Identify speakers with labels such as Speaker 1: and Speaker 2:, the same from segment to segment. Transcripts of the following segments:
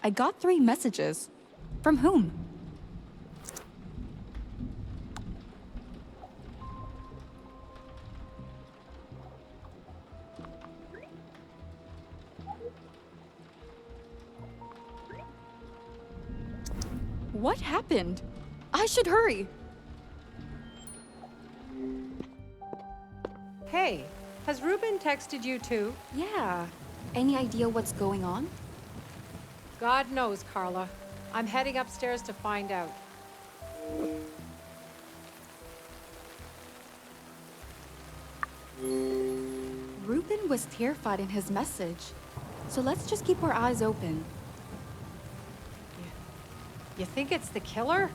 Speaker 1: I got 3 messages. From whom? What happened? I should hurry.
Speaker 2: Hey, has Ruben texted you too?
Speaker 1: Yeah. Any idea what's going on?
Speaker 2: God knows, Carla. I'm heading upstairs to find out.
Speaker 1: Ruben was terrified in his message. So let's just keep our eyes open.
Speaker 2: You think it's the killer?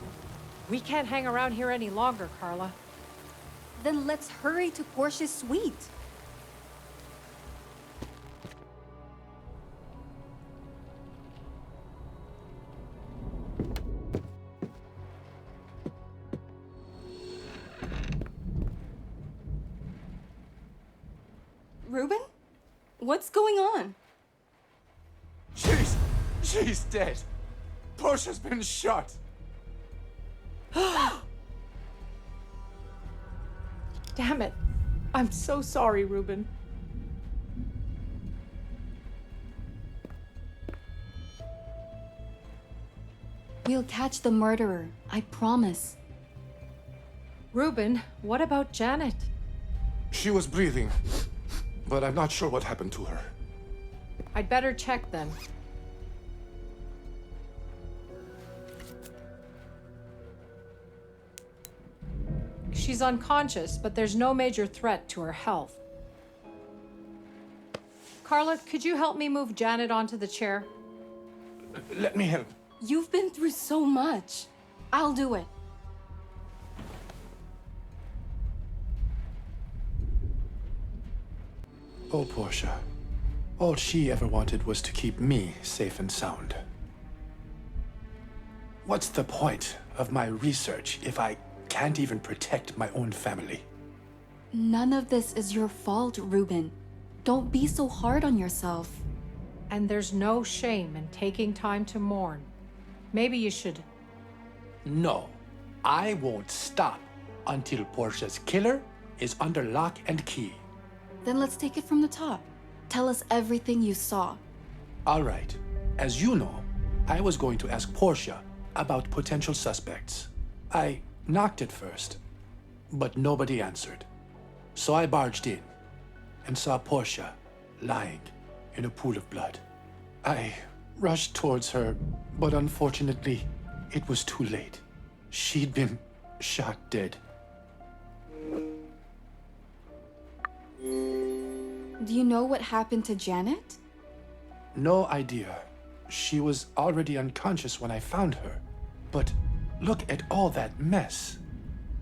Speaker 2: We can't hang around here any longer, Carla.
Speaker 1: Then let's hurry to Portia's suite. Ruben? What's going on?
Speaker 3: She's dead. Portia's been shot.
Speaker 2: Damn it. I'm so sorry, Ruben.
Speaker 1: We'll catch the murderer, I promise.
Speaker 2: Ruben, what about Janet?
Speaker 3: She was breathing, but I'm not sure what happened to her.
Speaker 2: I'd better check then. She's unconscious, but there's no major threat to her health. Carla, could you help me move Janet onto the chair?
Speaker 3: Let me help.
Speaker 1: You've been through so much. I'll do it.
Speaker 4: Oh, Portia. All she ever wanted was to keep me safe and sound. What's the point of my research if I can't even protect my own family?
Speaker 1: None of this is your fault, Ruben. Don't be so hard on yourself.
Speaker 2: And there's no shame in taking time to mourn. Maybe you should...
Speaker 4: No, I won't stop until Portia's killer is under lock and key.
Speaker 1: Then let's take it from the top. Tell us everything you saw.
Speaker 4: All right. As you know, I was going to ask Portia about potential suspects. I knocked at first, but nobody answered. So I barged in and saw Portia lying in a pool of blood. I rushed towards her, but unfortunately, it was too late. She'd been shot dead.
Speaker 1: Do you know what happened to Janet?
Speaker 4: No idea. She was already unconscious when I found her. But look at all that mess.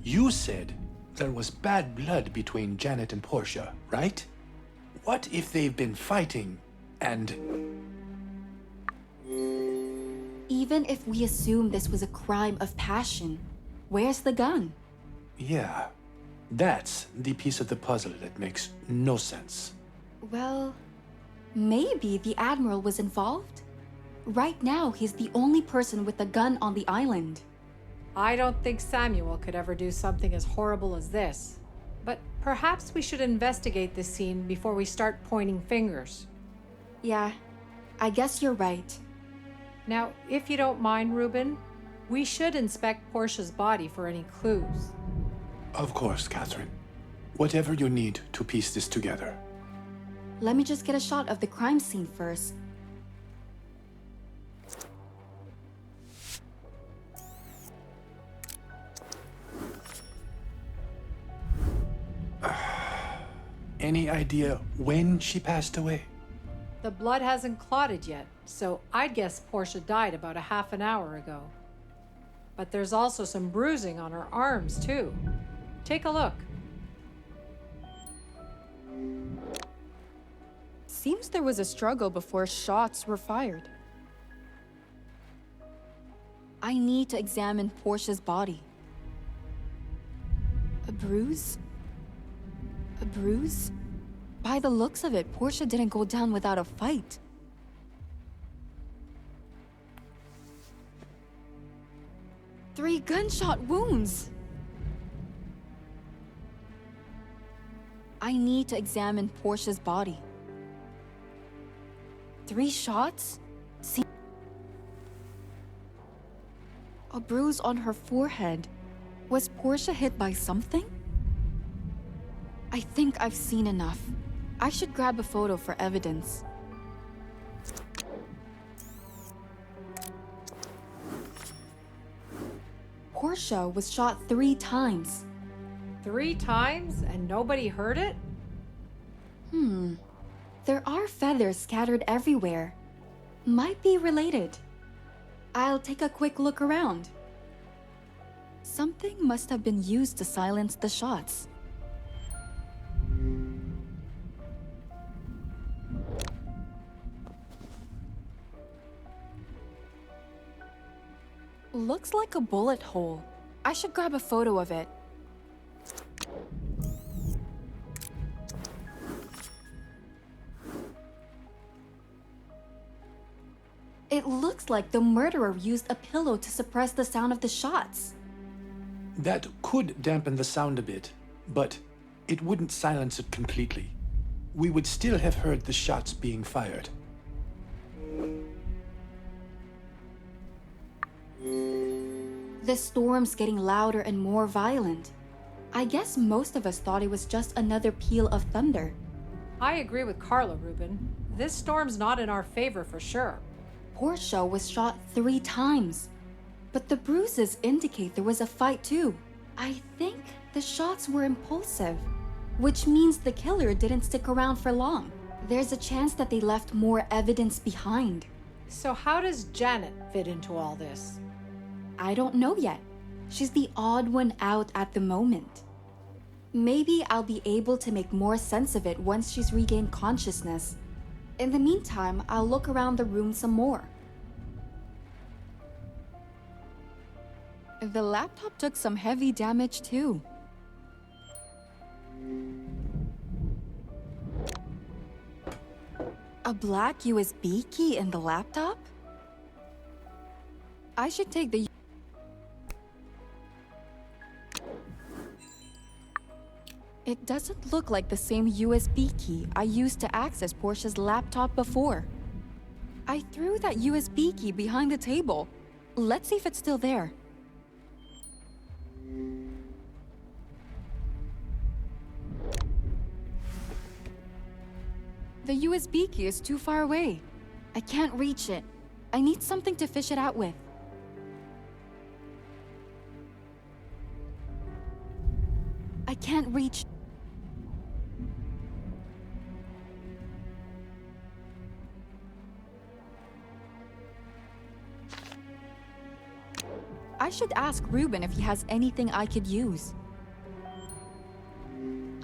Speaker 4: You said there was bad blood between Janet and Portia, right? What if they've been fighting and...
Speaker 1: Even if we assume this was a crime of passion, where's the gun?
Speaker 4: Yeah, that's the piece of the puzzle that makes no sense.
Speaker 1: Well, maybe the Admiral was involved? Right now, he's the only person with a gun on the island.
Speaker 2: I don't think Samuel could ever do something as horrible as this. But perhaps we should investigate this scene before we start pointing fingers.
Speaker 1: Yeah, I guess you're right.
Speaker 2: Now, if you don't mind, Ruben, we should inspect Portia's body for any clues.
Speaker 4: Of course, Catherine. Whatever you need to piece this together.
Speaker 1: Let me just get a shot of the crime scene first.
Speaker 4: Any idea when she passed away?
Speaker 2: The blood hasn't clotted yet, so I'd guess Portia died about a half an hour ago. But there's also some bruising on her arms, too. Take a look.
Speaker 1: Seems there was a struggle before shots were fired. I need to examine Portia's body. A bruise? A bruise? By the looks of it, Portia didn't go down without a fight. 3 gunshot wounds! I need to examine Portia's body. 3 shots? See, a bruise on her forehead. Was Portia hit by something? I think I've seen enough. I should grab a photo for evidence. Portia was shot 3 times.
Speaker 2: 3 times and nobody heard it?
Speaker 1: There are feathers scattered everywhere. Might be related. I'll take a quick look around. Something must have been used to silence the shots. Looks like a bullet hole. I should grab a photo of it. It looks like the murderer used a pillow to suppress the sound of the shots.
Speaker 4: That could dampen the sound a bit, but it wouldn't silence it completely. We would still have heard the shots being fired.
Speaker 1: The storm's getting louder and more violent. I guess most of us thought it was just another peal of thunder.
Speaker 2: I agree with Carla, Ruben. This storm's not in our favor for sure.
Speaker 1: Portia was shot 3 times, but the bruises indicate there was a fight too. I think the shots were impulsive, which means the killer didn't stick around for long. There's a chance that they left more evidence behind.
Speaker 2: So how does Janet fit into all this?
Speaker 1: I don't know yet. She's the odd one out at the moment. Maybe I'll be able to make more sense of it once she's regained consciousness. In the meantime, I'll look around the room some more. The laptop took some heavy damage too. A black USB key in the laptop? I should take the... It doesn't look like the same USB key I used to access Portia's laptop before. I threw that USB key behind the table. Let's see if it's still there. The USB key is too far away. I can't reach it. I need something to fish it out with. I can't reach... I should ask Ruben if he has anything I could use.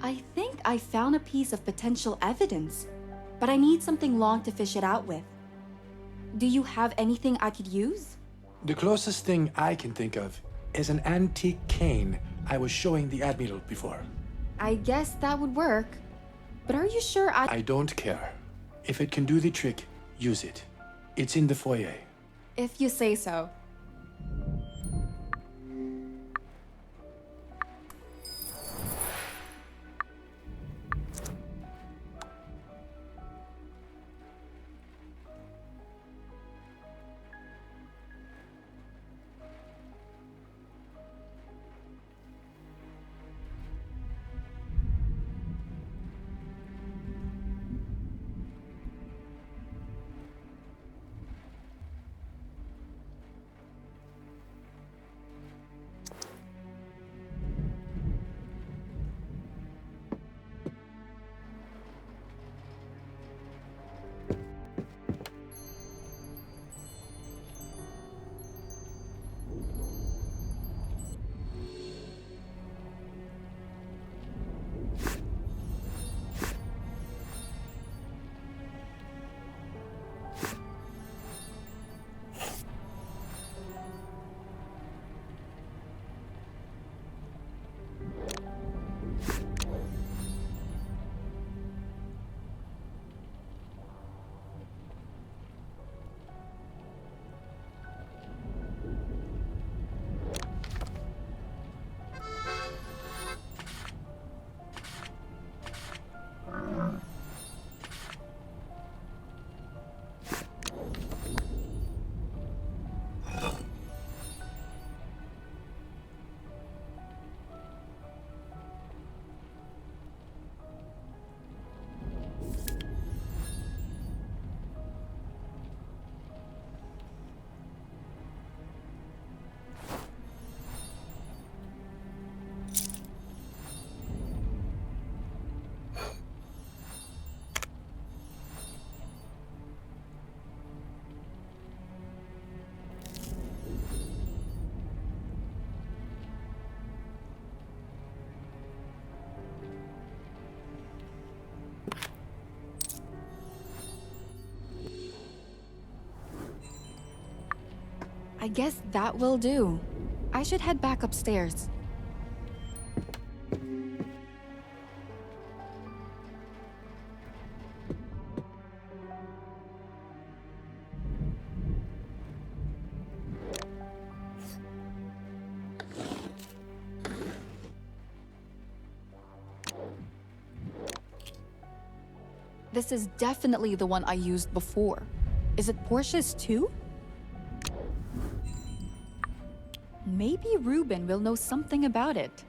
Speaker 1: I think I found a piece of potential evidence, but I need something long to fish it out with. Do you have anything I could use?
Speaker 4: The closest thing I can think of is an antique cane I was showing the Admiral before.
Speaker 1: I guess that would work. But are you sure
Speaker 4: I don't care. If it can do the trick, use it. It's in the foyer.
Speaker 1: If you say so. I guess that will do. I should head back upstairs. This is definitely the one I used before. Is it Portia's too? Maybe Ruben will know something about it.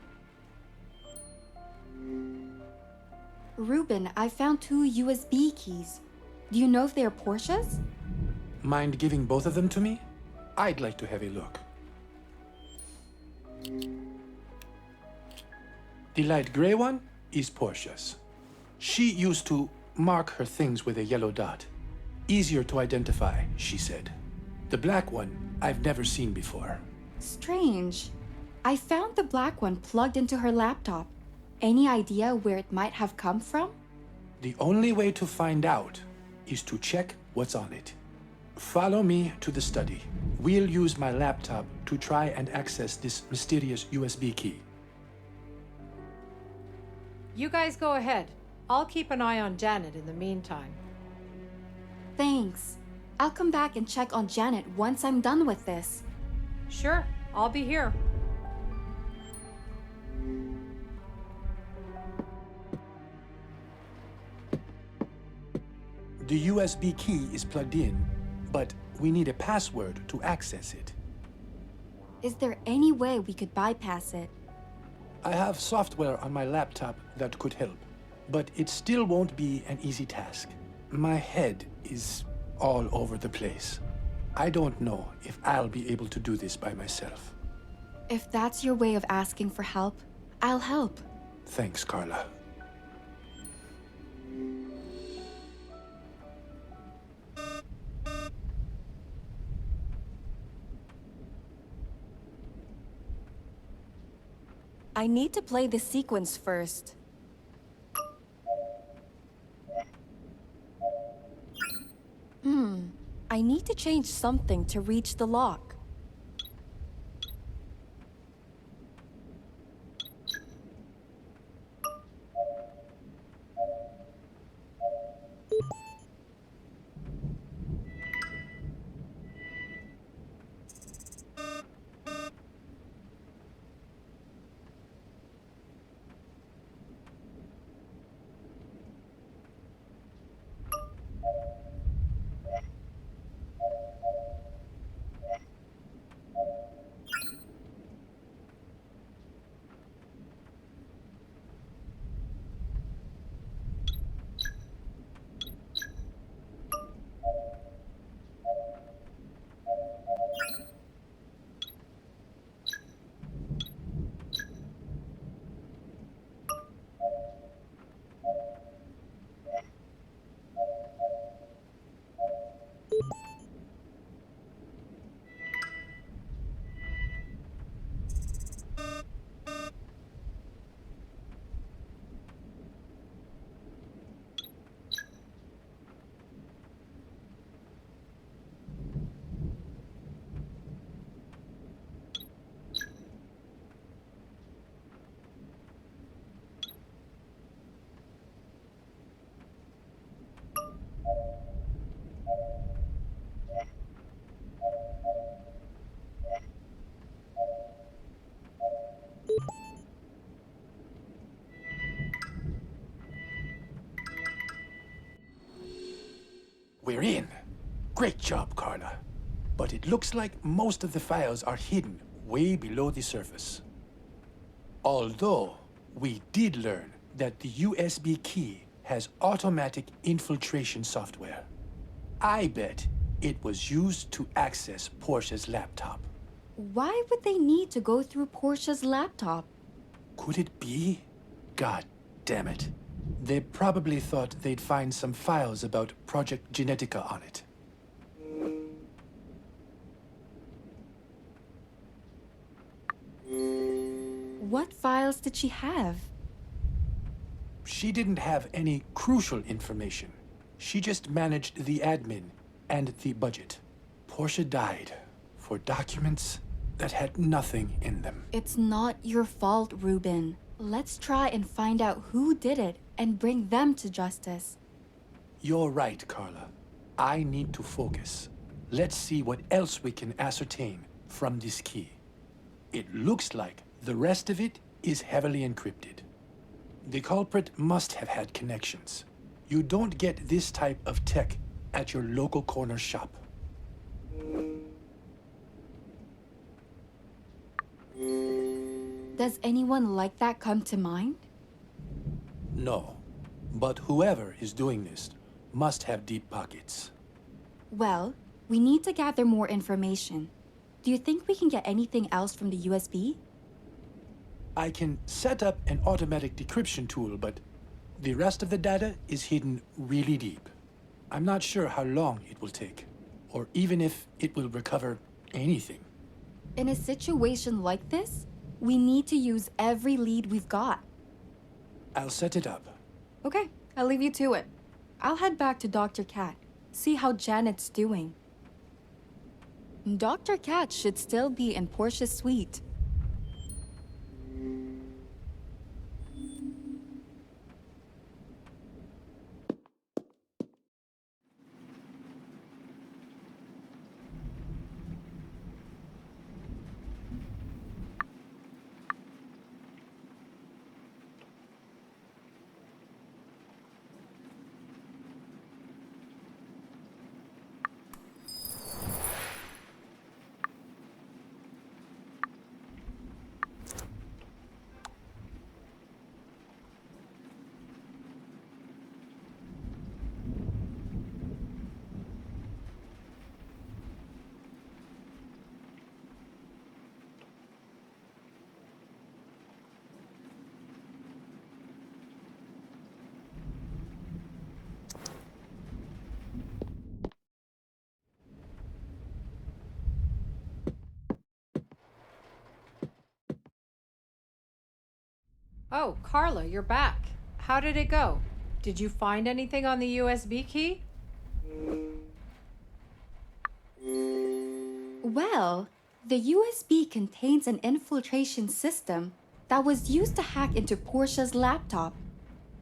Speaker 1: Ruben, I found 2 USB keys. Do you know if they're Portia's?
Speaker 4: Mind giving both of them to me? I'd like to have a look. The light gray one is Portia's. She used to mark her things with a yellow dot. Easier to identify, she said. The black one I've never seen before.
Speaker 1: Strange. I found the black one plugged into her laptop. Any idea where it might have come from?
Speaker 4: The only way to find out is to check what's on it. Follow me to the study. We'll use my laptop to try and access this mysterious USB key.
Speaker 2: You guys go ahead. I'll keep an eye on Janet in the meantime.
Speaker 1: Thanks. I'll come back and check on Janet once I'm done with this.
Speaker 2: Sure, I'll be here.
Speaker 4: The USB key is plugged in, but we need a password to access it.
Speaker 1: Is there any way we could bypass it?
Speaker 4: I have software on my laptop that could help, but it still won't be an easy task. My head is all over the place. I don't know if I'll be able to do this by myself.
Speaker 1: If that's your way of asking for help, I'll help.
Speaker 4: Thanks, Carla.
Speaker 1: I need to play the sequence first. I need to change something to reach the lock.
Speaker 4: We're in. Great job, Carla. But it looks like most of the files are hidden way below the surface. Although, we did learn that the USB key has automatic infiltration software. I bet it was used to access Portia's laptop.
Speaker 1: Why would they need to go through Portia's laptop?
Speaker 4: Could it be? God damn it. They probably thought they'd find some files about Project Genetica on it.
Speaker 1: What files did she have?
Speaker 4: She didn't have any crucial information. She just managed the admin and the budget. Portia died for documents that had nothing in them.
Speaker 1: It's not your fault, Ruben. Let's try and find out who did it and bring them to justice.
Speaker 4: You're right, Carla. I need to focus. Let's see what else we can ascertain from this key. It looks like the rest of it is heavily encrypted. The culprit must have had connections. You don't get this type of tech at your local corner shop.
Speaker 1: Does anyone like that come to mind?
Speaker 4: No, but whoever is doing this must have deep pockets.
Speaker 1: Well, we need to gather more information. Do you think we can get anything else from the USB?
Speaker 4: I can set up an automatic decryption tool, but the rest of the data is hidden really deep. I'm not sure how long it will take, or even if it will recover anything.
Speaker 1: In a situation like this, we need to use every lead we've got.
Speaker 4: I'll set it up.
Speaker 1: Okay, I'll leave you to it. I'll head back to Dr. Cat, see how Janet's doing. Dr. Cat should still be in Portia's suite.
Speaker 2: Oh, Carla, you're back. How did it go? Did you find anything on the USB key?
Speaker 1: Well, the USB contains an infiltration system that was used to hack into Portia's laptop.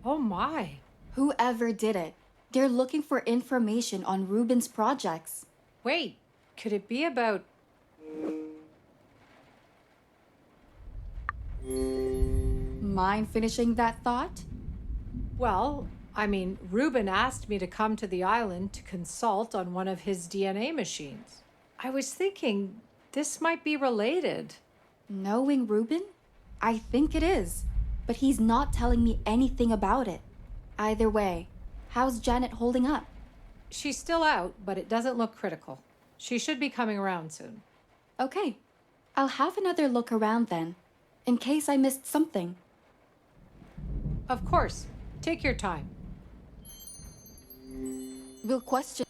Speaker 2: Oh my.
Speaker 1: Whoever did it, they're looking for information on Ruben's projects.
Speaker 2: Wait, could it be about...
Speaker 1: Mind finishing that thought?
Speaker 2: Well, I mean, Ruben asked me to come to the island to consult on one of his DNA machines. I was thinking this might be related.
Speaker 1: Knowing Ruben? I think it is, but he's not telling me anything about it. Either way, how's Janet holding up?
Speaker 2: She's still out, but it doesn't look critical. She should be coming around soon.
Speaker 1: Okay, I'll have another look around then, in case I missed something.
Speaker 2: Of course. Take your time.
Speaker 1: We'll question.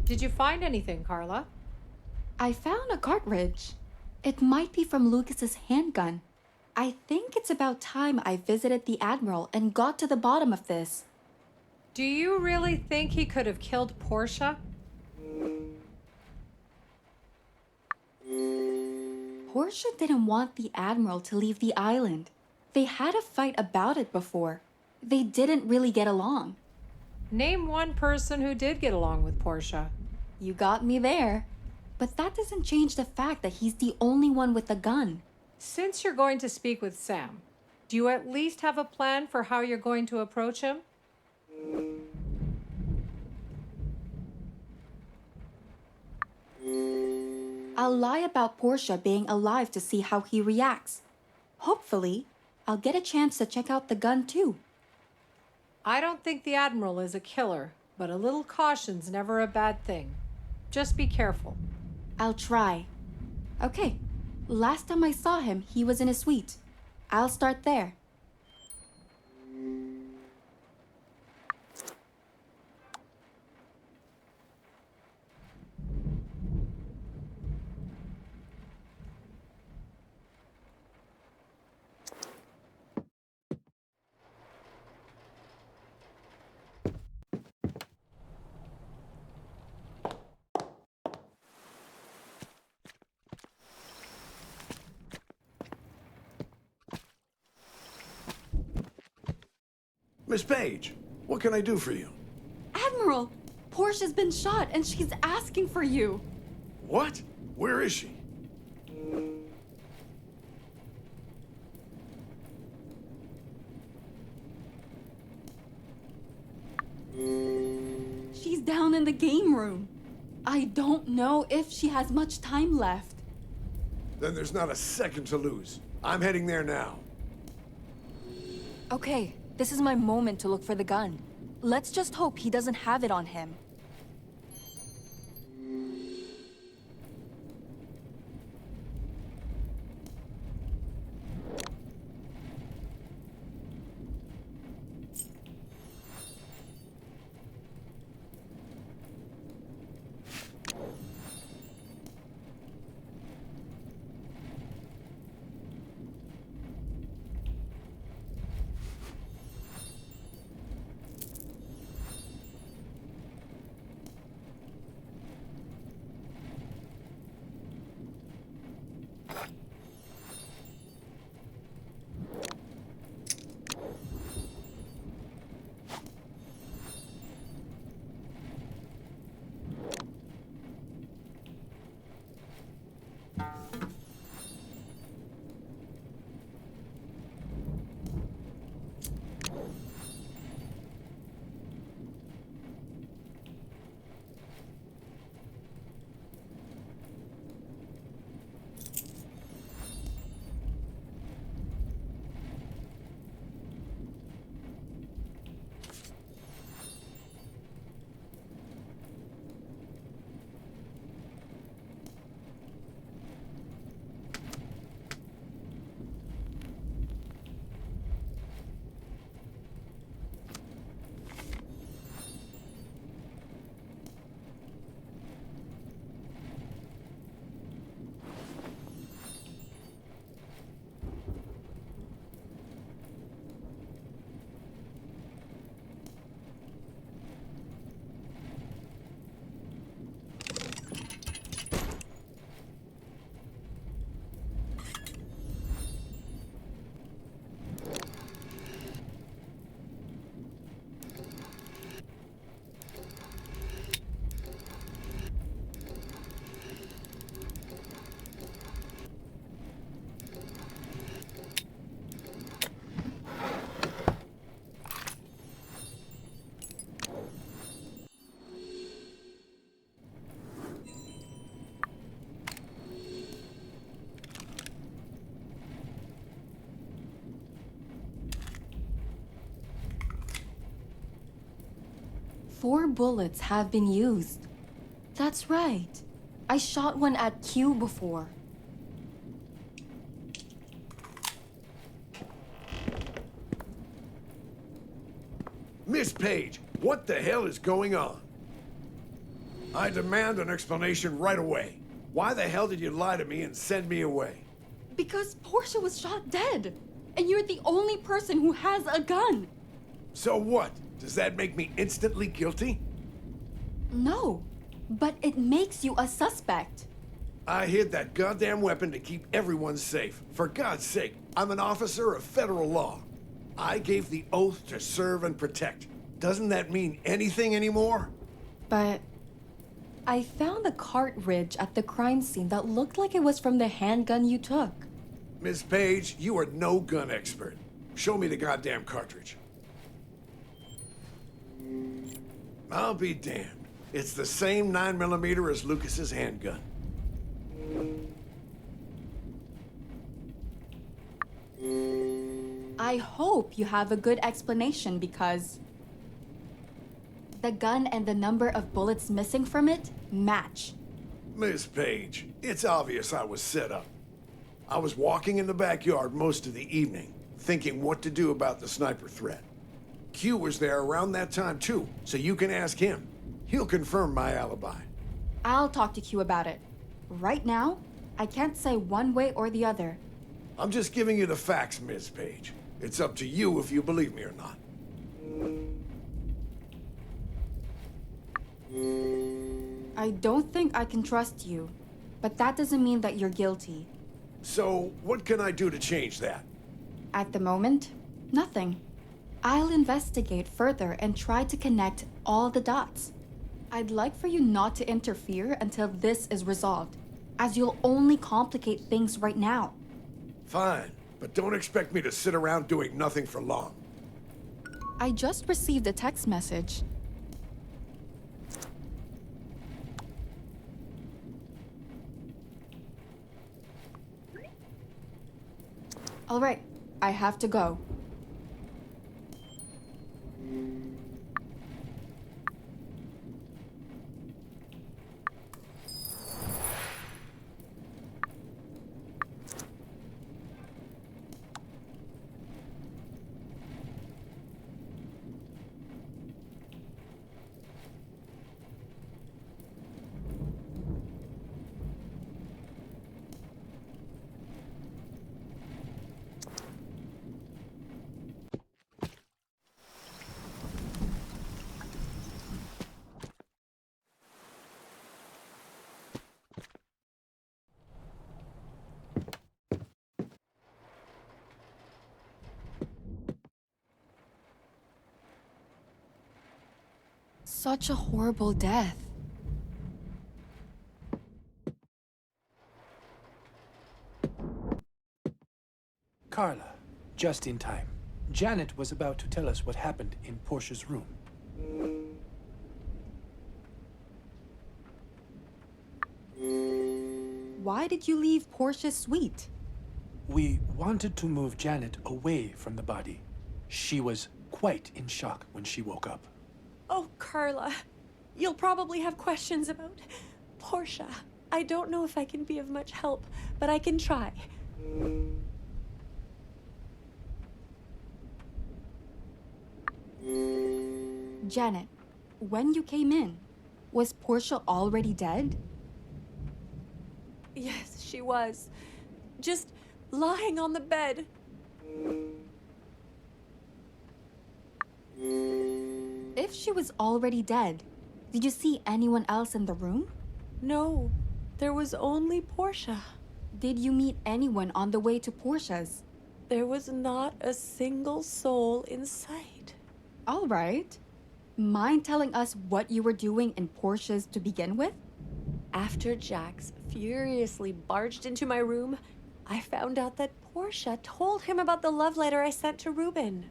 Speaker 2: Did you find anything, Carla?
Speaker 1: I found a cartridge. It might be from Lucas's handgun. I think it's about time I visited the Admiral and got to the bottom of this.
Speaker 2: Do you really think he could have killed Portia?
Speaker 1: Portia didn't want the Admiral to leave the island. They had a fight about it before. They didn't really get along.
Speaker 2: Name one person who did get along with Portia.
Speaker 1: You got me there. But that doesn't change the fact that he's the only one with a gun.
Speaker 2: Since you're going to speak with Sam, do you at least have a plan for how you're going to approach him?
Speaker 1: I'll lie about Portia being alive to see how he reacts. Hopefully, I'll get a chance to check out the gun too.
Speaker 2: I don't think the Admiral is a killer, but a little caution's never a bad thing. Just be careful.
Speaker 1: I'll try. Okay, last time I saw him, he was in a suite. I'll start there.
Speaker 5: Miss Page, what can I do for you?
Speaker 1: Admiral, Portia's been shot and she's asking for you.
Speaker 5: What? Where is she?
Speaker 1: She's down in the game room. I don't know if she has much time left.
Speaker 5: Then there's not a second to lose. I'm heading there now.
Speaker 6: Okay, this is my moment to look for the gun. Let's just hope he doesn't have it on him.
Speaker 1: 4 bullets have been used. That's right. I shot one at Q before.
Speaker 5: Miss Page, what the hell is going on? I demand an explanation right away. Why the hell did you lie to me and send me away?
Speaker 1: Because Portia was shot dead. And you're the only person who has a gun.
Speaker 5: So what? Does that make me instantly guilty?
Speaker 1: No, but it makes you a suspect.
Speaker 5: I hid that goddamn weapon to keep everyone safe. For God's sake, I'm an officer of federal law. I gave the oath to serve and protect. Doesn't that mean anything anymore?
Speaker 1: But I found a cartridge at the crime scene that looked like it was from the handgun you took.
Speaker 5: Miss Page, you are no gun expert. Show me the goddamn cartridge. I'll be damned. It's the same 9mm as Lucas's handgun.
Speaker 1: I hope you have a good explanation because the gun and the number of bullets missing from it match.
Speaker 5: Miss Page, it's obvious I was set up. I was walking in the backyard most of the evening, thinking what to do about the sniper threat. Q was there around that time too, so you can ask him. He'll confirm my alibi.
Speaker 1: I'll talk to Q about it. Right now, I can't say one way or the other.
Speaker 5: I'm just giving you the facts, Miss Page. It's up to you if you believe me or not.
Speaker 1: I don't think I can trust you, but that doesn't mean that you're guilty.
Speaker 5: So, what can I do to change that?
Speaker 1: At the moment, nothing. I'll investigate further and try to connect all the dots. I'd like for you not to interfere until this is resolved, as you'll only complicate things right now.
Speaker 5: Fine, but don't expect me to sit around doing nothing for long.
Speaker 1: I just received a text message. All right, I have to go. Such a horrible death.
Speaker 4: Carla, just in time. Janet was about to tell us what happened in Portia's room.
Speaker 1: Why did you leave Portia's suite?
Speaker 4: We wanted to move Janet away from the body. She was quite in shock when she woke up.
Speaker 7: Oh, Carla, you'll probably have questions about Portia. I don't know if I can be of much help, but I can try.
Speaker 1: Janet, when you came in, was Portia already dead?
Speaker 7: Yes, she was. Just lying on the bed.
Speaker 1: If she was already dead, did you see anyone else in the room?
Speaker 7: No, there was only Portia.
Speaker 1: Did you meet anyone on the way to Portia's?
Speaker 7: There was not a single soul in sight.
Speaker 1: All right. Mind telling us what you were doing in Portia's to begin with?
Speaker 7: After Jax furiously barged into my room, I found out that Portia told him about the love letter I sent to Ruben.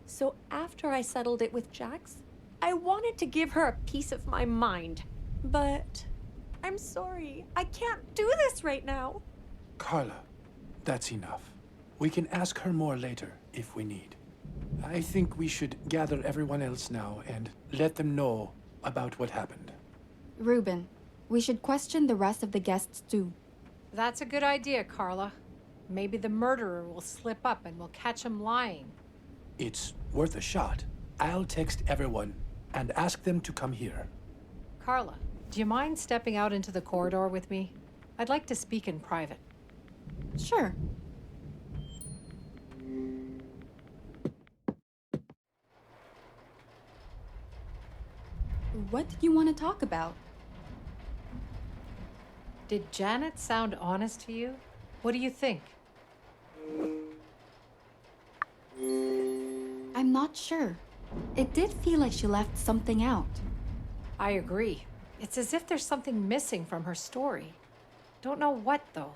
Speaker 7: So after I settled it with Jax, I wanted to give her a piece of my mind. But I'm sorry, I can't do this right now.
Speaker 4: Carla, that's enough. We can ask her more later if we need. I think we should gather everyone else now and let them know about what happened.
Speaker 1: Ruben, we should question the rest of the guests too.
Speaker 2: That's a good idea, Carla. Maybe the murderer will slip up and we'll catch him lying.
Speaker 4: It's worth a shot. I'll text everyone and ask them to come here.
Speaker 2: Carla, do you mind stepping out into the corridor with me? I'd like to speak in private.
Speaker 1: Sure. What did you want to talk about?
Speaker 2: Did Janet sound honest to you? What do you think?
Speaker 1: I'm not sure. It did feel like she left something out.
Speaker 2: I agree. It's as if there's something missing from her story. Don't know what, though.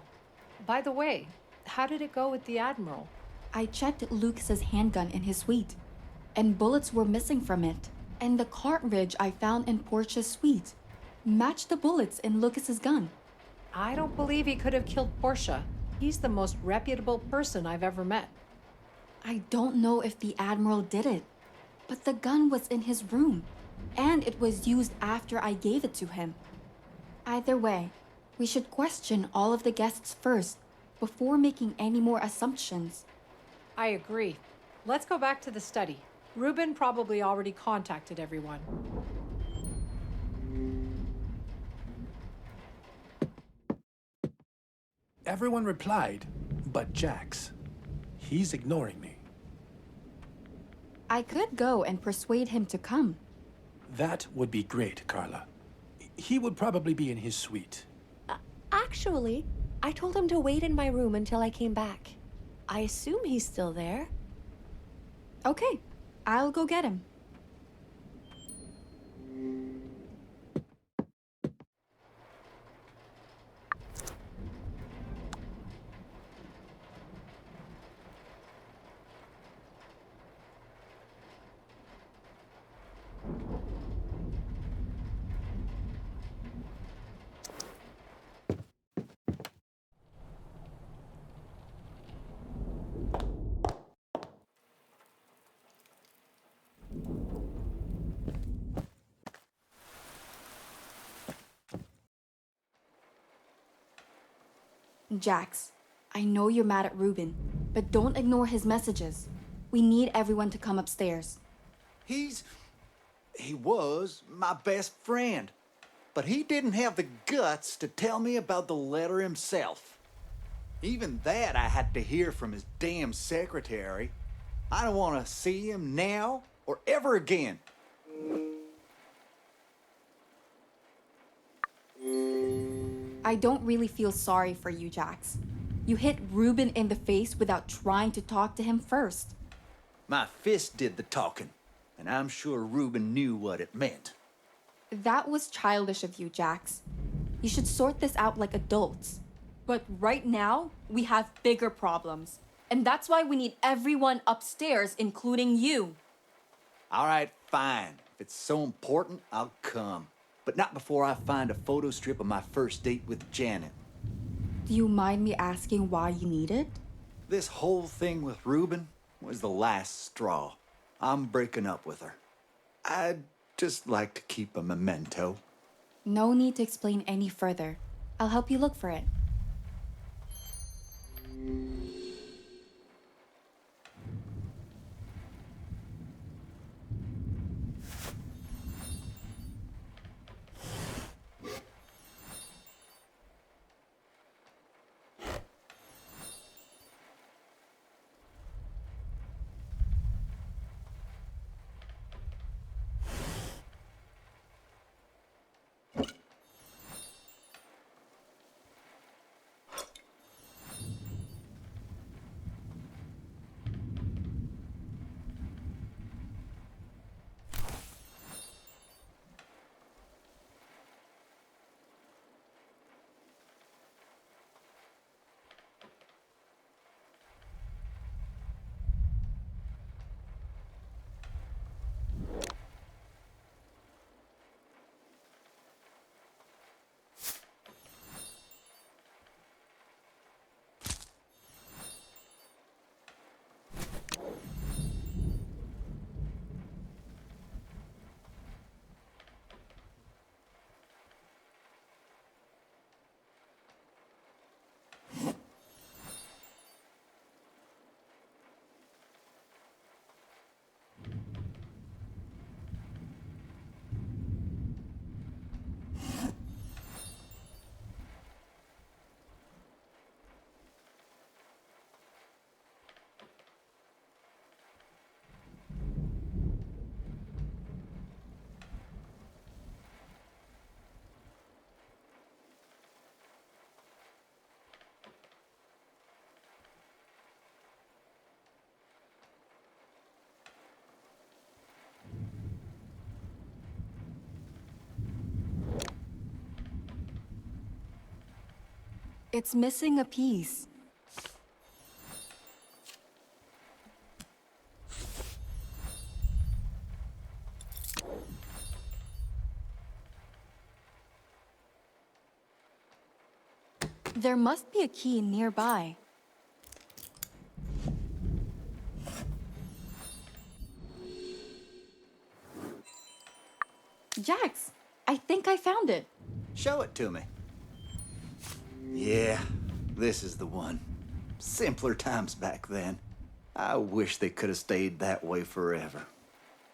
Speaker 2: By the way, how did it go with the Admiral?
Speaker 1: I checked Lucas's handgun in his suite, and bullets were missing from it. And the cartridge I found in Portia's suite matched the bullets in Lucas's gun.
Speaker 2: I don't believe he could have killed Portia. He's the most reputable person I've ever met.
Speaker 1: I don't know if the Admiral did it, but the gun was in his room, and it was used after I gave it to him. Either way, we should question all of the guests first, before making any more assumptions.
Speaker 2: I agree. Let's go back to the study. Ruben probably already contacted everyone.
Speaker 4: Everyone replied, but Jax. He's ignoring me.
Speaker 1: I could go and persuade him to come.
Speaker 4: That would be great, Carla. He would probably be in his suite.
Speaker 7: Actually, I told him to wait in my room until I came back. I assume he's still there.
Speaker 1: Okay, I'll go get him. Jax, I know you're mad at Ruben, but don't ignore his messages. We need everyone to come upstairs.
Speaker 8: He was my best friend, but he didn't have the guts to tell me about the letter himself. Even that I had to hear from his damn secretary. I don't want to see him now or ever again.
Speaker 1: I don't really feel sorry for you, Jax. You hit Ruben in the face without trying to talk to him first.
Speaker 8: My fist did the talking, and I'm sure Ruben knew what it meant.
Speaker 1: That was childish of you, Jax. You should sort this out like adults. But right now, we have bigger problems. And that's why we need everyone upstairs, including you.
Speaker 8: All right, fine. If it's so important, I'll come. But not before I find a photo strip of my first date with Janet.
Speaker 1: Do you mind me asking why you need it?
Speaker 8: This whole thing with Ruben was the last straw. I'm breaking up with her. I'd just like to keep a memento.
Speaker 1: No need to explain any further. I'll help you look for it.
Speaker 6: It's missing a piece. There must be a key nearby.
Speaker 1: Jax, I think I found it.
Speaker 8: Show it to me. Yeah, this is the one. Simpler times back then. I wish they could have stayed that way forever.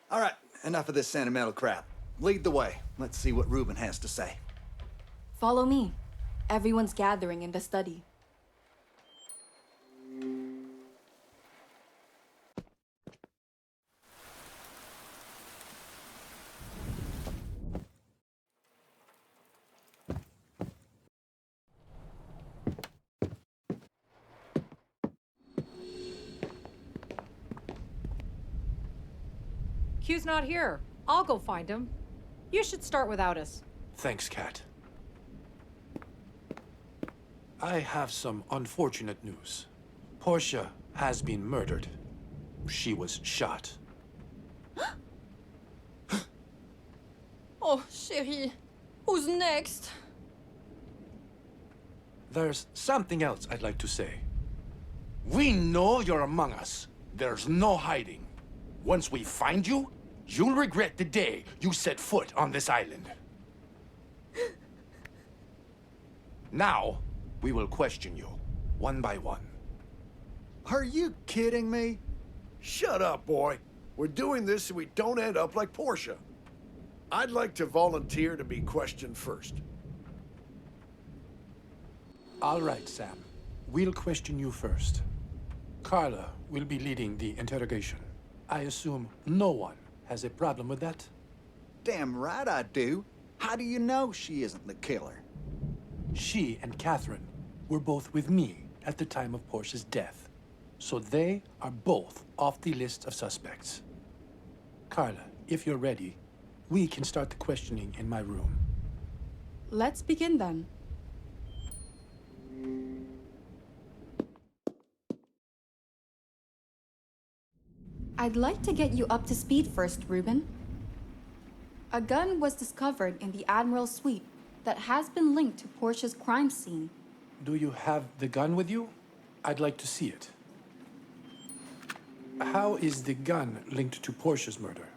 Speaker 8: All right, enough of this sentimental crap. Lead the way. Let's see what Ruben has to say.
Speaker 1: Follow me. Everyone's gathering in the study.
Speaker 2: Q's not here. I'll go find him. You should start without us.
Speaker 4: Thanks, Kat. I have some unfortunate news. Portia has been murdered. She was shot.
Speaker 6: Oh, chérie. Who's next?
Speaker 4: There's something else I'd like to say.
Speaker 3: We know you're among us. There's no hiding. Once we find you, you'll regret the day you set foot on this island. Now, we will question you, one by one.
Speaker 8: Are you kidding me?
Speaker 5: Shut up, boy. We're doing this so we don't end up like Portia. I'd like to volunteer to be questioned first.
Speaker 4: All right, Sam. We'll question you first. Carla will be leading the interrogation. I assume no one has a problem with that?
Speaker 8: Damn right I do. How do you know she isn't the killer?
Speaker 4: She and Catherine were both with me at the time of Portia's death. So they are both off the list of suspects. Carla, if you're ready, we can start the questioning in my room.
Speaker 1: Let's begin then. I'd like to get you up to speed first, Ruben. A gun was discovered in the Admiral's suite that has been linked to Portia's crime scene.
Speaker 4: Do you have the gun with you? I'd like to see it. How is the gun linked to Portia's murder?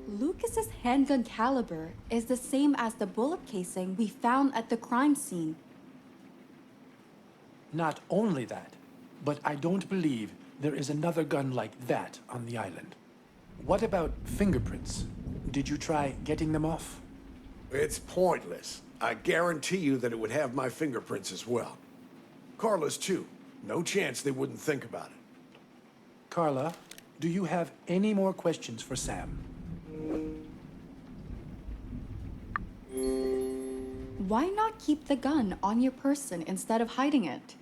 Speaker 1: Lucas's handgun caliber is the same as the bullet casing we found at the crime scene.
Speaker 4: Not only that, but I don't believe there is another gun like that on the island. What about fingerprints? Did you try getting them off?
Speaker 5: It's pointless. I guarantee you that it would have my fingerprints as well. Carla's too. No chance they wouldn't think about it.
Speaker 4: Carla, do you have any more questions for Sam?
Speaker 1: Why not keep the gun on your person instead of hiding it?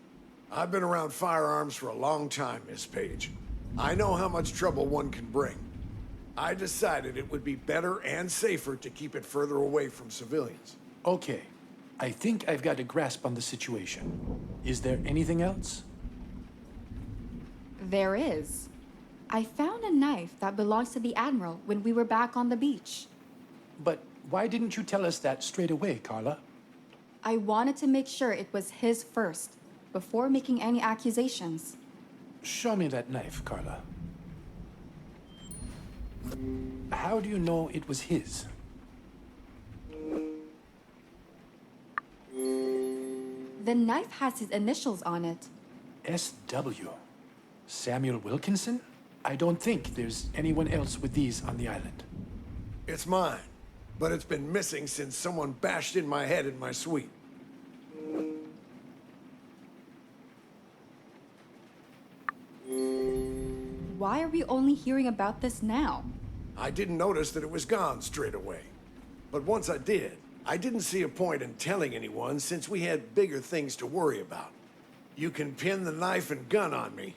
Speaker 5: I've been around firearms for a long time, Miss Page. I know how much trouble one can bring. I decided it would be better and safer to keep it further away from civilians.
Speaker 4: Okay, I think I've got a grasp on the situation. Is there anything else?
Speaker 1: There is. I found a knife that belongs to the Admiral when we were back on the beach.
Speaker 4: But why didn't you tell us that straight away, Carla?
Speaker 1: I wanted to make sure it was his first, before making any accusations.
Speaker 4: Show me that knife, Carla. How do you know it was his?
Speaker 1: The knife has his initials on it.
Speaker 4: S.W. Samuel Wilkinson? I don't think there's anyone else with these on the island.
Speaker 5: It's mine, but it's been missing since someone bashed in my head in my suite.
Speaker 1: Why are we only hearing about this now?
Speaker 5: I didn't notice that it was gone straight away. But once I did, I didn't see a point in telling anyone since we had bigger things to worry about. You can pin the knife and gun on me,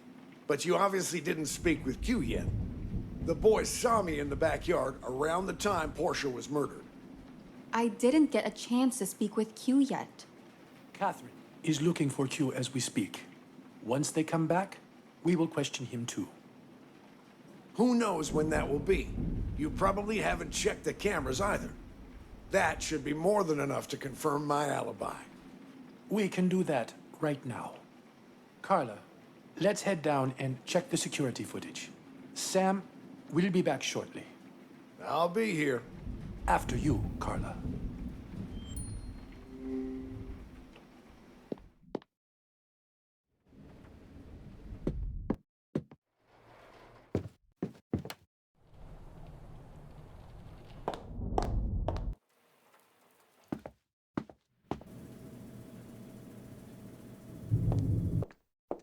Speaker 5: but you obviously didn't speak with Q yet. The boys saw me in the backyard around the time Portia was murdered.
Speaker 1: I didn't get a chance to speak with Q yet.
Speaker 4: Catherine is looking for Q as we speak. Once they come back, we will question him too.
Speaker 5: Who knows when that will be? You probably haven't checked the cameras either. That should be more than enough to confirm my alibi.
Speaker 4: We can do that right now. Carla, let's head down and check the security footage. Sam, we'll be back shortly.
Speaker 5: I'll be here.
Speaker 4: After you, Carla.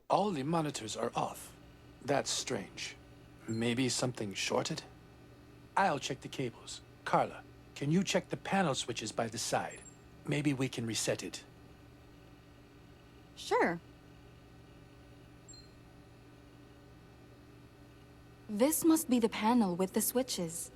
Speaker 4: All the monitors are off. That's strange. Maybe something shorted? I'll check the cables. Carla, can you check the panel switches by the side? Maybe we can reset it.
Speaker 1: Sure. This must be the panel with the switches.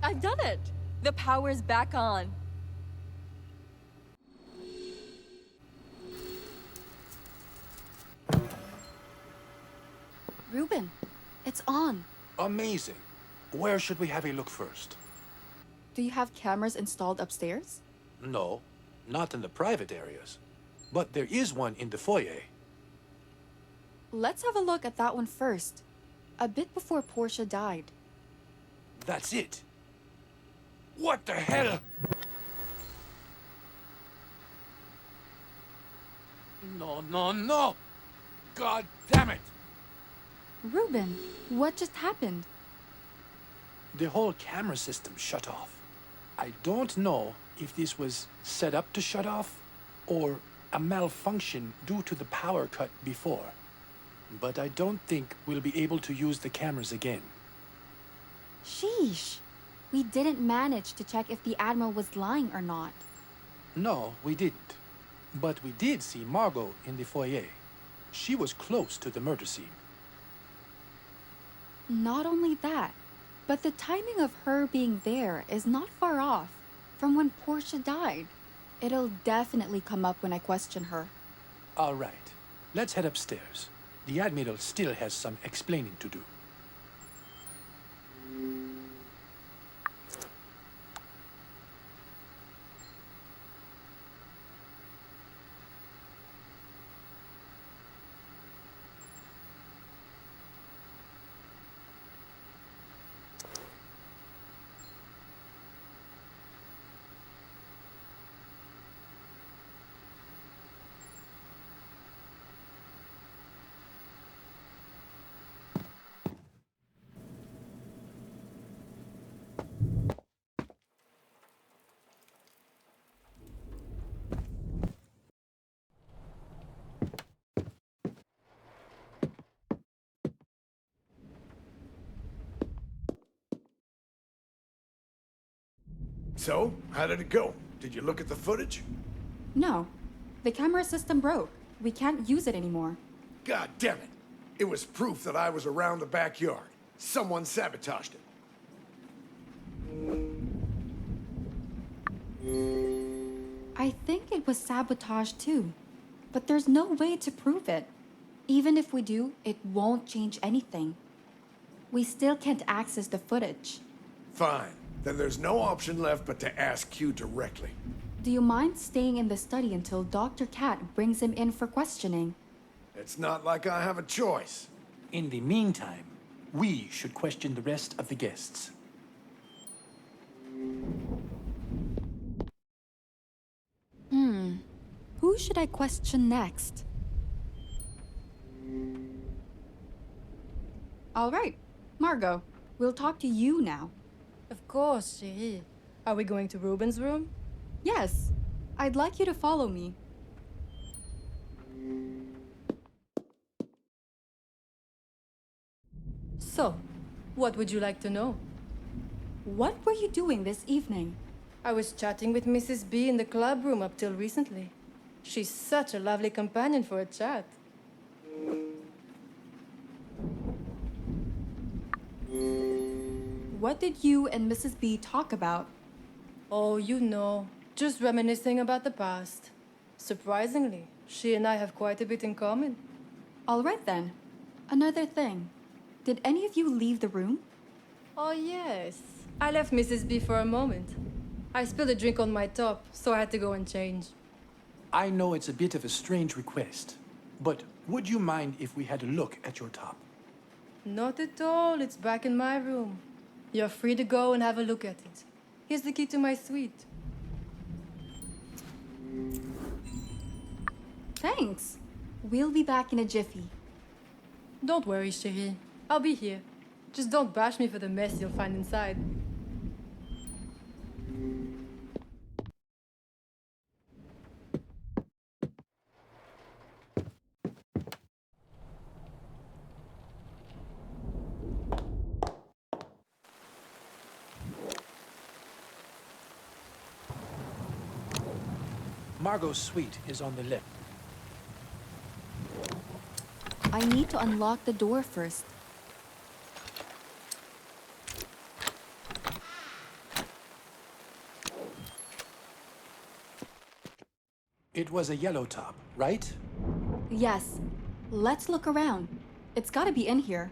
Speaker 6: I've done it! The power's back on.
Speaker 1: Ruben, it's on.
Speaker 4: Amazing. Where should we have a look first?
Speaker 1: Do you have cameras installed upstairs?
Speaker 4: No, not in the private areas. But there is one in the foyer.
Speaker 1: Let's have a look at that one first. A bit before Portia died.
Speaker 3: That's it. What the hell? No, no, no! God damn it!
Speaker 1: Ruben, what just happened?
Speaker 4: The whole camera system shut off. I don't know if this was set up to shut off or a malfunction due to the power cut before. But I don't think we'll be able to use the cameras again.
Speaker 1: Sheesh. We didn't manage to check if the Admiral was lying or not.
Speaker 4: No, we didn't. But we did see Margot in the foyer. She was close to the murder scene.
Speaker 1: Not only that, but the timing of her being there is not far off from when Portia died. It'll definitely come up when I question her.
Speaker 4: All right, let's head upstairs. The Admiral still has some explaining to do.
Speaker 5: So, how did it go? Did you look at the footage?
Speaker 1: No. The camera system broke. We can't use it anymore.
Speaker 5: God damn it! It was proof that I was around the backyard. Someone sabotaged it.
Speaker 1: I think it was sabotage too. But there's no way to prove it. Even if we do, it won't change anything. We still can't access the footage.
Speaker 5: Fine. Then there's no option left but to ask Q directly.
Speaker 1: Do you mind staying in the study until Dr. Cat brings him in for questioning?
Speaker 5: It's not like I have a choice.
Speaker 4: In the meantime, we should question the rest of the guests.
Speaker 1: Who should I question next? All right, Margot, we'll talk to you now.
Speaker 9: Of course, chérie. Are we going to Ruben's room?
Speaker 1: Yes, I'd like you to follow me.
Speaker 9: So, what would you like to know?
Speaker 1: What were you doing this evening?
Speaker 9: I was chatting with Mrs. B in the club room up till recently. She's such a lovely companion for a chat.
Speaker 1: What did you and Mrs. B talk about?
Speaker 9: Oh, you know, just reminiscing about the past. Surprisingly, she and I have quite a bit in common.
Speaker 1: All right then. Another thing. Did any of you leave the room?
Speaker 9: Oh, yes. I left Mrs. B for a moment. I spilled a drink on my top, so I had to go and change.
Speaker 4: I know it's a bit of a strange request, but would you mind if we had a look at your top?
Speaker 9: Not at all. It's back in my room. You're free to go and have a look at it. Here's the key to my suite.
Speaker 1: Thanks. We'll be back in a jiffy.
Speaker 9: Don't worry, chérie. I'll be here. Just don't bash me for the mess you'll find inside.
Speaker 4: Margot's suite is on the left.
Speaker 1: I need to unlock the door first.
Speaker 4: It was a yellow top, right?
Speaker 1: Yes. Let's look around. It's gotta be in here.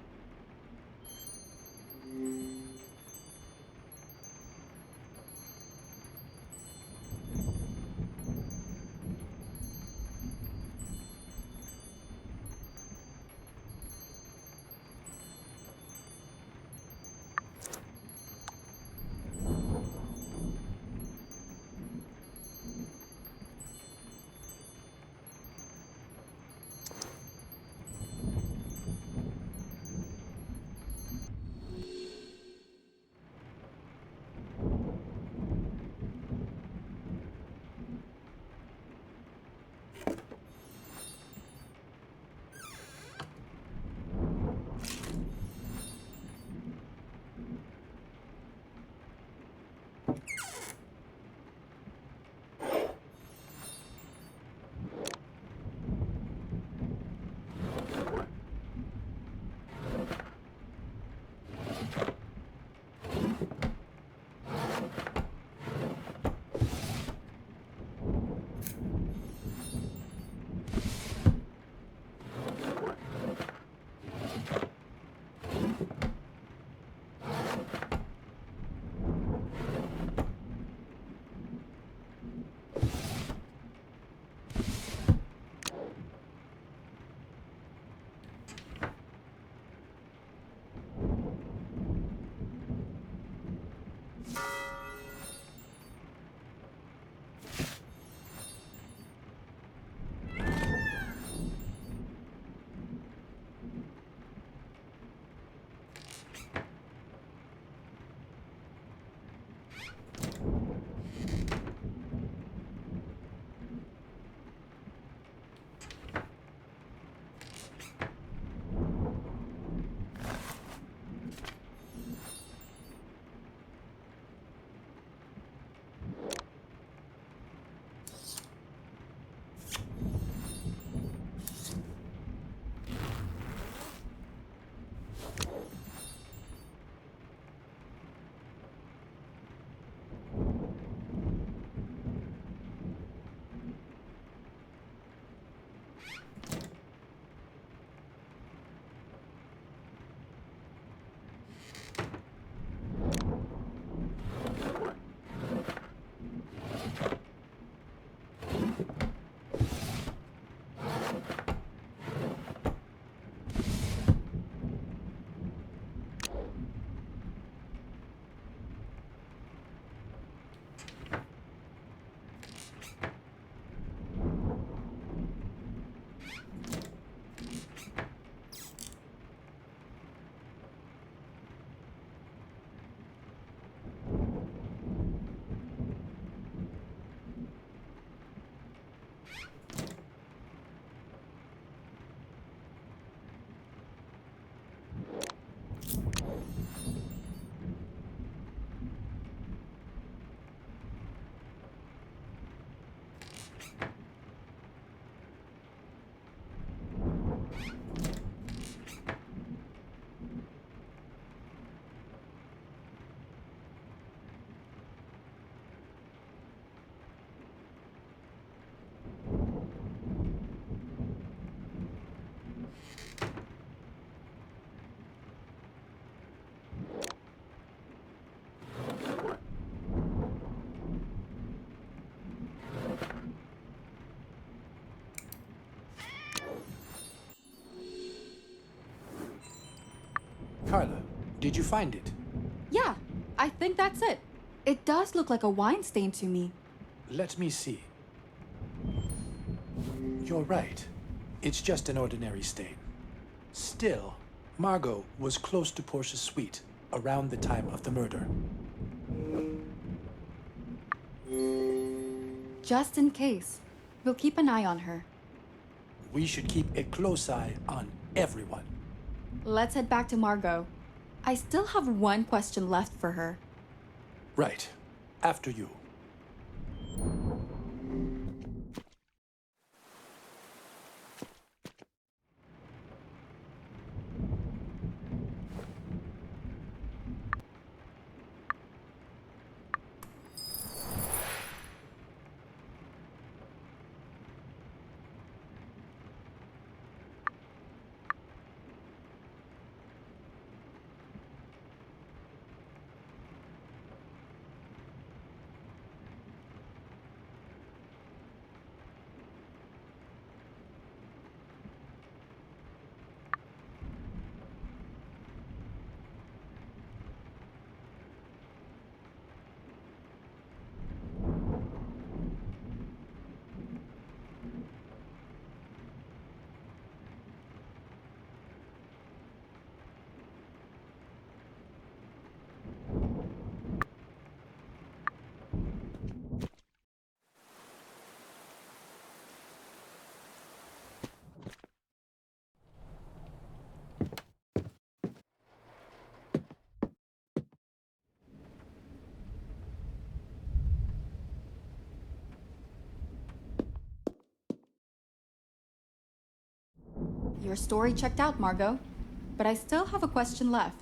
Speaker 4: Carla, did you find it?
Speaker 1: Yeah, I think that's it. It does look like a wine stain to me.
Speaker 4: Let me see. You're right. It's just an ordinary stain. Still, Margot was close to Portia's suite around the time of the murder.
Speaker 1: Just in case, we'll keep an eye on her.
Speaker 4: We should keep a close eye on everyone.
Speaker 1: Let's head back to Margot. I still have one question left for her.
Speaker 4: Right. After you.
Speaker 1: Your story checked out, Margot. But I still have a question left.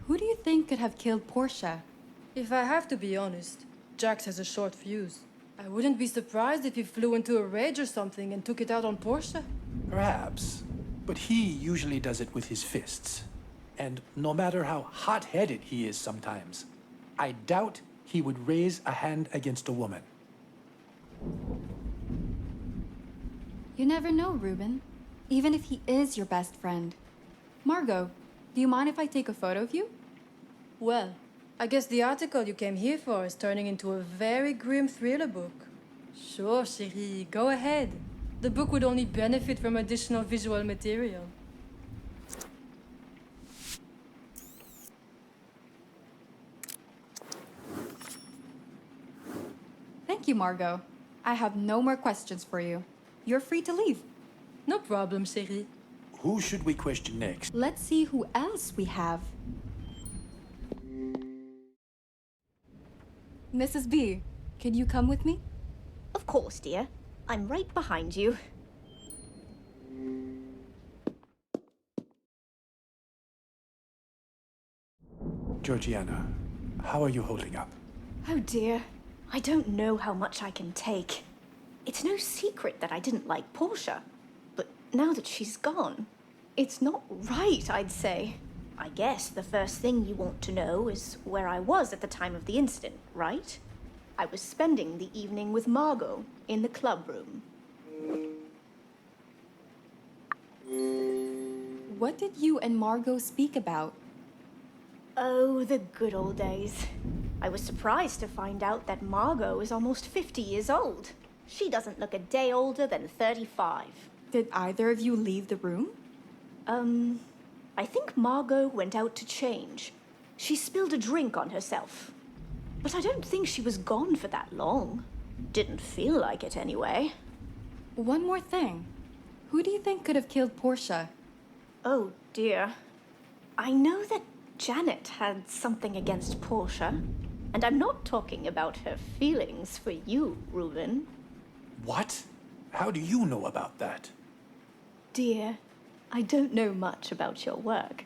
Speaker 1: Who do you think could have killed Portia?
Speaker 9: If I have to be honest, Jax has a short fuse. I wouldn't be surprised if he flew into a rage or something and took it out on Portia.
Speaker 4: Perhaps. But he usually does it with his fists. And no matter how hot-headed he is sometimes, I doubt he would raise a hand against a woman.
Speaker 1: You never know, Ruben. Even if he is your best friend. Margot, do you mind if I take a photo of you?
Speaker 9: Well, I guess the article you came here for is turning into a very grim thriller book. Sure, chérie, go ahead. The book would only benefit from additional visual material.
Speaker 1: Thank you, Margot. I have no more questions for you. You're free to leave.
Speaker 9: No problem, chérie.
Speaker 4: Who should we question next?
Speaker 1: Let's see who else we have. Mrs. B, could you come with me?
Speaker 10: Of course, dear. I'm right behind you.
Speaker 4: Georgiana, how are you holding up?
Speaker 10: Oh dear. I don't know how much I can take. It's no secret that I didn't like Portia. But now that she's gone, it's not right, I'd say. I guess the first thing you want to know is where I was at the time of the incident, right? I was spending the evening with Margot in the club room.
Speaker 1: What did you and Margot speak about?
Speaker 10: Oh, the good old days. I was surprised to find out that Margot is almost 50 years old. She doesn't look a day older than 35.
Speaker 1: Did either of you leave the room?
Speaker 10: I think Margot went out to change. She spilled a drink on herself. But I don't think she was gone for that long. Didn't feel like it anyway.
Speaker 1: One more thing. Who do you think could have killed Portia?
Speaker 10: Oh dear. I know that Janet had something against Portia. And I'm not talking about her feelings for you, Ruben.
Speaker 4: What? How do you know about that?
Speaker 10: Dear, I don't know much about your work,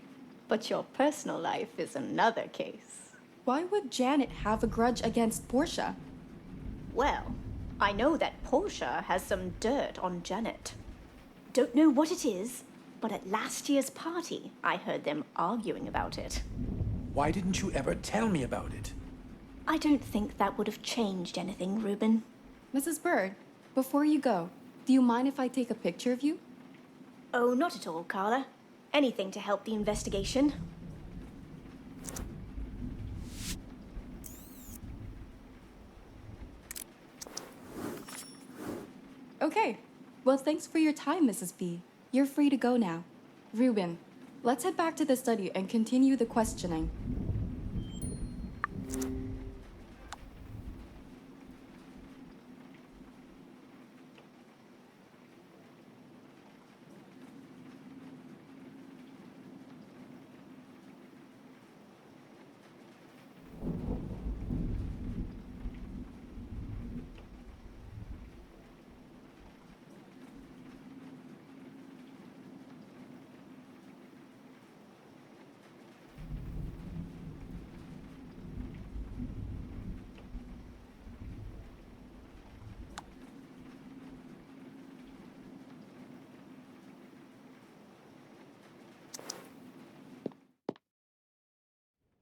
Speaker 10: but your personal life is another case.
Speaker 1: Why would Janet have a grudge against Portia?
Speaker 10: Well, I know that Portia has some dirt on Janet. Don't know what it is, but at last year's party, I heard them arguing about it.
Speaker 4: Why didn't you ever tell me about it?
Speaker 10: I don't think that would have changed anything, Ruben.
Speaker 1: Mrs. Bird, before you go, do you mind if I take a picture of you?
Speaker 10: Oh, not at all, Carla. Anything to help the investigation.
Speaker 1: Okay. Well, thanks for your time, Mrs. B. You're free to go now. Ruben, let's head back to the study and continue the questioning.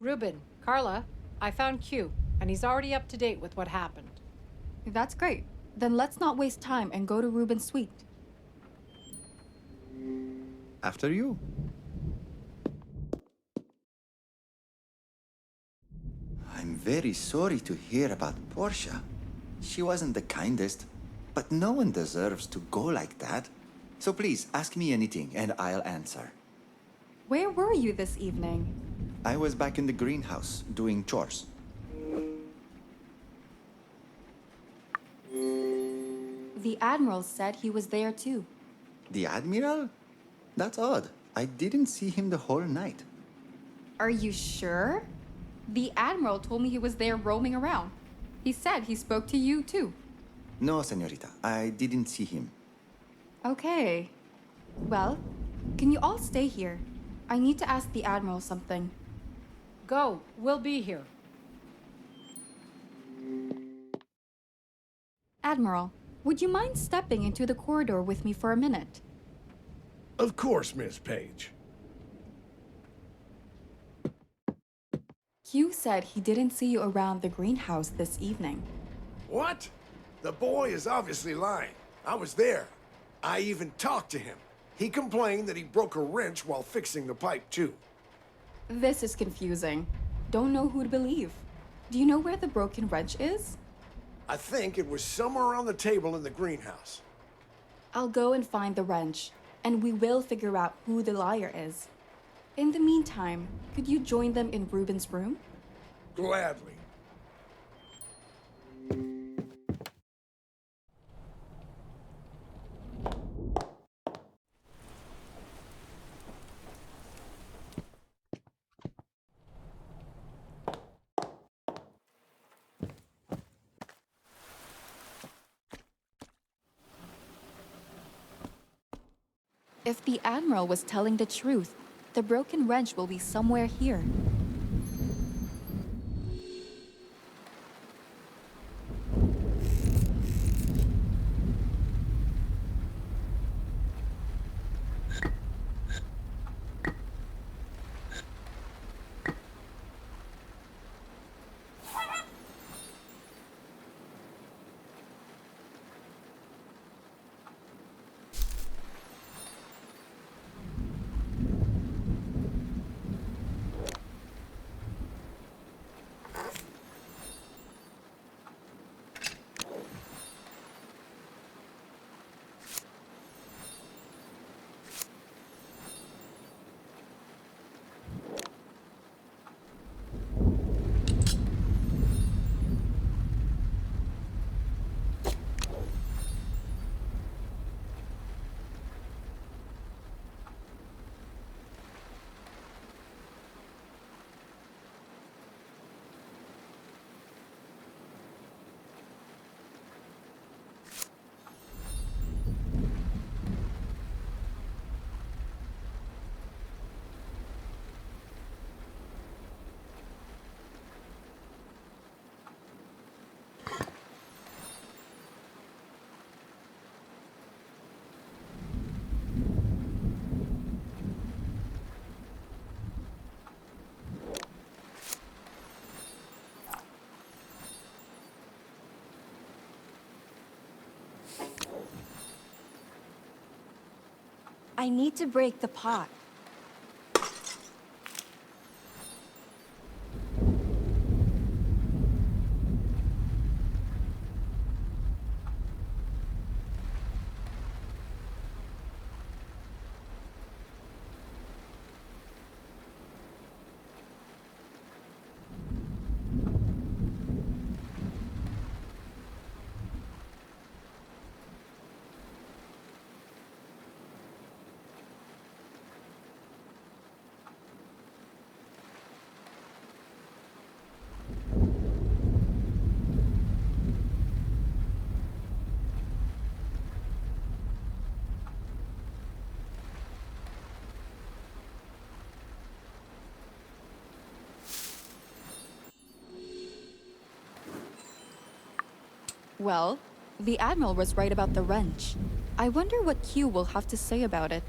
Speaker 2: Ruben, Carla, I found Q, and he's already up to date with what happened.
Speaker 1: That's great. Then let's not waste time and go to Ruben's suite.
Speaker 8: After you. I'm very sorry to hear about Portia. She wasn't the kindest, but no one deserves to go like that. So please, ask me anything and I'll answer.
Speaker 1: Where were you this evening?
Speaker 8: I was back in the greenhouse, doing chores.
Speaker 1: The Admiral said he was there too.
Speaker 8: The Admiral? That's odd. I didn't see him the whole night.
Speaker 1: Are you sure? The Admiral told me he was there roaming around. He said he spoke to you too.
Speaker 8: No, señorita, I didn't see him.
Speaker 1: Okay. Well, can you all stay here? I need to ask the Admiral something.
Speaker 2: Go, we'll be here.
Speaker 1: Admiral, would you mind stepping into the corridor with me for a minute?
Speaker 5: Of course, Miss Page.
Speaker 1: Q said he didn't see you around the greenhouse this evening.
Speaker 5: What? The boy is obviously lying. I was there. I even talked to him. He complained that he broke a wrench while fixing the pipe, too.
Speaker 1: This is confusing. Don't know who to believe. Do you know where the broken wrench is?
Speaker 5: I think it was somewhere on the table in the greenhouse.
Speaker 1: I'll go and find the wrench, and we will figure out who the liar is. In the meantime, could you join them in Ruben's room?
Speaker 5: Gladly.
Speaker 1: If the Admiral was telling the truth, the broken wrench will be somewhere here.
Speaker 6: I need to break the pot.
Speaker 1: Well, the Admiral was right about the wrench. I wonder what Q will have to say about it.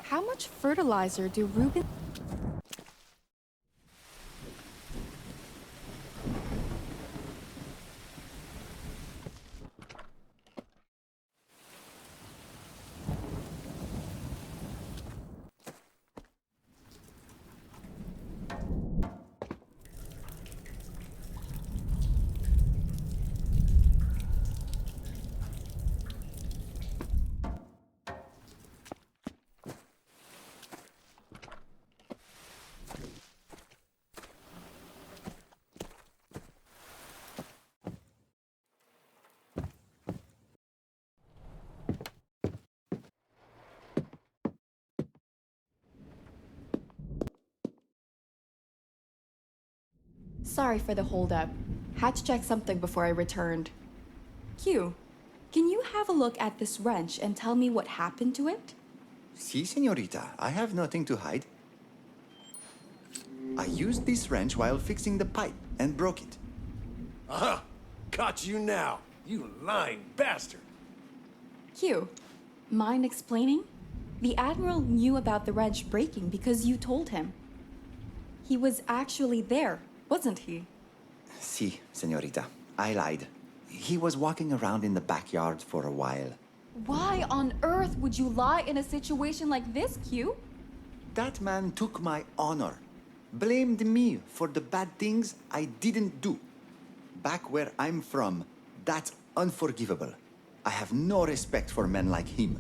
Speaker 1: How much fertilizer do Ruben... Sorry for the holdup. Had to check something before I returned. Q, can you have a look at this wrench and tell me what happened to it?
Speaker 11: Si, señorita. I have nothing to hide. I used this wrench while fixing the pipe and broke it.
Speaker 5: Uh-huh. Got you now, you lying bastard.
Speaker 1: Q, mind explaining? The Admiral knew about the wrench breaking because you told him. He was actually there, wasn't he?
Speaker 11: Si, señorita. I lied. He was walking around in the backyard for a while.
Speaker 1: Why on earth would you lie in a situation like this, Q?
Speaker 11: That man took my honor. Blamed me for the bad things I didn't do. Back where I'm from, that's unforgivable. I have no respect for men like him.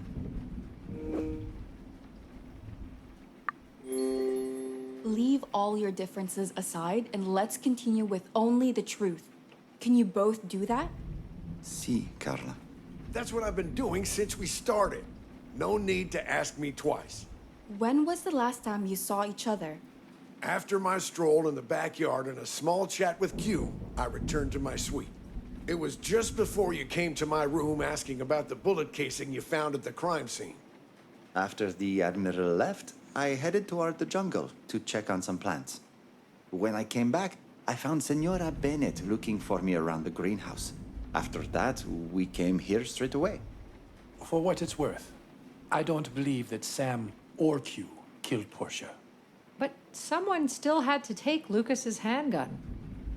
Speaker 1: Leave all your differences aside and let's continue with only the truth. Can you both do that?
Speaker 11: Si, Carla.
Speaker 5: That's what I've been doing since we started. No need to ask me twice.
Speaker 1: When was the last time you saw each other?
Speaker 5: After my stroll in the backyard and a small chat with Q, I returned to my suite. It was just before you came to my room asking about the bullet casing you found at the crime scene.
Speaker 11: After the Admiral left, I headed toward the jungle to check on some plants. When I came back, I found Senora Bennett looking for me around the greenhouse. After that, we came here straight away.
Speaker 4: For what it's worth, I don't believe that Sam or Q killed Portia.
Speaker 2: But someone still had to take Lucas's handgun.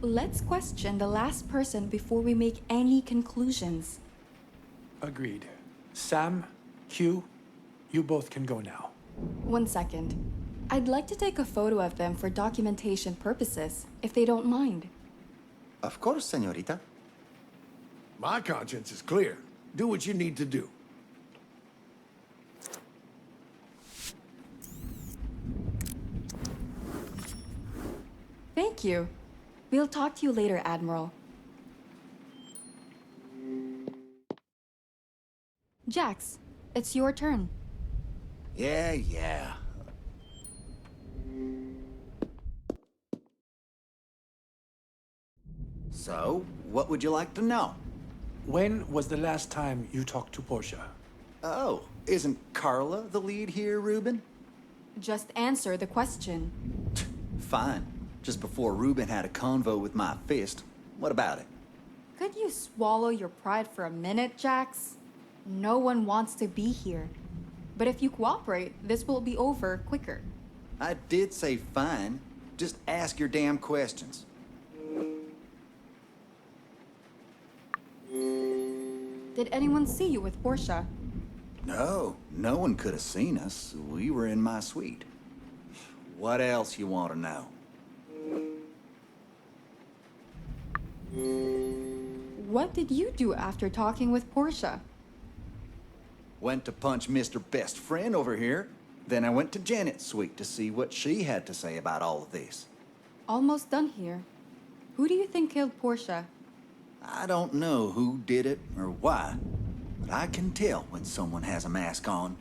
Speaker 1: Let's question the last person before we make any conclusions.
Speaker 4: Agreed. Sam, Q, you both can go now.
Speaker 1: 1 second. I'd like to take a photo of them for documentation purposes, if they don't mind.
Speaker 11: Of course, señorita.
Speaker 5: My conscience is clear. Do what you need to do.
Speaker 1: Thank you. We'll talk to you later, Admiral. Jax, it's your turn.
Speaker 8: Yeah. So, what would you like to know?
Speaker 4: When was the last time you talked to Portia?
Speaker 8: Oh, isn't Carla the lead here, Ruben?
Speaker 1: Just answer the question.
Speaker 8: Fine. Just before Ruben had a convo with my fist. What about it?
Speaker 1: Could you swallow your pride for a minute, Jax? No one wants to be here. But if you cooperate, this will be over quicker.
Speaker 8: I did say fine. Just ask your damn questions.
Speaker 1: Did anyone see you with Portia?
Speaker 8: No one could have seen us. We were in my suite. What else you want to know?
Speaker 1: What did you do after talking with Portia?
Speaker 8: Went to punch Mr. Best Friend over here. Then I went to Janet's suite to see what she had to say about all of this.
Speaker 1: Almost done here. Who do you think killed Portia?
Speaker 8: I don't know who did it or why, but I can tell when someone has a mask on.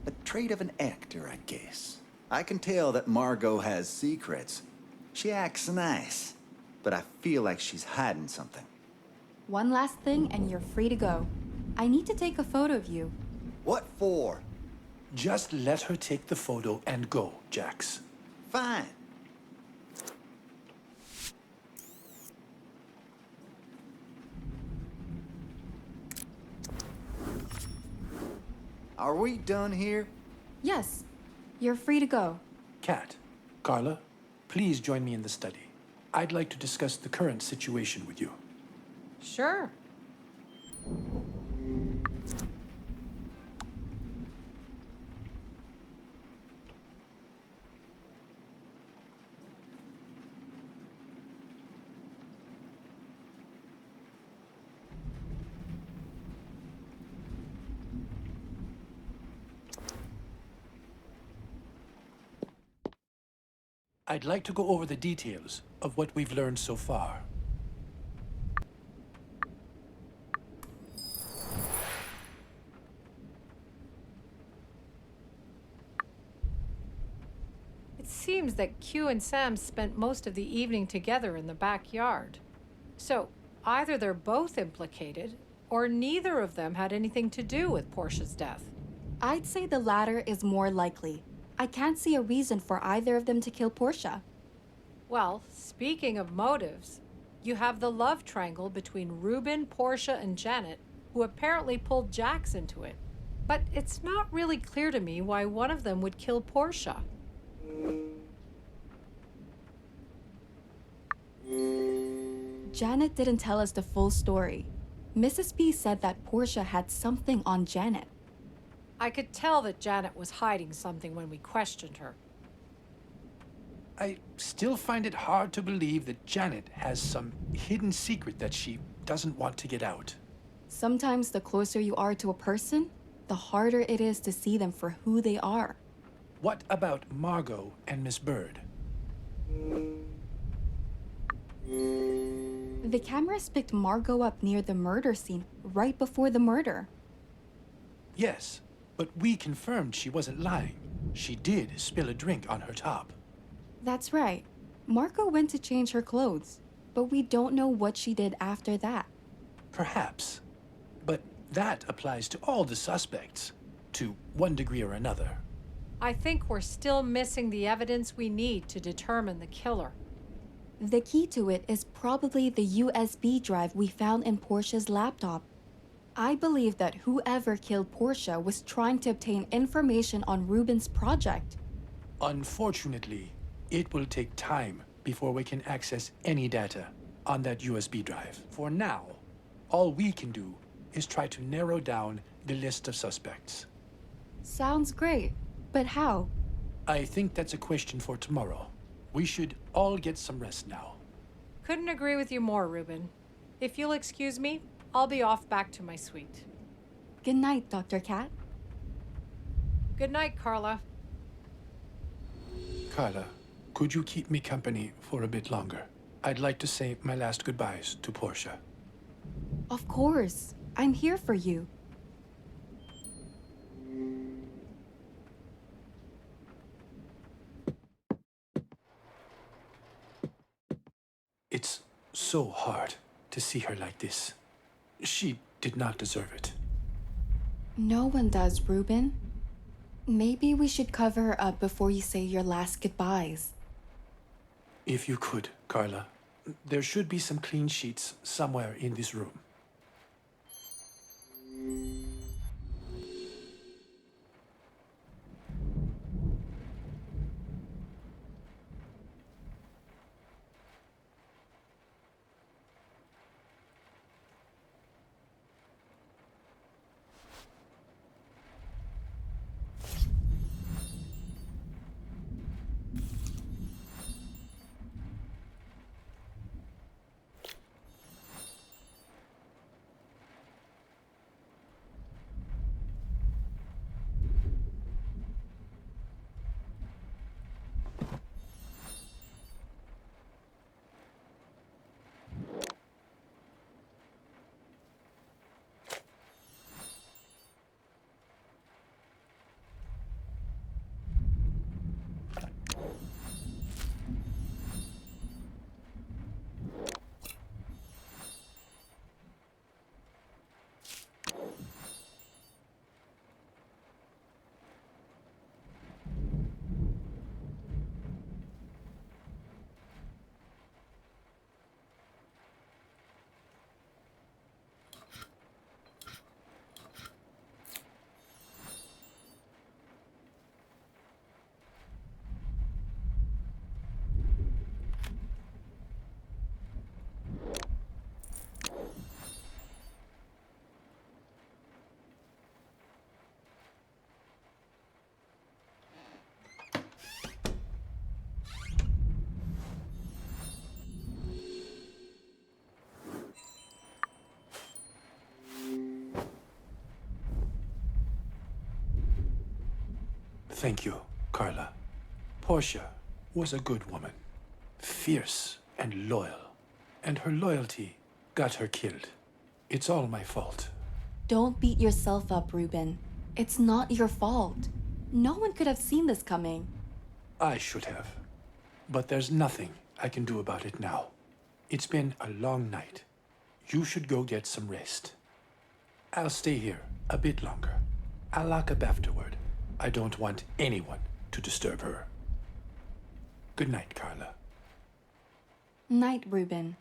Speaker 8: A trait of an actor, I guess. I can tell that Margot has secrets. She acts nice, but I feel like she's hiding something.
Speaker 1: One last thing and you're free to go. I need to take a photo of you.
Speaker 8: What for?
Speaker 4: Just let her take the photo and go, Jax.
Speaker 8: Fine. Are we done here?
Speaker 1: Yes, you're free to go.
Speaker 4: Kat, Carla, please join me in the study. I'd like to discuss the current situation with you.
Speaker 2: Sure.
Speaker 4: I'd like to go over the details of what we've learned so far.
Speaker 2: It seems that Q and Sam spent most of the evening together in the backyard. So, either they're both implicated, or neither of them had anything to do with Portia's death.
Speaker 1: I'd say the latter is more likely. I can't see a reason for either of them to kill Portia.
Speaker 2: Well, speaking of motives, you have the love triangle between Ruben, Portia, and Janet, who apparently pulled Jax into it. But it's not really clear to me why one of them would kill Portia.
Speaker 1: Janet didn't tell us the full story. Mrs. B said that Portia had something on Janet.
Speaker 2: I could tell that Janet was hiding something when we questioned her.
Speaker 4: I still find it hard to believe that Janet has some hidden secret that she doesn't want to get out.
Speaker 1: Sometimes the closer you are to a person, the harder it is to see them for who they are.
Speaker 4: What about Margot and Miss Bird?
Speaker 1: The cameras picked Margot up near the murder scene right before the murder.
Speaker 4: Yes, but we confirmed she wasn't lying. She did spill a drink on her top.
Speaker 1: That's right. Margot went to change her clothes, but we don't know what she did after that.
Speaker 4: Perhaps. But that applies to all the suspects, to one degree or another.
Speaker 2: I think we're still missing the evidence we need to determine the killer.
Speaker 1: The key to it is probably the USB drive we found in Portia's laptop. I believe that whoever killed Portia was trying to obtain information on Ruben's project.
Speaker 4: Unfortunately, it will take time before we can access any data on that USB drive. For now, all we can do is try to narrow down the list of suspects.
Speaker 1: Sounds great, but how?
Speaker 4: I think that's a question for tomorrow. We should all get some rest now.
Speaker 2: Couldn't agree with you more, Ruben. If you'll excuse me, I'll be off back to my suite.
Speaker 1: Good night, Dr. Cat.
Speaker 2: Good night, Carla.
Speaker 4: Carla, could you keep me company for a bit longer? I'd like to say my last goodbyes to Portia.
Speaker 1: Of course. I'm here for you.
Speaker 4: It's so hard to see her like this. She did not deserve it.
Speaker 1: No one does, Ruben. Maybe we should cover her up before you say your last goodbyes.
Speaker 4: If you could, Carla. There should be some clean sheets somewhere in this room. Thank you, Carla. Portia was a good woman, fierce and loyal, and her loyalty got her killed. It's all my fault.
Speaker 1: Don't beat yourself up, Ruben. It's not your fault. No one could have seen this coming.
Speaker 4: I should have. But there's nothing I can do about it now. It's been a long night. You should go get some rest. I'll stay here a bit longer. I'll lock up afterward. I don't want anyone to disturb her. Good night, Carla.
Speaker 1: Night, Ruben.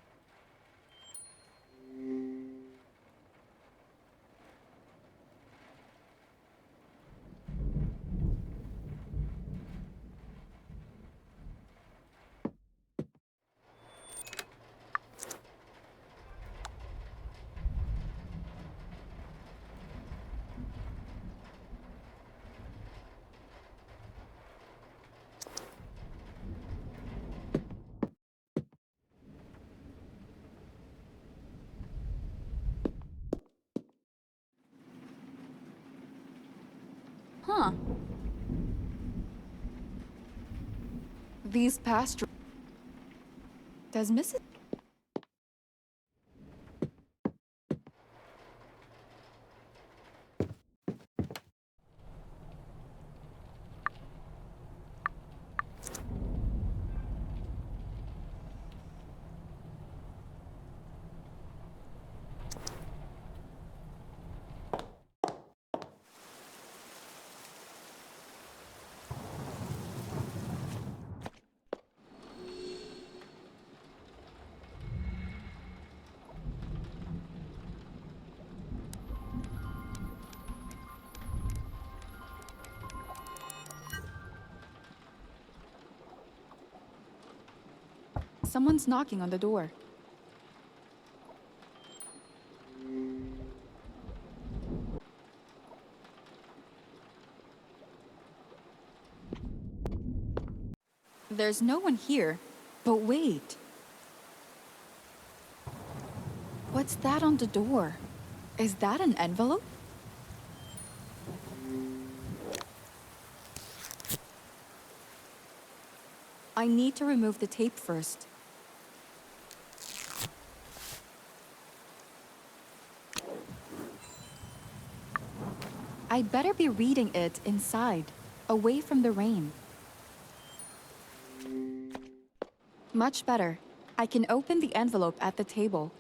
Speaker 1: Huh. These pastures. Does Mrs.
Speaker 6: Someone's knocking on the door. There's no one here, but wait. What's that on the door? Is that an envelope? I need to remove the tape first. I'd better be reading it inside, away from the rain. Much better. I can open the envelope at the table.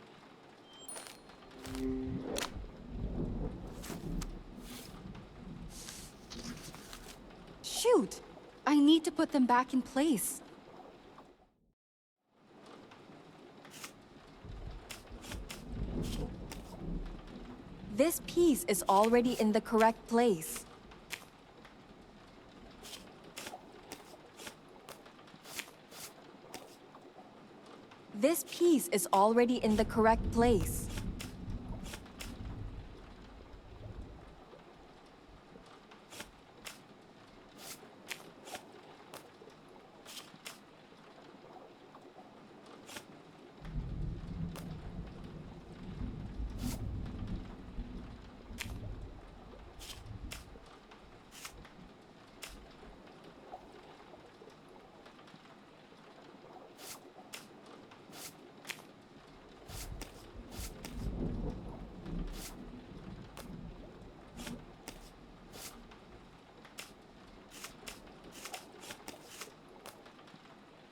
Speaker 6: Shoot! I need to put them back in place. This piece is already in the correct place. This piece is already in the correct place.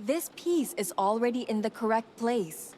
Speaker 6: This piece is already in the correct place.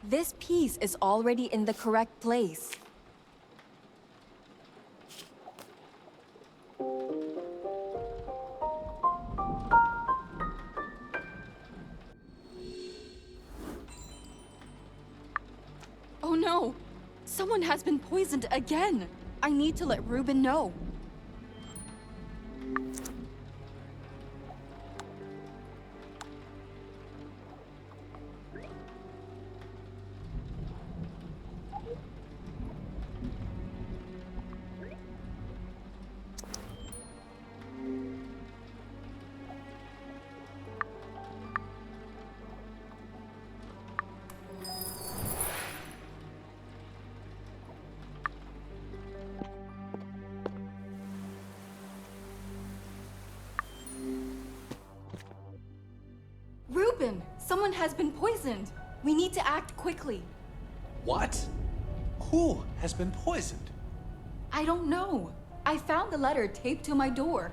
Speaker 6: This piece is already in the correct place. Oh no! Someone has been poisoned again! I need to let Ruben know. Ruben! Someone has been poisoned! We need to act quickly.
Speaker 4: What? Who has been poisoned?
Speaker 1: I don't know. I found the letter taped to my door.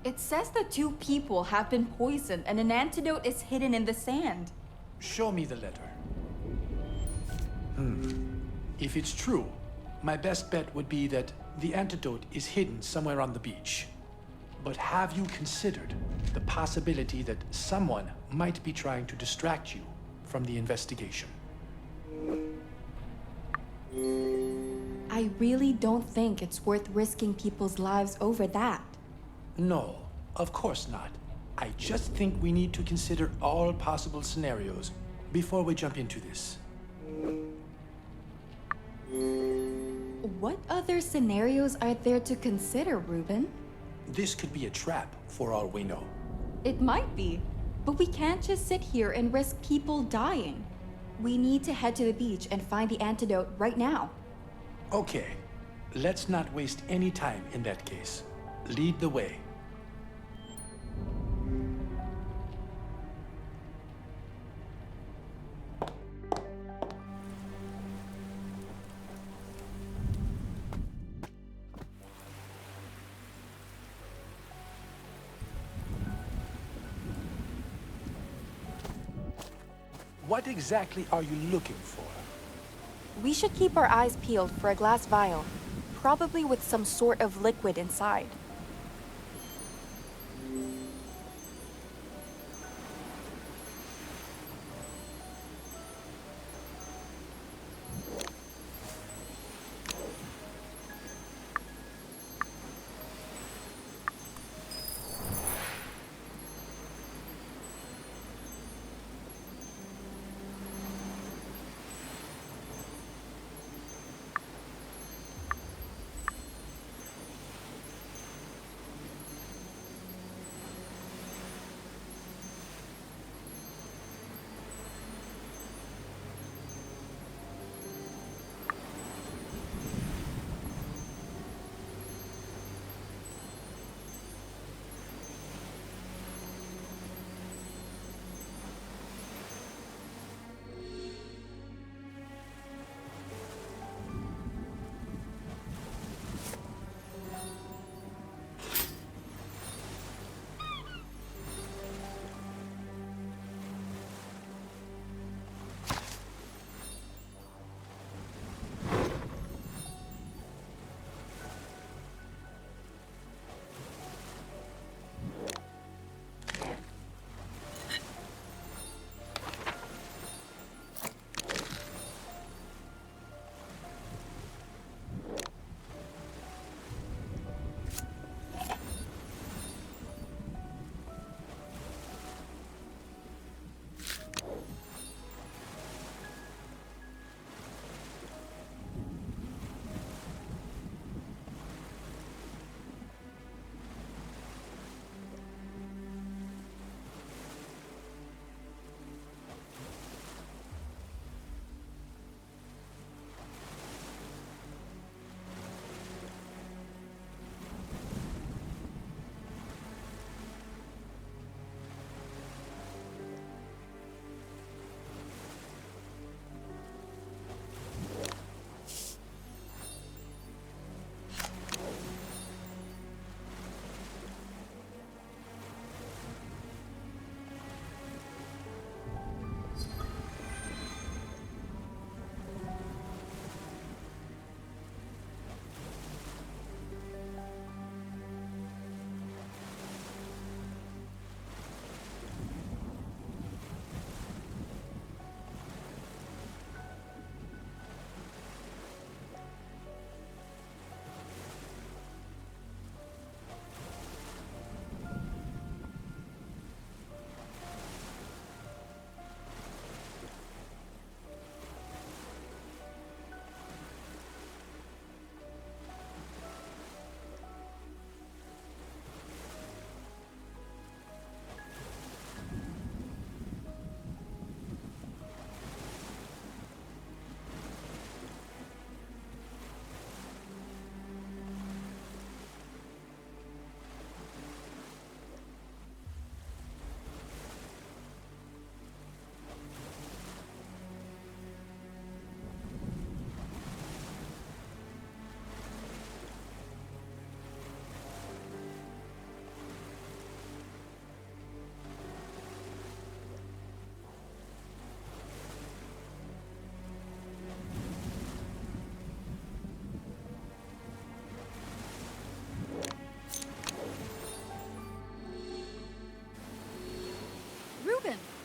Speaker 1: It says that 2 people have been poisoned and an antidote is hidden in the sand.
Speaker 4: Show me the letter. If it's true, my best bet would be that the antidote is hidden somewhere on the beach. But have you considered the possibility that someone might be trying to distract you from the investigation?
Speaker 1: I really don't think it's worth risking people's lives over that.
Speaker 4: No, of course not. I just think we need to consider all possible scenarios before we jump into this.
Speaker 1: What other scenarios are there to consider, Ruben?
Speaker 4: This could be a trap for all we know.
Speaker 1: It might be, but we can't just sit here and risk people dying. We need to head to the beach and find the antidote right now.
Speaker 4: Okay, let's not waste any time in that case. Lead the way. What exactly are you looking for?
Speaker 6: We should keep our eyes peeled for a glass vial, probably with some sort of liquid inside.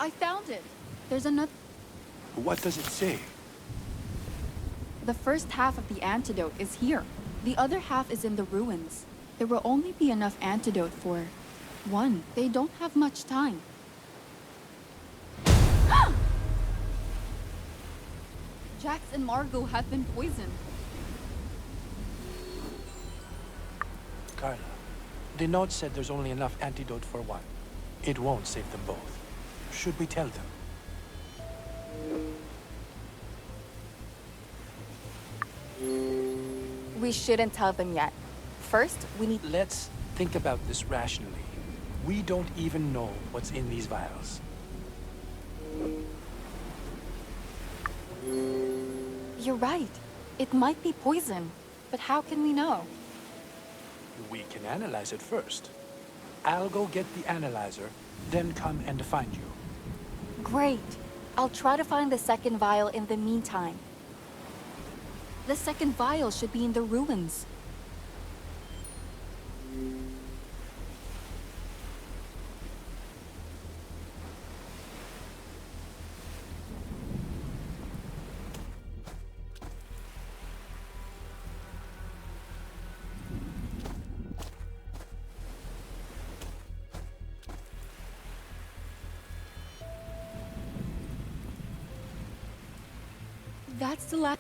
Speaker 6: I found it.
Speaker 1: There's another.
Speaker 4: What does it say?
Speaker 1: The first half of the antidote is here. The other half is in the ruins. There will only be enough antidote for One, they don't have much time.
Speaker 6: Jax and Margot have been poisoned.
Speaker 4: Carla, the note said there's only enough antidote for one. It won't save them both. Should we tell them?
Speaker 1: We shouldn't tell them yet. First, we need...
Speaker 4: Let's think about this rationally. We don't even know what's in these vials.
Speaker 1: You're right. It might be poison. But how can we know?
Speaker 4: We can analyze it first. I'll go get the analyzer, then come and find you.
Speaker 1: Great. I'll try to find the second vial in the meantime. The second vial should be in the ruins. That's the last...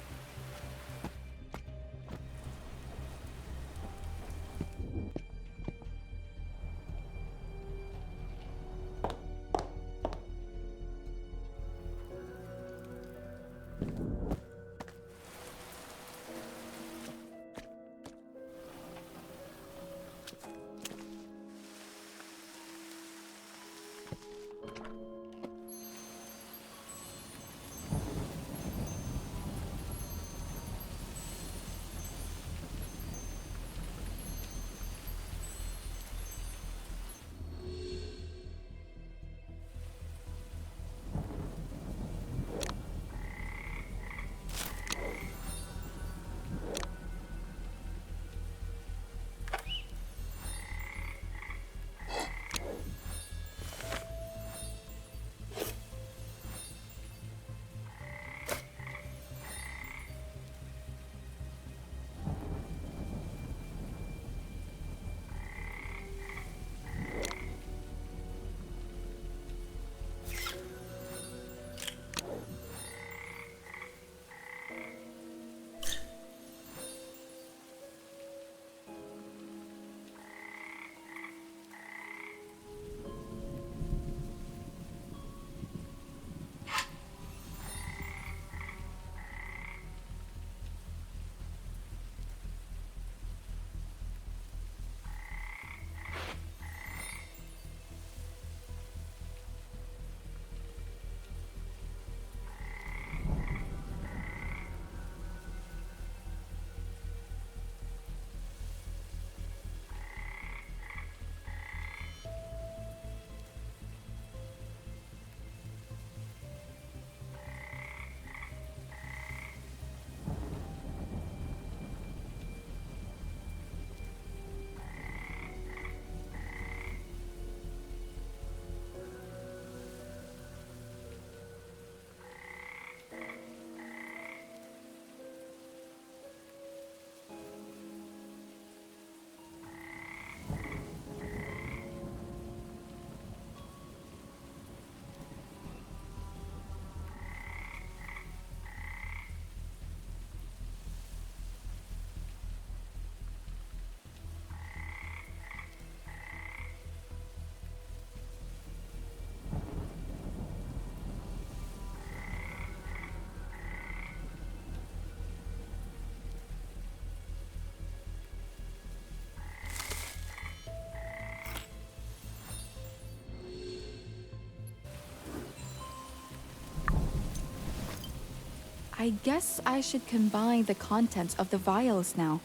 Speaker 1: I guess I should combine the contents of the vials now.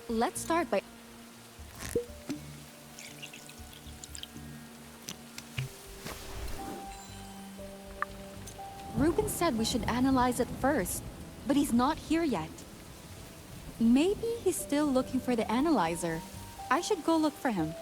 Speaker 1: Let's start by... Ruben said we should analyze it first, but he's not here yet. Maybe he's still looking for the analyzer. I should go look for him.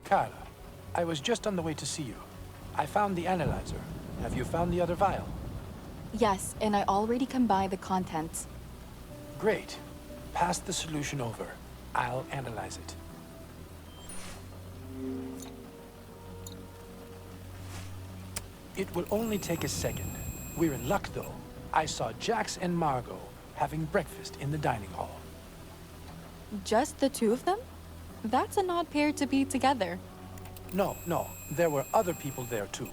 Speaker 4: Carla, I was just on the way to see you. I found the analyzer. Have you found the other vial?
Speaker 1: Yes, and I already combined the contents.
Speaker 4: Great. Pass the solution over. I'll analyze it. It will only take a second. We're in luck, though. I saw Jax and Margot having breakfast in the dining hall.
Speaker 1: Just the two of them? That's an odd pair to be together.
Speaker 4: No, there were other people there, too.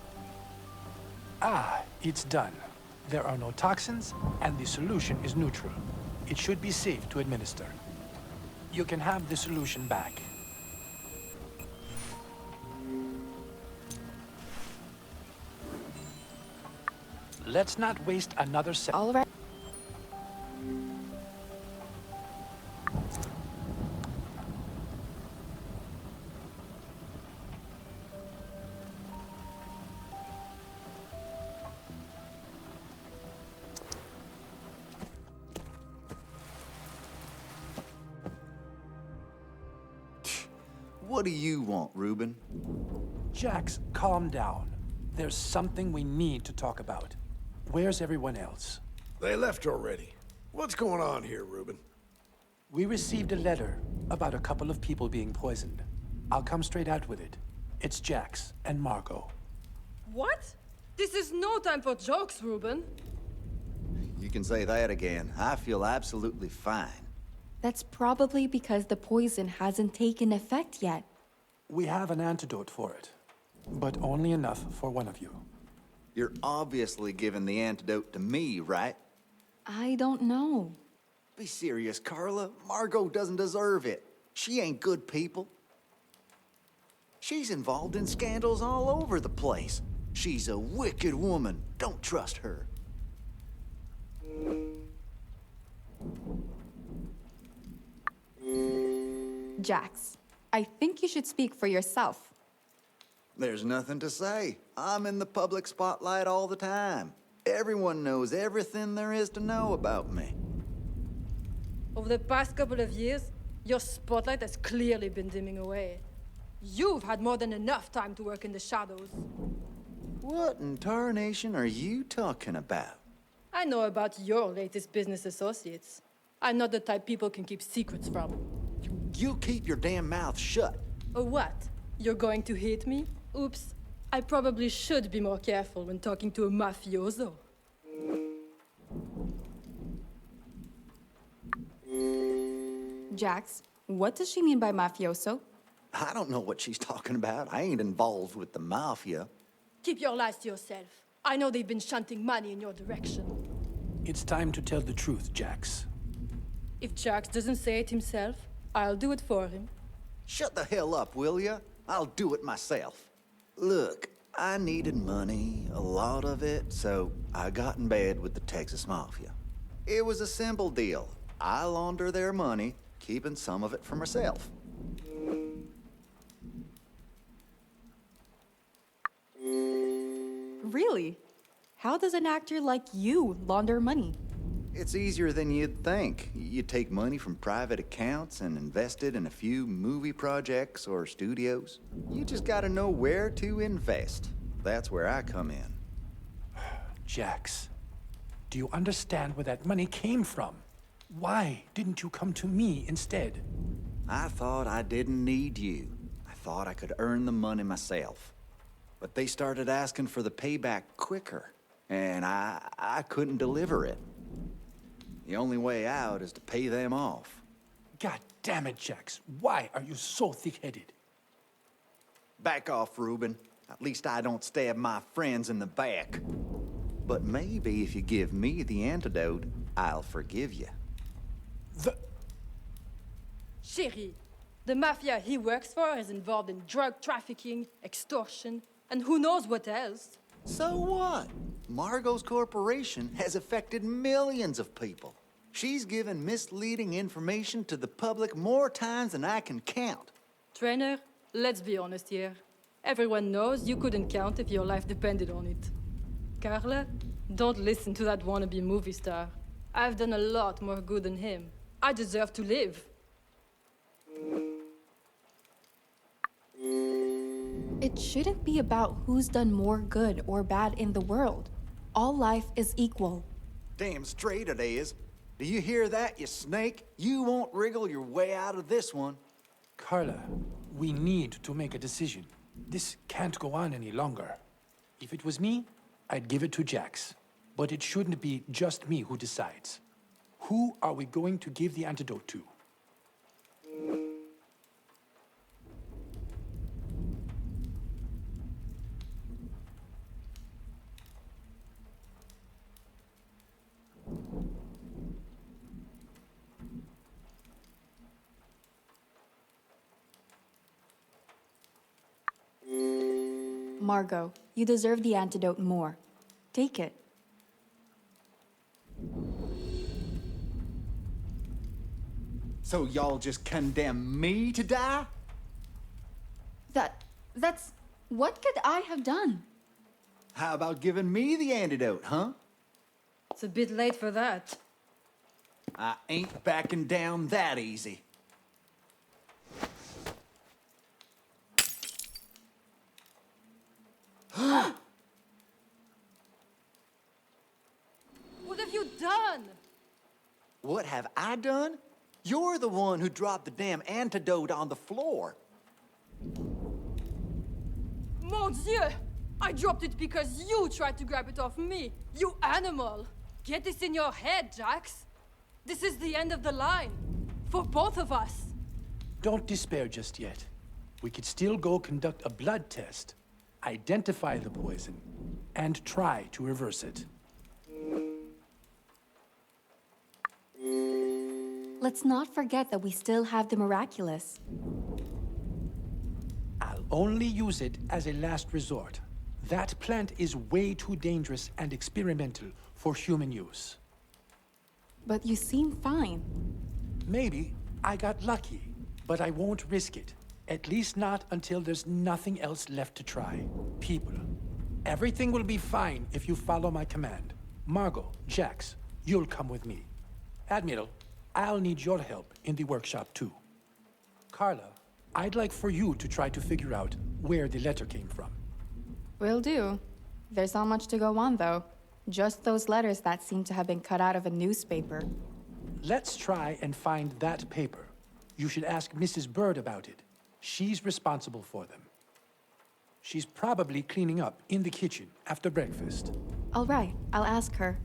Speaker 4: Ah, it's done. There are no toxins, and the solution is neutral. It should be safe to administer. You can have the solution back. Let's not waste another second.
Speaker 1: All right.
Speaker 11: What do you want, Ruben?
Speaker 4: Jax, calm down. There's something we need to talk about. Where's everyone else?
Speaker 5: They left already. What's going on here, Ruben?
Speaker 4: We received a letter about a couple of people being poisoned. I'll come straight out with it. It's Jax and Margot.
Speaker 9: What? This is no time for jokes, Ruben.
Speaker 11: You can say that again. I feel absolutely fine.
Speaker 1: That's probably because the poison hasn't taken effect yet.
Speaker 4: We have an antidote for it, but only enough for one of you.
Speaker 11: You're obviously giving the antidote to me, right?
Speaker 1: I don't know.
Speaker 11: Be serious, Carla. Margot doesn't deserve it. She ain't good people. She's involved in scandals all over the place. She's a wicked woman. Don't trust her.
Speaker 1: Jax, I think you should speak for yourself.
Speaker 11: There's nothing to say. I'm in the public spotlight all the time. Everyone knows everything there is to know about me.
Speaker 9: Over the past couple of years, your spotlight has clearly been dimming away. You've had more than enough time to work in the shadows.
Speaker 11: What in tarnation are you talking about?
Speaker 9: I know about your latest business associates. I'm not the type people can keep secrets from.
Speaker 11: You keep your damn mouth shut.
Speaker 9: Or what? You're going to hate me? Oops. I probably should be more careful when talking to a mafioso.
Speaker 1: Jax, what does she mean by mafioso?
Speaker 11: I don't know what she's talking about. I ain't involved with the mafia.
Speaker 9: Keep your lies to yourself. I know they've been shunting money in your direction.
Speaker 4: It's time to tell the truth, Jax.
Speaker 9: If Jax doesn't say it himself, I'll do it for him.
Speaker 11: Shut the hell up, will ya? I'll do it myself. Look, I needed money, a lot of it, so I got in bed with the Texas Mafia. It was a simple deal. I launder their money, keeping some of it for myself.
Speaker 1: Really? How does an actor like you launder money?
Speaker 11: It's easier than you'd think. You take money from private accounts and invest it in a few movie projects or studios. You just gotta know where to invest. That's where I come in.
Speaker 4: Jax, do you understand where that money came from? Why didn't you come to me instead?
Speaker 11: I thought I didn't need you. I thought I could earn the money myself. But they started asking for the payback quicker, and I couldn't deliver it. The only way out is to pay them off.
Speaker 4: God damn it, Jax. Why are you so thick-headed?
Speaker 11: Back off, Ruben. At least I don't stab my friends in the back. But maybe if you give me the antidote, I'll forgive you.
Speaker 9: Chérie, the mafia he works for is involved in drug trafficking, extortion, and who knows what else.
Speaker 11: So what? Margot's corporation has affected millions of people. She's given misleading information to the public more times than I can count.
Speaker 9: Trainer, let's be honest here. Everyone knows you couldn't count if your life depended on it. Carla, don't listen to that wannabe movie star. I've done a lot more good than him. I deserve to live.
Speaker 1: It shouldn't be about who's done more good or bad in the world. All life is equal.
Speaker 8: Damn straight it is. Do you hear that, you snake? You won't wriggle your way out of this one.
Speaker 4: Carla, we need to make a decision. This can't go on any longer. If it was me, I'd give it to Jax. But it shouldn't be just me who decides. Who are we going to give the antidote to?
Speaker 1: Margot, you deserve the antidote more. Take it.
Speaker 8: So y'all just condemn me to die?
Speaker 1: That's... What could I have done?
Speaker 8: How about giving me the antidote, huh?
Speaker 9: It's a bit late for that.
Speaker 8: I ain't backing down that easy.
Speaker 9: What have you done?
Speaker 8: What have I done? You're the one who dropped the damn antidote on the floor.
Speaker 9: Mon Dieu! I dropped it because you tried to grab it off me, you animal! Get this in your head, Jax. This is the end of the line. For both of us.
Speaker 4: Don't despair just yet. We could still go conduct a blood test, identify the poison, and try to reverse it.
Speaker 1: Let's not forget that we still have the miraculous.
Speaker 4: I'll only use it as a last resort. That plant is way too dangerous and experimental for human use.
Speaker 1: But you seem fine.
Speaker 4: Maybe I got lucky, but I won't risk it. At least not until there's nothing else left to try. People, everything will be fine if you follow my command. Margot, Jax, you'll come with me. Admiral, I'll need your help in the workshop too. Carla, I'd like for you to try to figure out where the letter came from.
Speaker 1: Will do. There's not much to go on, though. Just those letters that seem to have been cut out of a newspaper.
Speaker 4: Let's try and find that paper. You should ask Mrs. Bird about it. She's responsible for them. She's probably cleaning up in the kitchen after breakfast.
Speaker 1: All right, I'll ask her.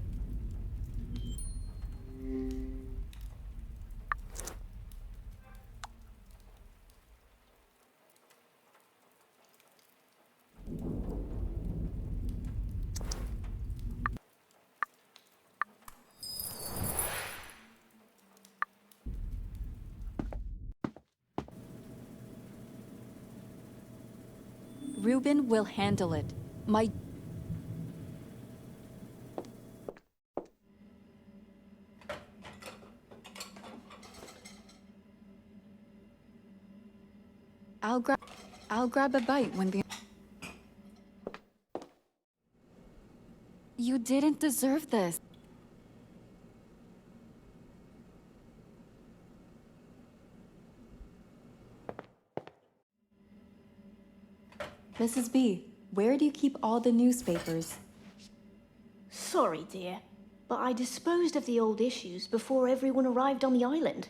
Speaker 1: Ruben will handle it. I'll grab a bite when the... You didn't deserve this. Mrs. B, where do you keep all the newspapers?
Speaker 10: Sorry, dear, but I disposed of the old issues before everyone arrived on the island.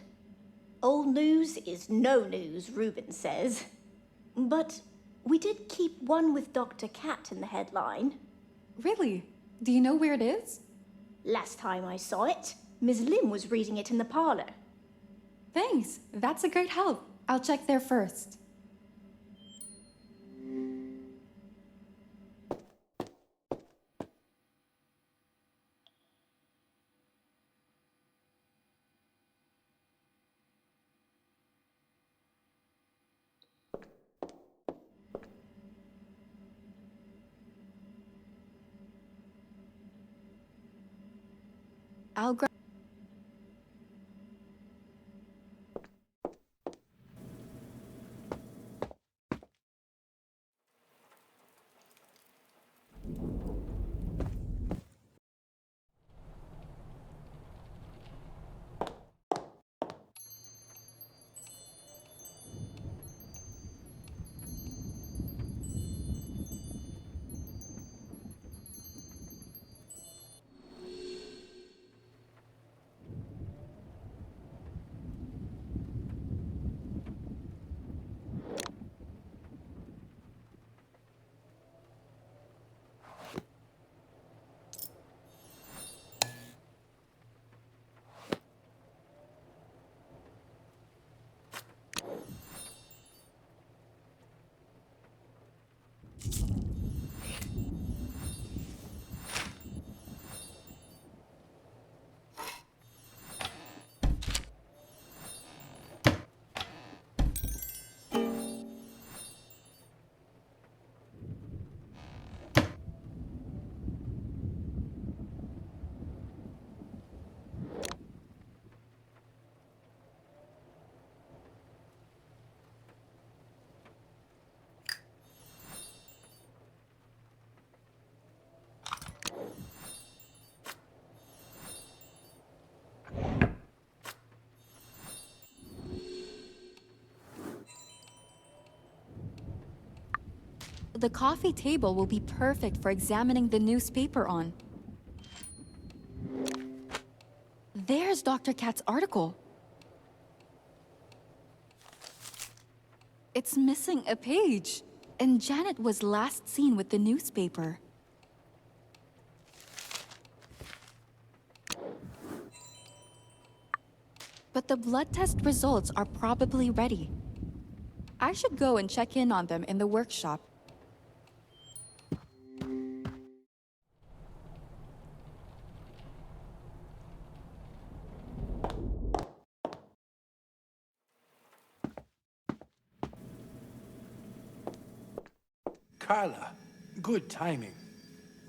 Speaker 10: Old news is no news, Ruben says. But we did keep one with Dr. Cat in the headline.
Speaker 1: Really? Do you know where it is?
Speaker 10: Last time I saw it, Ms. Lim was reading it in the parlor.
Speaker 1: Thanks. That's a great help. I'll check there first. I'll grab... The coffee table will be perfect for examining the newspaper on. There's Dr. Kat's article. It's missing a page, and Janet was last seen with the newspaper. But the blood test results are probably ready. I should go and check in on them in the workshop.
Speaker 4: Carla, good timing.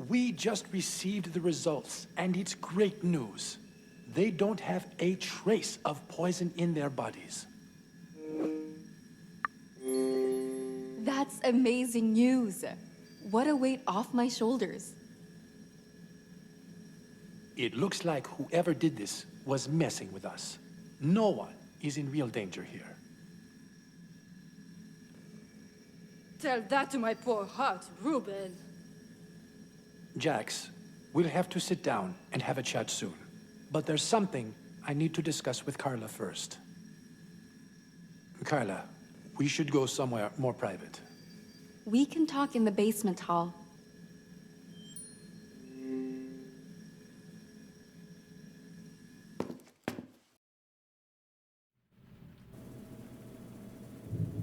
Speaker 4: We just received the results, and it's great news. They don't have a trace of poison in their bodies.
Speaker 1: That's amazing news. What a weight off my shoulders.
Speaker 4: It looks like whoever did this was messing with us. No one is in real danger here.
Speaker 9: Tell that to my poor heart, Ruben.
Speaker 4: Jax, we'll have to sit down and have a chat soon. But there's something I need to discuss with Carla first. Carla, we should go somewhere more private.
Speaker 1: We can talk in the basement hall.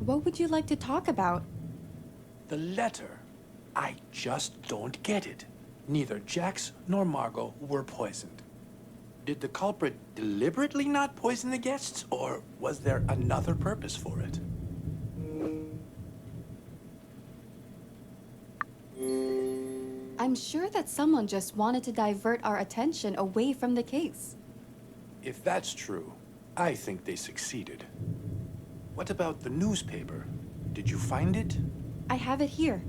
Speaker 1: What would you like to talk about?
Speaker 4: The letter. I just don't get it. Neither Jax nor Margot were poisoned. Did the culprit deliberately not poison the guests, or was there another purpose for it?
Speaker 1: I'm sure that someone just wanted to divert our attention away from the case.
Speaker 4: If that's true, I think they succeeded. What about the newspaper? Did you find it?
Speaker 1: I have it here.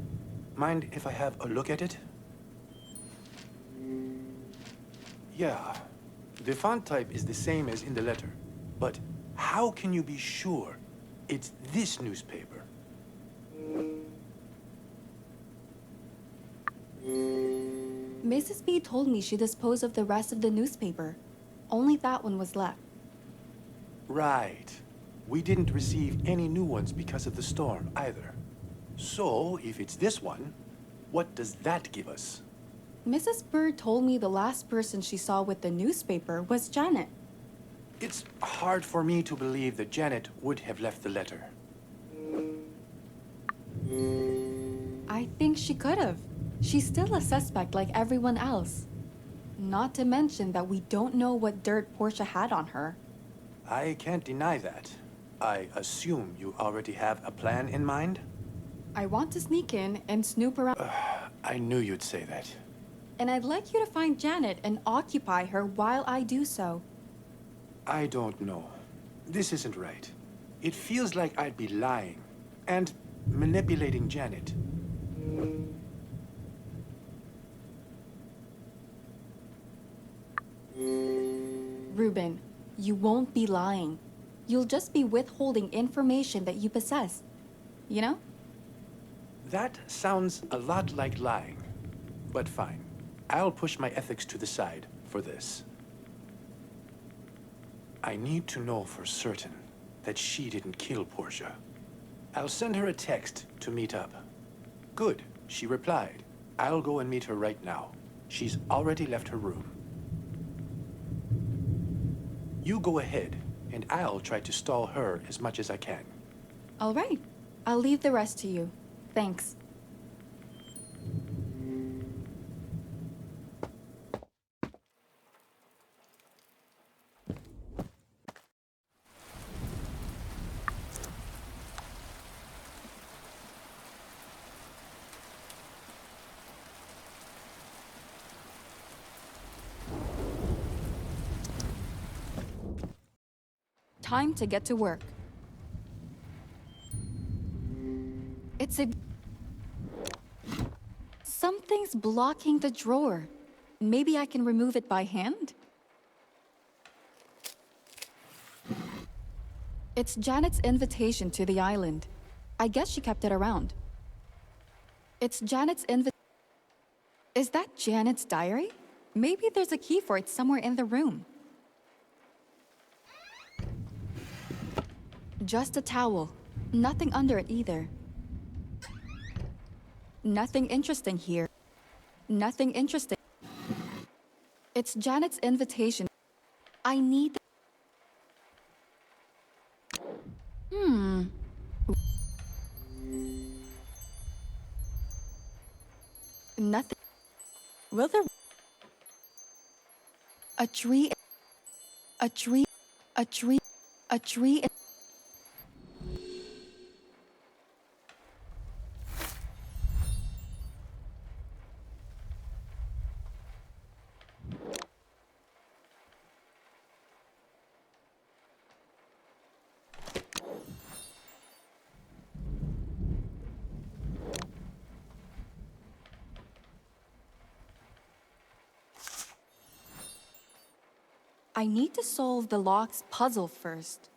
Speaker 4: Mind if I have a look at it? Yeah. The font type is the same as in the letter. But how can you be sure it's this newspaper?
Speaker 1: Mrs. B told me she disposed of the rest of the newspaper. Only that one was left.
Speaker 4: Right. We didn't receive any new ones because of the storm either. So, if it's this one, what does that give us?
Speaker 1: Mrs. Bird told me the last person she saw with the newspaper was Janet.
Speaker 4: It's hard for me to believe that Janet would have left the letter.
Speaker 1: I think she could have. She's still a suspect like everyone else. Not to mention that we don't know what dirt Portia had on her.
Speaker 4: I can't deny that. I assume you already have a plan in mind?
Speaker 1: I want to sneak in and snoop around.
Speaker 4: I knew you'd say that.
Speaker 1: And I'd like you to find Janet and occupy her while I do so.
Speaker 4: I don't know. This isn't right. It feels like I'd be lying and manipulating Janet.
Speaker 1: Ruben, you won't be lying. You'll just be withholding information that you possess. You know?
Speaker 4: That sounds a lot like lying. But fine. I'll push my ethics to the side for this. I need to know for certain that she didn't kill Portia. I'll send her a text to meet up. Good, she replied. I'll go and meet her right now. She's already left her room. You go ahead, and I'll try to stall her as much as I can.
Speaker 1: All right. I'll leave the rest to you. Thanks. Time to get to work. Something's blocking the drawer. Maybe I can remove it by hand? It's Janet's invitation to the island. I guess she kept it around. It's Janet's Is that Janet's diary? Maybe there's a key for it somewhere in the room. Just a towel. Nothing under it either. Nothing interesting here. Nothing interesting. It's Janet's invitation. I need... Nothing. Will there... A tree... A tree... A tree... A tree... I need to solve the lock's puzzle first.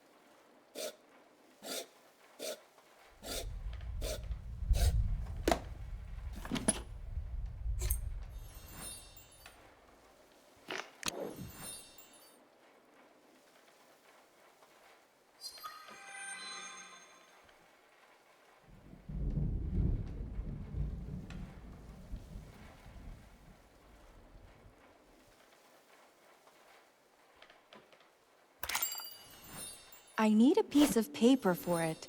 Speaker 1: I need a piece of paper for it.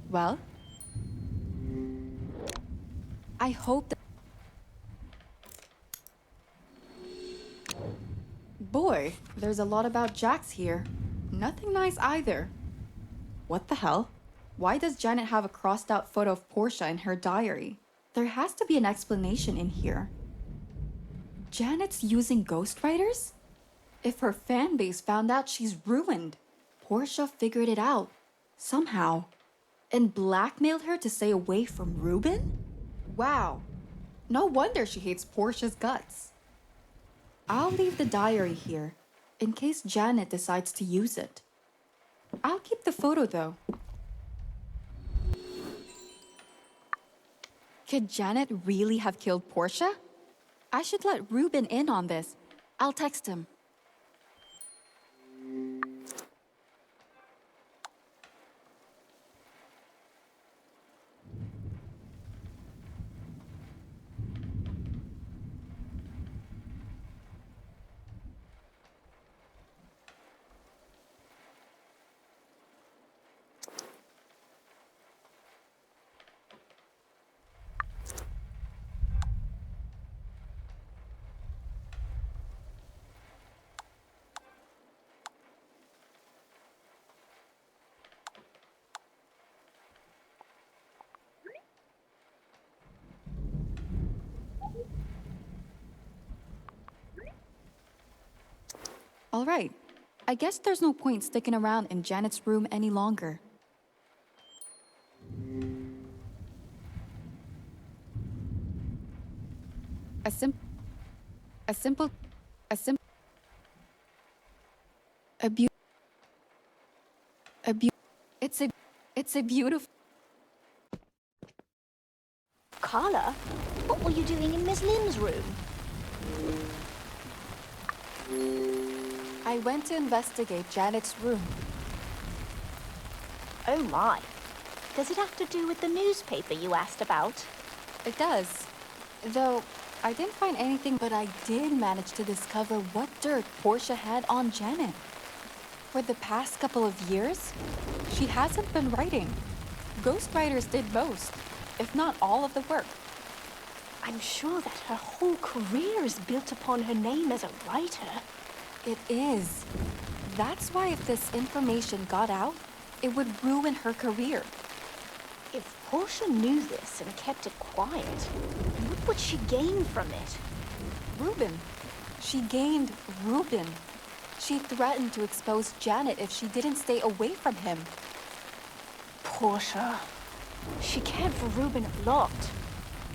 Speaker 1: Well, I hope that... Boy, there's a lot about Jax here. Nothing nice either. What the hell? Why does Janet have a crossed out photo of Portia in her diary? There has to be an explanation in here. Janet's using ghostwriters? If her fan base found out, she's ruined. Portia figured it out. Somehow. And blackmailed her to stay away from Ruben? Wow. No wonder she hates Portia's guts. I'll leave the diary here, in case Janet decides to use it. I'll keep the photo, though. Could Janet really have killed Portia? I should let Ruben in on this. I'll text him. All right. I guess there's no point sticking around in Janet's room any longer. A simple... It's a beautiful...
Speaker 10: Carla, what were you doing in Miss Lim's room?
Speaker 1: I went to investigate Janet's room.
Speaker 10: Oh my. Does it have to do with the newspaper you asked about?
Speaker 1: It does. Though, I didn't find anything, but I did manage to discover what dirt Portia had on Janet. For the past couple of years, she hasn't been writing. Ghostwriters did most, if not all of the work.
Speaker 10: I'm sure that her whole career is built upon her name as a writer.
Speaker 1: It is. That's why if this information got out, it would ruin her career.
Speaker 10: If Portia knew this and kept it quiet, what would she gain from it?
Speaker 1: Ruben. She gained Ruben. She threatened to expose Janet if she didn't stay away from him.
Speaker 10: Portia. She cared for Ruben a lot.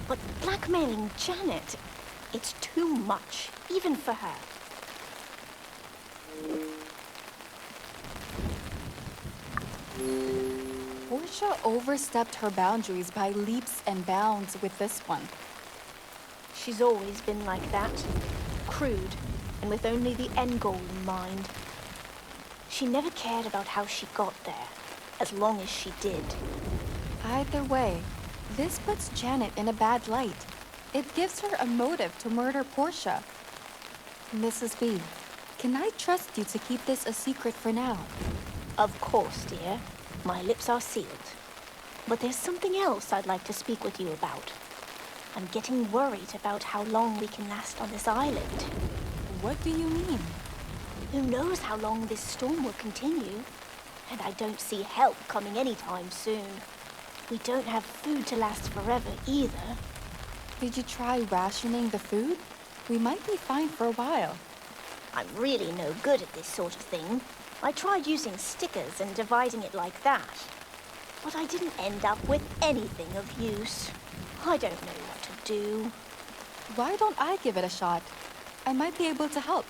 Speaker 10: But blackmailing Janet, it's too much, even for her.
Speaker 1: Portia overstepped her boundaries by leaps and bounds with this one.
Speaker 10: She's always been like that. Crude, and with only the end goal in mind. She never cared about how she got there, as long as she did.
Speaker 1: Either way, this puts Janet in a bad light. It gives her a motive to murder Portia. Mrs. B, can I trust you to keep this a secret for now?
Speaker 10: Of course, dear. My lips are sealed. But there's something else I'd like to speak with you about. I'm getting worried about how long we can last on this island.
Speaker 1: What do you mean?
Speaker 10: Who knows how long this storm will continue? And I don't see help coming anytime soon. We don't have food to last forever either.
Speaker 1: Did you try rationing the food? We might be fine for a while.
Speaker 10: I'm really no good at this sort of thing. I tried using stickers and dividing it like that. But I didn't end up with anything of use. I don't know what to do.
Speaker 1: Why don't I give it a shot? I might be able to help.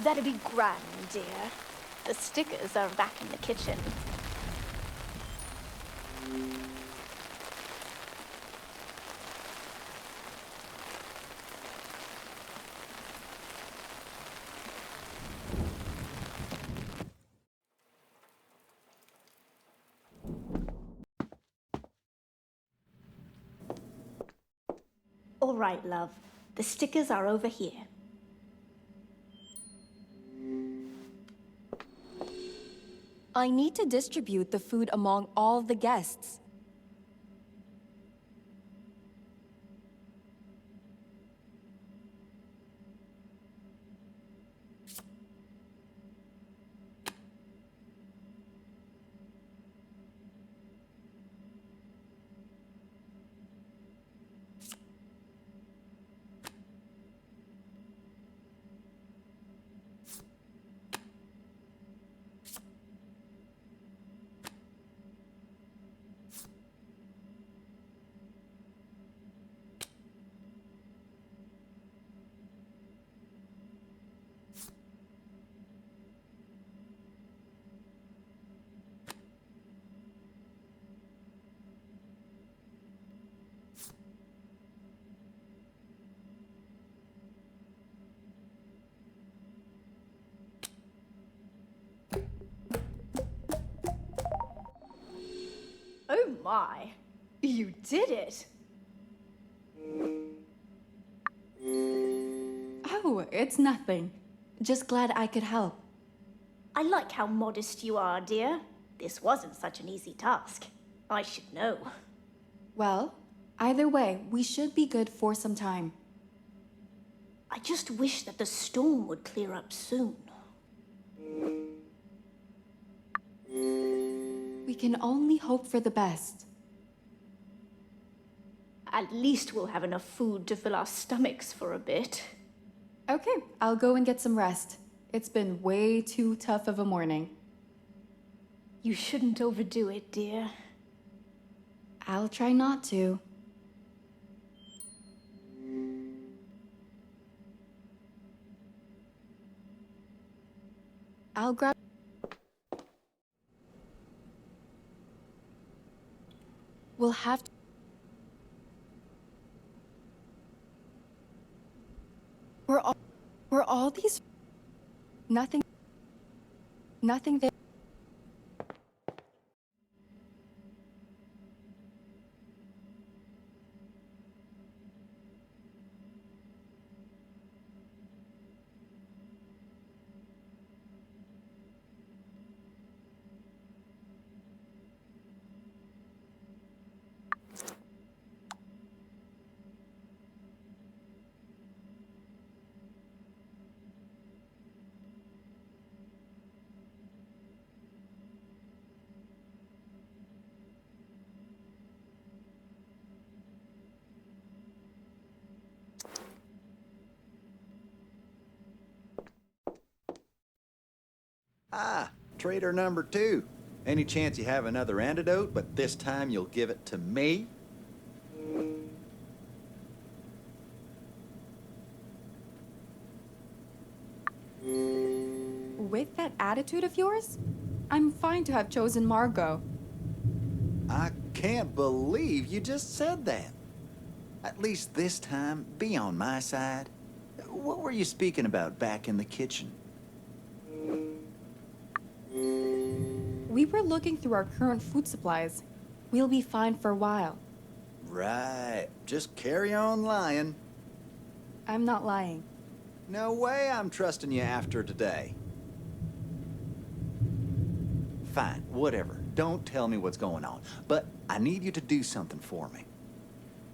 Speaker 10: That'd be grand, dear. The stickers are back in the kitchen. All right, love. The stickers are over here.
Speaker 1: I need to distribute the food among all the guests.
Speaker 10: Oh my! You did it!
Speaker 1: Oh, it's nothing. Just glad I could help.
Speaker 10: I like how modest you are, dear. This wasn't such an easy task. I should know.
Speaker 1: Well, either way, we should be good for some time.
Speaker 10: I just wish that the storm would clear up soon.
Speaker 1: We can only hope for the best.
Speaker 10: At least we'll have enough food to fill our stomachs for a bit.
Speaker 1: Okay, I'll go and get some rest. It's been way too tough of a morning.
Speaker 10: You shouldn't overdo it, dear.
Speaker 1: I'll try not to. I'll grab... We'll have to... Were all these... Nothing there...
Speaker 8: Ah, trader number 2. Any chance you have another antidote, but this time you'll give it to me?
Speaker 1: With that attitude of yours, I'm fine to have chosen Margot.
Speaker 8: I can't believe you just said that. At least this time, be on my side. What were you speaking about back in the kitchen?
Speaker 1: We were looking through our current food supplies. We'll be fine for a while.
Speaker 8: Right. Just carry on lying.
Speaker 1: I'm not lying.
Speaker 8: No way I'm trusting you after today. Fine, whatever. Don't tell me what's going on. But I need you to do something for me.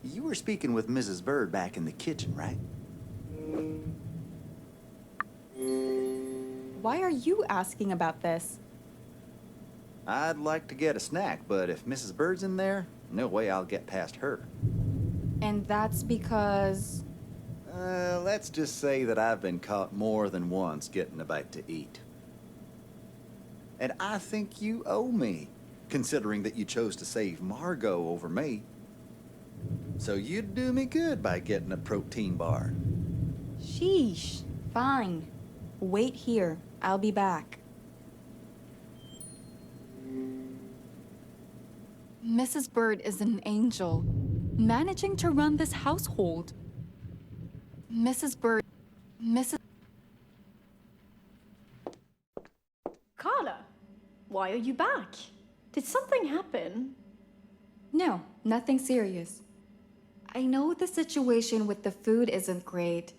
Speaker 8: You were speaking with Mrs. Bird back in the kitchen, right?
Speaker 1: Why are you asking about this?
Speaker 8: I'd like to get a snack, but if Mrs. Bird's in there, no way I'll get past her.
Speaker 1: And that's because...
Speaker 8: Let's just say that I've been caught more than once getting a bite to eat. And I think you owe me, considering that you chose to save Margot over me. So you'd do me good by getting a protein bar.
Speaker 1: Sheesh. Fine. Wait here. I'll be back. Mrs. Bird is an angel, managing to run this household. Mrs. Bird... Mrs...
Speaker 10: Carla, why are you back? Did something happen?
Speaker 1: No, nothing serious. I know the situation with the food isn't great,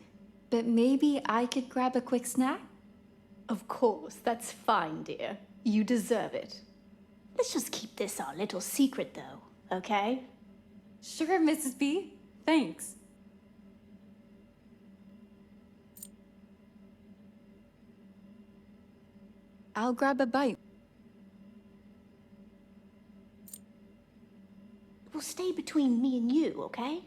Speaker 1: but maybe I could grab a quick snack?
Speaker 10: Of course, that's fine, dear. You deserve it. Let's just keep this our little secret, though, okay?
Speaker 1: Sure, Mrs. B. Thanks. I'll grab a bite.
Speaker 10: It will stay between me and you, okay?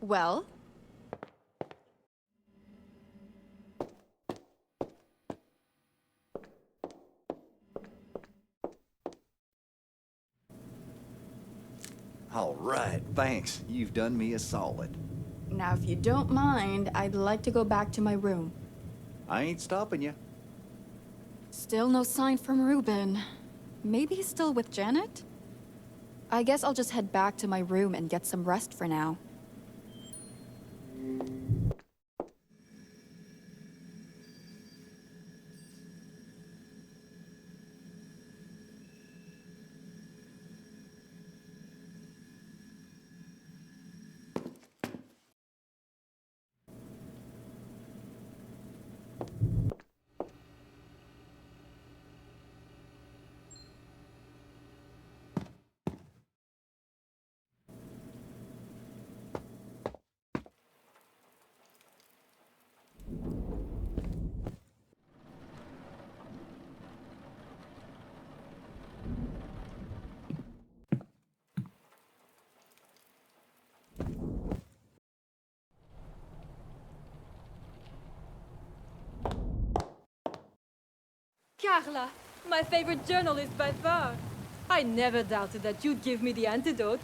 Speaker 6: Well?
Speaker 11: All right, thanks. You've done me a solid.
Speaker 6: Now, if you don't mind, I'd like to go back to my room.
Speaker 11: I ain't stopping you.
Speaker 6: Still no sign from Ruben. Maybe he's still with Janet? I guess I'll just head back to my room and get some rest for now.
Speaker 9: Carla, my favorite journalist by far. I never doubted that you'd give me the antidote.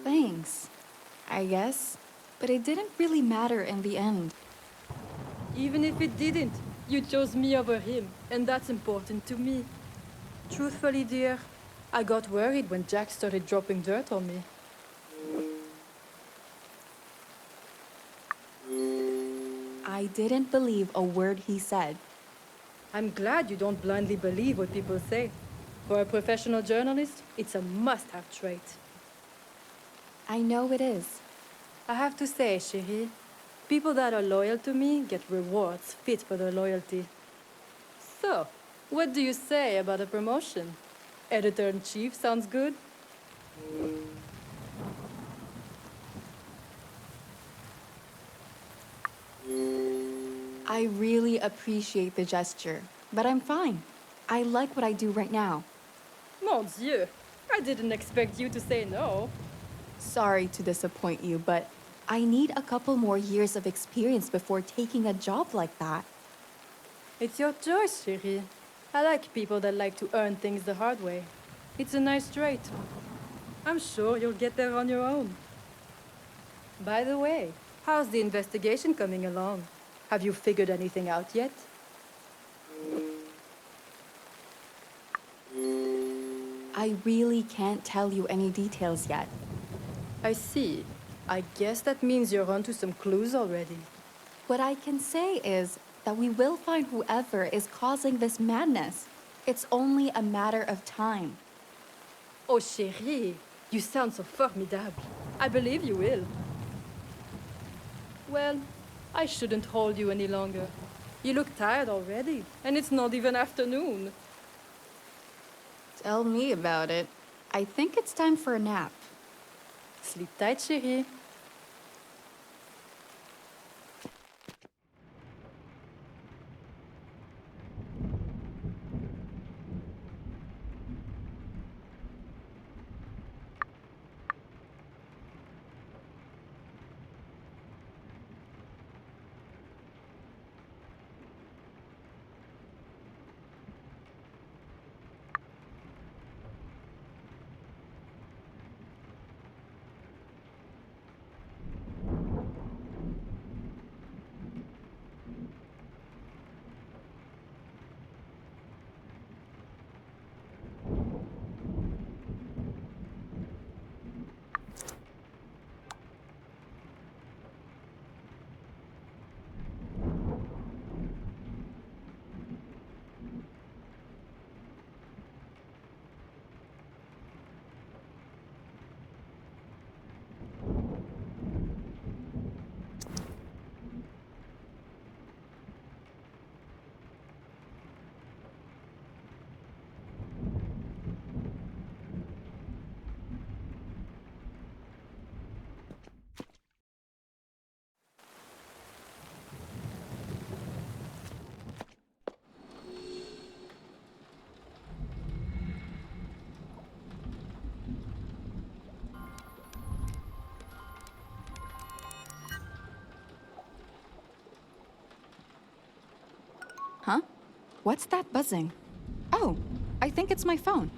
Speaker 6: Thanks, I guess. But it didn't really matter in the end.
Speaker 9: Even if it didn't, you chose me over him, and that's important to me. Truthfully, dear, I got worried when Jack started dropping dirt on me.
Speaker 6: I didn't believe a word he said.
Speaker 9: I'm glad you don't blindly believe what people say. For a professional journalist, it's a must-have trait.
Speaker 6: I know it is.
Speaker 9: I have to say, chérie, people that are loyal to me get rewards fit for their loyalty. So, what do you say about a promotion? Editor-in-chief sounds good?
Speaker 6: I really appreciate the gesture, but I'm fine. I like what I do right now.
Speaker 9: Mon Dieu, I didn't expect you to say no.
Speaker 6: Sorry to disappoint you, but I need a couple more years of experience before taking a job like that.
Speaker 9: It's your choice, chérie. I like people that like to earn things the hard way. It's a nice trait. I'm sure you'll get there on your own. By the way, how's the investigation coming along? Have you figured anything out yet?
Speaker 6: I really can't tell you any details yet.
Speaker 9: I see. I guess that means you're onto some clues already.
Speaker 6: What I can say is that we will find whoever is causing this madness. It's only a matter of time.
Speaker 9: Oh, chérie, you sound so formidable. I believe you will. Well, I shouldn't hold you any longer. You look tired already, and it's not even afternoon.
Speaker 6: Tell me about it. I think it's time for a nap.
Speaker 9: Sleep tight, chérie.
Speaker 6: Huh? What's that buzzing? Oh, I think it's my phone.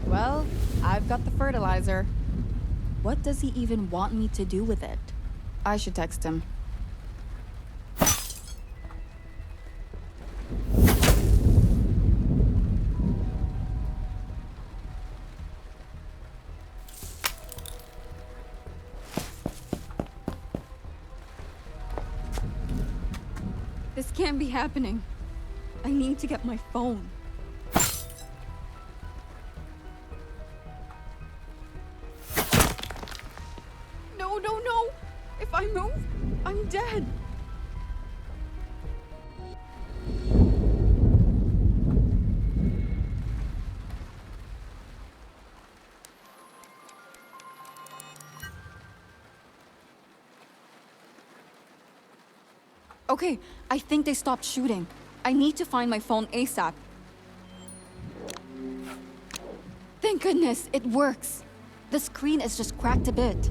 Speaker 6: Well, I've got the fertilizer. What does he even want me to do with it? I should text him. This can't be happening. I need to get my phone. No! If I move, I'm dead! Okay, I think they stopped shooting. I need to find my phone ASAP. Thank goodness, it works. The screen is just cracked a bit.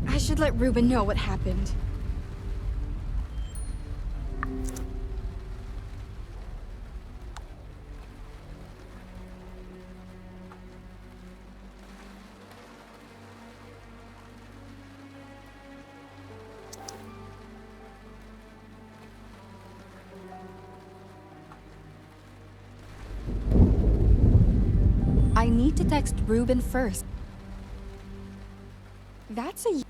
Speaker 6: I should let Ruben know what happened. I need to text Ruben first. That's a...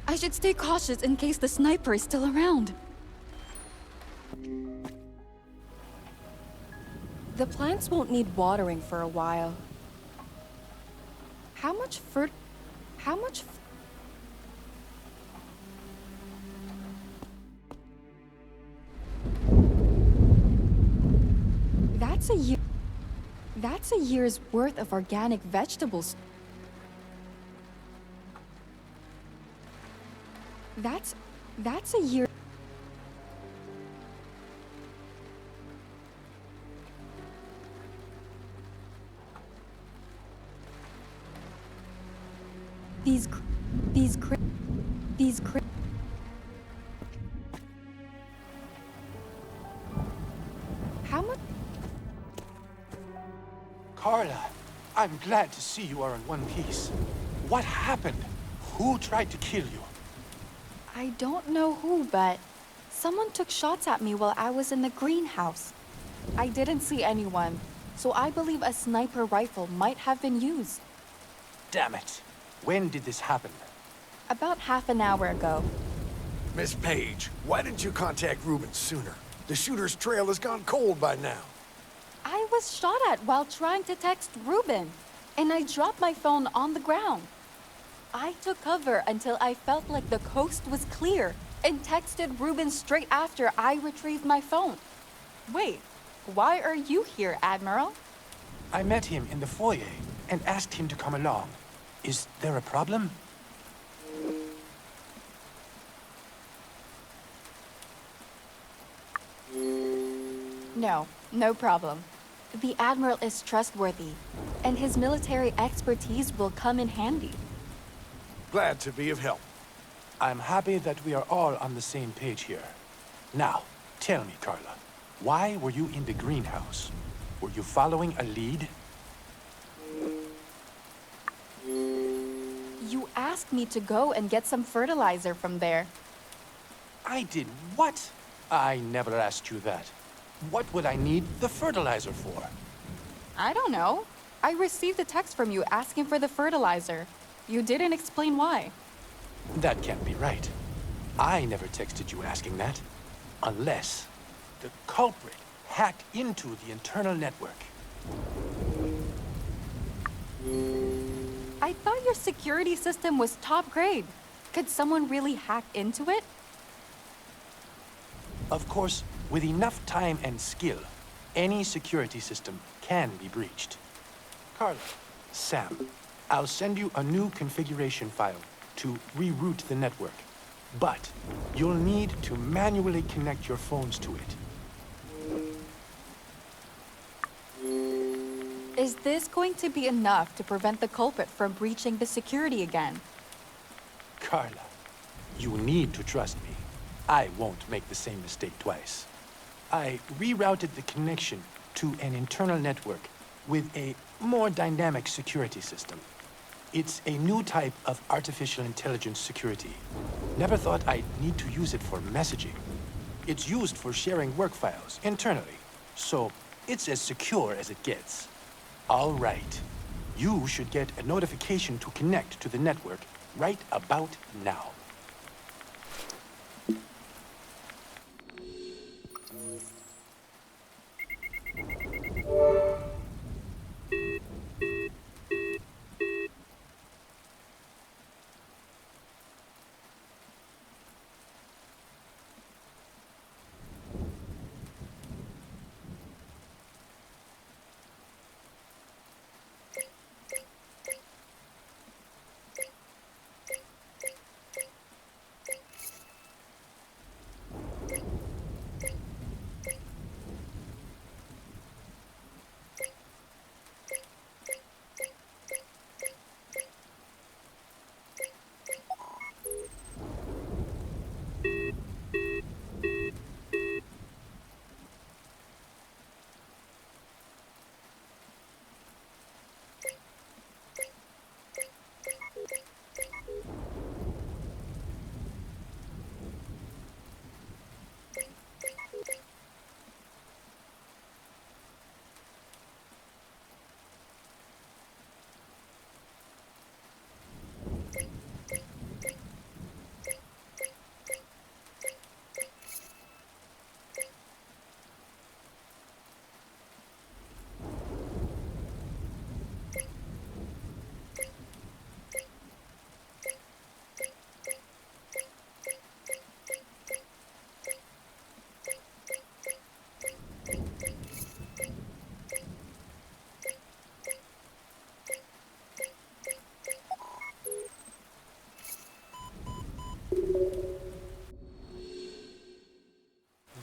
Speaker 6: I should stay cautious in case the sniper is still around.
Speaker 12: The plants won't need watering for a while. How much
Speaker 6: That's a year's worth of organic vegetables. That's a year. These cr- these cr- these cr- How much?
Speaker 4: Carla, I'm glad to see you are in one piece. What happened? Who tried to kill you?
Speaker 6: I don't know who, but someone took shots at me while I was in the greenhouse. I didn't see anyone, so I believe a sniper rifle might have been used.
Speaker 4: Damn it. When did this happen?
Speaker 6: About half an hour ago.
Speaker 5: Miss Page, why didn't you contact Ruben sooner? The shooter's trail has gone cold by now.
Speaker 6: I was shot at while trying to text Ruben, and I dropped my phone on the ground. I took cover until I felt like the coast was clear and texted Ruben straight after I retrieved my phone. Wait, why are you here, Admiral?
Speaker 4: I met him in the foyer and asked him to come along. Is there a problem?
Speaker 6: No, no problem. The Admiral is trustworthy, and his military expertise will come in handy.
Speaker 5: Glad to be of help.
Speaker 4: I'm happy that we are all on the same page here. Now, tell me, Carla, why were you in the greenhouse? Were you following a lead?
Speaker 6: You asked me to go and get some fertilizer from there.
Speaker 4: I did what? I never asked you that. What would I need the fertilizer for?
Speaker 6: I don't know. I received a text from you asking for the fertilizer. You didn't explain why.
Speaker 4: That can't be right. I never texted you asking that. Unless the culprit hacked into the internal network.
Speaker 6: I thought your security system was top grade. Could someone really hack into it?
Speaker 4: Of course, with enough time and skill, any security system can be breached. Carla, Sam, I'll send you a new configuration file to reroute the network. But you'll need to manually connect your phones to it.
Speaker 6: Is this going to be enough to prevent the culprit from breaching the security again?
Speaker 4: Carla, you need to trust me. I won't make the same mistake twice. I rerouted the connection to an internal network with a more dynamic security system. It's a new type of artificial intelligence security. Never thought I'd need to use it for messaging. It's used for sharing work files internally, so it's as secure as it gets. All right. You should get a notification to connect to the network right about now.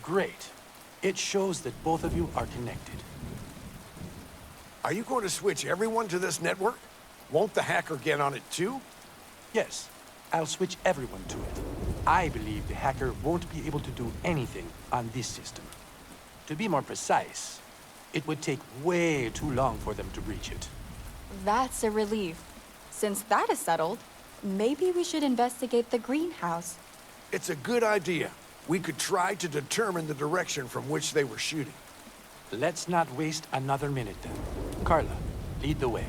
Speaker 4: Great. It shows that both of you are connected.
Speaker 5: Are you going to switch everyone to this network? Won't the hacker get on it too?
Speaker 4: Yes, I'll switch everyone to it. I believe the hacker won't be able to do anything on this system. To be more precise, it would take way too long for them to breach it.
Speaker 6: That's a relief. Since that is settled, maybe we should investigate the greenhouse.
Speaker 5: It's a good idea. We could try to determine the direction from which they were shooting.
Speaker 4: Let's not waste another minute then. Carla, lead the way.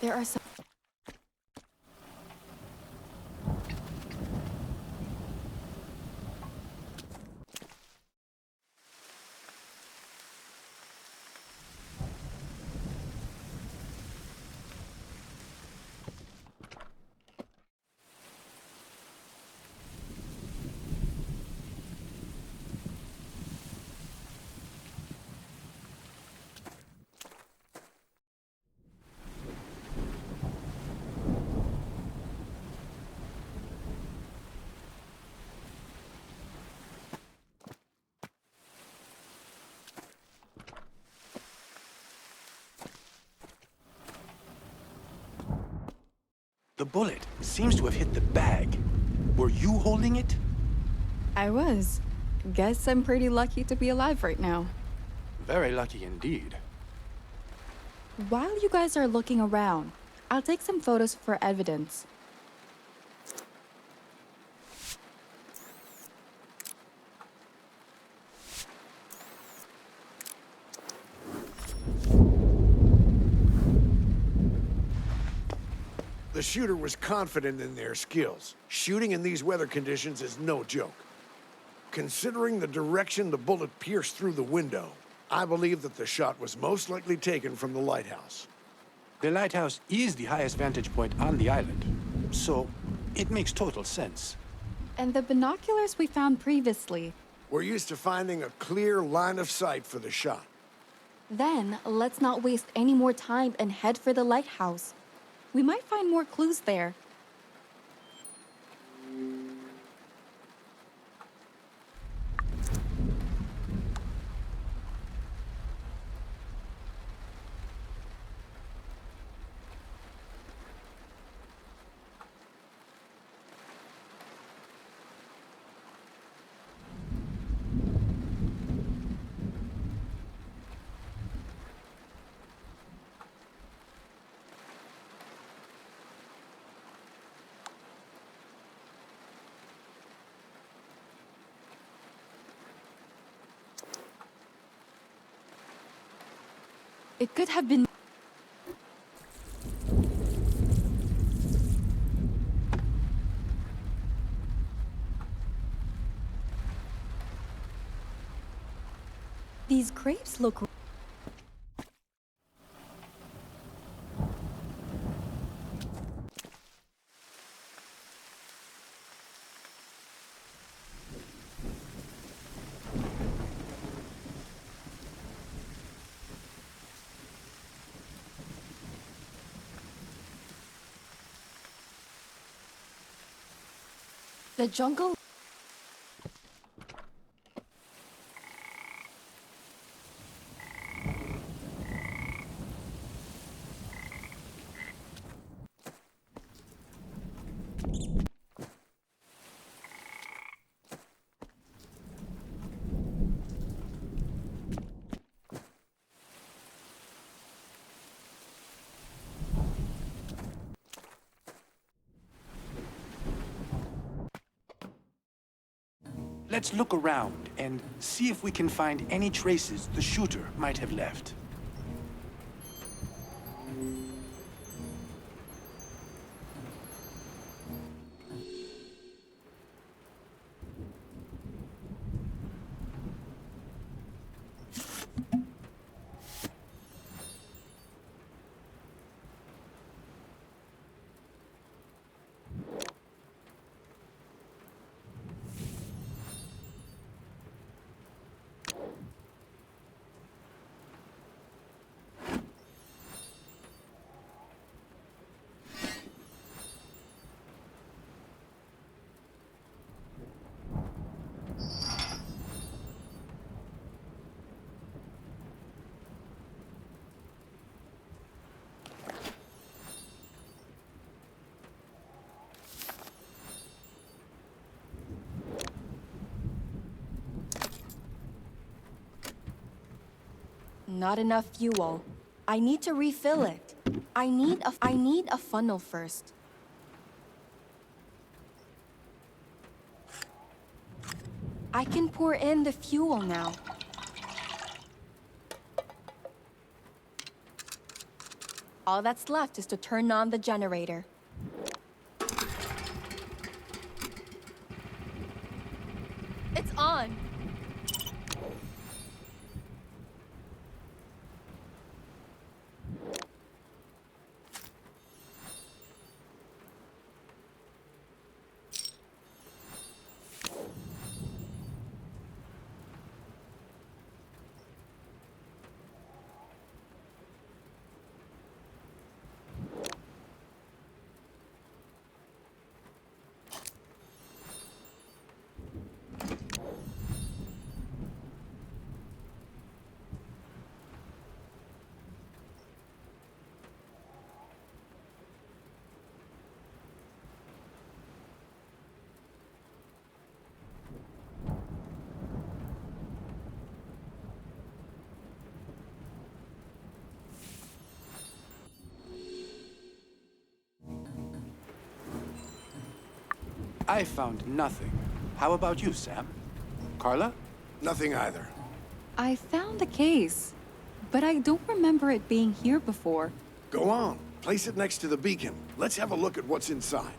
Speaker 6: There are some...
Speaker 4: The bullet seems to have hit the bag. Were you holding it?
Speaker 6: I was. Guess I'm pretty lucky to be alive right now.
Speaker 4: Very lucky indeed.
Speaker 6: While you guys are looking around, I'll take some photos for evidence.
Speaker 5: The shooter was confident in their skills. Shooting in these weather conditions is no joke. Considering the direction the bullet pierced through the window, I believe that the shot was most likely taken from the lighthouse.
Speaker 4: The lighthouse is the highest vantage point on the island, so it makes total sense.
Speaker 6: And the binoculars we found previously.
Speaker 5: We're used to finding a clear line of sight for the shot.
Speaker 6: Then, let's not waste any more time and head for the lighthouse. We might find more clues there. It could have been... These grapes look... The jungle...
Speaker 4: Let's look around and see if we can find any traces the shooter might have left.
Speaker 12: Not enough fuel. I need to refill it. I need a funnel first. I can pour in the fuel now. All that's left is to turn on the generator. It's on.
Speaker 4: I found nothing. How about you, Sam? Carla?
Speaker 5: Nothing either.
Speaker 1: I found the case, but I don't remember it being here before.
Speaker 5: Go on. Place it next to the beacon. Let's have a look at what's inside.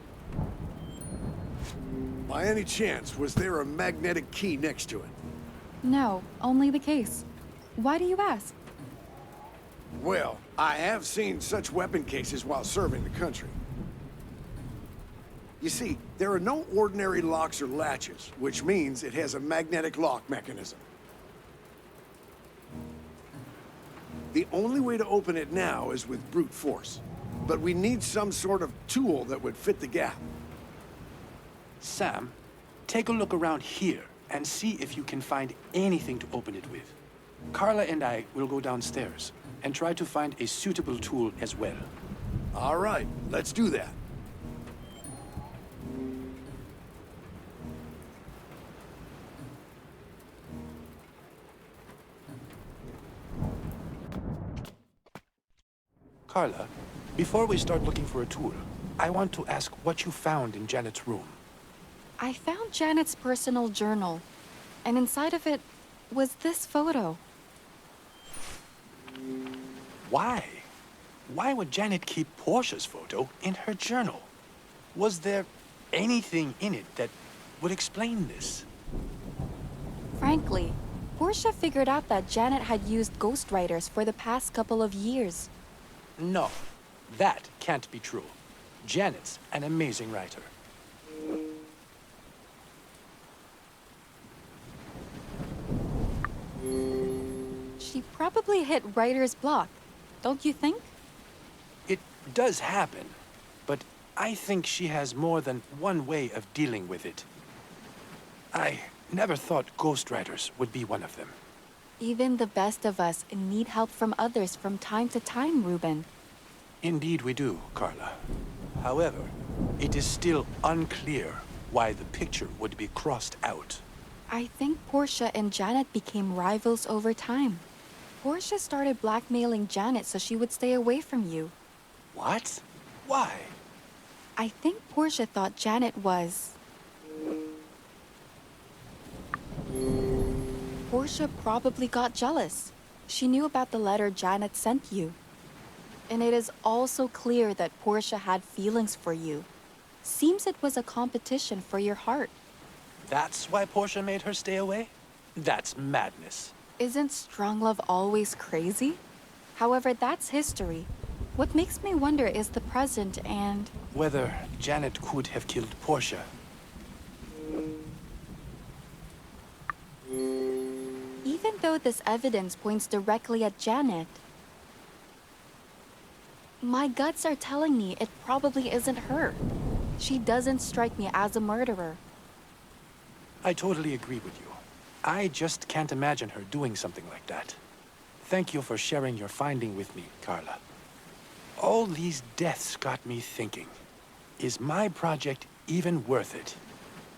Speaker 5: By any chance, was there a magnetic key next to it?
Speaker 1: No, only the case. Why do you ask?
Speaker 5: Well, I have seen such weapon cases while serving the country. You see, there are no ordinary locks or latches, which means it has a magnetic lock mechanism. The only way to open it now is with brute force. But we need some sort of tool that would fit the gap.
Speaker 4: Sam, take a look around here and see if you can find anything to open it with. Carla and I will go downstairs and try to find a suitable tool as well.
Speaker 5: All right, let's do that.
Speaker 4: Carla, before we start looking for a tool, I want to ask what you found in Janet's room.
Speaker 1: I found Janet's personal journal, and inside of it was this photo.
Speaker 4: Why? Why would Janet keep Portia's photo in her journal? Was there anything in it that would explain this?
Speaker 1: Frankly, Portia figured out that Janet had used ghostwriters for the past couple of years.
Speaker 4: No, that can't be true. Janet's an amazing writer.
Speaker 1: She probably hit writer's block, don't you think?
Speaker 4: It does happen, but I think she has more than one way of dealing with it. I never thought ghostwriters would be one of them.
Speaker 1: Even the best of us need help from others from time to time, Ruben.
Speaker 4: Indeed we do, Carla. However, it is still unclear why the picture would be crossed out.
Speaker 1: I think Portia and Janet became rivals over time. Portia started blackmailing Janet so she would stay away from you.
Speaker 4: What? Why?
Speaker 1: I think Portia thought Janet was... Portia probably got jealous. She knew about the letter Janet sent you. And it is also clear that Portia had feelings for you. Seems it was a competition for your heart.
Speaker 4: That's why Portia made her stay away? That's madness.
Speaker 1: Isn't strong love always crazy? However, that's history. What makes me wonder is the present and...
Speaker 4: Whether Janet could have killed Portia.
Speaker 1: Even though this evidence points directly at Janet, my guts are telling me it probably isn't her. She doesn't strike me as a murderer.
Speaker 4: I totally agree with you. I just can't imagine her doing something like that. Thank you for sharing your finding with me, Carla. All these deaths got me thinking. Is my project even worth it?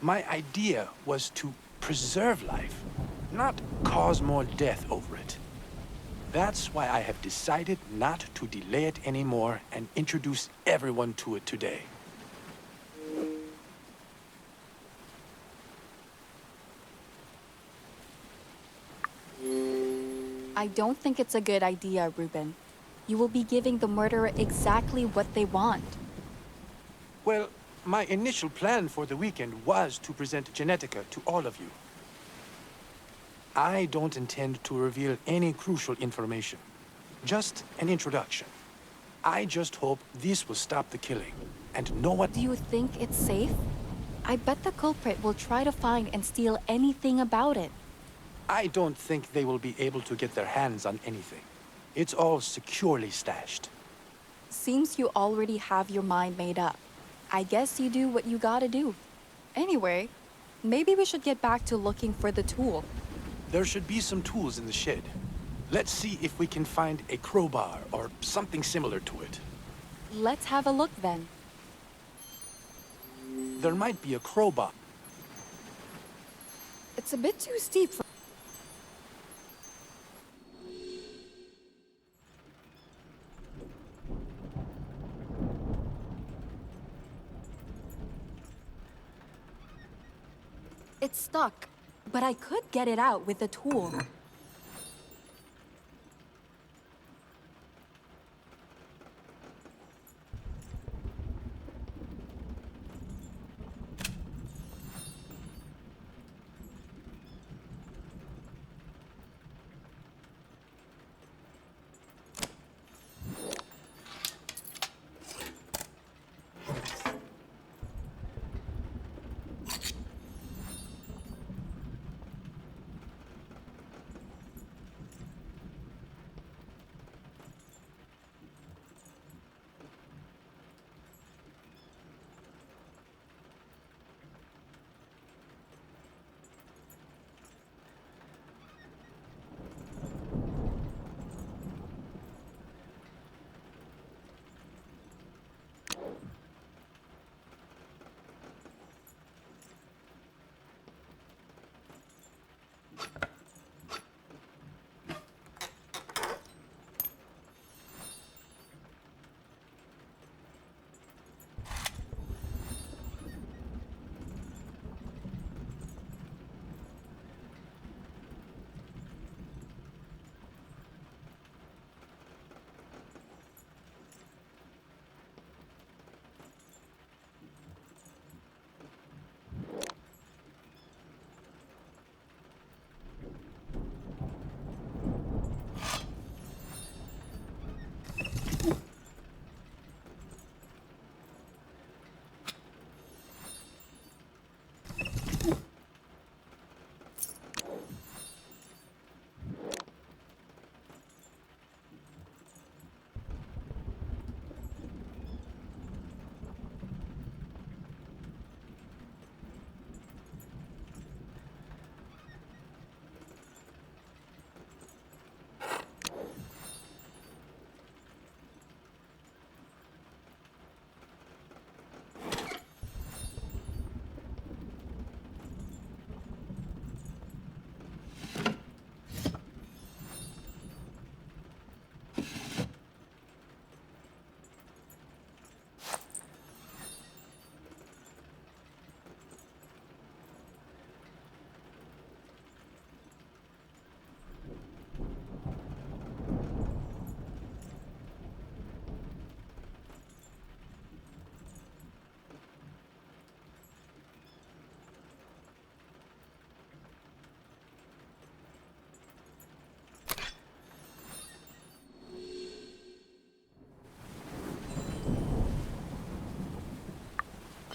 Speaker 4: My idea was to preserve life, not cause more death over it. That's why I have decided not to delay it anymore and introduce everyone to it today.
Speaker 6: I don't think it's a good idea, Ruben. You will be giving the murderer exactly what they want.
Speaker 4: Well, my initial plan for the weekend was to present Genetica to all of you. I don't intend to reveal any crucial information. Just an introduction. I just hope this will stop the killing, and no one...
Speaker 6: Do you think it's safe? I bet the culprit will try to find and steal anything about it.
Speaker 4: I don't think they will be able to get their hands on anything. It's all securely stashed.
Speaker 6: Seems you already have your mind made up. I guess you do what you gotta do. Anyway, maybe we should get back to looking for the tool.
Speaker 4: There should be some tools in the shed. Let's see if we can find a crowbar or something similar to it.
Speaker 6: Let's have a look then.
Speaker 4: There might be a crowbar.
Speaker 6: It's a bit too steep for... It's stuck, but I could get it out with a tool.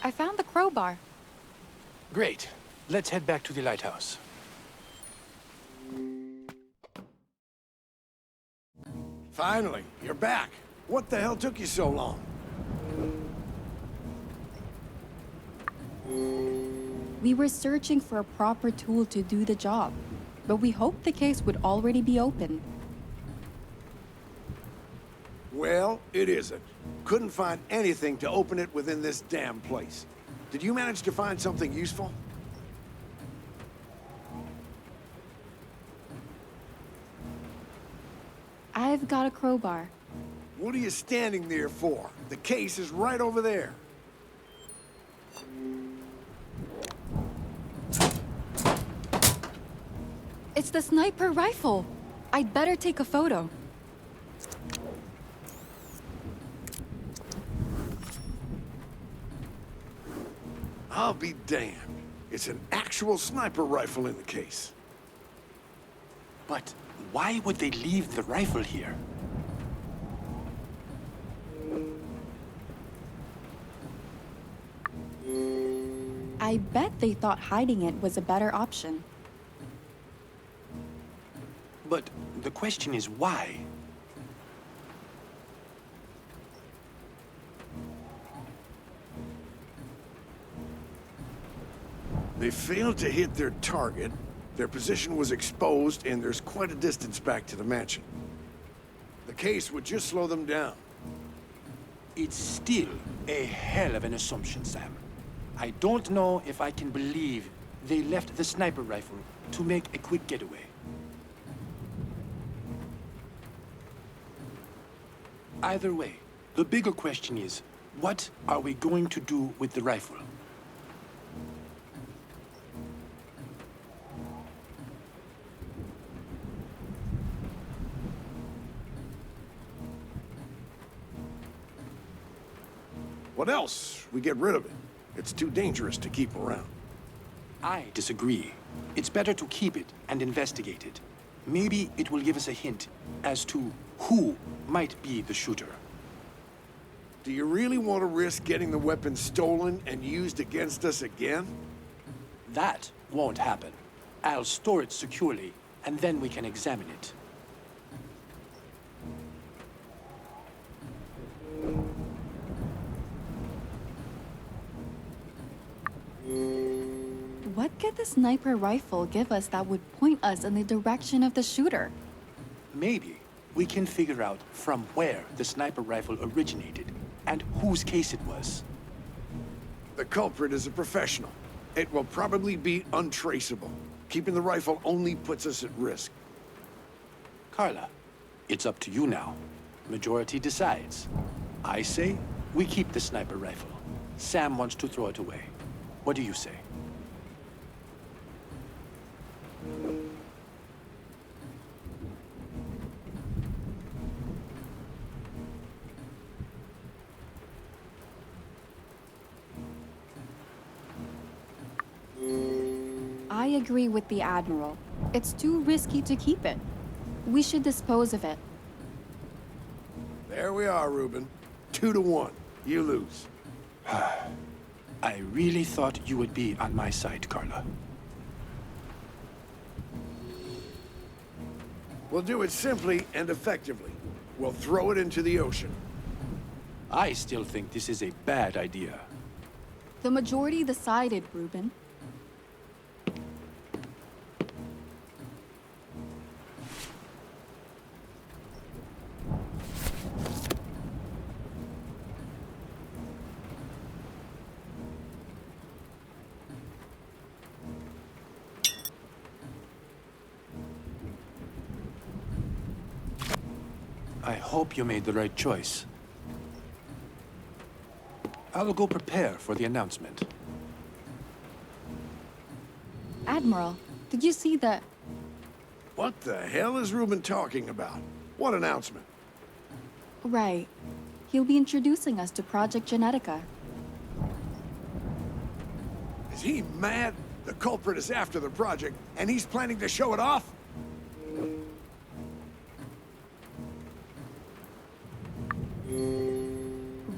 Speaker 6: I found the crowbar.
Speaker 4: Great. Let's head back to the lighthouse.
Speaker 5: Finally, you're back. What the hell took you so long?
Speaker 6: We were searching for a proper tool to do the job, but we hoped the case would already be open.
Speaker 5: Well, it isn't. Couldn't find anything to open it within this damn place. Did you manage to find something useful?
Speaker 1: I've got a crowbar.
Speaker 5: What are you standing there for? The case is right over there.
Speaker 1: It's the sniper rifle. I'd better take a photo.
Speaker 5: I'll be damned. It's an actual sniper rifle in the case.
Speaker 4: But why would they leave the rifle here?
Speaker 1: I bet they thought hiding it was a better option.
Speaker 4: But the question is why?
Speaker 5: They failed to hit their target, their position was exposed, and there's quite a distance back to the mansion. The case would just slow them down.
Speaker 4: It's still a hell of an assumption, Sam. I don't know if I can believe they left the sniper rifle to make a quick getaway. Either way, the bigger question is, what are we going to do with the rifle?
Speaker 5: What else? We get rid of it. It's too dangerous to keep around.
Speaker 4: I disagree. It's better to keep it and investigate it. Maybe it will give us a hint as to who might be the shooter.
Speaker 5: Do you really want to risk getting the weapon stolen and used against us again?
Speaker 4: That won't happen. I'll store it securely, and then we can examine it.
Speaker 1: What could the sniper rifle give us that would point us in the direction of the shooter?
Speaker 4: Maybe we can figure out from where the sniper rifle originated and whose case it was.
Speaker 5: The culprit is a professional. It will probably be untraceable. Keeping the rifle only puts us at risk.
Speaker 4: Carla, it's up to you now. Majority decides. I say we keep the sniper rifle. Sam wants to throw it away. What do you say?
Speaker 1: I agree with the Admiral. It's too risky to keep it. We should dispose of it.
Speaker 5: There we are, Ruben. 2-1. You lose.
Speaker 4: I really thought you would be on my side, Carla.
Speaker 5: We'll do it simply and effectively. We'll throw it into the ocean.
Speaker 4: I still think this is a bad idea.
Speaker 1: The majority decided, Ruben.
Speaker 4: I hope you made the right choice. I'll go prepare for the announcement.
Speaker 1: Admiral, did you see the...
Speaker 5: What the hell is Ruben talking about? What announcement?
Speaker 1: Right. He'll be introducing us to Project Genetica.
Speaker 5: Is he mad? The culprit is after the project, and he's planning to show it off?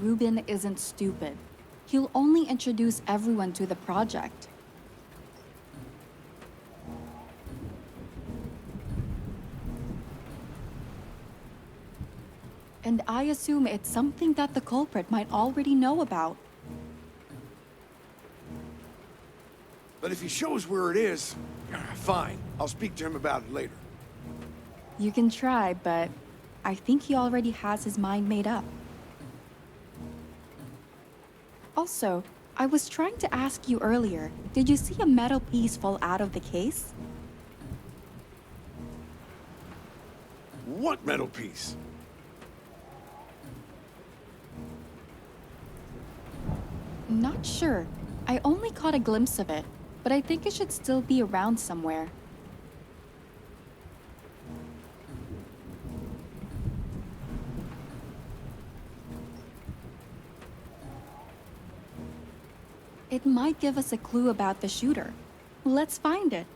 Speaker 1: Ruben isn't stupid. He'll only introduce everyone to the project. And I assume it's something that the culprit might already know about.
Speaker 5: But if he shows where it is, fine. I'll speak to him about it later.
Speaker 1: You can try, but I think he already has his mind made up. Also, I was trying to ask you earlier, did you see a metal piece fall out of the case?
Speaker 5: What metal piece?
Speaker 1: Not sure. I only caught a glimpse of it, but I think it should still be around somewhere. It might give us a clue about the shooter. Let's find it.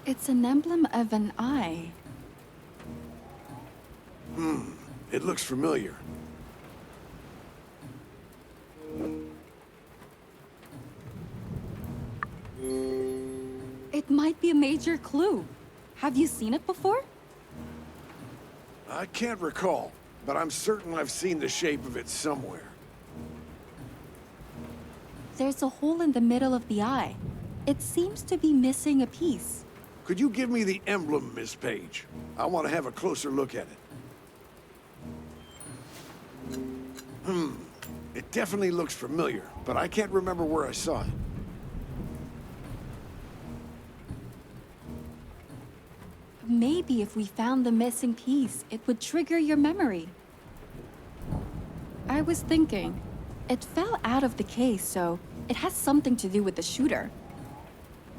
Speaker 1: It's an emblem of an eye.
Speaker 5: It looks familiar.
Speaker 1: It might be a major clue. Have you seen it before?
Speaker 5: I can't recall, but I'm certain I've seen the shape of it somewhere.
Speaker 1: There's a hole in the middle of the eye. It seems to be missing a piece.
Speaker 5: Could you give me the emblem, Miss Page? I want to have a closer look at it. It definitely looks familiar, but I can't remember where I saw it.
Speaker 1: Maybe if we found the missing piece, it would trigger your memory. I was thinking, it fell out of the case, so it has something to do with the shooter.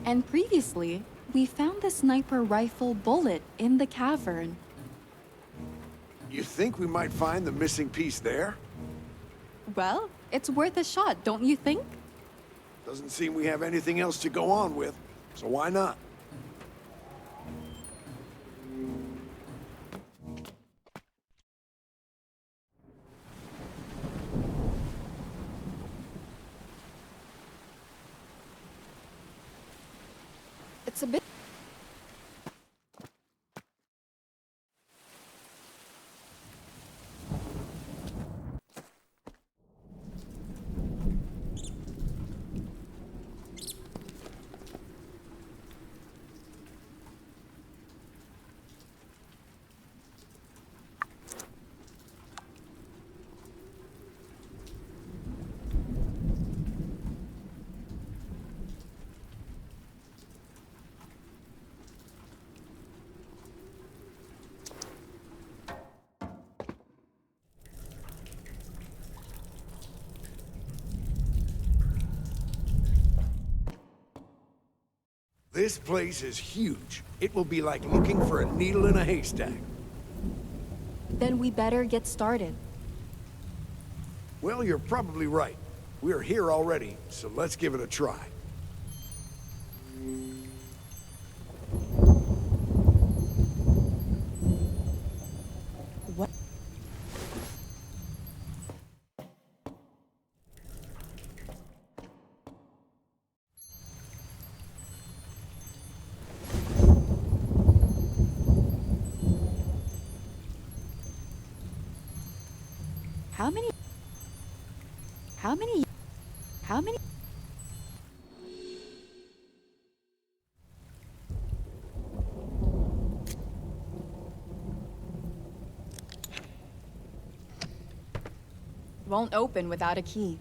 Speaker 1: And previously, we found the sniper rifle bullet in the cavern.
Speaker 5: You think we might find the missing piece there?
Speaker 1: Well, it's worth a shot, don't you think?
Speaker 5: Doesn't seem we have anything else to go on with, so why not?
Speaker 1: It's a bit...
Speaker 5: This place is huge. It will be like looking for a needle in a haystack.
Speaker 1: Then we better get started.
Speaker 5: Well, you're probably right. We're here already, so let's give it a try.
Speaker 1: What? How many? Won't open without a key.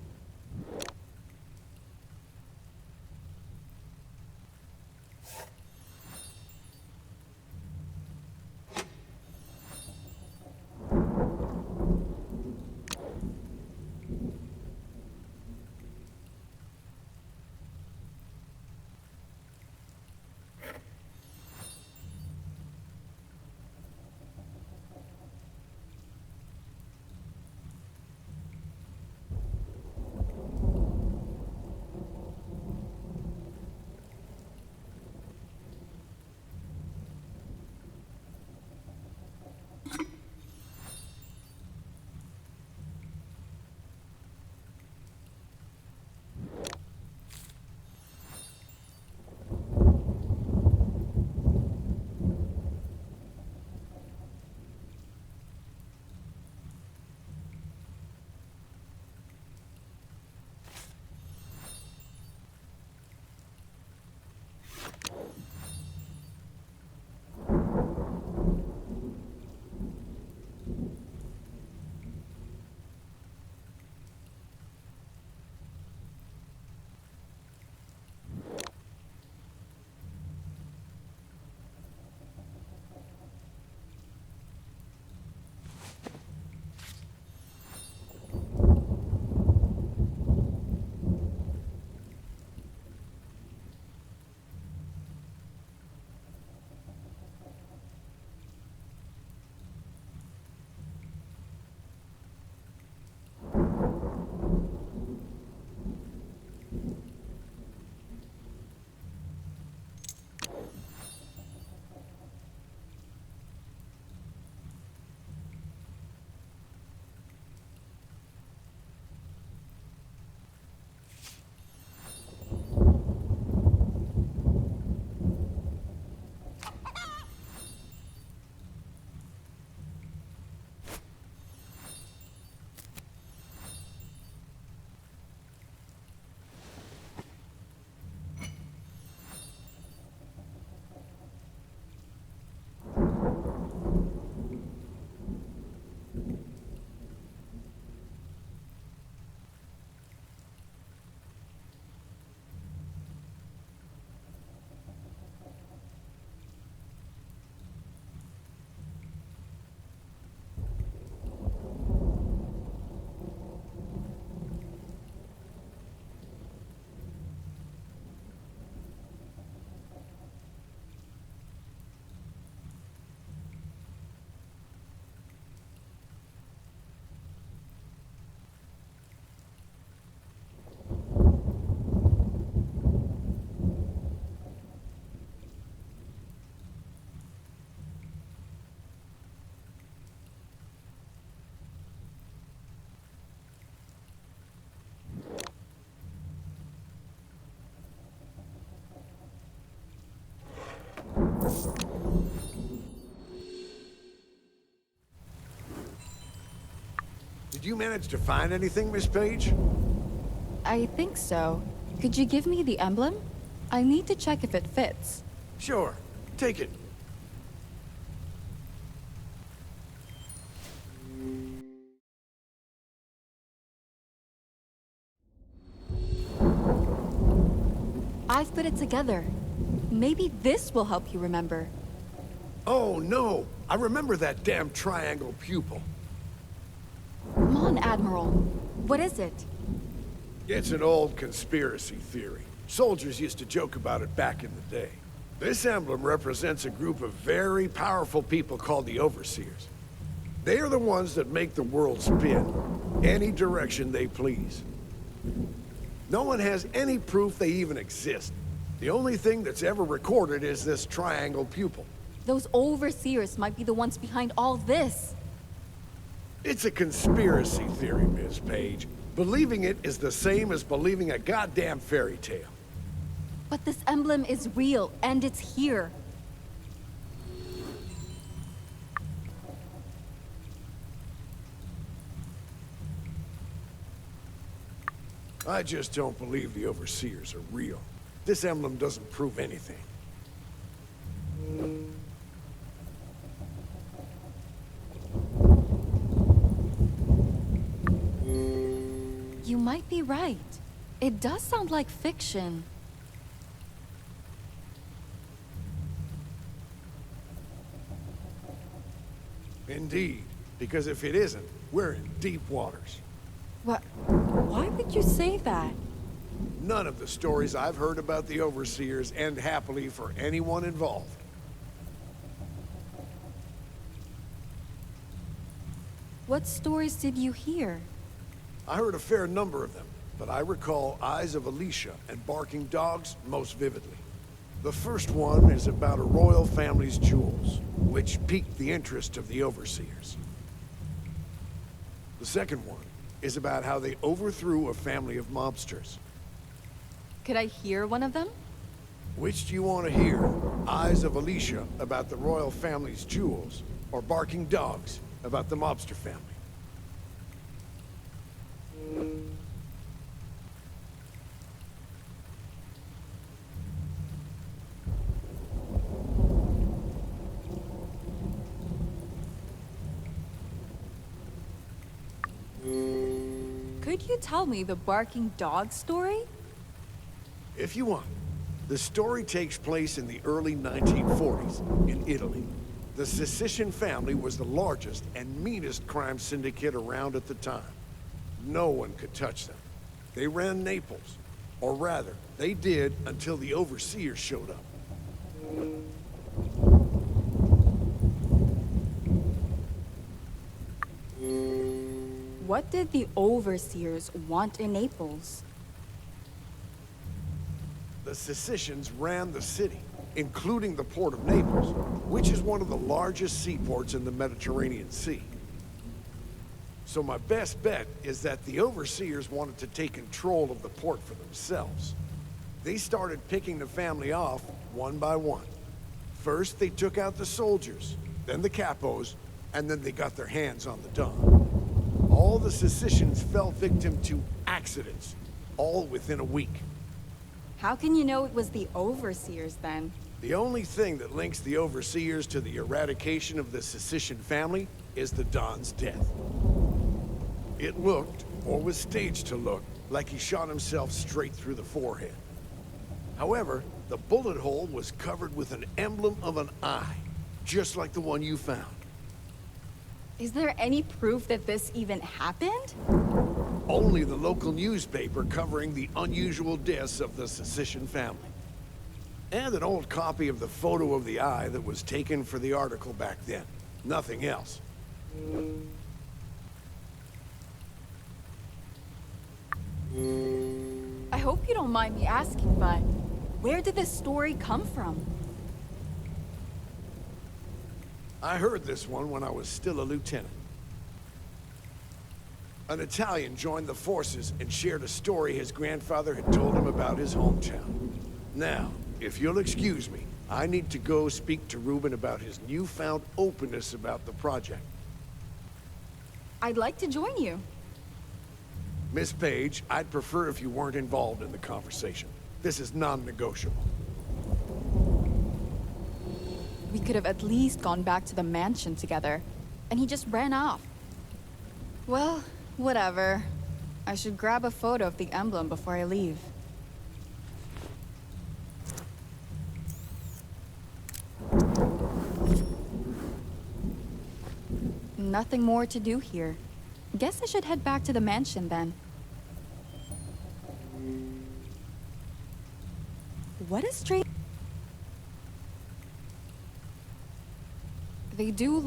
Speaker 5: Did you manage to find anything, Miss Page?
Speaker 6: I think so. Could you give me the emblem? I need to check if it fits.
Speaker 5: Sure. Take it.
Speaker 6: I've put it together. Maybe this will help you remember.
Speaker 5: Oh, no. I remember that damn triangle pupil.
Speaker 6: Come on, Admiral. What is it?
Speaker 5: It's an old conspiracy theory. Soldiers used to joke about it back in the day. This emblem represents a group of very powerful people called the Overseers. They are the ones that make the world spin, any direction they please. No one has any proof they even exist. The only thing that's ever recorded is this triangle pupil.
Speaker 6: Those Overseers might be the ones behind all this.
Speaker 5: It's a conspiracy theory, Miss Page. Believing it is the same as believing a goddamn fairy tale.
Speaker 6: But this emblem is real, and it's here.
Speaker 5: I just don't believe the Overseers are real. This emblem doesn't prove anything.
Speaker 6: You might be right. It does sound like fiction.
Speaker 5: Indeed, because if it isn't, we're in deep waters.
Speaker 6: What? Why would you say that?
Speaker 5: None of the stories I've heard about the Overseers end happily for anyone involved.
Speaker 6: What stories did you hear?
Speaker 5: I heard a fair number of them, but I recall Eyes of Alicia and Barking Dogs most vividly. The first one is about a royal family's jewels, which piqued the interest of the Overseers. The second one is about how they overthrew a family of mobsters.
Speaker 6: Could I hear one of them?
Speaker 5: Which do you want to hear? Eyes of Alicia about the royal family's jewels, or Barking Dogs about the mobster family?
Speaker 6: Could you tell me the barking dog story?
Speaker 5: If you want. The story takes place in the early 1940s in Italy. The Sicilian family was the largest and meanest crime syndicate around at the time. No one could touch them. They ran Naples. Or rather, they did until the Overseers showed up.
Speaker 6: What did the Overseers want in Naples?
Speaker 5: The Sicilians ran the city, including the port of Naples, which is one of the largest seaports in the Mediterranean Sea. So my best bet is that the Overseers wanted to take control of the port for themselves. They started picking the family off one by one. First, they took out the soldiers, then the capos, and then they got their hands on the Don. All the Sicilians fell victim to accidents, all within a week.
Speaker 6: How can you know it was the Overseers, then?
Speaker 5: The only thing that links the Overseers to the eradication of the Sicilian family is the Don's death. It looked, or was staged to look, like he shot himself straight through the forehead. However, the bullet hole was covered with an emblem of an eye, just like the one you found.
Speaker 6: Is there any proof that this even happened?
Speaker 5: Only the local newspaper covering the unusual deaths of the Sicilian family. And an old copy of the photo of the eye that was taken for the article back then. Nothing else.
Speaker 6: I hope you don't mind me asking, but where did this story come from?
Speaker 5: I heard this one when I was still a lieutenant. An Italian joined the forces and shared a story his grandfather had told him about his hometown. Now, if you'll excuse me, I need to go speak to Ruben about his newfound openness about the project.
Speaker 12: I'd like to join you.
Speaker 5: Miss Page, I'd prefer if you weren't involved in the conversation. This is non-negotiable.
Speaker 6: We could have at least gone back to the mansion together. And he just ran off. Well, whatever. I should grab a photo of the emblem before I leave. Nothing more to do here. Guess I should head back to the mansion then. What a strange... They do...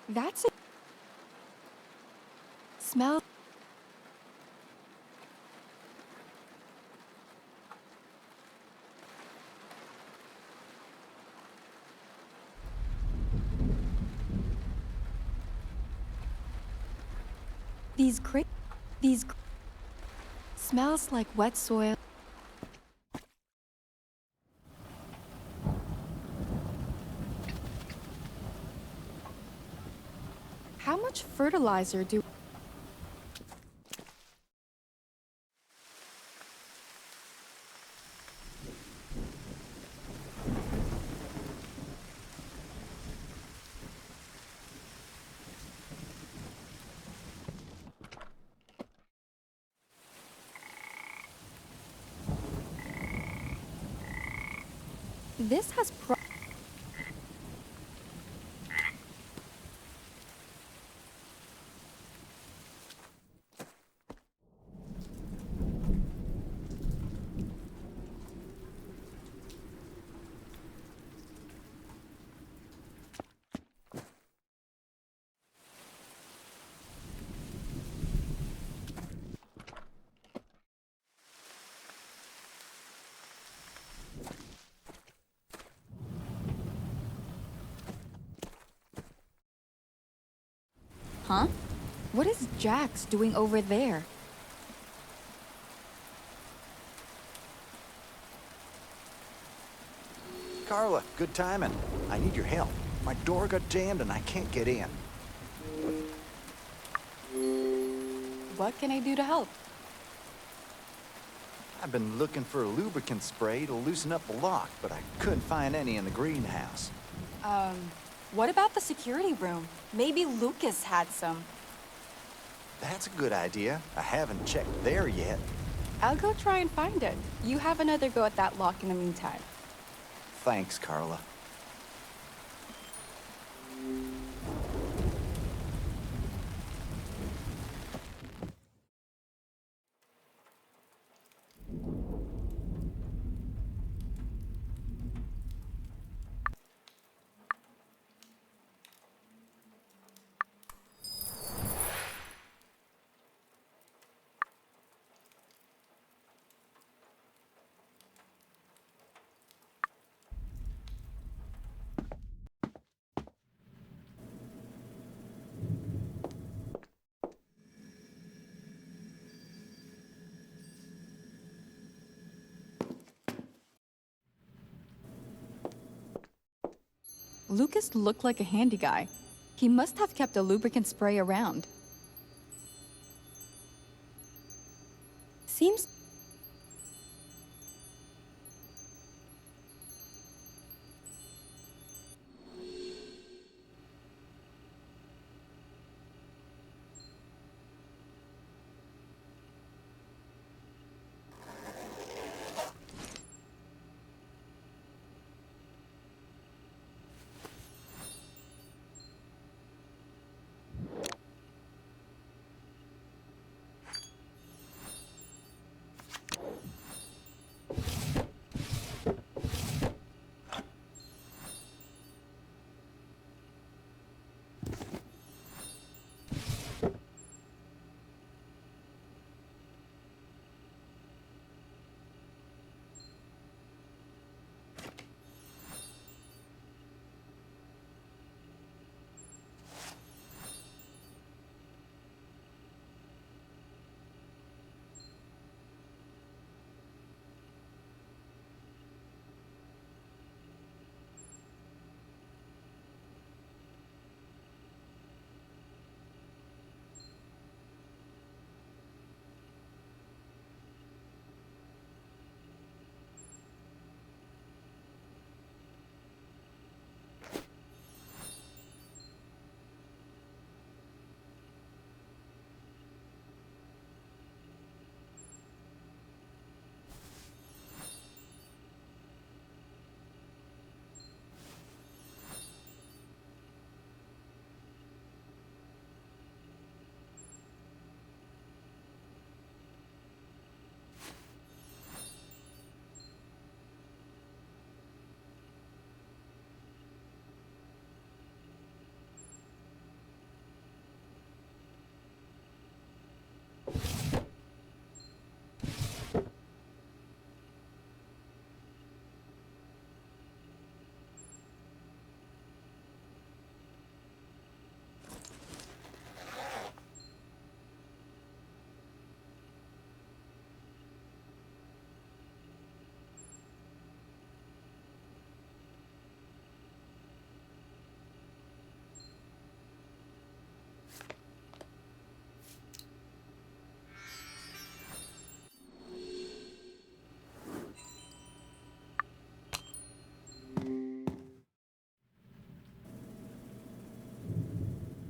Speaker 6: That's a... Smell... These smells like wet soil. How much fertilizer do... This has Huh? What is Jax doing over there?
Speaker 8: Carla, good timing. I need your help. My door got jammed and I can't get in.
Speaker 6: What can I do to help?
Speaker 8: I've been looking for a lubricant spray to loosen up the lock, but I couldn't find any in the greenhouse.
Speaker 6: What about the security room? Maybe Lucas had some.
Speaker 8: That's a good idea. I haven't checked there yet.
Speaker 6: I'll go try and find it. You have another go at that lock in the meantime.
Speaker 8: Thanks, Carla.
Speaker 6: Lucas looked like a handy guy. He must have kept a lubricant spray around. Seems...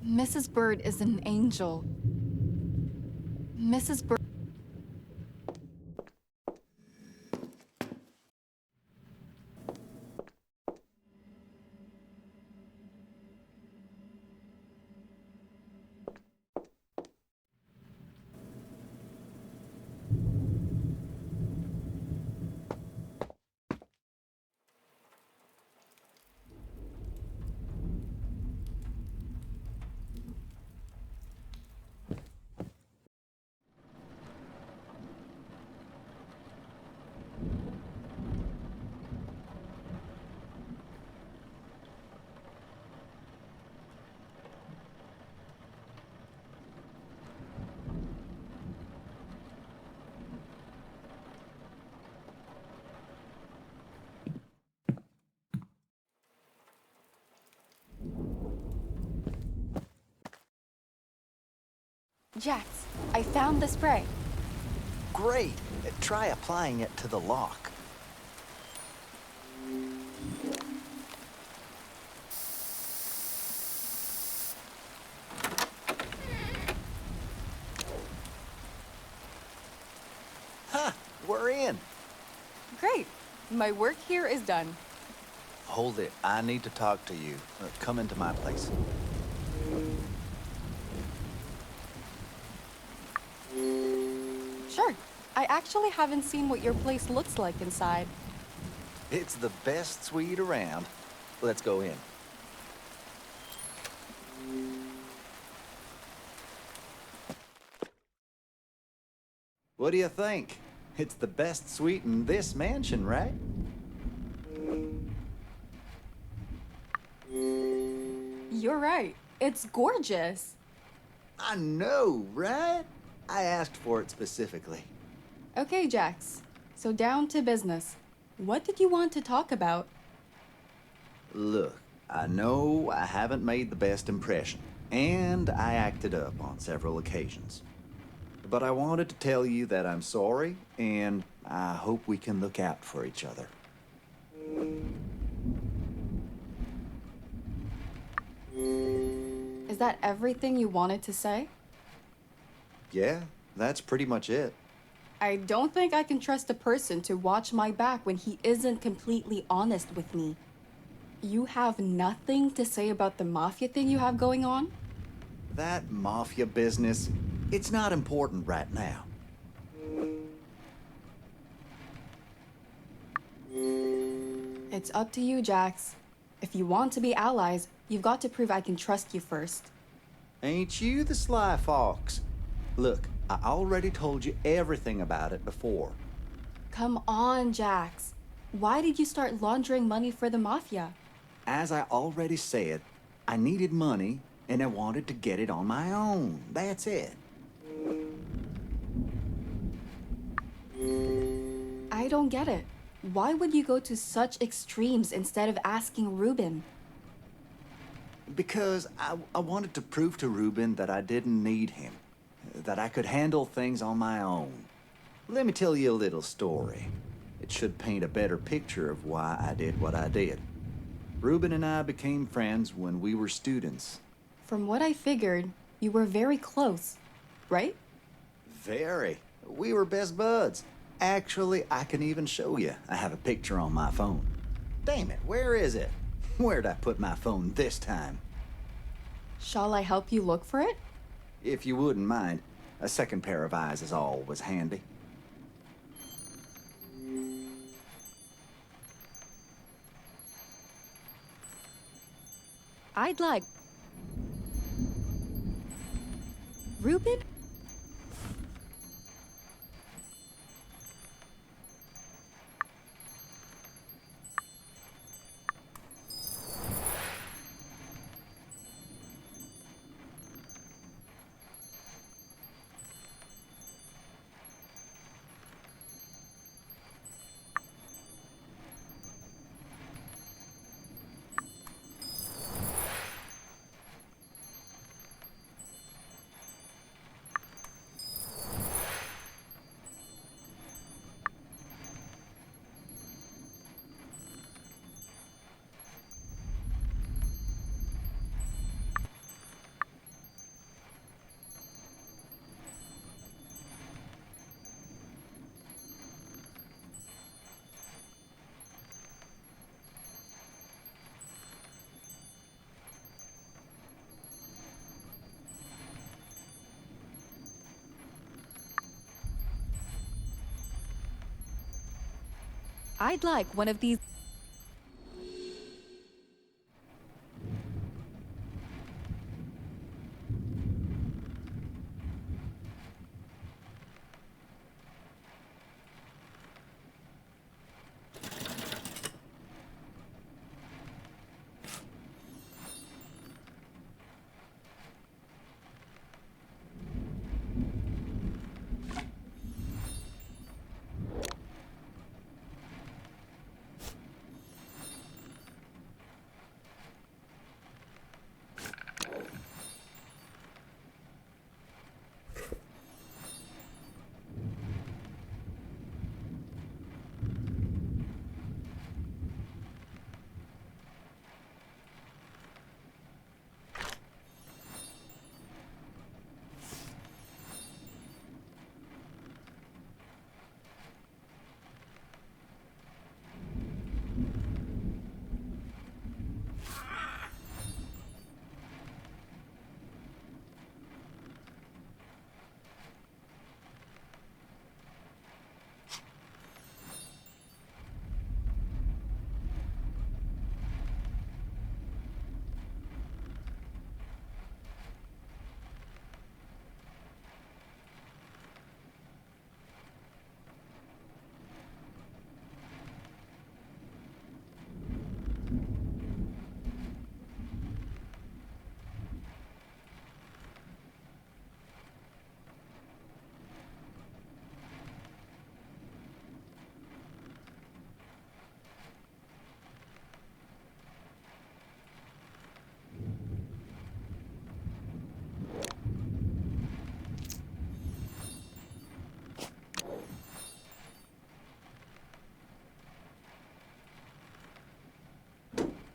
Speaker 6: Mrs. Bird is an angel. Mrs. Bird... Jax, I found the spray.
Speaker 8: Great. Try applying it to the lock. Huh, we're in.
Speaker 6: Great. My work here is done.
Speaker 8: Hold it. I need to talk to you. Come into my place.
Speaker 6: Sure. I actually haven't seen what your place looks like inside.
Speaker 8: It's the best suite around. Let's go in. What do you think? It's the best suite in this mansion, right?
Speaker 6: You're right. It's gorgeous.
Speaker 8: I know, right? I asked for it specifically.
Speaker 6: Okay, Jax. So down to business. What did you want to talk about?
Speaker 8: Look, I know I haven't made the best impression, and I acted up on several occasions. But I wanted to tell you that I'm sorry, and I hope we can look out for each other.
Speaker 6: Is that everything you wanted to say?
Speaker 8: Yeah, that's pretty much it.
Speaker 6: I don't think I can trust a person to watch my back when he isn't completely honest with me. You have nothing to say about the mafia thing you have going on?
Speaker 8: That mafia business, it's not important right now.
Speaker 6: It's up to you, Jax. If you want to be allies, you've got to prove I can trust you first.
Speaker 8: Ain't you the sly fox? Look, I already told you everything about it before.
Speaker 6: Come on, Jax. Why did you start laundering money for the mafia?
Speaker 8: As I already said, I needed money and I wanted to get it on my own. That's it.
Speaker 6: I don't get it. Why would you go to such extremes instead of asking Ruben?
Speaker 8: Because I wanted to prove to Ruben that I didn't need him, that I could handle things on my own. Let me tell you a little story. It should paint a better picture of why I did what I did. Ruben and I became friends when we were students.
Speaker 6: From what I figured, you were very close, right?
Speaker 8: Very. We were best buds. Actually, I can even show you. I have a picture on my phone. Damn it, where is it? Where'd I put my phone this time?
Speaker 6: Shall I help you look for it?
Speaker 8: If you wouldn't mind, a second pair of eyes is always handy.
Speaker 12: I'd like... Ruben? I'd like one of these...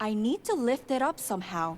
Speaker 12: I need to lift it up somehow.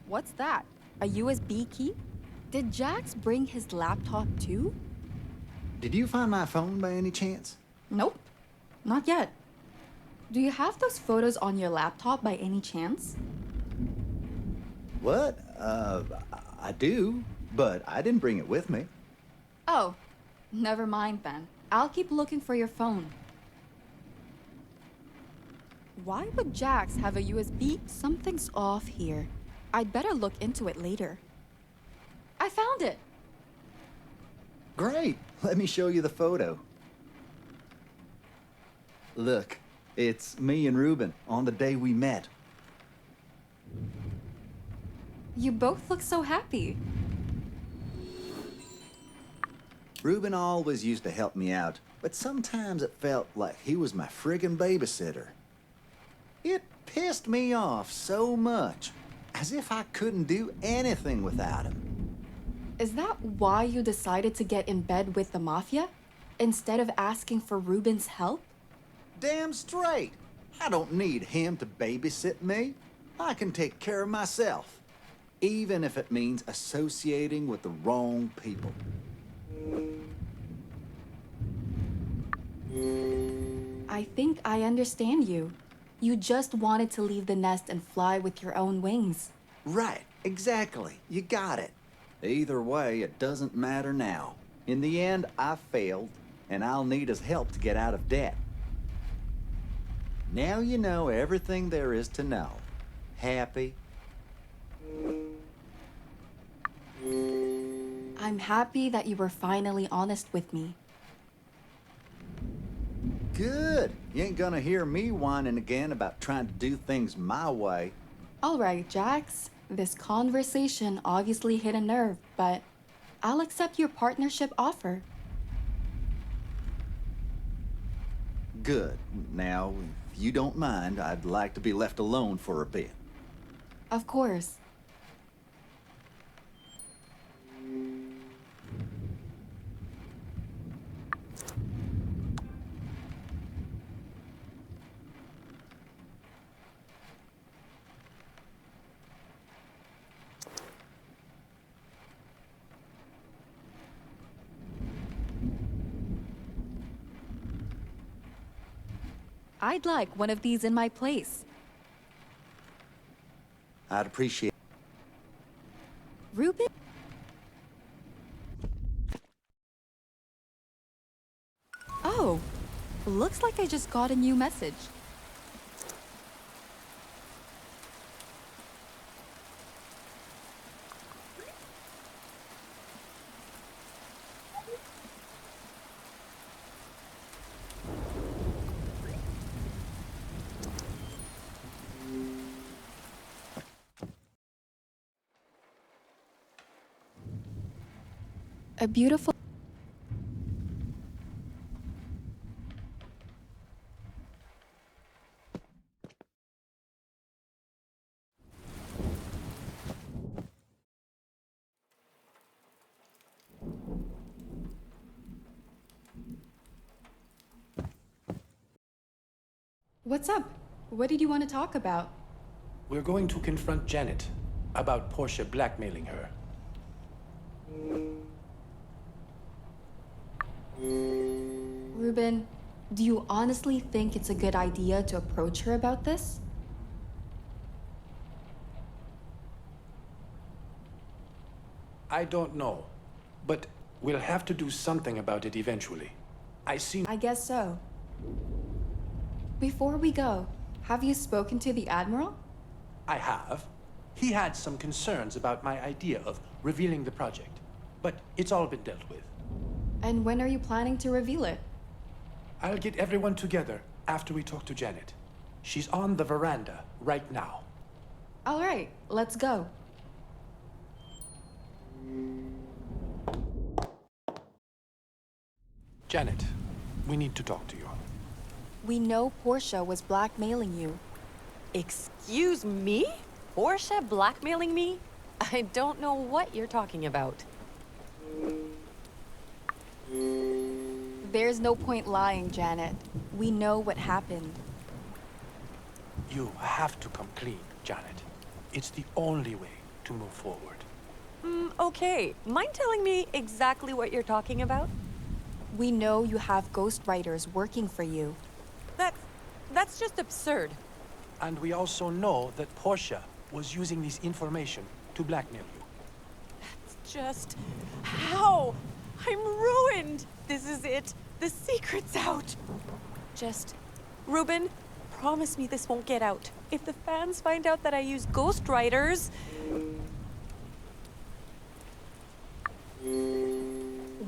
Speaker 12: What's that? A USB key? Did Jax bring his laptop too?
Speaker 8: Did you find my phone by any chance?
Speaker 1: Nope, not yet. Do you have those photos on your laptop by any chance?
Speaker 8: What? I do, but I didn't bring it with me.
Speaker 1: Oh, never mind then. I'll keep looking for your phone. Why would Jax have a USB? Something's off here. I'd better look into it later. I found it!
Speaker 8: Great. Let me show you the photo. Look, it's me and Ruben on the day we met.
Speaker 1: You both look so happy.
Speaker 8: Ruben always used to help me out, but sometimes it felt like he was my friggin' babysitter. It pissed me off so much, as if I couldn't do anything without him.
Speaker 1: Is that why you decided to get in bed with the Mafia, instead of asking for Ruben's help?
Speaker 8: Damn straight. I don't need him to babysit me. I can take care of myself, even if it means associating with the wrong people.
Speaker 1: I think I understand you. You just wanted to leave the nest and fly with your own wings.
Speaker 8: Right, exactly. You got it. Either way, it doesn't matter now. In the end, I failed, and I'll need his help to get out of debt. Now you know everything there is to know. Happy?
Speaker 1: I'm happy that you were finally honest with me.
Speaker 8: Good. You ain't gonna hear me whining again about trying to do things my way.
Speaker 1: All right, Jax. This conversation obviously hit a nerve, but I'll accept your partnership offer.
Speaker 8: Good. Now, if you don't mind, I'd like to be left alone for a bit.
Speaker 1: Of course. I'd like one of these in my place.
Speaker 8: I'd appreciate.
Speaker 1: Ruben? Oh, looks like I just got a new message. A beautiful... What's up? What did you want to talk about?
Speaker 4: We're going to confront Janet about Portia blackmailing her.
Speaker 1: Ruben, do you honestly think it's a good idea to approach her about this?
Speaker 4: I don't know, but we'll have to do something about it eventually.
Speaker 1: I guess so. Before we go, have you spoken to the Admiral?
Speaker 4: I have. He had some concerns about my idea of revealing the project, but it's all been dealt with.
Speaker 1: And when are you planning to reveal it?
Speaker 4: I'll get everyone together after we talk to Janet. She's on the veranda right now.
Speaker 1: All right, let's go.
Speaker 4: Janet, we need to talk to you.
Speaker 12: We know Portia was blackmailing you.
Speaker 7: Excuse me? Portia blackmailing me? I don't know what you're talking about.
Speaker 12: There's no point lying, Janet. We know what happened.
Speaker 4: You have to come clean, Janet. It's the only way to move forward.
Speaker 7: Okay. Mind telling me exactly what you're talking about?
Speaker 12: We know you have ghostwriters working for you.
Speaker 7: That's just absurd.
Speaker 4: And we also know that Portia was using this information to blackmail you.
Speaker 7: It's just... How? I'm ruined! This is it. The secret's out. Just... Ruben, promise me this won't get out. If the fans find out that I use ghostwriters...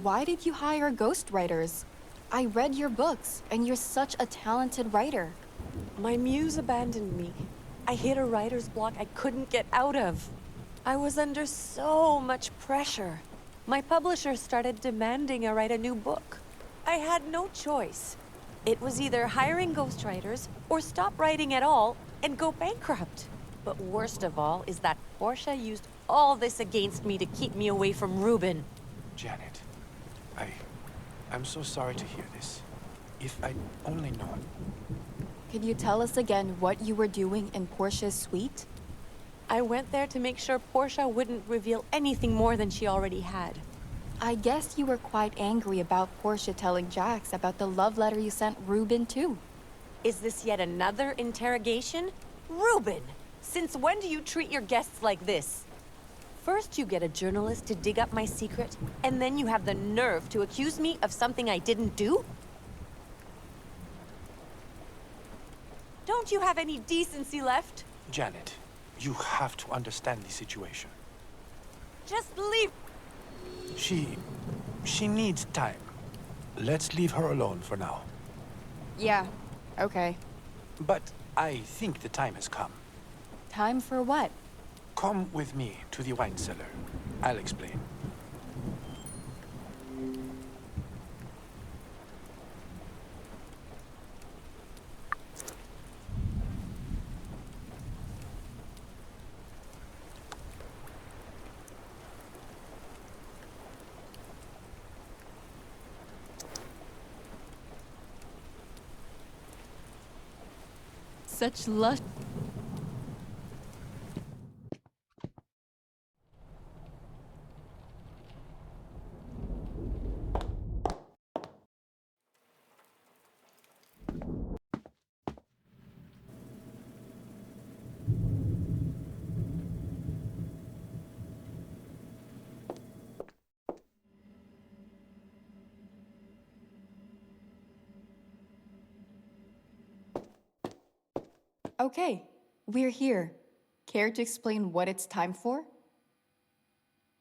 Speaker 12: Why did you hire ghostwriters? I read your books, and you're such a talented writer.
Speaker 7: My muse abandoned me. I hit a writer's block I couldn't get out of. I was under so much pressure. My publisher started demanding I write a new book. I had no choice. It was either hiring ghostwriters or stop writing at all and go bankrupt. But worst of all is that Portia used all this against me to keep me away from Ruben.
Speaker 4: Janet, I'm so sorry to hear this. If I'd only known.
Speaker 12: Could you tell us again what you were doing in Portia's suite?
Speaker 7: I went there to make sure Portia wouldn't reveal anything more than she already had.
Speaker 12: I guess you were quite angry about Portia telling Jax about the love letter you sent Ruben too.
Speaker 7: Is this yet another interrogation? Ruben! Since when do you treat your guests like this? First you get a journalist to dig up my secret, and then you have the nerve to accuse me of something I didn't do? Don't you have any decency left?
Speaker 4: Janet, you have to understand the situation.
Speaker 7: Just leave.
Speaker 4: She needs time. Let's leave her alone for now.
Speaker 12: Yeah, okay.
Speaker 4: But I think the time has come.
Speaker 12: Time for what?
Speaker 4: Come with me to the wine cellar. I'll explain.
Speaker 12: Such lush.
Speaker 1: Okay, we're here. Care to explain what it's time for?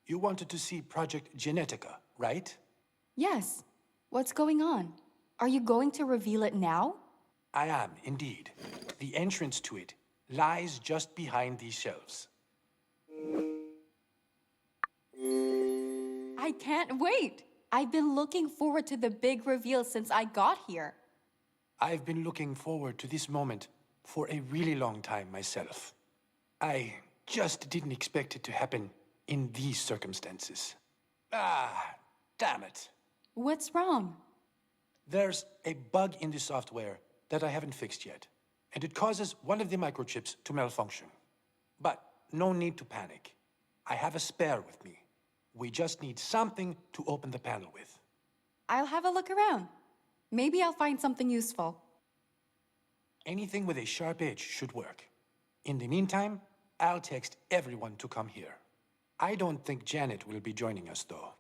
Speaker 4: You wanted to see Project Genetica, right?
Speaker 1: Yes. What's going on? Are you going to reveal it now?
Speaker 4: I am, indeed. The entrance to it lies just behind these shelves.
Speaker 6: I can't wait! I've been looking forward to the big reveal since I got here.
Speaker 4: I've been looking forward to this moment for a really long time myself. I just didn't expect it to happen in these circumstances. Ah, damn it.
Speaker 6: What's wrong?
Speaker 4: There's a bug in the software that I haven't fixed yet, and it causes one of the microchips to malfunction. But no need to panic. I have a spare with me. We just need something to open the panel with.
Speaker 6: I'll have a look around. Maybe I'll find something useful.
Speaker 4: Anything with a sharp edge should work. In the meantime, I'll text everyone to come here. I don't think Janet will be joining us, though.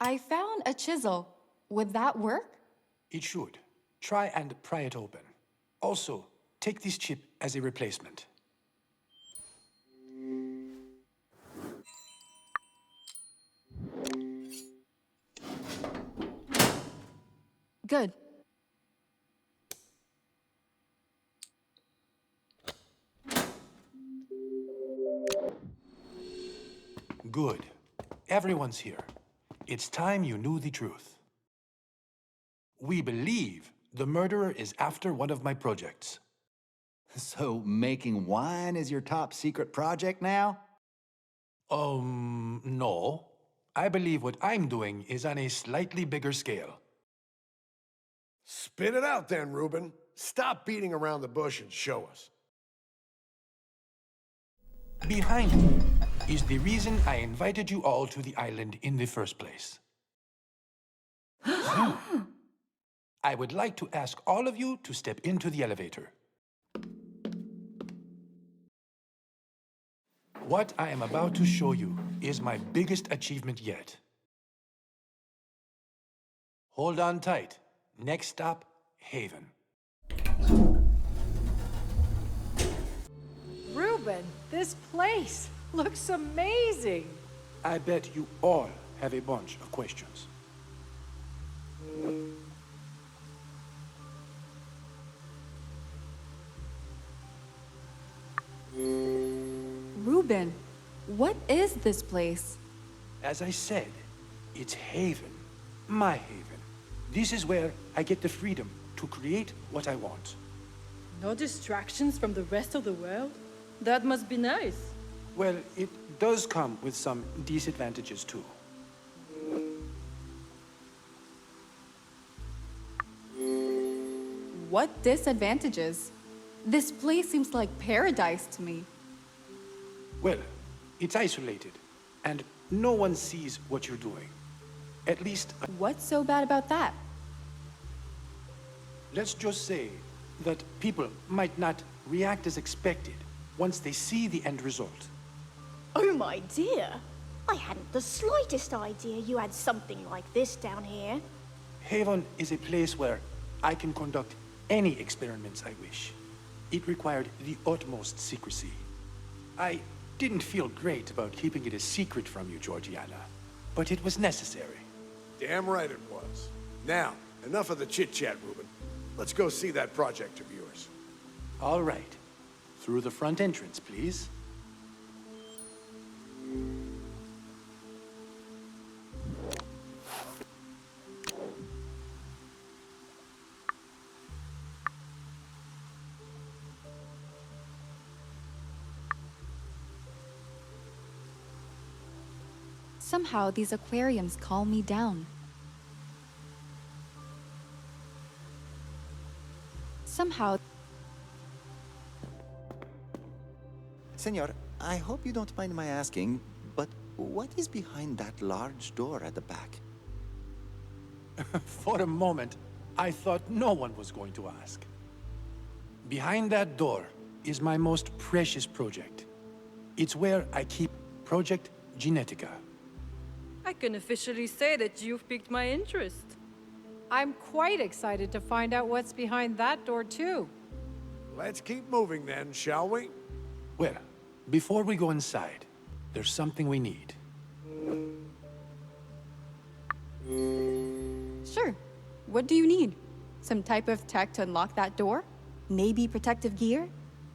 Speaker 1: I found a chisel. Would that work?
Speaker 4: It should. Try and pry it open. Also, take this chip as a replacement.
Speaker 1: Good.
Speaker 4: Good. Everyone's here. It's time you knew the truth. We believe the murderer is after one of my projects.
Speaker 8: So making wine is your top secret project now?
Speaker 4: No. I believe what I'm doing is on a slightly bigger scale.
Speaker 5: Spit it out then, Ruben. Stop beating around the bush and show us.
Speaker 4: Behind me is the reason I invited you all to the island in the first place. I would like to ask all of you to step into the elevator. What I am about to show you is my biggest achievement yet. Hold on tight. Next stop, Haven.
Speaker 2: Ruben, this place looks amazing.
Speaker 4: I bet you all have a bunch of questions.
Speaker 1: Ruben, what is this place?
Speaker 4: As I said, it's Haven. My haven. This is where I get the freedom to create what I want.
Speaker 9: No distractions from the rest of the world? That must be nice.
Speaker 4: Well, it does come with some disadvantages too.
Speaker 1: What disadvantages? This place seems like paradise to me.
Speaker 4: Well, it's isolated, and no one sees what you're doing. At least,
Speaker 1: What's so bad about that?
Speaker 4: let's just say that people might not react as expected once they see the end result.
Speaker 10: Oh my dear. I hadn't the slightest idea you had something like this down here.
Speaker 4: Haven is a place where I can conduct any experiments I wish. It required the utmost secrecy. I didn't feel great about keeping it a secret from you, Georgiana, but it was necessary.
Speaker 5: Damn right it was. Now, enough of the chit-chat, Ruben. Let's go see that project of yours.
Speaker 4: All right. Through the front entrance, please.
Speaker 1: Somehow these aquariums calm me down. Somehow,
Speaker 11: Senor, I hope you don't mind my asking, but what is behind that large door at the back?
Speaker 4: For a moment, I thought no one was going to ask. Behind that door is my most precious project. It's where I keep Project Genetica.
Speaker 9: I can officially say that you've piqued my interest.
Speaker 2: I'm quite excited to find out what's behind that door, too.
Speaker 5: Let's keep moving then, shall we?
Speaker 4: Well, before we go inside, there's something we need.
Speaker 1: sure. What do you need? Some type of tech to unlock that door? Maybe protective gear?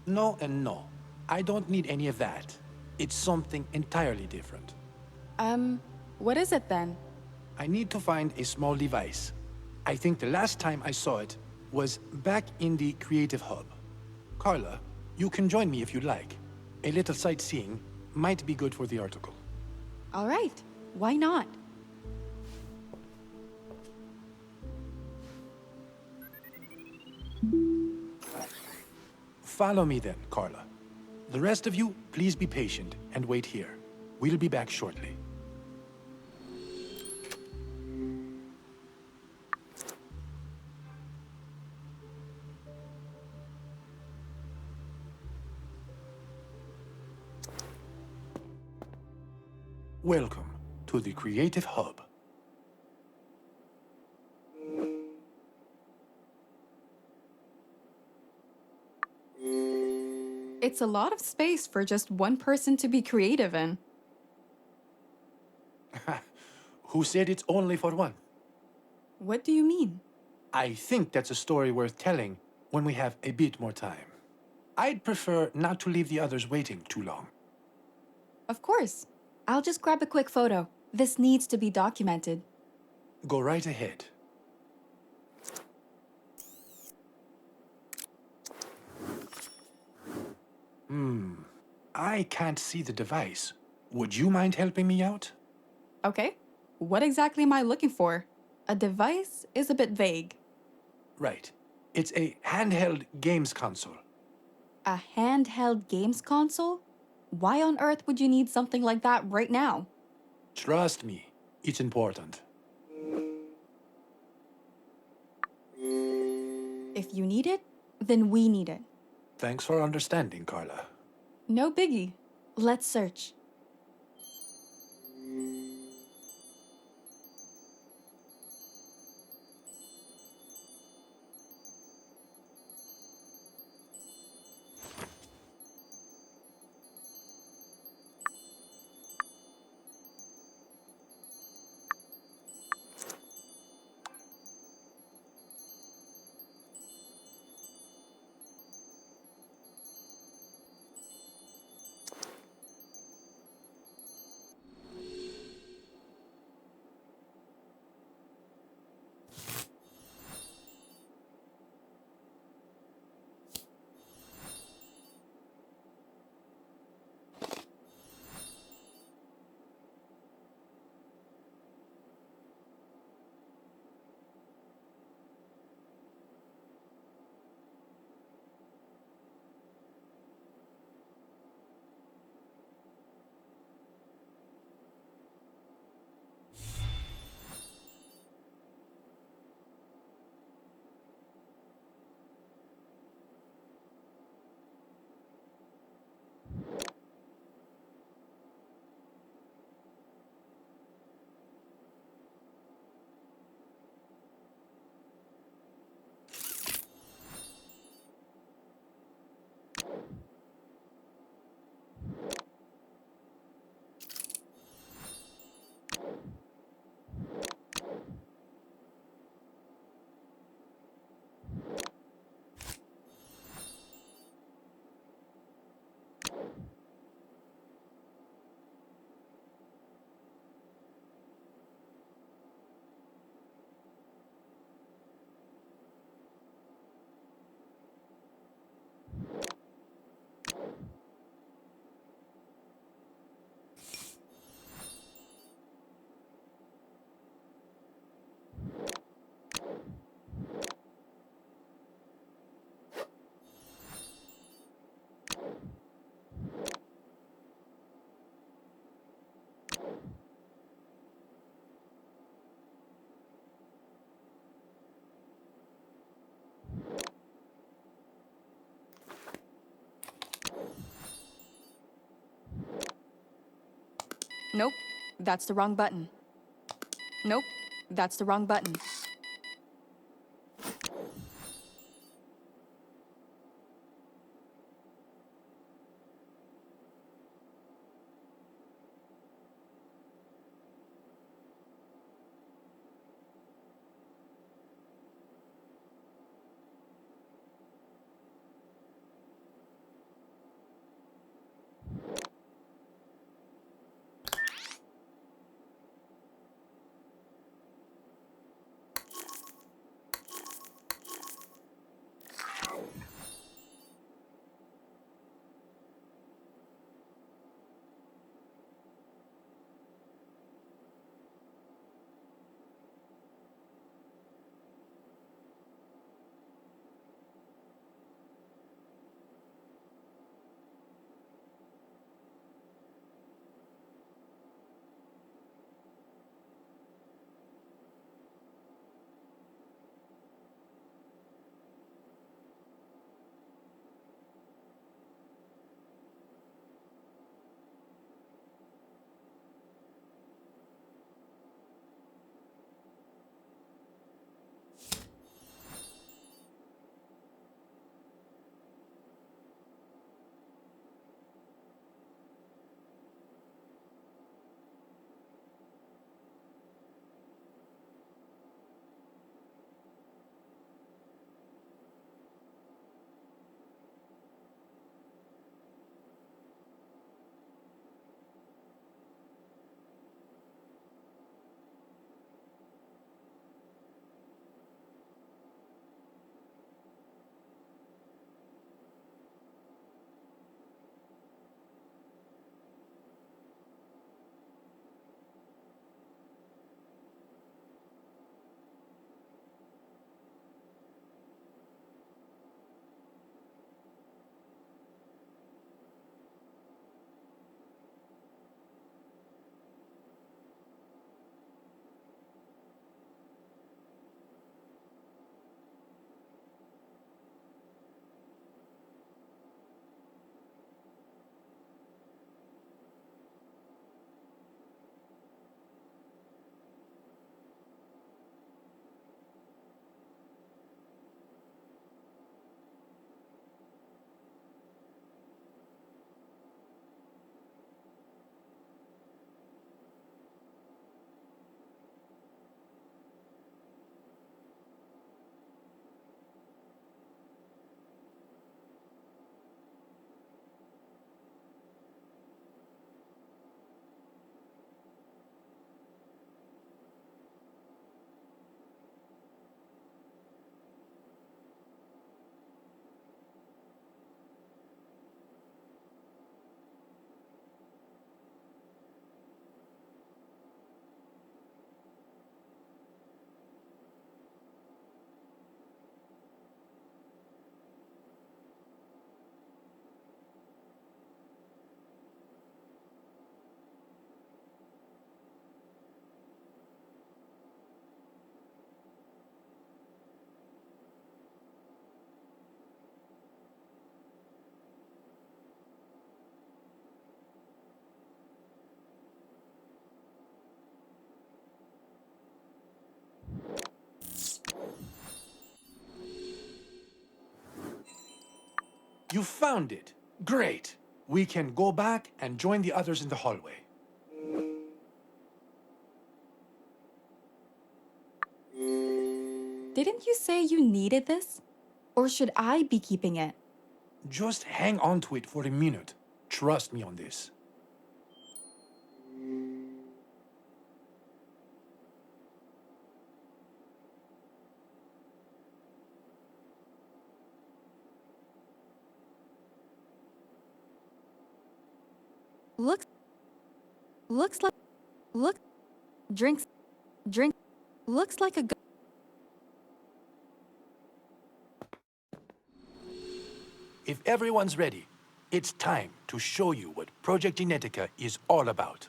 Speaker 4: No and no. I don't need any of that. It's something entirely different.
Speaker 1: What is it then?
Speaker 4: I need to find a small device. I think the last time I saw it was back in the Creative Hub. Carla, you can join me if you'd like. A little sightseeing might be good for the article.
Speaker 1: All right, why not?
Speaker 4: Follow me then, Carla. The rest of you, please be patient and wait here. We'll be back shortly. Welcome to the Creative Hub.
Speaker 12: It's a lot of space for just one person to be creative in.
Speaker 4: Who said it's only for one?
Speaker 12: What do you mean?
Speaker 4: I think that's a story worth telling when we have a bit more time. I'd prefer not to leave the others waiting too long.
Speaker 12: Of course. I'll just grab a quick photo. This needs to be documented.
Speaker 4: Go right ahead. I can't see the device. Would you mind helping me out?
Speaker 12: Okay. What exactly am I looking for? A device is a bit vague.
Speaker 4: Right. It's a handheld games console.
Speaker 12: A handheld games console? Why on earth would you need something like that right now?
Speaker 4: Trust me, it's important.
Speaker 12: If you need it, then we need it.
Speaker 4: Thanks for understanding, Carla.
Speaker 12: No biggie. Let's search. Nope, that's the wrong button. Nope, that's the wrong button.
Speaker 4: You found it. Great. We can go back and join the others in the hallway.
Speaker 12: Didn't you say you needed this? Or should I be keeping it?
Speaker 4: Just hang on to it for a minute. Trust me on this.
Speaker 12: Looks like, looks like a
Speaker 4: If everyone's ready, it's time to show you what Project Genetica is all about.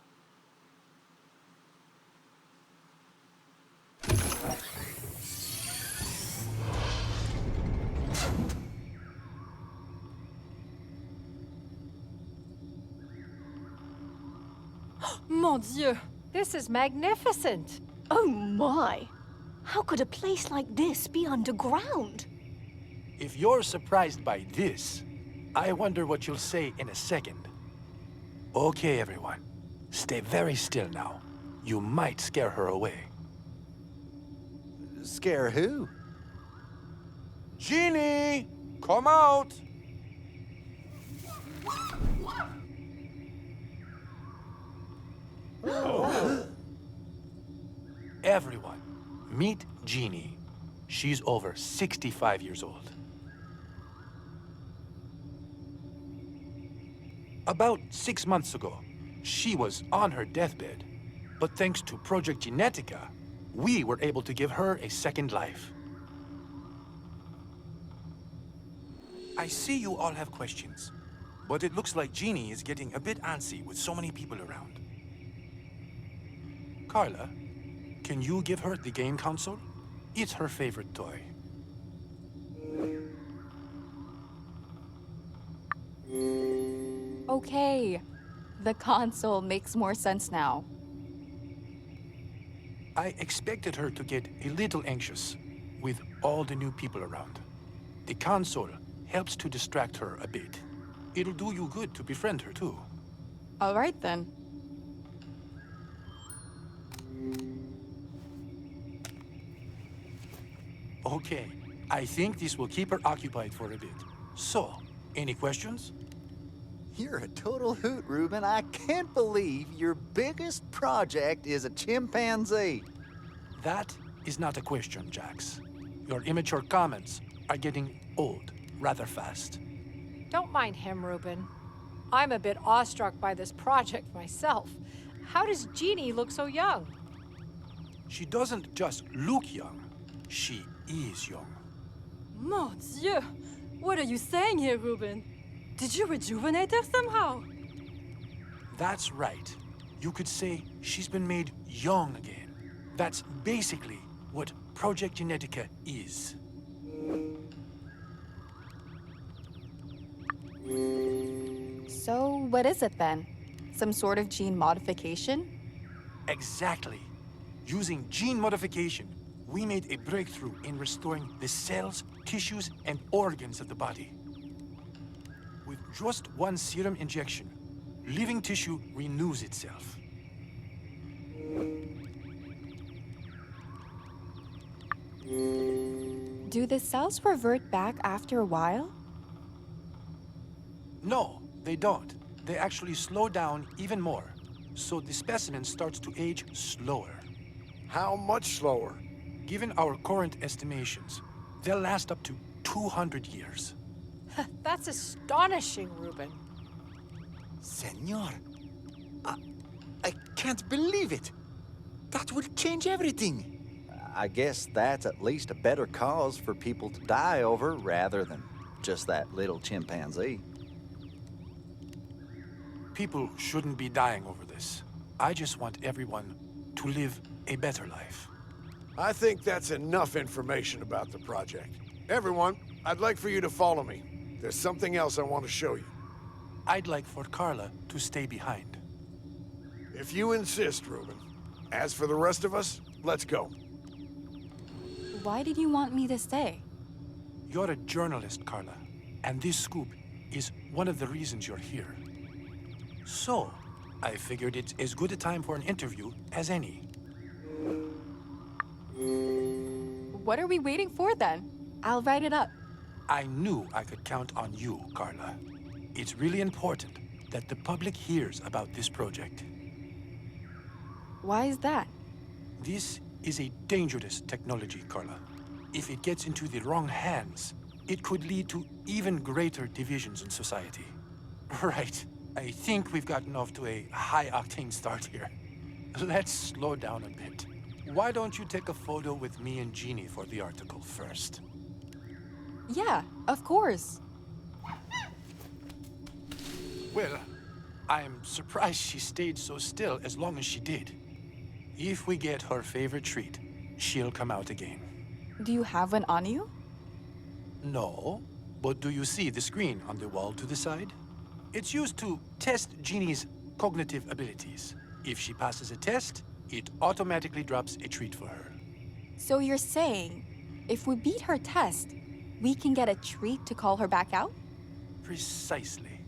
Speaker 2: Mon Dieu! This is magnificent!
Speaker 10: Oh my! How could a place like this be underground?
Speaker 4: If you're surprised by this, I wonder what you'll say in a second. Okay, everyone. Stay very still now. You might scare her away.
Speaker 8: Scare who?
Speaker 3: Genie! Come out!
Speaker 4: Everyone, meet Genie. She's over 65 years old. About 6 months ago, she was on her deathbed. But thanks to Project Genetica, we were able to give her a second life. I see you all have questions, but it looks like Genie is getting a bit antsy with so many people around. Carla, can you give her the game console? It's her favorite toy.
Speaker 12: Okay. The console makes more sense now.
Speaker 4: I expected her to get a little anxious with all the new people around. The console helps to distract her a bit. It'll do you good to befriend her too.
Speaker 12: All right then.
Speaker 4: Okay, I think this will keep her occupied for a bit. So, any questions?
Speaker 8: You're a total hoot, Ruben. I can't believe your biggest project is a chimpanzee.
Speaker 4: That is not a question, Jax. Your immature comments are getting old rather fast.
Speaker 2: Don't mind him, Ruben. I'm a bit awestruck by this project myself. How does Genie look so young?
Speaker 4: She doesn't just look young, she is young.
Speaker 9: Mon Dieu! What are you saying here, Ruben? Did you rejuvenate her somehow?
Speaker 4: That's right. You could say she's been made young again. That's basically what Project Genetica is.
Speaker 12: So, what is it then? Some sort of gene modification?
Speaker 4: Exactly. Using gene modification, we made a breakthrough in restoring the cells, tissues, and organs of the body. With just one serum injection, living tissue renews itself.
Speaker 12: Do the cells revert back after a while?
Speaker 4: No, they don't. They actually slow down even more, so the specimen starts to age slower.
Speaker 5: How much slower?
Speaker 4: Given our current estimations, they'll last up to 200 years.
Speaker 2: That's astonishing, Ruben.
Speaker 11: Senor, I can't believe it. That will change everything.
Speaker 8: I guess that's at least a better cause for people to die over rather than just that little chimpanzee.
Speaker 4: People shouldn't be dying over this. I just want everyone to live a better life.
Speaker 5: I think that's enough information about the project. Everyone, I'd like for you to follow me. There's something else I want to show you.
Speaker 4: I'd like for Carla to stay behind.
Speaker 5: If you insist, Ruben. As for the rest of us, let's go.
Speaker 12: Why did you want me to stay?
Speaker 4: You're a journalist, Carla, and this scoop is one of the reasons you're here. So, I figured it's as good a time for an interview as any.
Speaker 12: What are we waiting for then? I'll write it up.
Speaker 4: I knew I could count on you, Carla. It's really important that the public hears about this project.
Speaker 12: Why is that?
Speaker 4: This is a dangerous technology, Carla. If it gets into the wrong hands, it could lead to even greater divisions in society. Right. I think we've gotten off to a high-octane start here. Let's slow down a bit. Why don't you take a photo with me and Genie for the article first?
Speaker 12: Yeah, of course.
Speaker 4: Well, I'm surprised she stayed so still as long as she did. If we get her favorite treat, she'll come out again.
Speaker 12: Do you have one on you?
Speaker 4: No, but do you see the screen on the wall to the side? It's used to test Genie's cognitive abilities. If she passes a test, it automatically drops a treat for her.
Speaker 12: So you're saying, if we beat her test, we can get a treat to call her back out?
Speaker 4: Precisely.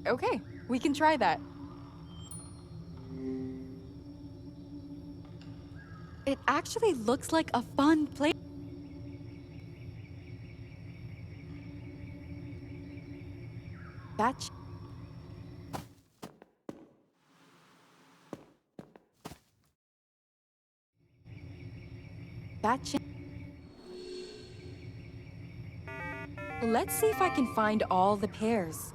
Speaker 12: Okay, we can try that. It actually looks like a fun place. That's Let's see if I can find all the pairs.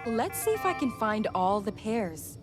Speaker 12: Let's see if I can find all the pairs.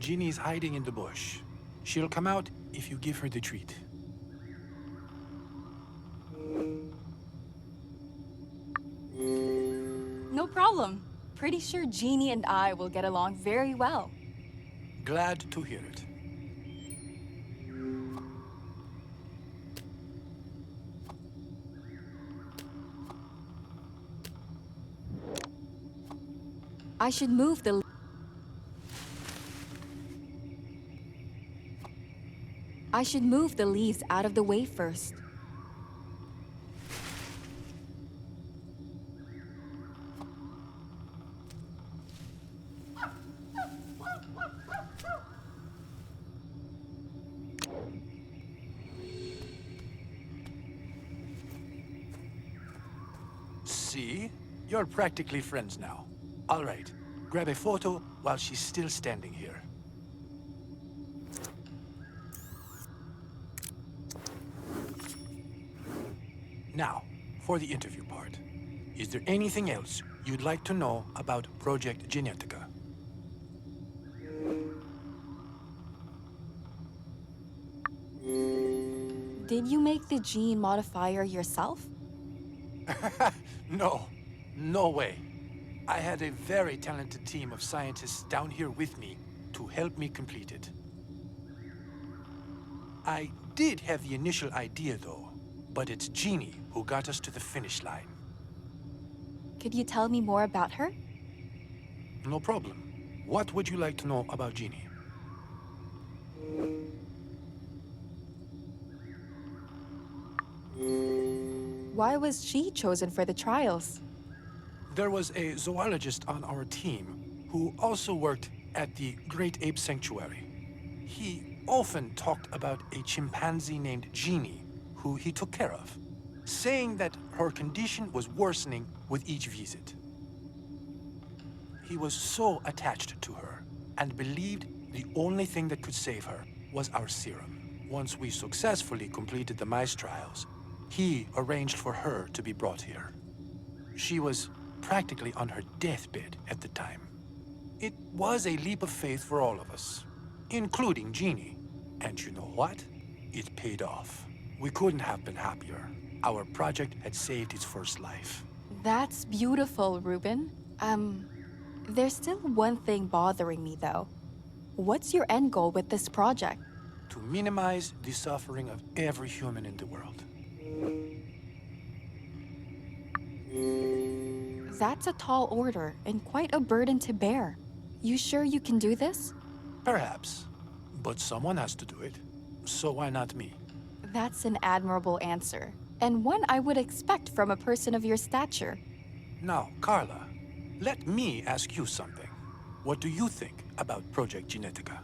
Speaker 4: Genie's hiding in the bush. She'll come out if you give her the treat.
Speaker 12: No problem. Pretty sure Genie and I will get along very well.
Speaker 4: Glad to hear it.
Speaker 12: I should move the leaves out of the way first.
Speaker 4: See? You're practically friends now. All right, grab a photo while she's still standing here. Now, for the interview part. Is there anything else you'd like to know about Project Genetica?
Speaker 12: Did you make the gene modifier yourself?
Speaker 4: No, no way. I had a very talented team of scientists down here with me to help me complete it. I did have the initial idea, though, but it's Genie who got us to the finish line.
Speaker 12: Could you tell me more about her?
Speaker 4: No problem. What would you like to know about Genie?
Speaker 12: Why was she chosen for the trials?
Speaker 4: There was a zoologist on our team who also worked at the Great Ape Sanctuary. He often talked about a chimpanzee named Genie, who he took care of, saying that her condition was worsening with each visit. He was so attached to her and believed the only thing that could save her was our serum. Once we successfully completed the mice trials, he arranged for her to be brought here. She was practically on her deathbed at the time. It was a leap of faith for all of us, including Genie. And you know what? It paid off. We couldn't have been happier. Our project had saved its first life.
Speaker 12: That's beautiful, Ruben. There's still one thing bothering me, though. What's your end goal with this project?
Speaker 4: To minimize the suffering of every human in the world.
Speaker 12: That's a tall order and quite a burden to bear. You sure you can do this?
Speaker 4: Perhaps. But someone has to do it. So why not me?
Speaker 12: That's an admirable answer, and one I would expect from a person of your stature.
Speaker 4: Now, Carla, let me ask you something. What do you think about Project Genetica?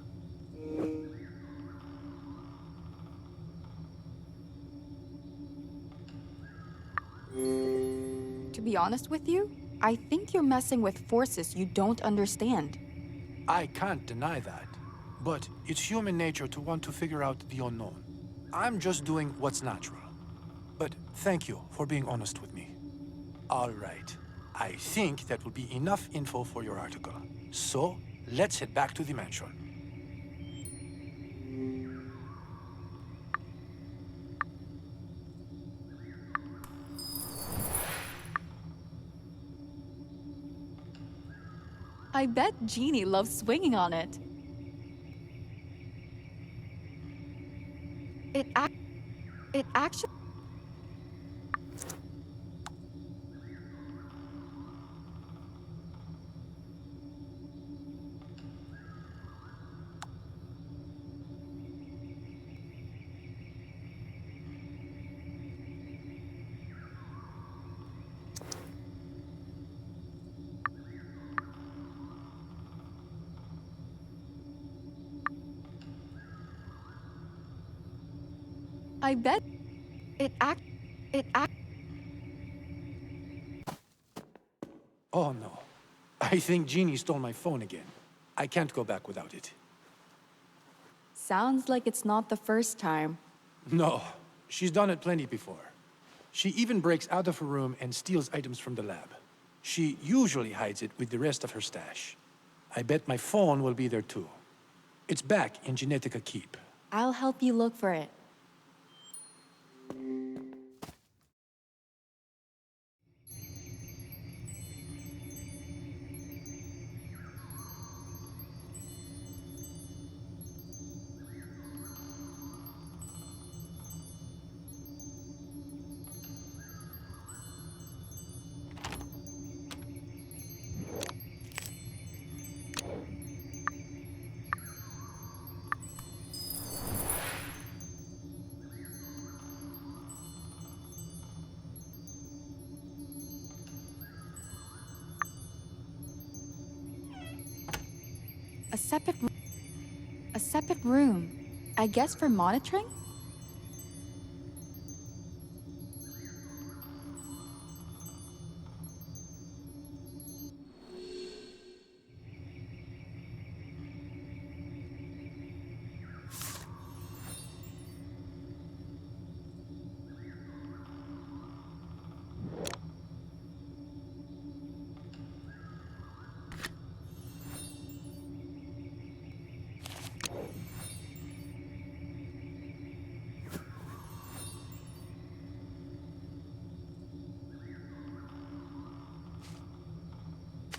Speaker 12: To be honest with you, I think you're messing with forces you don't understand.
Speaker 4: I can't deny that. But it's human nature to want to figure out the unknown. I'm just doing what's natural. But thank you for being honest with me. All right. I think that will be enough info for your article. So, let's head back to the mansion.
Speaker 12: I bet Genie loves swinging on it. It actually... I bet it act...
Speaker 4: Oh no. I think Genie stole my phone again. I can't go back without it.
Speaker 12: Sounds like it's not the first time.
Speaker 4: No, she's done it plenty before. She even breaks out of her room and steals items from the lab. She usually hides it with the rest of her stash. I bet my phone will be there too. It's back in Genetica Keep.
Speaker 12: I'll help you look for it. A separate room. I guess for monitoring?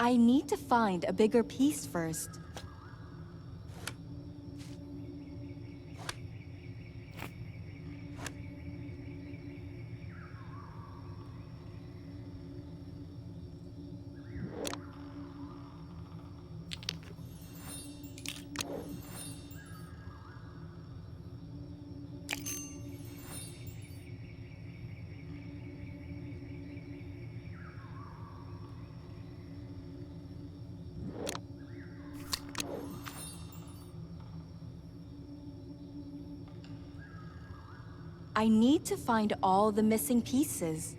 Speaker 1: I need to find a bigger piece first. I need to find all the missing pieces.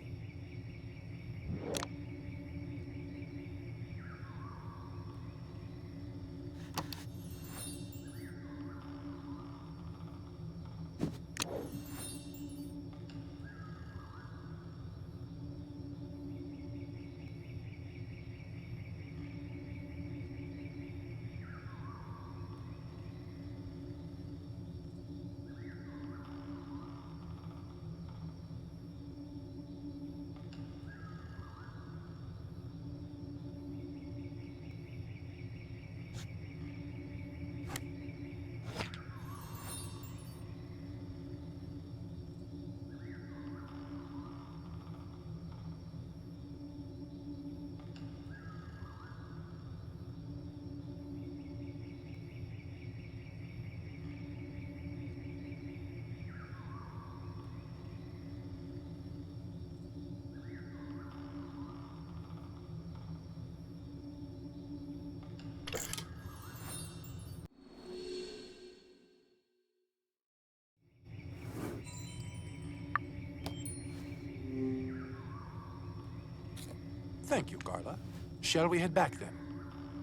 Speaker 4: Thank you, Carla. Shall we head back then?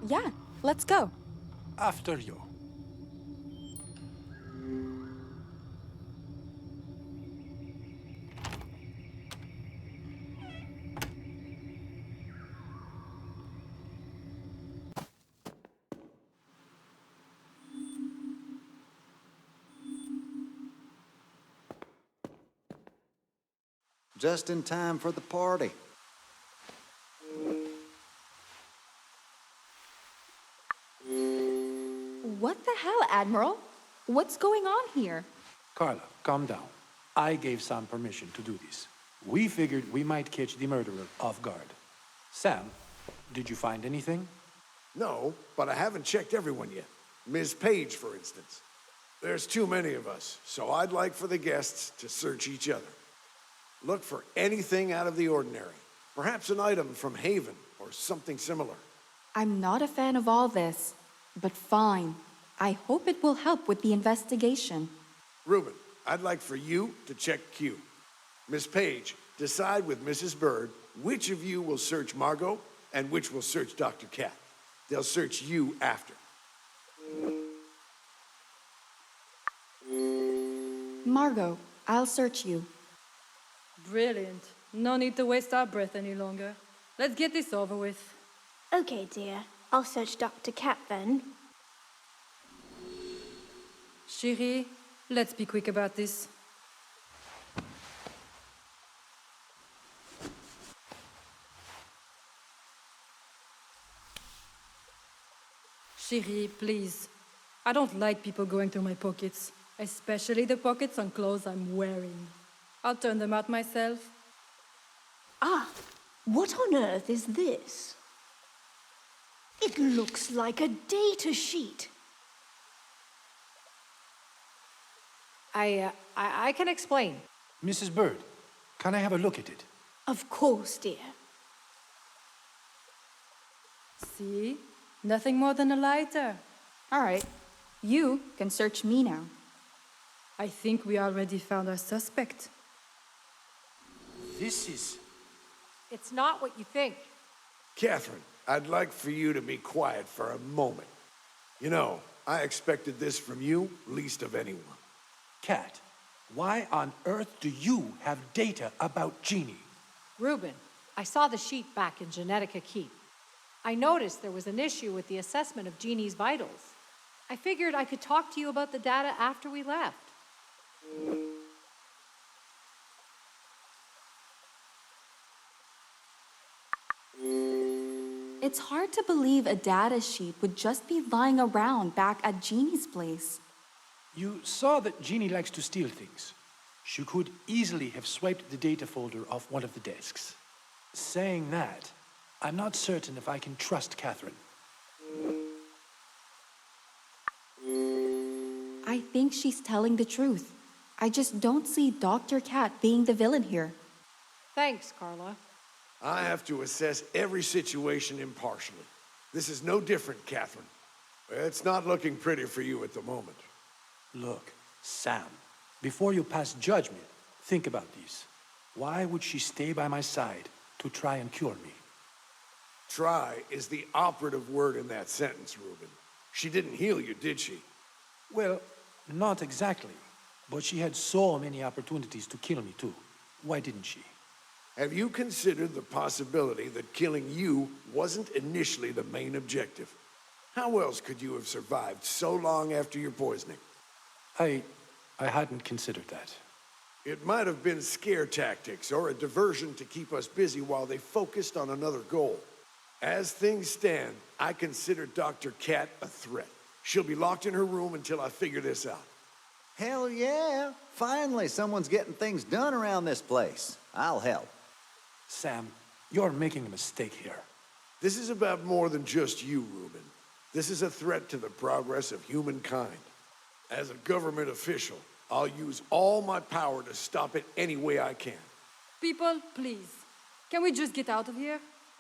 Speaker 1: Yeah, let's go.
Speaker 4: After you.
Speaker 8: Just in time for the party.
Speaker 1: What the hell, Admiral? What's going on here?
Speaker 4: Carla, calm down. I gave Sam permission to do this. We figured we might catch the murderer off guard. Sam, did you find anything?
Speaker 5: No, but I haven't checked everyone yet. Ms. Page, for instance. There's too many of us, so I'd like for the guests to search each other. Look for anything out of the ordinary. Perhaps an item from Haven or something similar.
Speaker 1: I'm not a fan of all this, but fine. I hope it will help with the investigation.
Speaker 5: Ruben, I'd like for you to check Q. Miss Page, decide with Mrs. Bird which of you will search Margot and which will search Dr. Cat. They'll search you after.
Speaker 1: Margot, I'll search you.
Speaker 9: Brilliant. No need to waste our breath any longer. Let's get this over with.
Speaker 10: Okay, dear. I'll search Dr. Cat then.
Speaker 9: Chérie, let's be quick about this. Chérie, please. I don't like people going through my pockets, especially the pockets on clothes I'm wearing. I'll turn them out myself.
Speaker 10: Ah, what on earth is this? It looks like a data sheet.
Speaker 2: I can explain.
Speaker 4: Mrs. Bird, can I have a look at it?
Speaker 10: Of course, dear.
Speaker 9: See? Nothing more than a lighter.
Speaker 1: All right. You can search me now.
Speaker 9: I think we already found our suspect.
Speaker 4: This is...
Speaker 2: It's not what you think.
Speaker 5: Catherine, I'd like for you to be quiet for a moment. You know, I expected this from you least of anyone.
Speaker 4: Cat, why on earth do you have data about Genie?
Speaker 2: Ruben, I saw the sheet back in Genetica Keep. I noticed there was an issue with the assessment of Genie's vitals. I figured I could talk to you about the data after we left.
Speaker 1: It's hard to believe a data sheet would just be lying around back at Genie's place.
Speaker 4: You saw that Genie likes to steal things. She could easily have swiped the data folder off one of the desks. Saying that, I'm not certain if I can trust Catherine.
Speaker 1: I think she's telling the truth. I just don't see Dr. Cat being the villain here.
Speaker 2: Thanks, Carla.
Speaker 5: I have to assess every situation impartially. This is no different, Catherine. It's not looking pretty for you at the moment.
Speaker 4: Look, Sam, before you pass judgment, think about this. Why would she stay by my side to try and cure me?
Speaker 5: Try is the operative word in that sentence, Ruben. She didn't heal you, did she?
Speaker 4: Well, not exactly. But she had so many opportunities to kill me too. Why didn't she?
Speaker 5: Have you considered the possibility that killing you wasn't initially the main objective? How else could you have survived so long after your poisoning?
Speaker 4: I hadn't considered that.
Speaker 5: It might have been scare tactics or a diversion to keep us busy while they focused on another goal. As things stand, I consider Dr. Cat a threat. She'll be locked in her room until I figure this out.
Speaker 8: Hell yeah! Finally, someone's getting things done around this place. I'll help.
Speaker 4: Sam, you're making a mistake here.
Speaker 5: This is about more than just you, Ruben. This is a threat to the progress of humankind. As a government official, I'll use all my power to stop it any way I can.
Speaker 9: People, please. Can we just get out of here?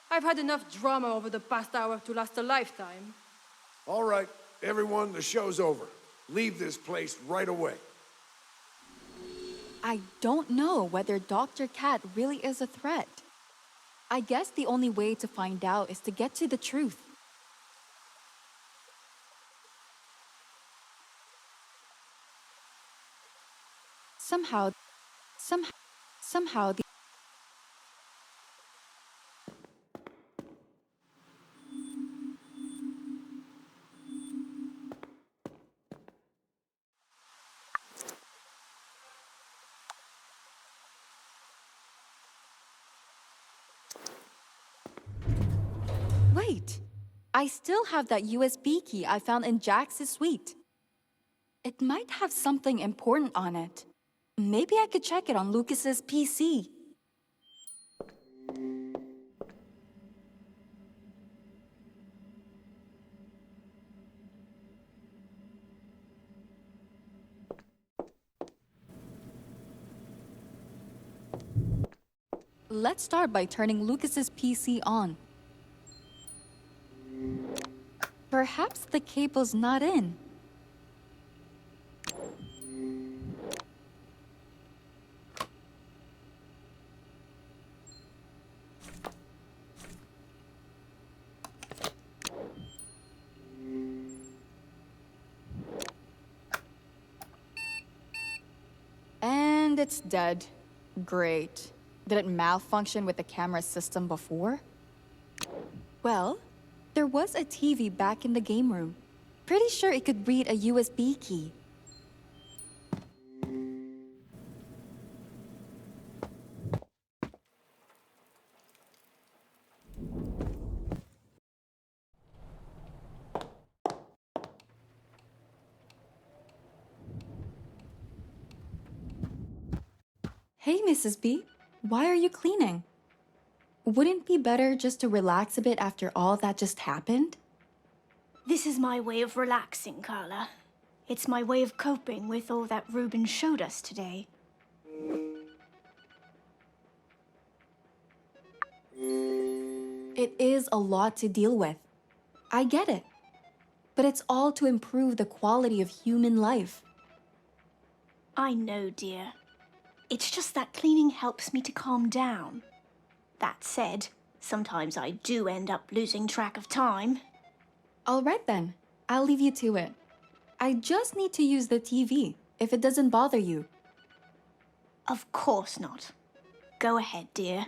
Speaker 9: I've had enough drama over the past hour to last a lifetime.
Speaker 5: All right, everyone, the show's over. Leave this place right away.
Speaker 1: I don't know whether Dr. Cat really is a threat. I guess the only way to find out is to get to the truth. Somehow the... Wait, I still have that USB key I found in Jax's suite. It might have something important on it. Maybe I could check it on Lucas's PC. Let's start by turning Lucas's PC on. Perhaps the cable's not in. And it's dead. Great. Did it malfunction with the camera system before? Well, there was a TV back in the game room. Pretty sure it could read a USB key. Hey, Mrs. B. Why are you cleaning? Wouldn't it be better just to relax a bit after all that just happened?
Speaker 10: This is my way of relaxing, Carla. It's my way of coping with all that Ruben showed us today.
Speaker 1: It is a lot to deal with. I get it. But it's all to improve the quality of human life.
Speaker 10: I know, dear. It's just that cleaning helps me to calm down. That said, sometimes I do end up losing track of time.
Speaker 1: All right then, I'll leave you to it. I just need to use the TV, if it doesn't bother you.
Speaker 10: Of course not. Go ahead, dear.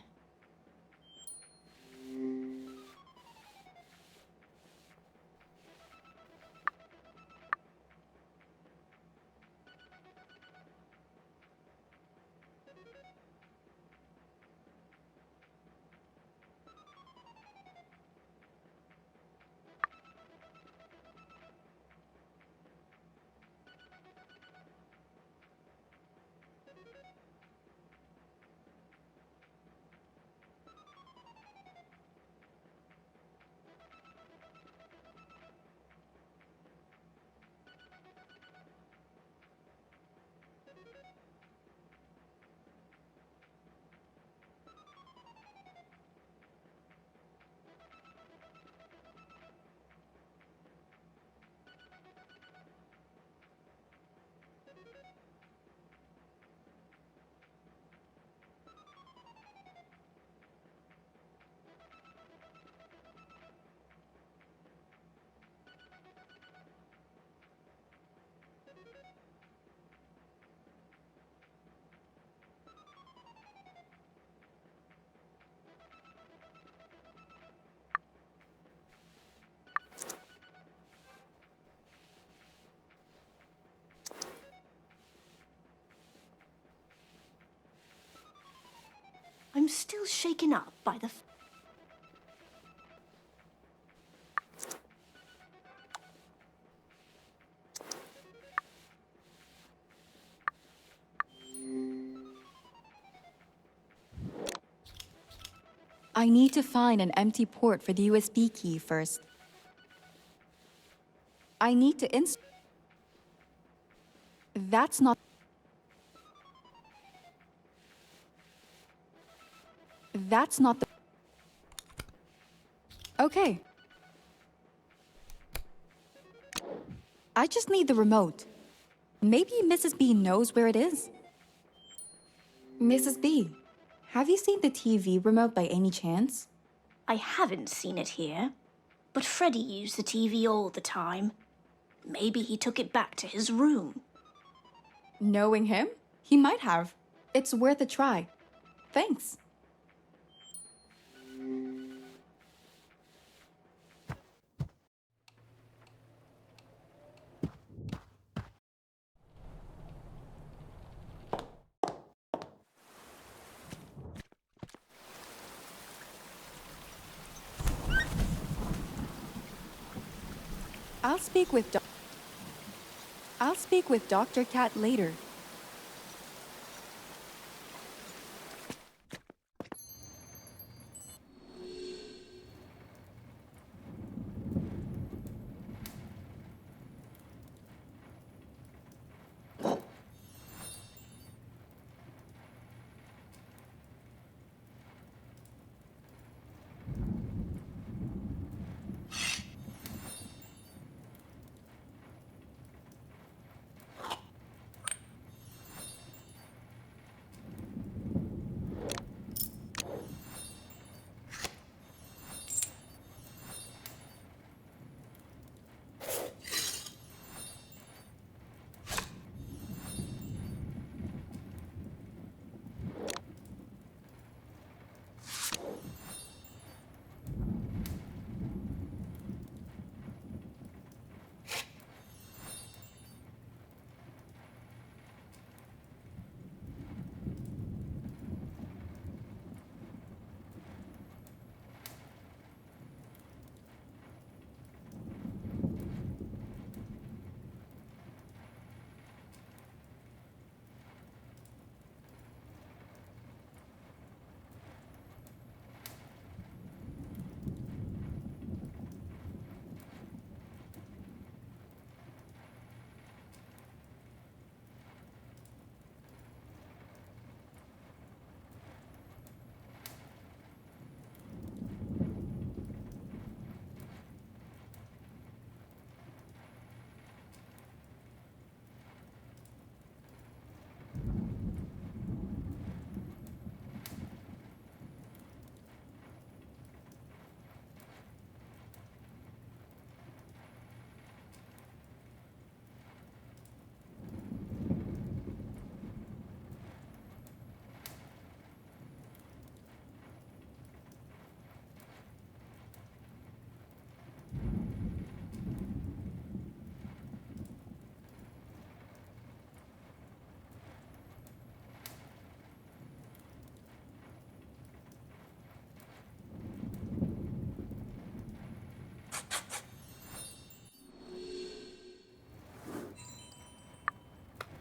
Speaker 10: still shaken up by the...
Speaker 12: I need to find an empty port for the USB key first. I need to That's not... That's not the... Okay. I just need the remote. Maybe Mrs. B knows where it is. Mrs. B, have you seen the TV remote by any chance?
Speaker 10: I haven't seen it here, but Freddy used the TV all the time. Maybe he took it back to his room.
Speaker 12: Knowing him, he might have. It's worth a try. Thanks. I'll speak with Dr. Cat later.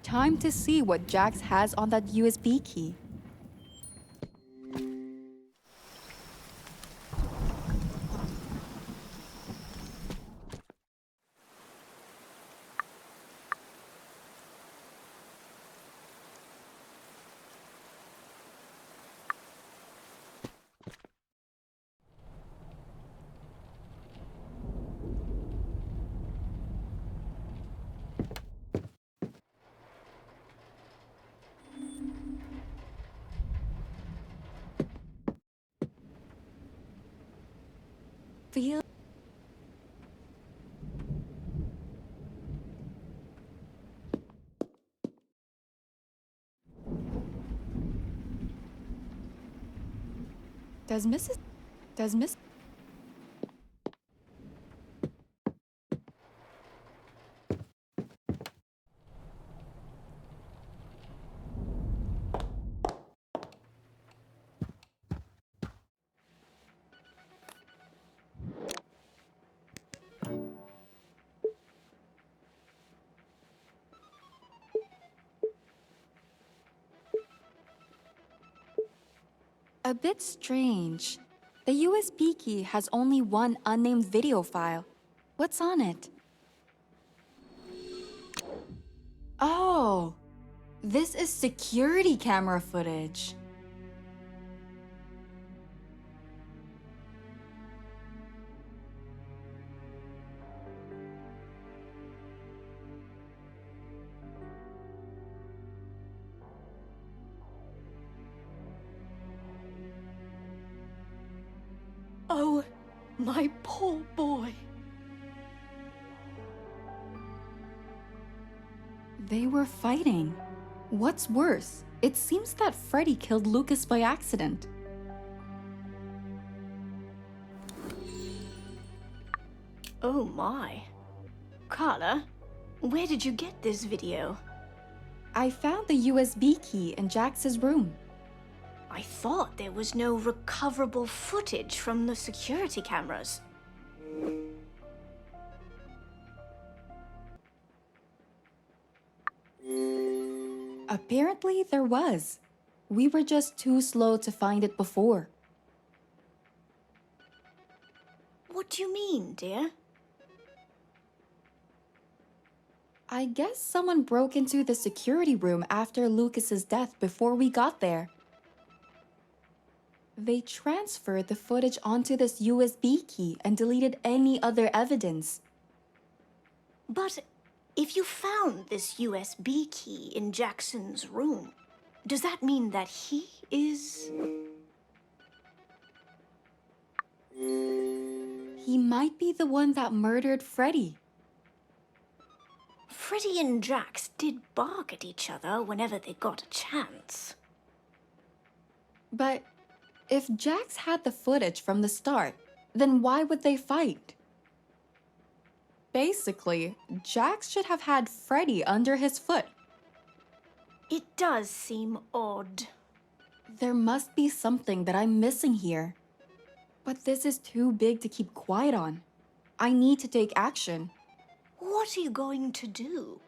Speaker 12: Time to see what Jax has on that USB key. Feel Does Miss
Speaker 1: A bit strange. The USB key has only one unnamed video file. What's on it? Oh, this is security camera footage.
Speaker 10: Oh, my poor boy.
Speaker 1: They were fighting. What's worse, it seems that Freddy killed Lucas by accident.
Speaker 10: Oh my. Carla, where did you get this video?
Speaker 1: I found the USB key in Jax's room.
Speaker 10: I thought there was no recoverable footage from the security cameras.
Speaker 1: Apparently there was. We were just too slow to find it before.
Speaker 10: What do you mean, dear?
Speaker 1: I guess someone broke into the security room after Lucas's death before we got there. They transferred the footage onto this USB key and deleted any other evidence.
Speaker 10: But if you found this USB key in Jackson's room, does that mean that he is...
Speaker 1: He might be the one that murdered Freddy.
Speaker 10: Freddy and Jax did bark at each other whenever they got a chance.
Speaker 1: But if Jax had the footage from the start, then why would they fight? Basically, Jax should have had Freddy under his foot.
Speaker 10: It does seem odd.
Speaker 1: There must be something that I'm missing here. But this is too big to keep quiet on. I need to take action.
Speaker 10: What are you going to do?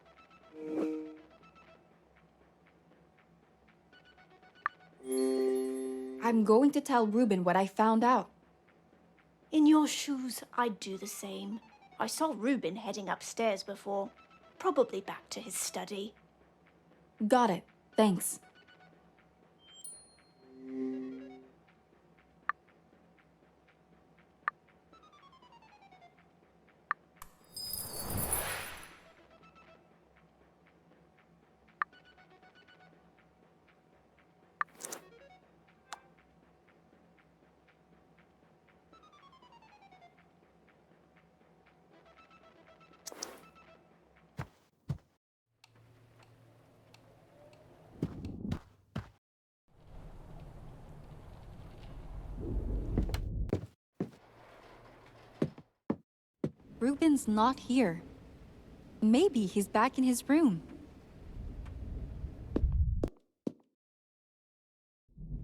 Speaker 1: I'm going to tell Ruben what I found out.
Speaker 10: In your shoes, I'd do the same. I saw Ruben heading upstairs before. Probably back to his study.
Speaker 1: Got it. Thanks. Ruben's not here. Maybe he's back in his room.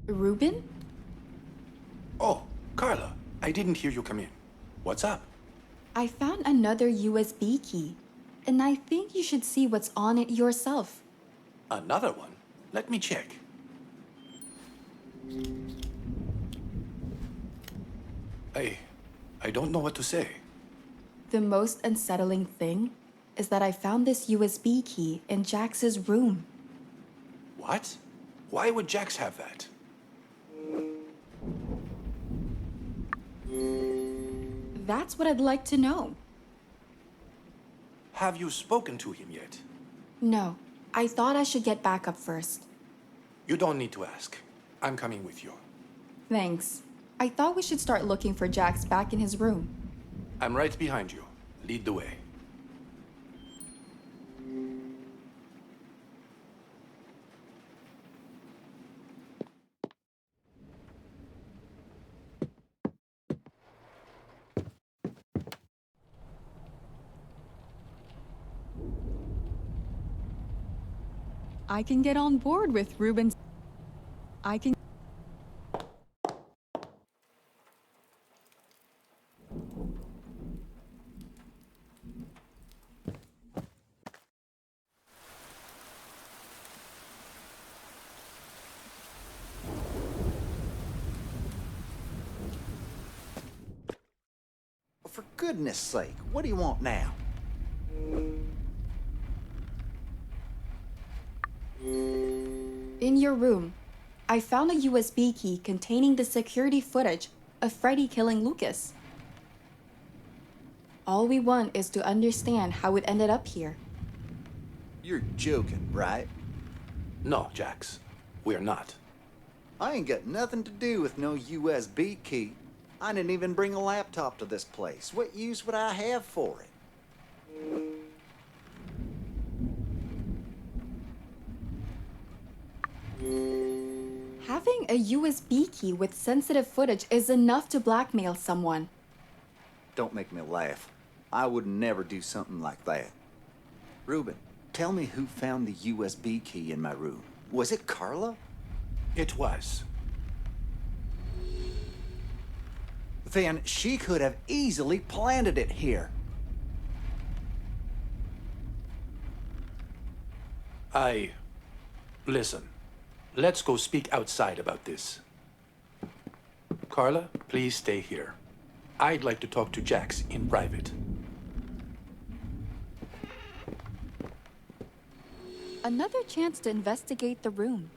Speaker 1: Ruben?
Speaker 4: Oh, Carla, I didn't hear you come in. What's up?
Speaker 1: I found another USB key, and I think you should see what's on it yourself.
Speaker 4: Another one? Let me check. I don't know what to say.
Speaker 1: The most unsettling thing is that I found this USB key in Jax's room.
Speaker 4: What? Why would Jax have that?
Speaker 1: That's what I'd like to know.
Speaker 4: Have you spoken to him yet?
Speaker 1: No, I thought I should get back up first.
Speaker 4: You don't need to ask. I'm coming with you.
Speaker 1: Thanks. I thought we should start looking for Jax back in his room.
Speaker 4: I'm right behind you. Lead the way.
Speaker 1: I can get on board with Ruben's... I can...
Speaker 8: goodness sake, what do you want now?
Speaker 1: In your room, I found a USB key containing the security footage of Freddy killing Lucas. All we want is to understand how it ended up here.
Speaker 8: You're joking, right?
Speaker 4: No, Jax, we're not.
Speaker 8: I ain't got nothing to do with no USB key. I didn't even bring a laptop to this place. What use would I have for it?
Speaker 1: Having a USB key with sensitive footage is enough to blackmail someone.
Speaker 8: Don't make me laugh. I would never do something like that. Ruben, tell me who found the USB key in my room. Was it Carla?
Speaker 4: It was.
Speaker 8: Then she could have easily planted it here.
Speaker 4: Listen, let's go speak outside about this. Carla, please stay here. I'd like to talk to Jax in private.
Speaker 1: Another chance to investigate the room.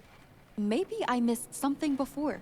Speaker 1: Maybe I missed something before.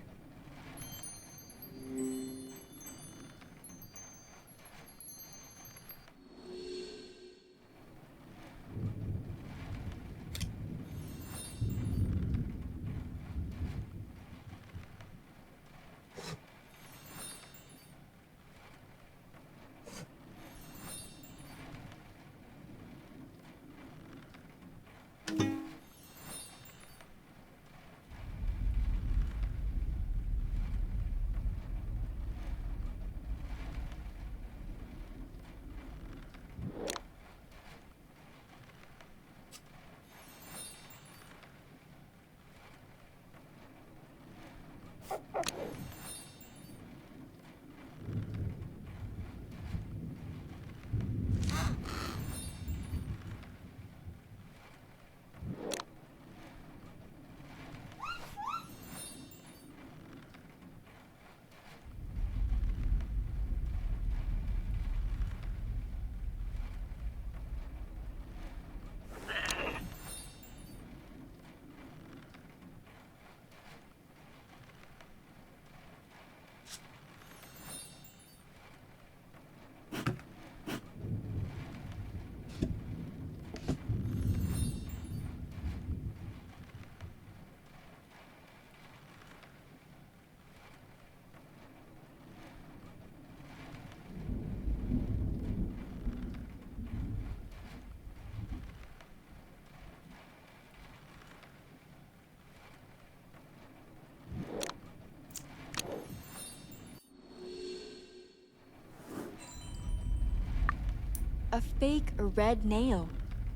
Speaker 1: A fake red nail.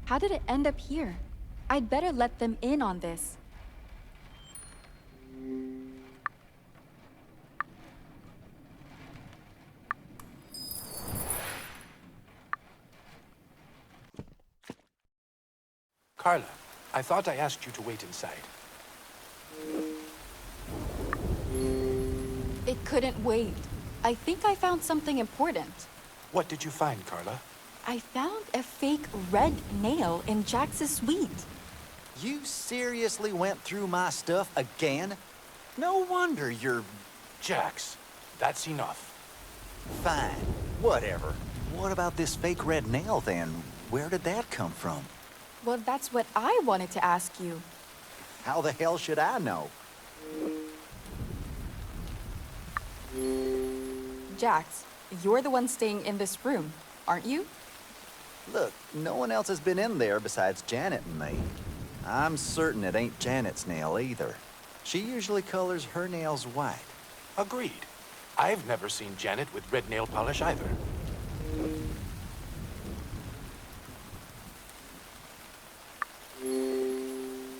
Speaker 1: How did it end up here? I'd better let them in on this.
Speaker 4: Carla, I thought I asked you to wait inside.
Speaker 1: It couldn't wait. I think I found something important.
Speaker 4: What did you find, Carla?
Speaker 1: I found a fake red nail in Jax's suite.
Speaker 8: You seriously went through my stuff again? No wonder you're...
Speaker 4: Jax, that's enough.
Speaker 8: Fine, whatever. What about this fake red nail then? Where did that come from?
Speaker 1: Well, that's what I wanted to ask you.
Speaker 8: How the hell should I know?
Speaker 1: Jax, you're the one staying in this room, aren't you?
Speaker 8: Look, no one else has been in there besides Janet and me. I'm certain it ain't Janet's nail either. She usually colors her nails white.
Speaker 4: Agreed. I've never seen Janet with red nail polish either.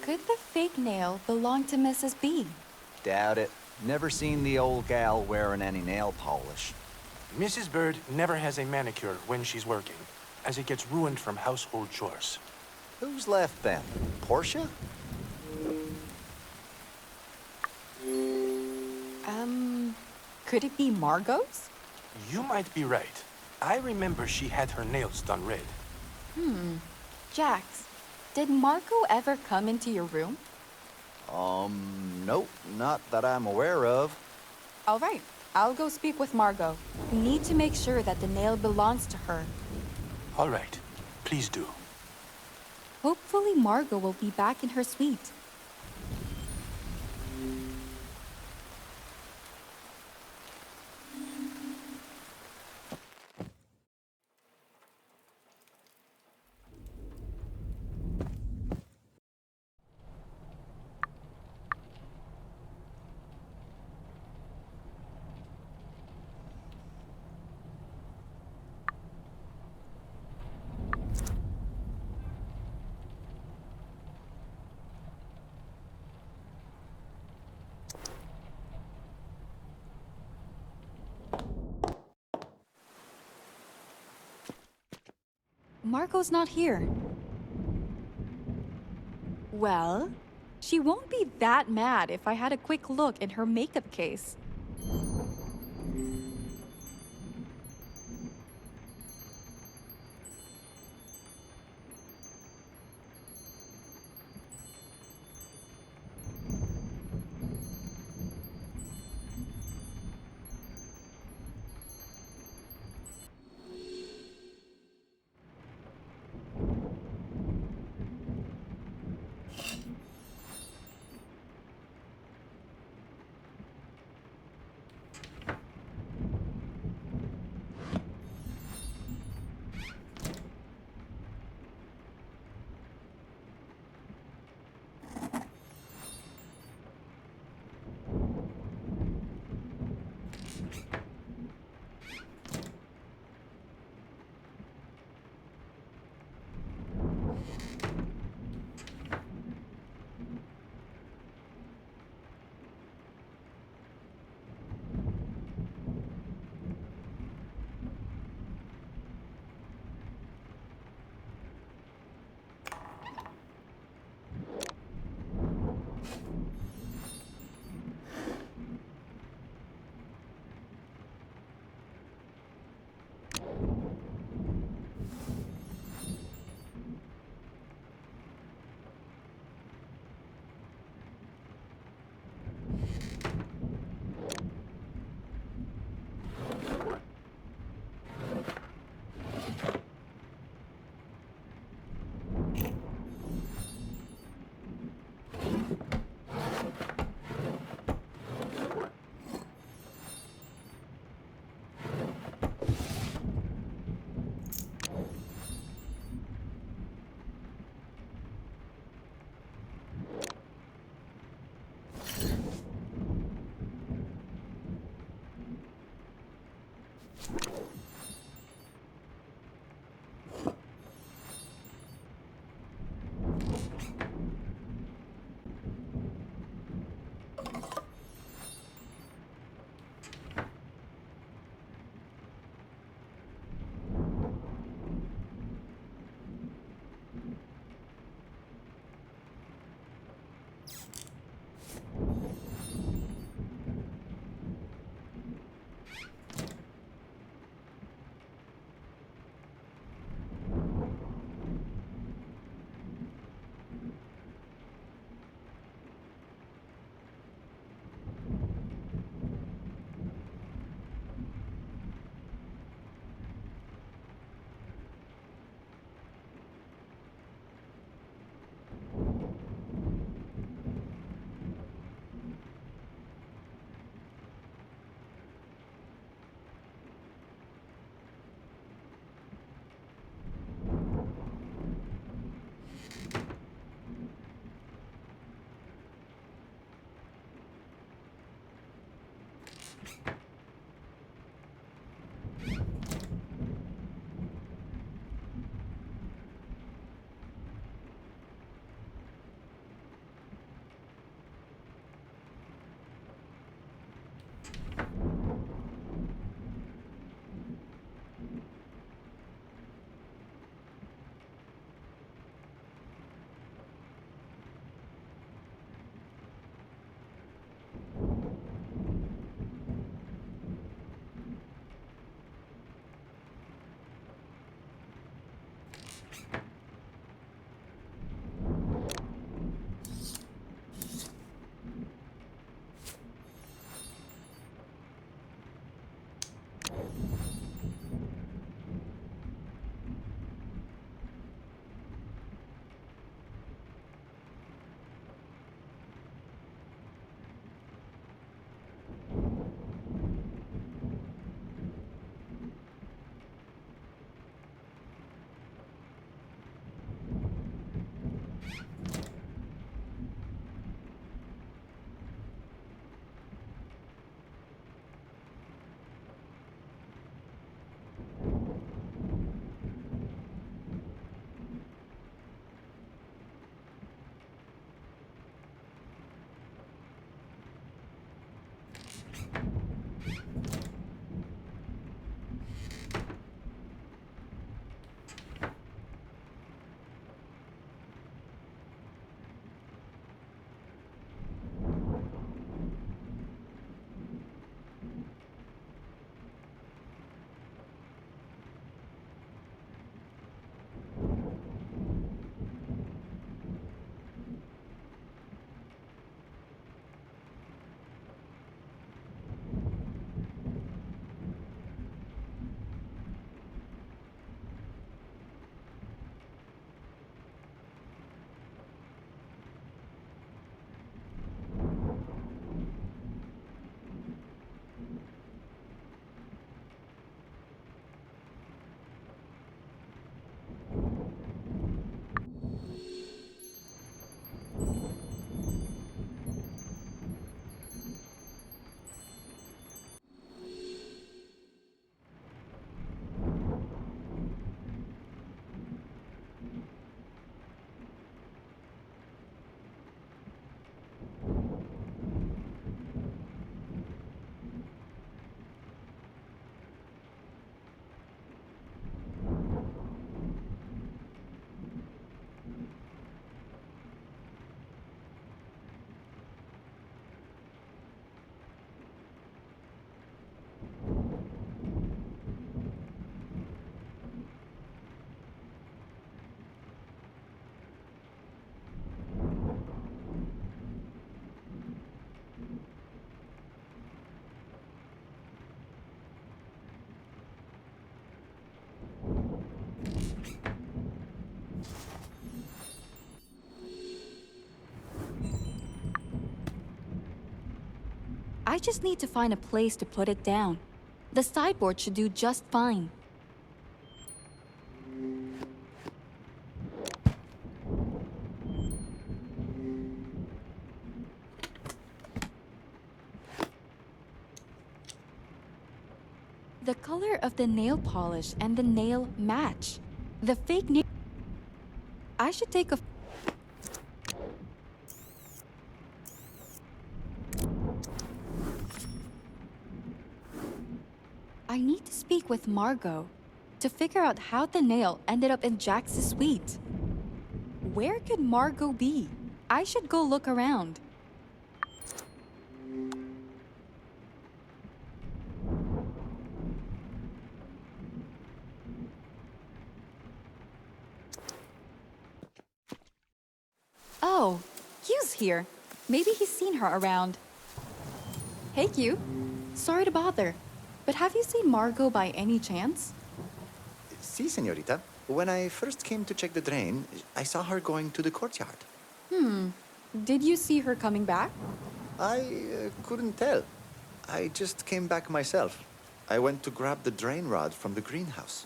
Speaker 1: Could the fake nail belong to Mrs. B?
Speaker 8: Doubt it. Never seen the old gal wearing any nail polish.
Speaker 4: Mrs. Bird never has a manicure when she's working, as it gets ruined from household chores.
Speaker 8: Who's left then? Portia?
Speaker 1: Could it be Margot's?
Speaker 4: You might be right. I remember she had her nails done red.
Speaker 12: Jax, did Margot ever come into your room?
Speaker 8: Nope, not that I'm aware of.
Speaker 12: All right, I'll go speak with Margot. We need to make sure that the nail belongs to her.
Speaker 4: All right, please do.
Speaker 12: Hopefully Margot will be back in her suite. Margot's not here. Well, she won't be that mad if I had a quick look in her makeup case.
Speaker 1: I just need to find a place to put it down. The sideboard should do just fine. The color of the nail polish and the nail match. The fake nail... I should take a... I need to speak with Margot to figure out how the nail ended up in Jax's suite. Where could Margot be? I should go look around. Oh, Q's here. Maybe he's seen her around. Hey, Q. Sorry to bother, but have you seen Margot by any chance?
Speaker 11: Si, señorita. When I first came to check the drain, I saw her going to the courtyard.
Speaker 1: Did you see her coming back?
Speaker 11: I couldn't tell. I just came back myself. I went to grab the drain rod from the greenhouse.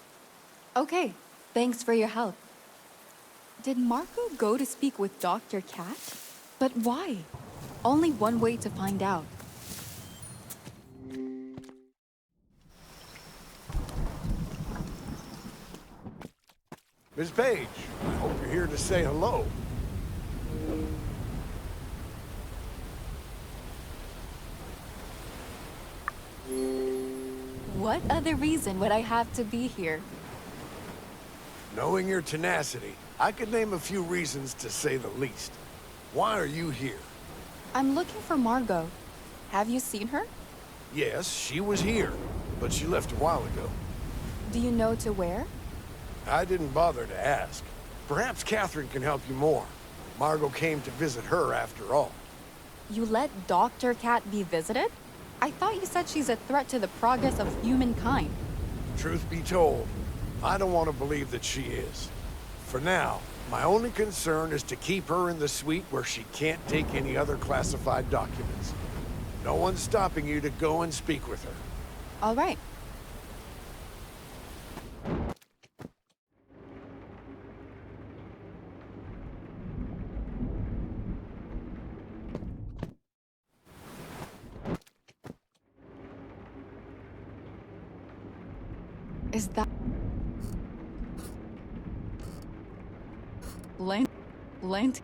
Speaker 1: Okay, thanks for your help. Did Margot go to speak with Dr. Cat? But why? Only one way to find out.
Speaker 5: Miss Page, I hope you're here to say hello.
Speaker 1: What other reason would I have to be here?
Speaker 5: Knowing your tenacity, I could name a few reasons to say the least. Why are you here?
Speaker 1: I'm looking for Margot. Have you seen her?
Speaker 5: Yes, she was here, but she left a while ago.
Speaker 1: Do you know to where?
Speaker 5: I didn't bother to ask. Perhaps Catherine can help you more. Margot came to visit her after all.
Speaker 12: You let Dr. Cat be visited? I thought you said she's a threat to the progress of humankind.
Speaker 5: Truth be told, I don't want to believe that she is. For now, my only concern is to keep her in the suite where she can't take any other classified documents. No one's stopping you to go and speak with her.
Speaker 12: All right. Is that... Lent?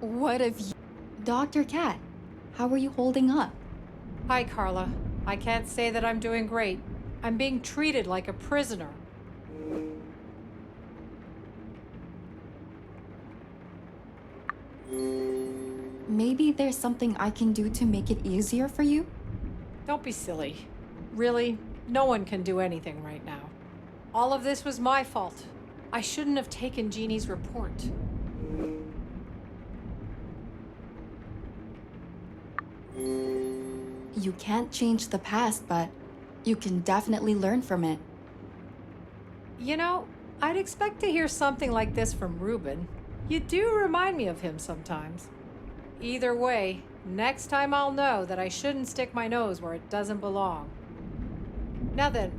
Speaker 12: What have you...
Speaker 1: Dr. Cat, how are you holding up?
Speaker 2: Hi, Carla. I can't say that I'm doing great. I'm being treated like a prisoner.
Speaker 1: Maybe there's something I can do to make it easier for you?
Speaker 2: Don't be silly. Really, no one can do anything right now. All of this was my fault. I shouldn't have taken Genie's report.
Speaker 1: You can't change the past, but you can definitely learn from it.
Speaker 2: You know, I'd expect to hear something like this from Ruben. You do remind me of him sometimes. Either way, next time I'll know that I shouldn't stick my nose where it doesn't belong. Now then,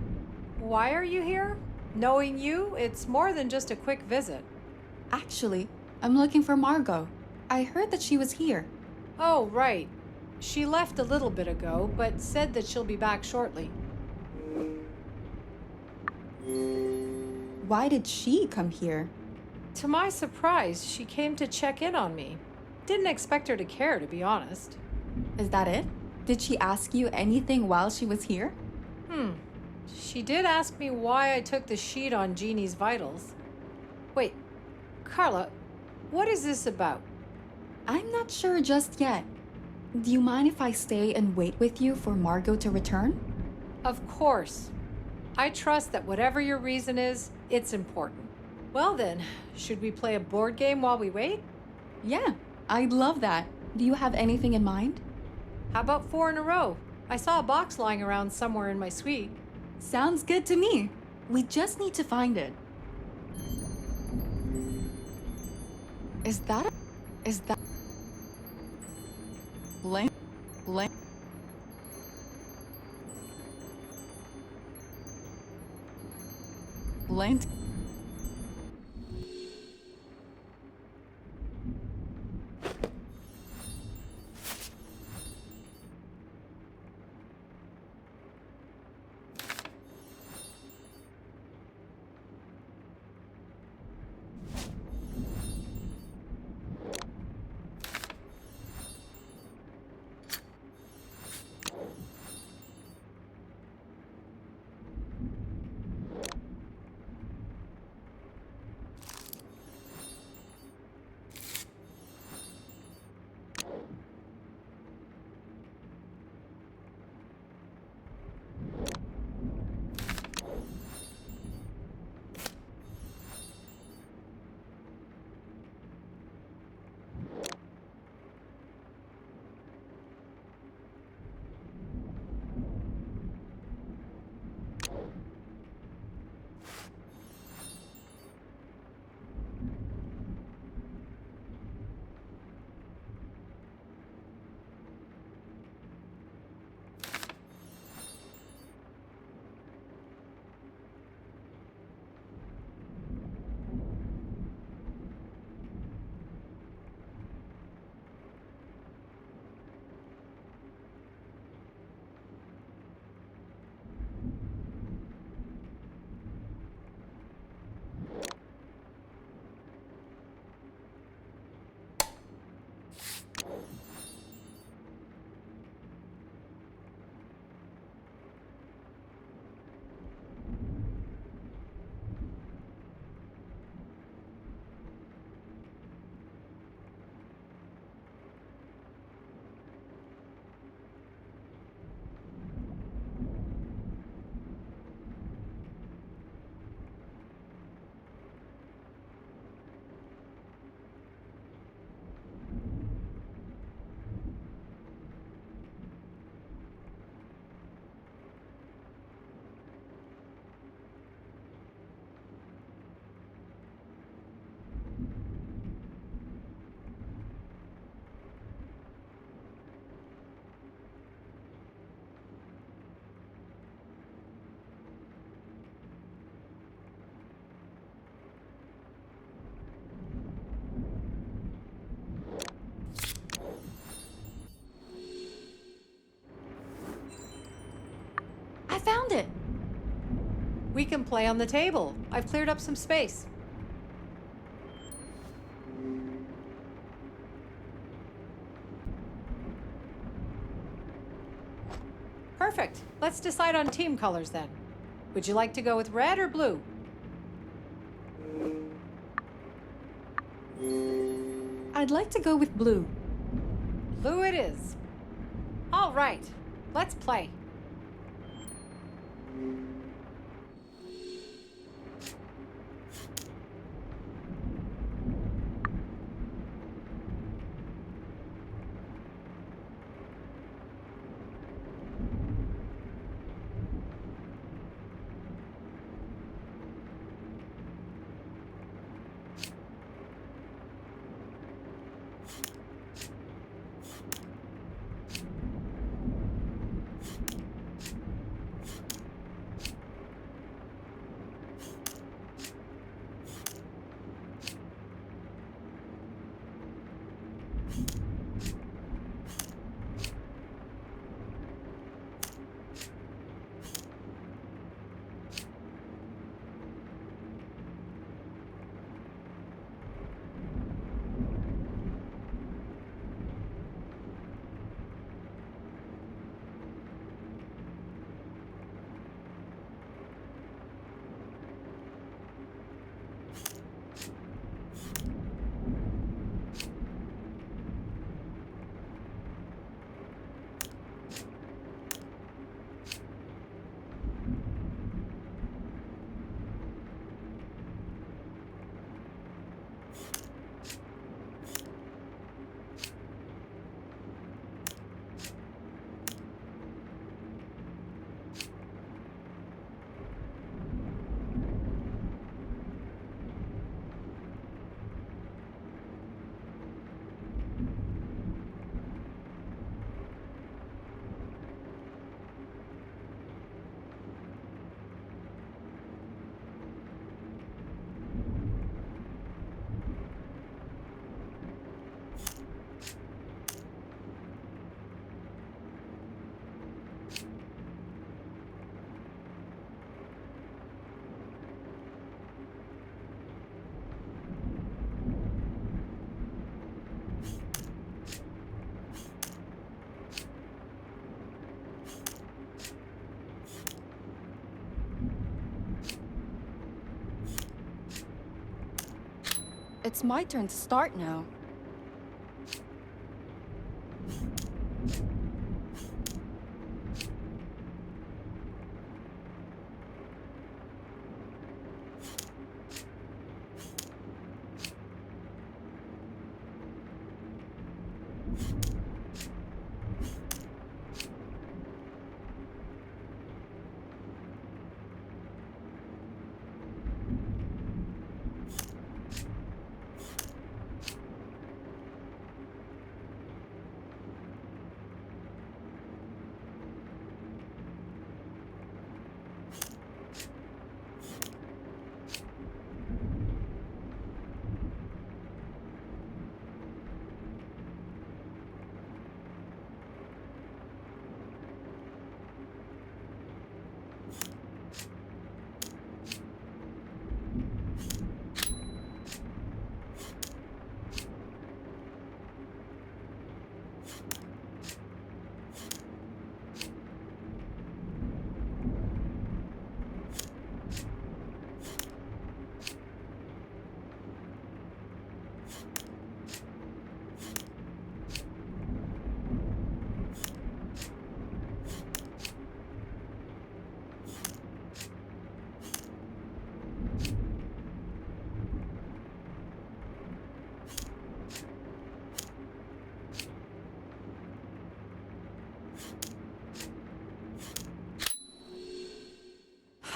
Speaker 2: why are you here? Knowing you, it's more than just a quick visit.
Speaker 1: Actually, I'm looking for Margot. I heard that she was here.
Speaker 2: Oh, right. She left a little bit ago, but said that she'll be back shortly.
Speaker 1: Why did she come here?
Speaker 2: To my surprise, she came to check in on me. Didn't expect her to care, to be honest.
Speaker 1: Is that it? Did she ask you anything while she was here?
Speaker 2: She did ask me why I took the sheet on Genie's vitals. Wait, Carla, what is this about?
Speaker 1: I'm not sure just yet. Do you mind if I stay and wait with you for Margot to return?
Speaker 2: Of course. I trust that whatever your reason is, it's important. Well then, should we play a board game while we wait?
Speaker 1: Yeah, I'd love that. Do you have anything in mind?
Speaker 2: How about 4 in a row? I saw a box lying around somewhere in my suite.
Speaker 1: Sounds good to me. We just need to find it.
Speaker 12: Is that... Lent?
Speaker 1: found it.
Speaker 2: We can play on the table. I've cleared up some space. Perfect. Let's decide on team colors then. Would you like to go with red or blue?
Speaker 1: I'd like to go with blue.
Speaker 2: Blue it is. All right, let's play.
Speaker 12: It's my turn to start now.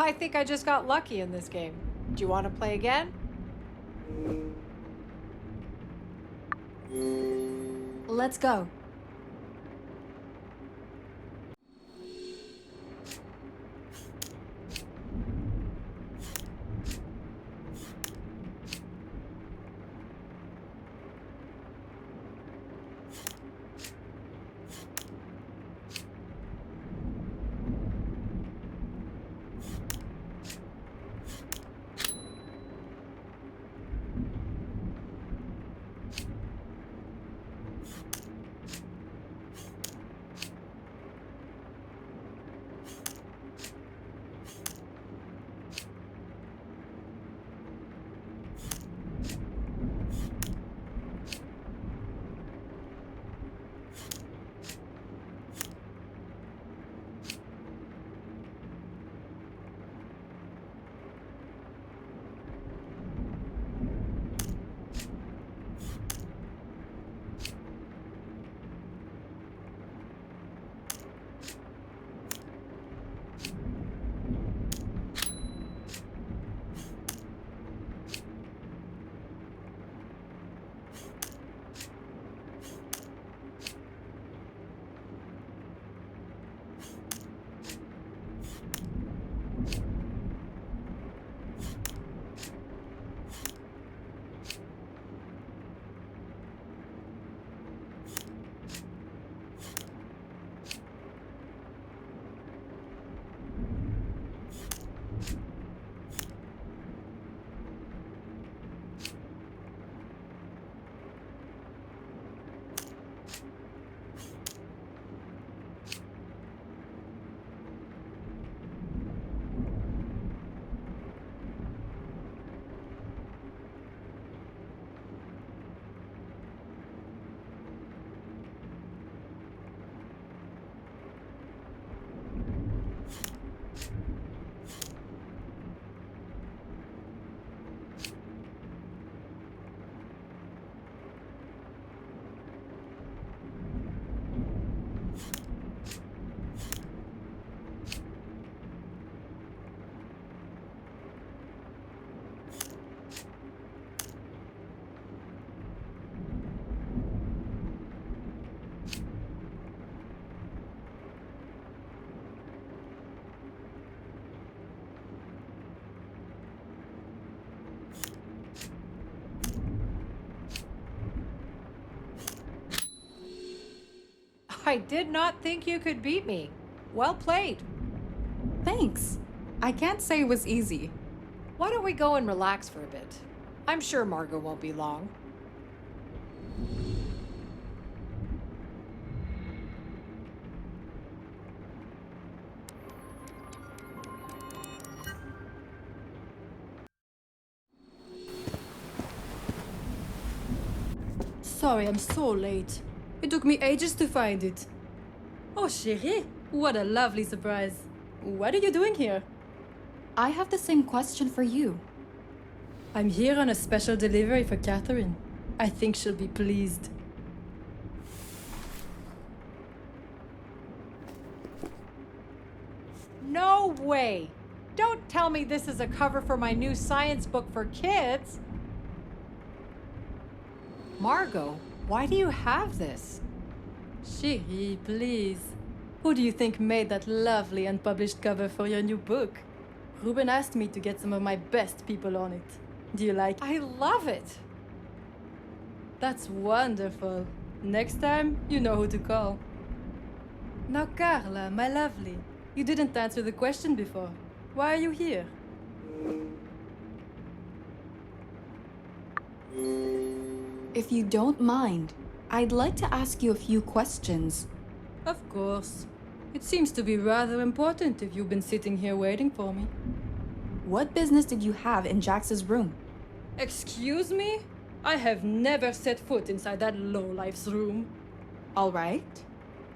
Speaker 2: I think I just got lucky in this game. Do you want to play again?
Speaker 1: Let's go.
Speaker 2: I did not think you could beat me. Well played.
Speaker 1: Thanks. I can't say it was easy.
Speaker 2: Why don't we go and relax for a bit? I'm sure Margot won't be long.
Speaker 9: Sorry, I'm so late. It took me ages to find it. Oh, chérie, what a lovely surprise. What are you doing here?
Speaker 1: I have the same question for you.
Speaker 9: I'm here on a special delivery for Catherine. I think she'll be pleased.
Speaker 2: No way! Don't tell me this is a cover for my new science book for kids! Margot, why do you have this?
Speaker 9: Chérie, please. Who do you think made that lovely unpublished cover for your new book? Ruben asked me to get some of my best people on it. Do you like it?
Speaker 2: I love it!
Speaker 9: That's wonderful. Next time, you know who to call. Now, Carla, my lovely, you didn't answer the question before. Why are you here?
Speaker 1: If you don't mind, I'd like to ask you a few questions.
Speaker 9: Of course. It seems to be rather important if you've been sitting here waiting for me.
Speaker 1: What business did you have in Jax's room?
Speaker 9: Excuse me? I have never set foot inside that lowlife's room.
Speaker 1: All right.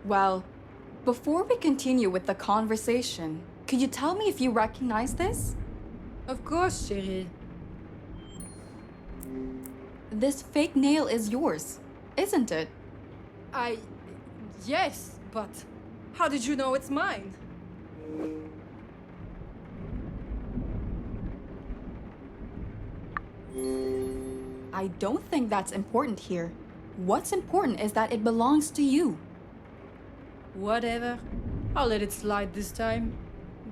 Speaker 1: Well, before we continue with the conversation, could you tell me if you recognize this?
Speaker 9: Of course, chérie.
Speaker 1: This fake nail is yours, isn't it?
Speaker 9: Yes, but how did you know it's mine?
Speaker 1: I don't think that's important here. What's important is that it belongs to you.
Speaker 9: Whatever. I'll let it slide this time.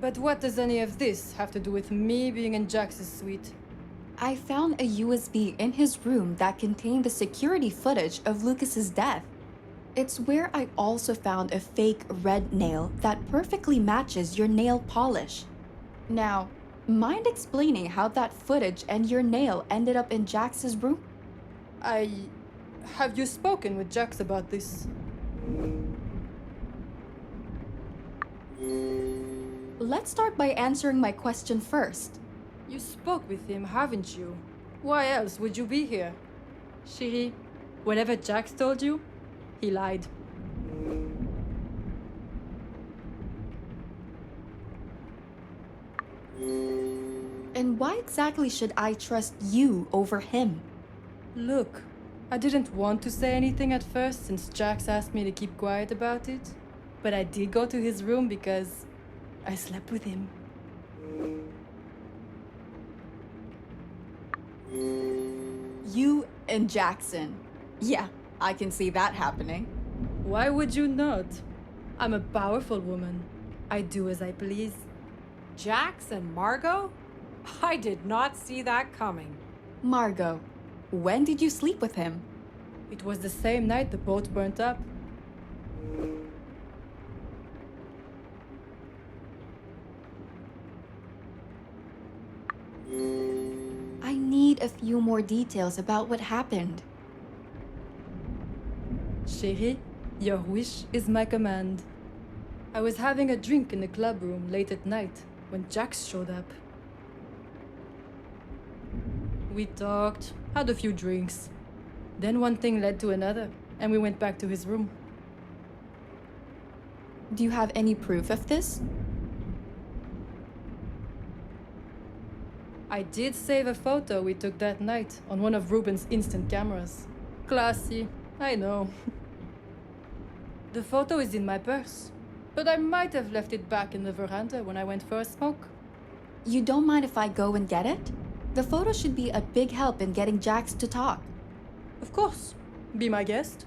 Speaker 9: But what does any of this have to do with me being in Jax's suite?
Speaker 1: I found a USB in his room that contained the security footage of Lucas's death. It's where I also found a fake red nail that perfectly matches your nail polish. Now, mind explaining how that footage and your nail ended up in Jax's room?
Speaker 9: Have you spoken with Jax about this?
Speaker 1: Let's start by answering my question first.
Speaker 9: You spoke with him, haven't you? Why else would you be here? Chérie, whatever Jax told you, he lied.
Speaker 1: And why exactly should I trust you over him?
Speaker 9: Look, I didn't want to say anything at first since Jax asked me to keep quiet about it. But I did go to his room because I slept with him.
Speaker 1: You and Jackson. Yeah, I can see that happening.
Speaker 9: Why would you not? I'm a powerful woman. I do as I please.
Speaker 2: Jax and Margot? I did not see that coming.
Speaker 1: Margot, when did you sleep with him?
Speaker 9: It was the same night the boat burnt up.
Speaker 1: I need a few more details about what happened.
Speaker 9: Chérie, your wish is my command. I was having a drink in the club room late at night when Jax showed up. We talked, had a few drinks. Then one thing led to another, and we went back to his room.
Speaker 1: Do you have any proof of this?
Speaker 9: I did save a photo we took that night on one of Ruben's instant cameras. Classy, I know. The photo is in my purse, but I might have left it back in the veranda when I went for a smoke.
Speaker 1: You don't mind if I go and get it? The photo should be a big help in getting Jax to talk.
Speaker 9: Of course. Be my guest.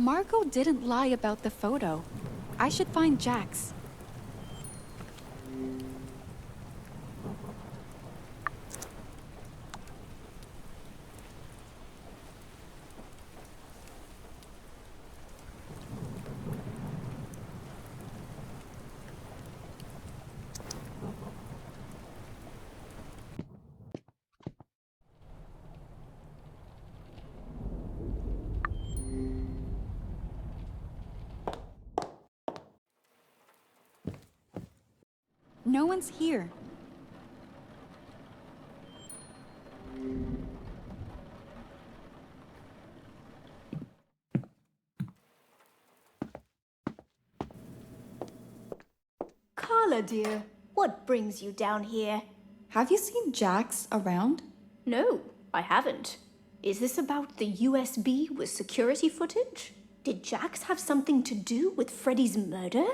Speaker 1: Margot didn't lie about the photo. I should find Jax. No one's here.
Speaker 10: Carla, dear, what brings you down here?
Speaker 1: Have you seen Jax around?
Speaker 10: No, I haven't. Is this about the USB with security footage? Did Jax have something to do with Freddy's murder?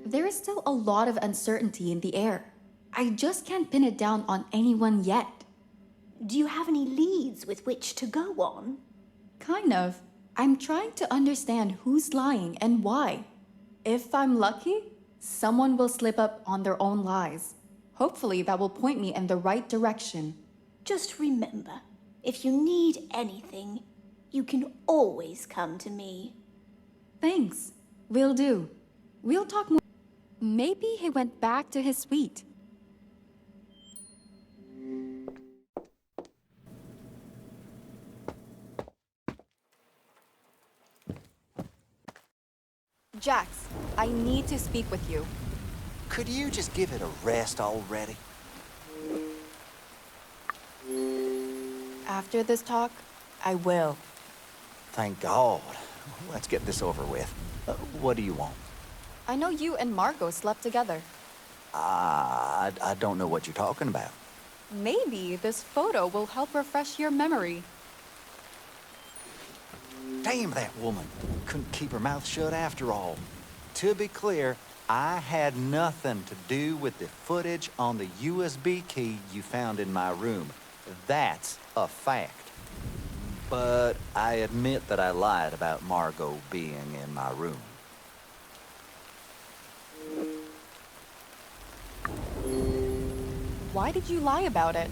Speaker 1: There is still a lot of uncertainty in the air. I just can't pin it down on anyone yet.
Speaker 10: Do you have any leads with which to go on?
Speaker 1: Kind of. I'm trying to understand who's lying and why. If I'm lucky, someone will slip up on their own lies. Hopefully that will point me in the right direction.
Speaker 10: Just remember, if you need anything, you can always come to me.
Speaker 1: Thanks. Will do. We'll talk more. Maybe he went back to his suite. Jax, I need to speak with you.
Speaker 8: Could you just give it a rest already?
Speaker 12: After this talk, I will.
Speaker 8: Thank God. Let's get this over with. What do you want?
Speaker 12: I know you and Margot slept together.
Speaker 8: I don't know what you're talking about.
Speaker 12: Maybe this photo will help refresh your memory.
Speaker 8: Damn that woman. Couldn't keep her mouth shut after all. To be clear, I had nothing to do with the footage on the USB key you found in my room. That's a fact. But I admit that I lied about Margot being in my room.
Speaker 12: Why did you lie about it?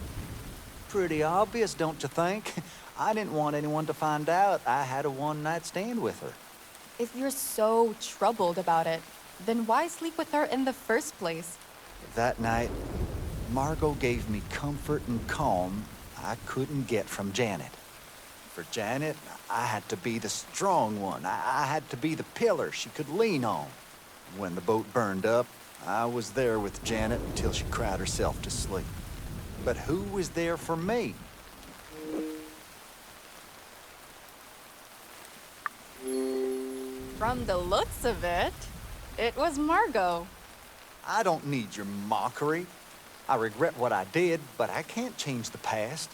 Speaker 8: Pretty obvious, don't you think? I didn't want anyone to find out I had a one-night stand with her.
Speaker 12: If you're so troubled about it, then why sleep with her in the first place?
Speaker 8: That night, Margot gave me comfort and calm I couldn't get from Janet. For Janet, I had to be the strong one. I had to be the pillar she could lean on. When the boat burned up, I was there with Janet until she cried herself to sleep. But who was there for me?
Speaker 12: From the looks of it, it was Margot.
Speaker 8: I don't need your mockery. I regret what I did, but I can't change the past.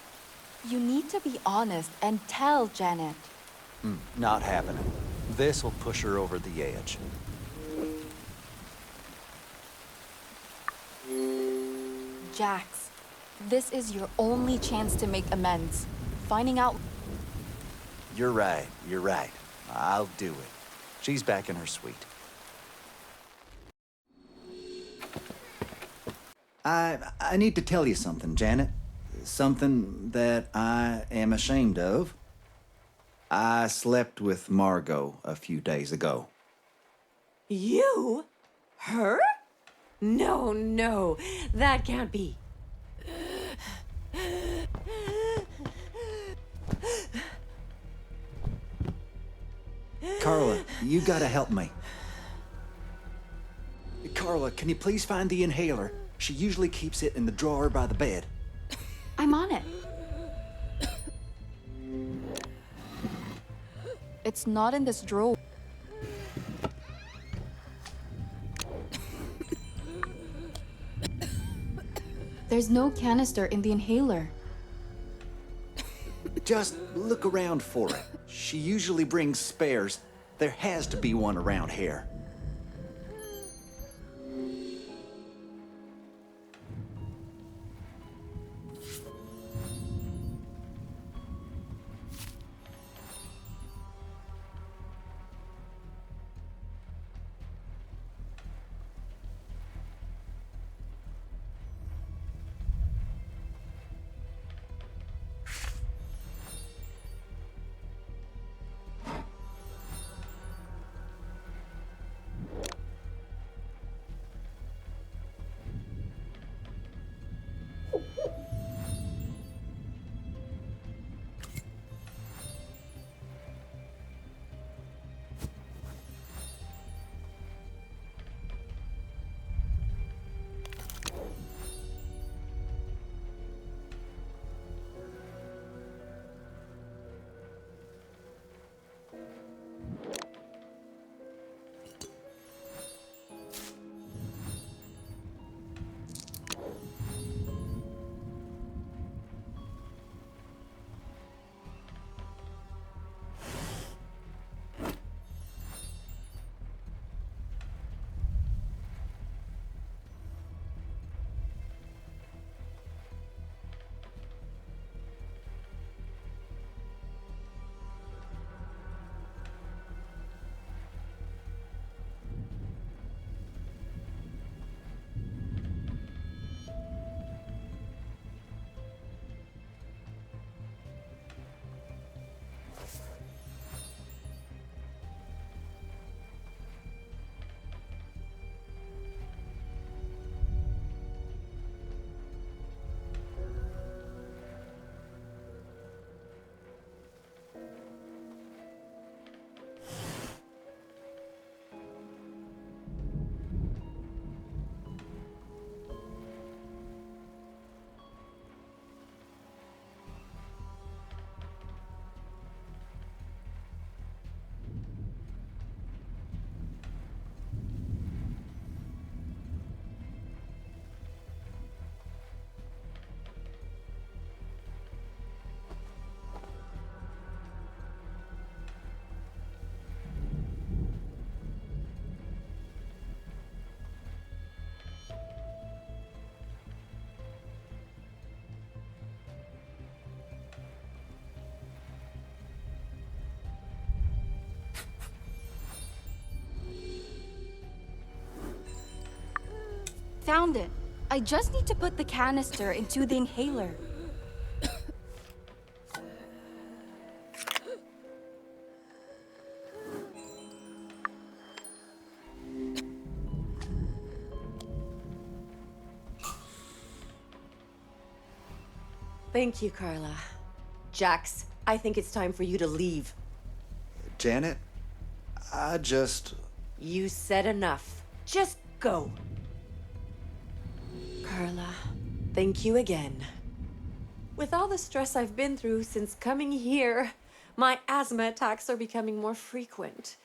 Speaker 12: You need to be honest and tell Janet.
Speaker 8: Not happening. This will push her over the edge.
Speaker 12: Jax, this is your only chance to make amends. Finding out...
Speaker 8: You're right. I'll do it. She's back in her suite. I need to tell you something, Janet. Something that I am ashamed of. I slept with Margot a few days ago.
Speaker 7: You? Her? No, that can't be.
Speaker 8: Carla, you gotta help me. Carla, can you please find the inhaler? She usually keeps it in the drawer by the bed.
Speaker 1: I'm on it.
Speaker 12: It's not in this drawer.
Speaker 1: There's no canister in the inhaler.
Speaker 8: Just look around for it. She usually brings spares. There has to be one around here.
Speaker 1: found it. I just need to put the canister into the inhaler.
Speaker 7: Thank you, Carla. Jax, I think it's time for you to leave.
Speaker 11: Janet,
Speaker 7: You said enough. Just go. Carla, thank you again. With all the stress I've been through since coming here, my asthma attacks are becoming more frequent.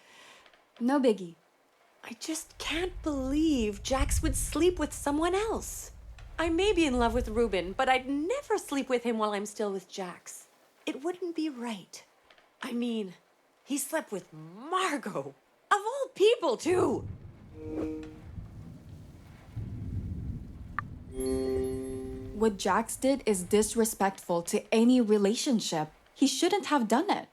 Speaker 1: No biggie.
Speaker 7: I just can't believe Jax would sleep with someone else. I may be in love with Ruben, but I'd never sleep with him while I'm still with Jax. It wouldn't be right. I mean, he slept with Margot. Of all people, too.
Speaker 1: What Jax did is disrespectful to any relationship. He shouldn't have done it.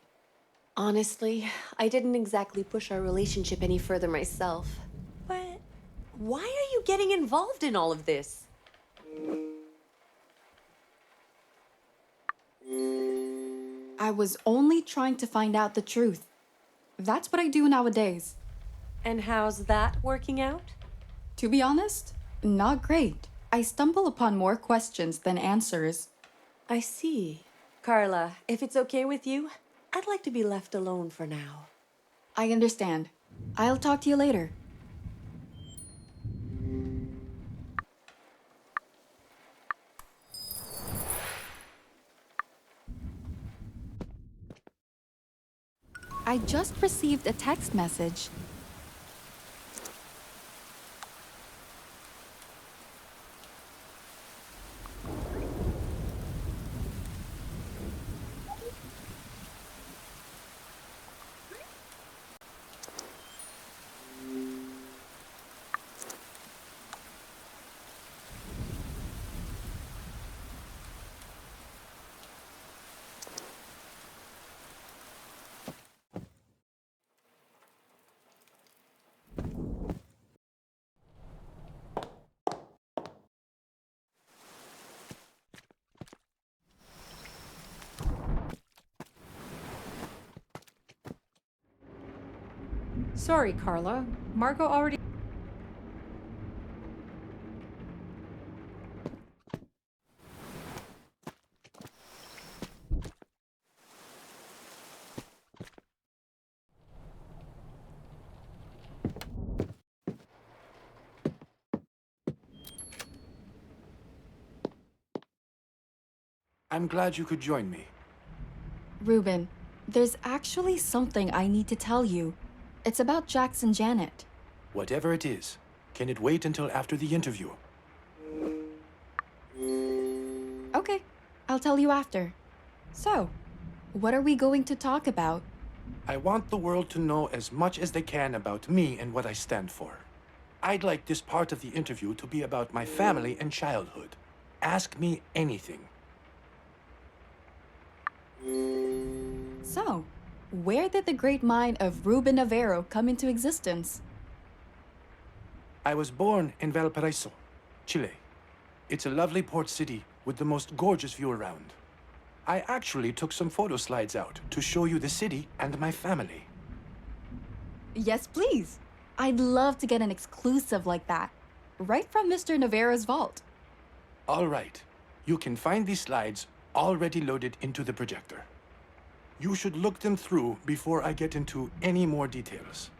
Speaker 7: Honestly, I didn't exactly push our relationship any further myself. But why are you getting involved in all of this?
Speaker 1: I was only trying to find out the truth. That's what I do nowadays.
Speaker 7: And how's that working out?
Speaker 1: To be honest, not great. I stumble upon more questions than answers.
Speaker 7: I see. Carla, if it's okay with you, I'd like to be left alone for now.
Speaker 1: I understand. I'll talk to you later. I just received a text message.
Speaker 2: Sorry, Carla. Margot already...
Speaker 4: I'm glad you could join me.
Speaker 1: Ruben, there's actually something I need to tell you. It's about Jax and Janet.
Speaker 4: Whatever it is, can it wait until after the interview?
Speaker 1: Okay, I'll tell you after. So, what are we going to talk about?
Speaker 4: I want the world to know as much as they can about me and what I stand for. I'd like this part of the interview to be about my family and childhood. Ask me anything.
Speaker 1: So, where did the great mind of Ruben Navarro come into existence?
Speaker 4: I was born in Valparaiso, Chile. It's a lovely port city with the most gorgeous view around. I actually took some photo slides out to show you the city and my family.
Speaker 1: Yes, please. I'd love to get an exclusive like that, right from Mr. Navarro's vault.
Speaker 4: All right, you can find these slides already loaded into the projector. You should look them through before I get into any more details.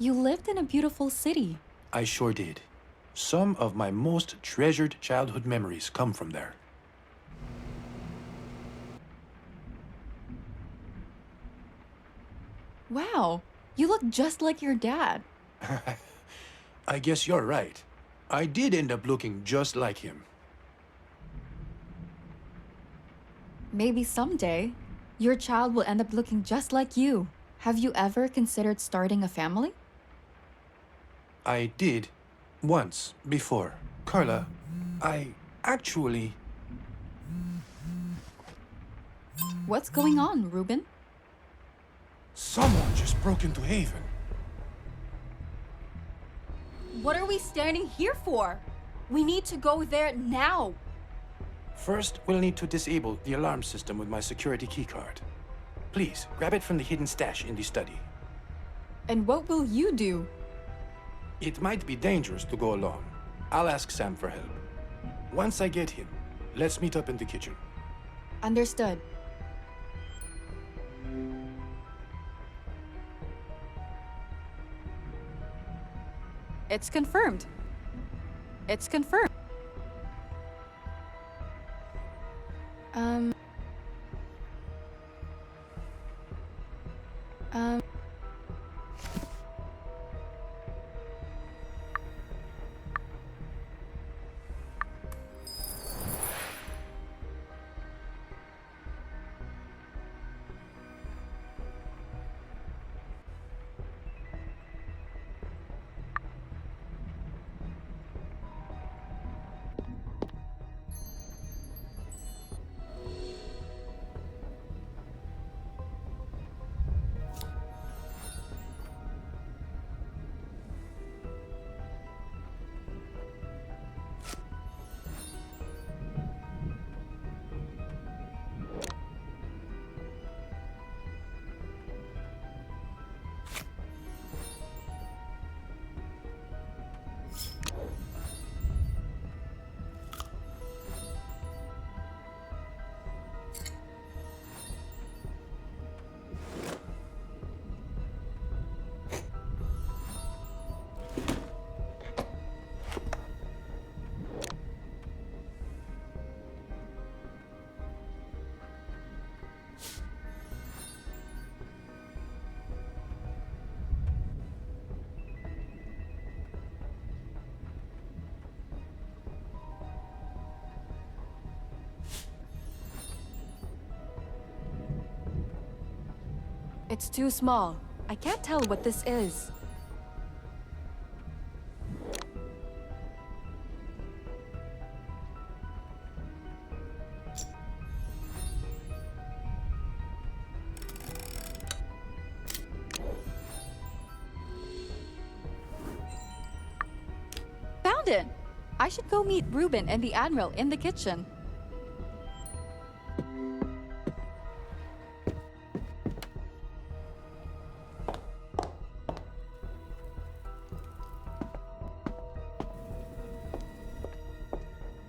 Speaker 1: You lived in a beautiful city.
Speaker 4: I sure did. Some of my most treasured childhood memories come from there.
Speaker 1: Wow, you look just like your dad.
Speaker 4: I guess you're right. I did end up looking just like him.
Speaker 1: Maybe someday, your child will end up looking just like you. Have you ever considered starting a family?
Speaker 4: I did once before. Carla, I actually...
Speaker 1: What's going on, Ruben?
Speaker 3: Someone just broke into Haven.
Speaker 1: What are we standing here for? We need to go there now.
Speaker 4: First, we'll need to disable the alarm system with my security keycard. Please, grab it from the hidden stash in the study.
Speaker 1: And what will you do?
Speaker 4: It might be dangerous to go alone. I'll ask Sam for help. Once I get him, let's meet up in the kitchen.
Speaker 1: Understood. It's confirmed. It's confirmed. It's too small. I can't tell what this is. Found it! I should go meet Ruben and the Admiral in the kitchen.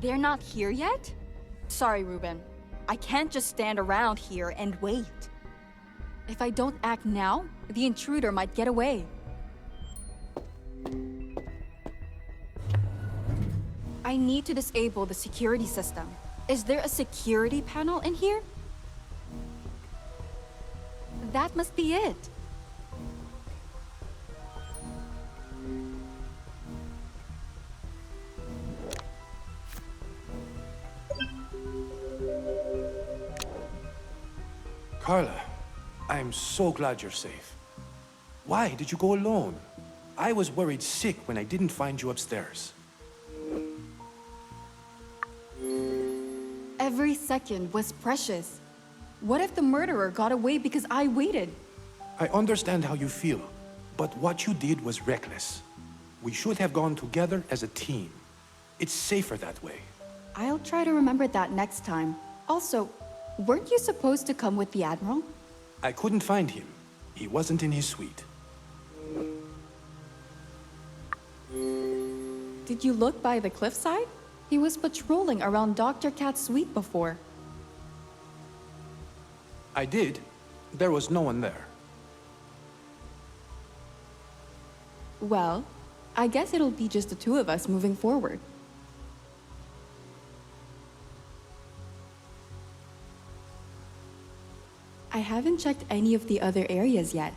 Speaker 1: They're not here yet? Sorry, Ruben. I can't just stand around here and wait. If I don't act now, the intruder might get away. I need to disable the security system. Is there a security panel in here? That must be it.
Speaker 4: Carla, I'm so glad you're safe. Why did you go alone? I was worried sick when I didn't find you upstairs.
Speaker 1: Every second was precious. What if the murderer got away because I waited?
Speaker 4: I understand how you feel, but what you did was reckless. We should have gone together as a team. It's safer that way.
Speaker 1: I'll try to remember that next time. Also, weren't you supposed to come with the Admiral?
Speaker 4: I couldn't find him. He wasn't in his suite.
Speaker 1: Did you look by the cliffside? He was patrolling around Dr. Cat's suite before.
Speaker 4: I did. There was no one there.
Speaker 1: Well, I guess it'll be just the two of us moving forward. I haven't checked any of the other areas yet.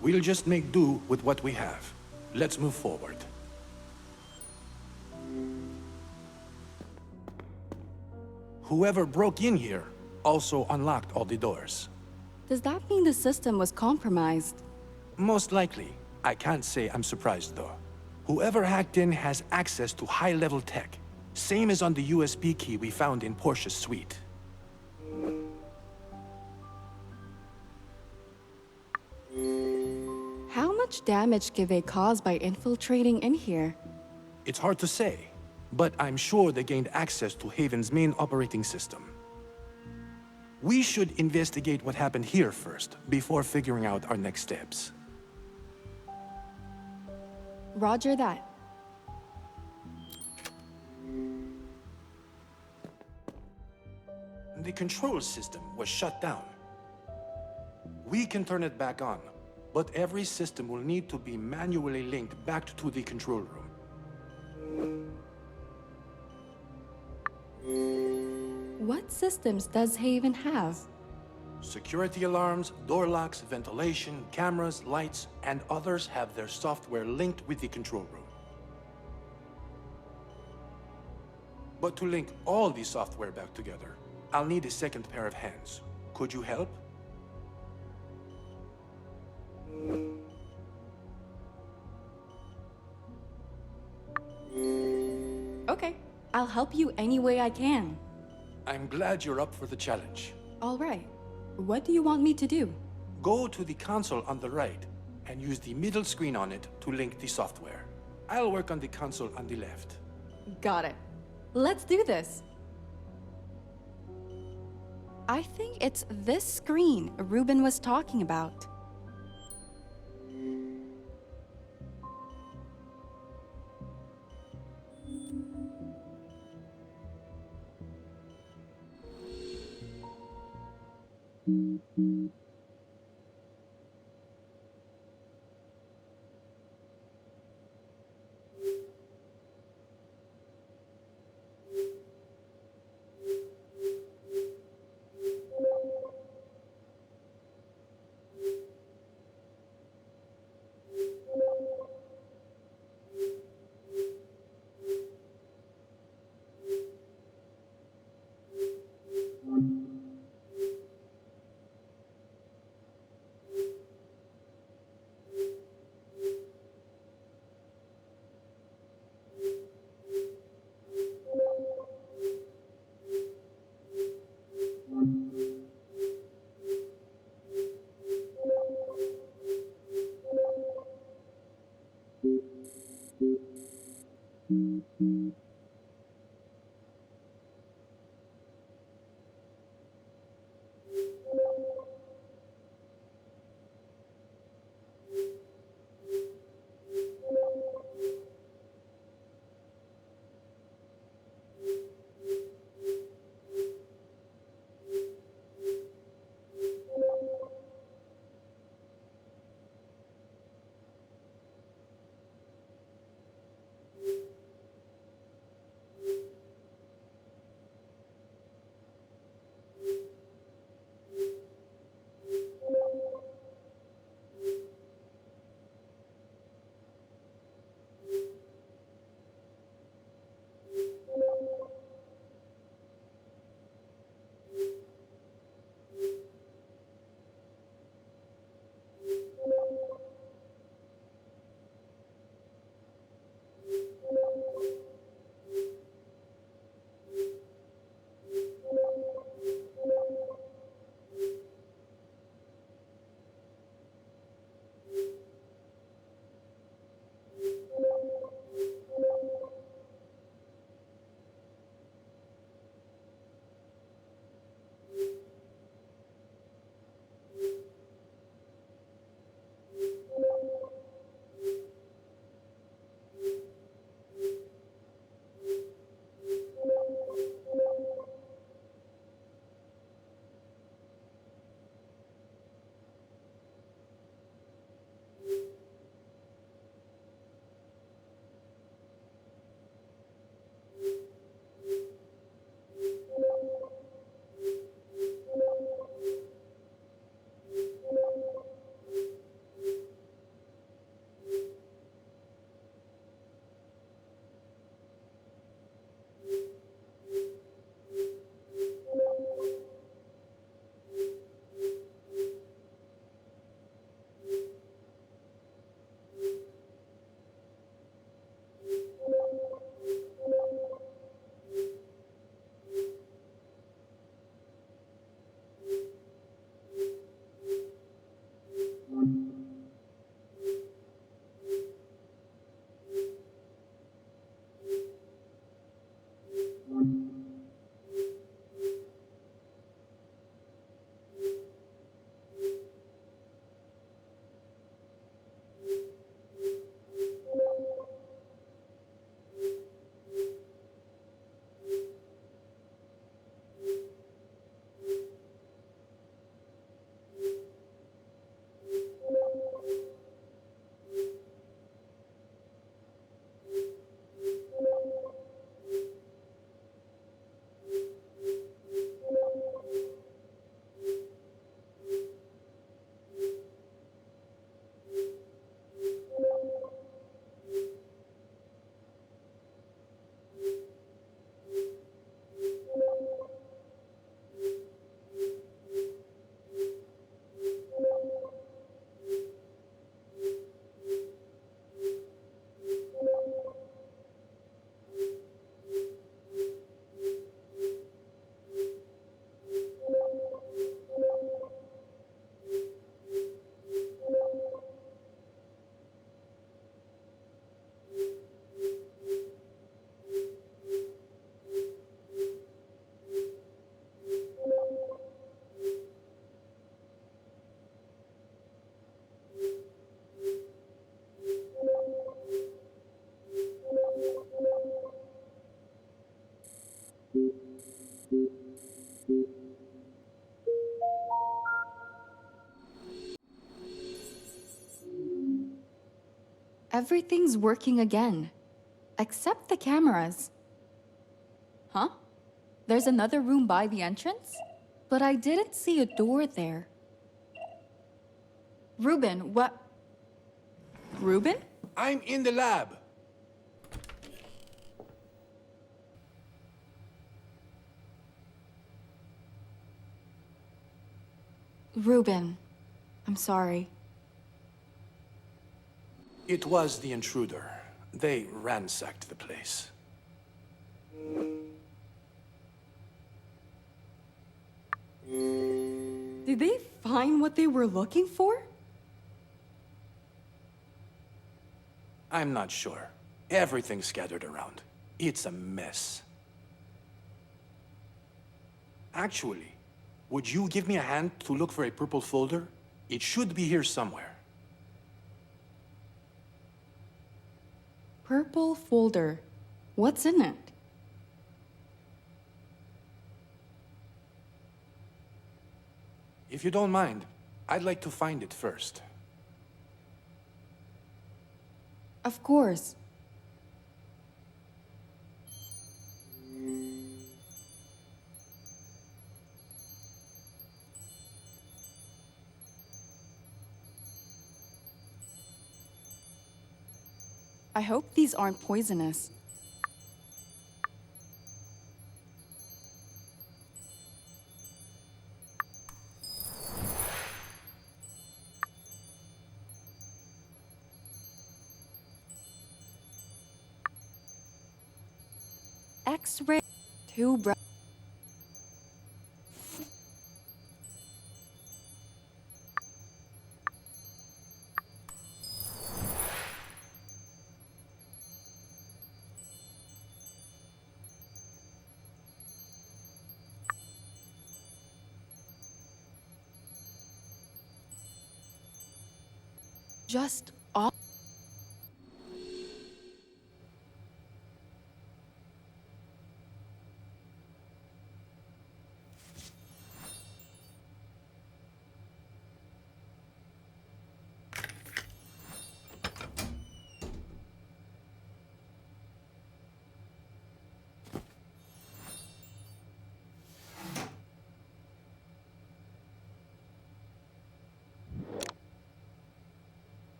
Speaker 4: We'll just make do with what we have. Let's move forward. Whoever broke in here also unlocked all the doors.
Speaker 1: Does that mean the system was compromised?
Speaker 4: Most likely. I can't say I'm surprised, though. Whoever hacked in has access to high-level tech. Same as on the USB key we found in Portia's suite.
Speaker 1: How much damage can they cause by infiltrating in here?
Speaker 4: It's hard to say, but I'm sure they gained access to Haven's main operating system. We should investigate what happened here first, before figuring out our next steps.
Speaker 1: Roger that.
Speaker 4: The control system was shut down. We can turn it back on, but every system will need to be manually linked back to the control room.
Speaker 1: What systems does Haven have?
Speaker 4: Security alarms, door locks, ventilation, cameras, lights, and others have their software linked with the control room. But to link all the software back together, I'll need a second pair of hands. Could you help?
Speaker 1: Okay, I'll help you any way I can.
Speaker 4: I'm glad you're up for the challenge.
Speaker 1: All right. What do you want me to do?
Speaker 4: Go to the console on the right and use the middle screen on it to link the software. I'll work on the console on the left.
Speaker 1: Got it. Let's do this. I think it's this screen Ruben was talking about. Everything's working again. Except the cameras. Huh? There's another room by the entrance? But I didn't see a door there. Ruben, what? Ruben?
Speaker 4: I'm in the lab.
Speaker 1: Ruben, I'm sorry.
Speaker 4: It was the intruder. They ransacked the place.
Speaker 1: Did they find what they were looking for?
Speaker 4: I'm not sure. Everything's scattered around. It's a mess. Actually, would you give me a hand to look for a purple folder? It should be here somewhere.
Speaker 1: Purple folder. What's in it?
Speaker 4: If you don't mind, I'd like to find it first.
Speaker 1: Of course. I hope these aren't poisonous. X-ray. Two bright. Just off.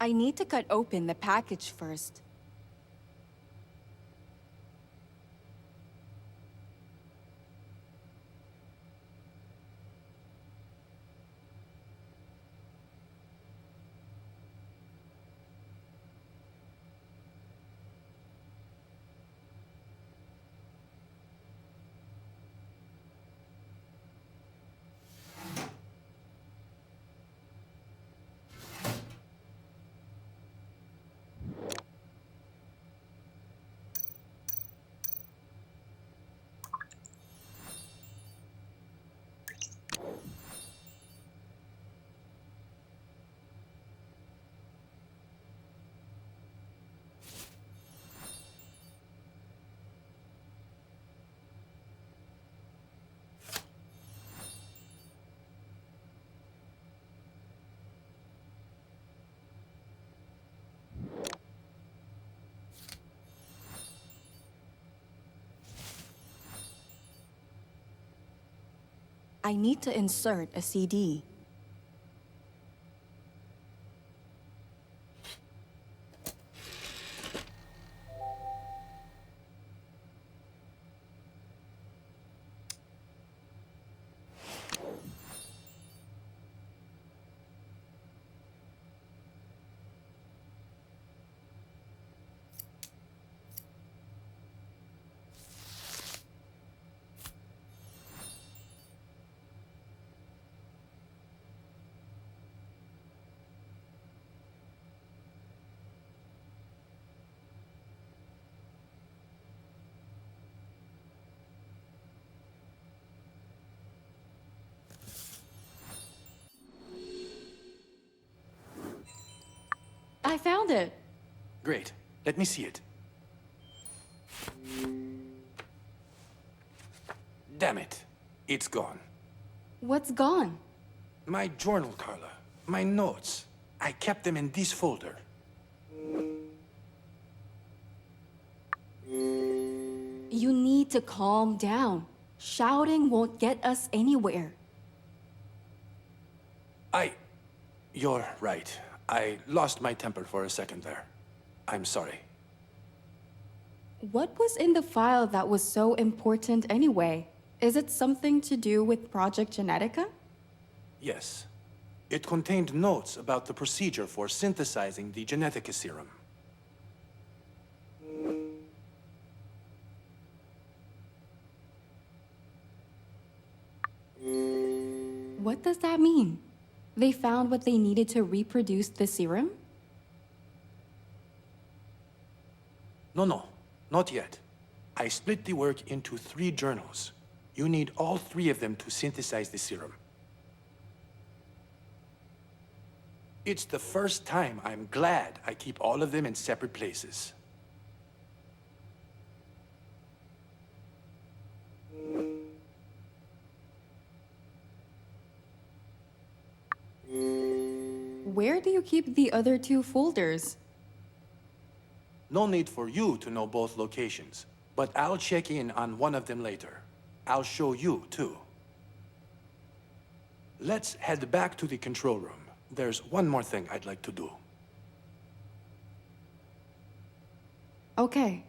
Speaker 1: I need to cut open the package first. I need to insert a CD.
Speaker 9: I found it.
Speaker 4: Great. Let me see it. Damn it. It's gone.
Speaker 1: What's gone?
Speaker 4: My journal, Carla. My notes. I kept them in this folder.
Speaker 1: You need to calm down. Shouting won't get us anywhere.
Speaker 4: You're right. I lost my temper for a second there. I'm sorry.
Speaker 1: What was in the file that was so important anyway? Is it something to do with Project Genetica?
Speaker 4: Yes. It contained notes about the procedure for synthesizing the Genetica serum.
Speaker 1: What does that mean? They found what they needed to reproduce the serum?
Speaker 4: No, not yet. I split the work into 3 journals. You need all 3 of them to synthesize the serum. It's the first time I'm glad I keep all of them in separate places.
Speaker 1: Where do you keep the other 2 folders?
Speaker 4: No need for you to know both locations, but I'll check in on one of them later. I'll show you, too. Let's head back to the control room. There's one more thing I'd like to do.
Speaker 1: Okay.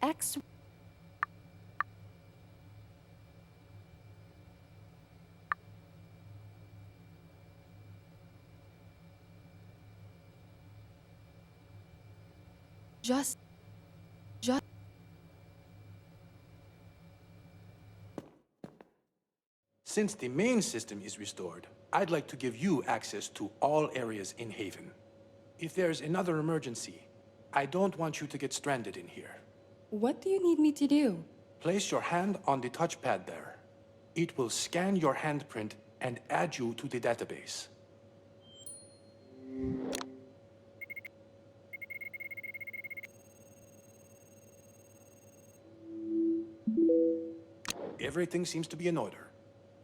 Speaker 1: X. Just.
Speaker 4: Since the main system is restored, I'd like to give you access to all areas in Haven. If there's another emergency, I don't want you to get stranded in here.
Speaker 1: What do you need me to do?
Speaker 4: Place your hand on the touchpad there. It will scan your handprint and add you to the database. Everything seems to be in order.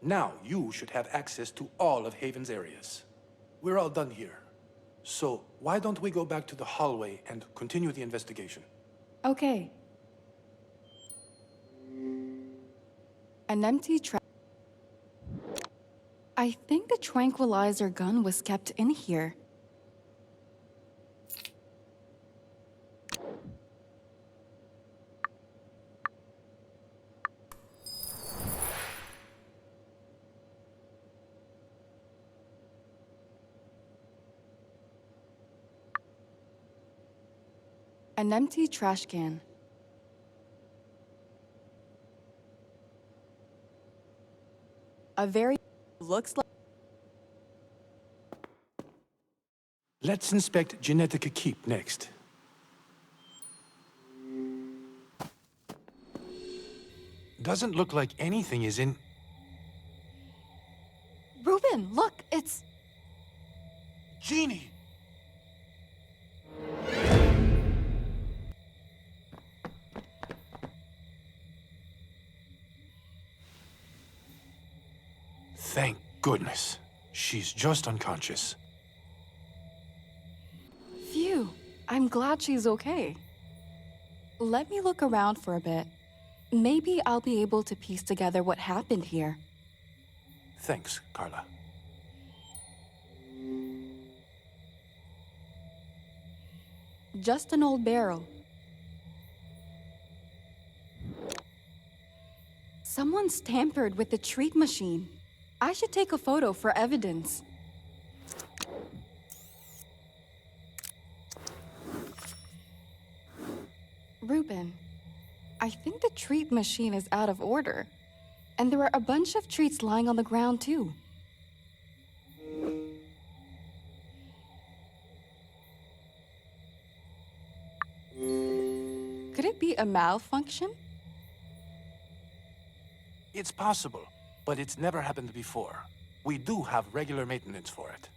Speaker 4: Now you should have access to all of Haven's areas. We're all done here. So why don't we go back to the hallway and continue the investigation?
Speaker 1: Okay. An empty I think the tranquilizer gun was kept in here. An empty trash can. A very looks like.
Speaker 4: Let's inspect Genetica Keep next. Doesn't look like anything is in...
Speaker 1: Ruben, look, it's...
Speaker 3: Genie!
Speaker 4: Thank goodness. She's just unconscious.
Speaker 12: I'm glad she's okay. Let me look around for a bit. Maybe I'll be able to piece together what happened here.
Speaker 4: Thanks, Carla.
Speaker 12: Just an old barrel. Someone's tampered with the treat machine. I should take a photo for evidence. Ruben, I think the treat machine is out of order. And there are a bunch of treats lying on the ground, too. Could it be a malfunction?
Speaker 4: It's possible, but it's never happened before. We do have regular maintenance for it.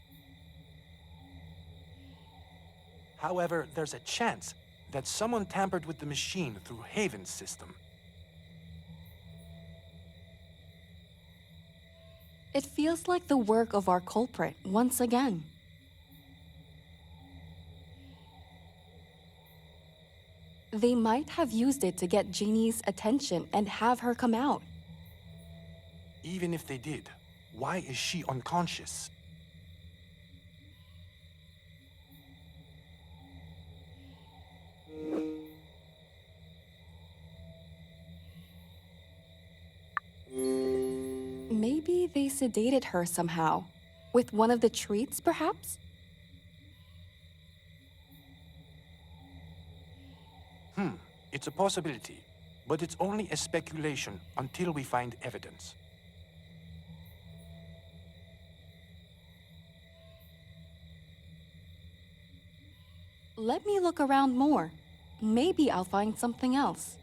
Speaker 4: However, there's a chance that someone tampered with the machine through Haven's system.
Speaker 12: It feels like the work of our culprit once again. They might have used it to get Genie's attention and have her come out.
Speaker 4: Even if they did, why is she unconscious?
Speaker 12: Maybe they sedated her somehow. With one of the treats, perhaps?
Speaker 4: It's a possibility, but it's only a speculation until we find evidence.
Speaker 12: Let me look around more. Maybe I'll find something else.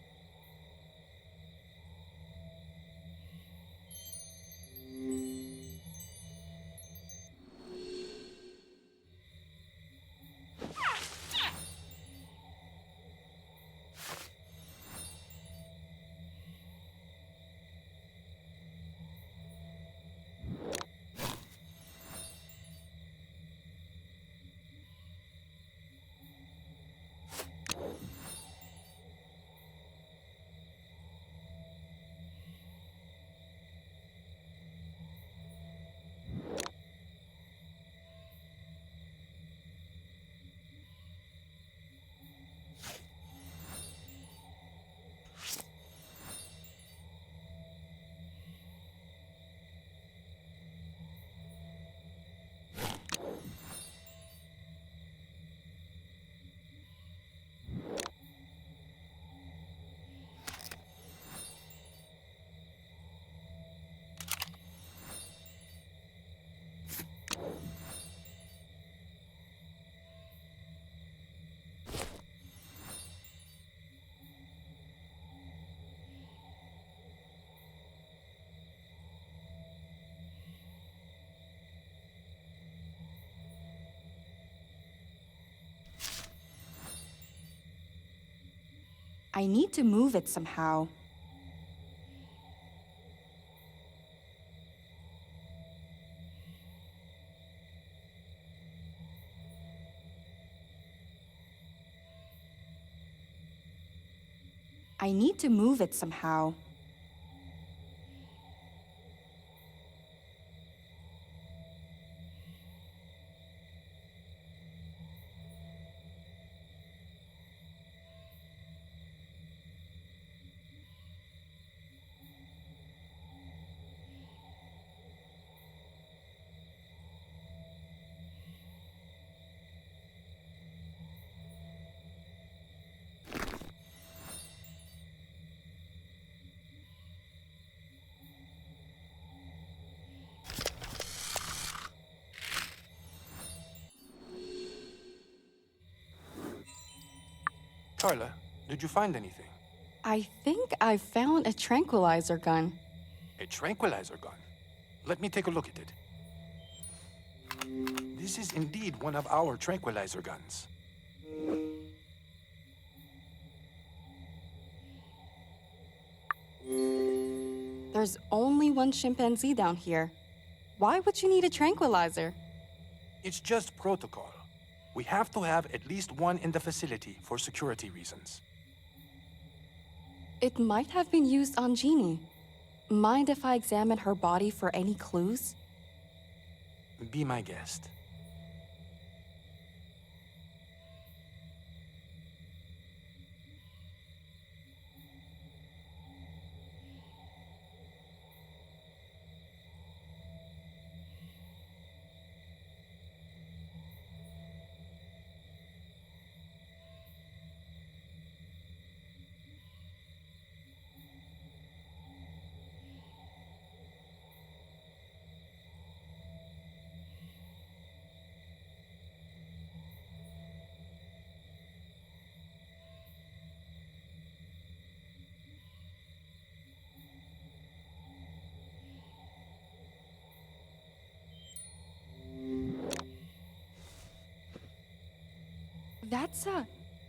Speaker 12: I need to move it somehow. I need to move it somehow.
Speaker 4: Carla, did you find anything?
Speaker 12: I think I found a tranquilizer gun.
Speaker 4: A tranquilizer gun? Let me take a look at it. This is indeed one of our tranquilizer guns.
Speaker 12: There's only one chimpanzee down here. Why would you need a tranquilizer?
Speaker 4: It's just protocol. We have to have at least one in the facility for security reasons.
Speaker 12: It might have been used on Genie. Mind if I examine her body for any clues?
Speaker 4: Be my guest.
Speaker 12: That's a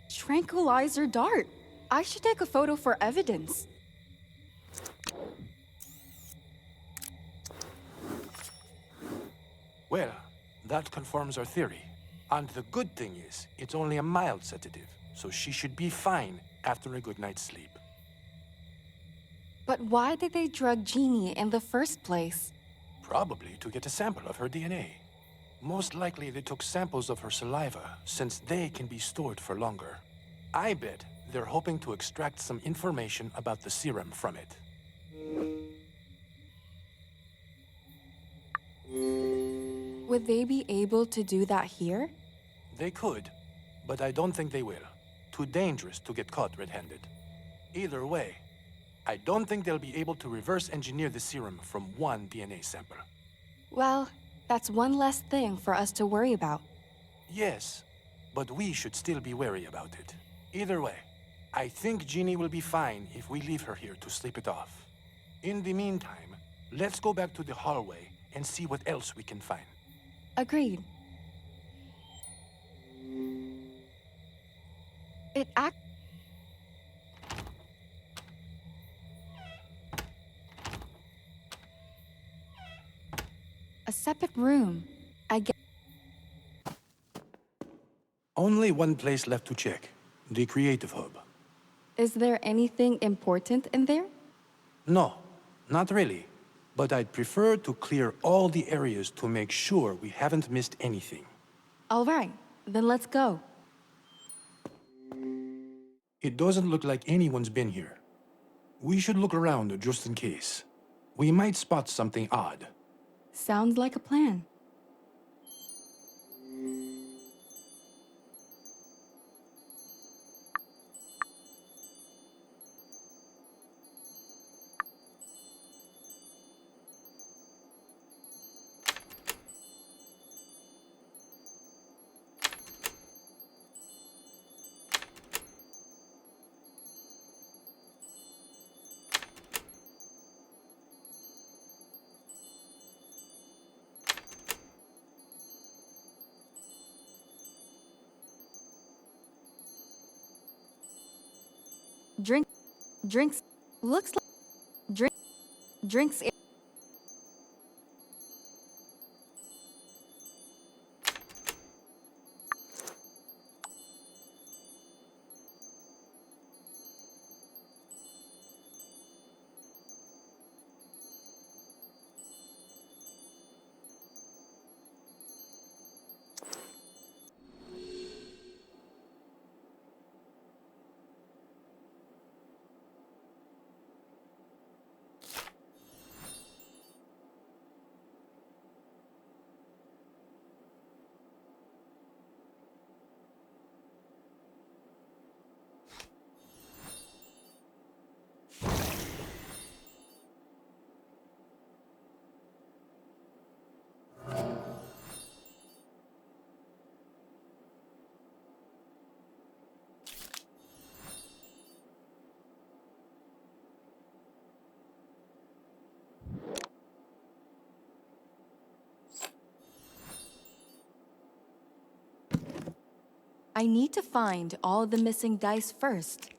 Speaker 12: tranquilizer dart. I should take a photo for evidence.
Speaker 4: Well, that confirms our theory. And the good thing is, it's only a mild sedative, so she should be fine after a good night's sleep.
Speaker 12: But why did they drug Genie in the first place?
Speaker 4: Probably to get a sample of her DNA. Most likely they took samples of her saliva, since they can be stored for longer. I bet they're hoping to extract some information about the serum from it.
Speaker 12: Would they be able to do that here?
Speaker 4: They could, but I don't think they will. Too dangerous to get caught red-handed. Either way, I don't think they'll be able to reverse engineer the serum from one DNA sample.
Speaker 12: Well, that's one less thing for us to worry about.
Speaker 4: Yes, but we should still be wary about it. Either way, I think Genie will be fine if we leave her here to sleep it off. In the meantime, let's go back to the hallway and see what else we can find.
Speaker 12: Agreed. A separate room. I guess.
Speaker 4: Only one place left to check. The creative hub.
Speaker 12: Is there anything important in there?
Speaker 4: No, not really. But I'd prefer to clear all the areas to make sure we haven't missed anything.
Speaker 12: All right, then let's go.
Speaker 4: It doesn't look like anyone's been here. We should look around just in case. We might spot something odd.
Speaker 12: Sounds like a plan. Drinks. Looks like drinks. I need to find all the missing dice first.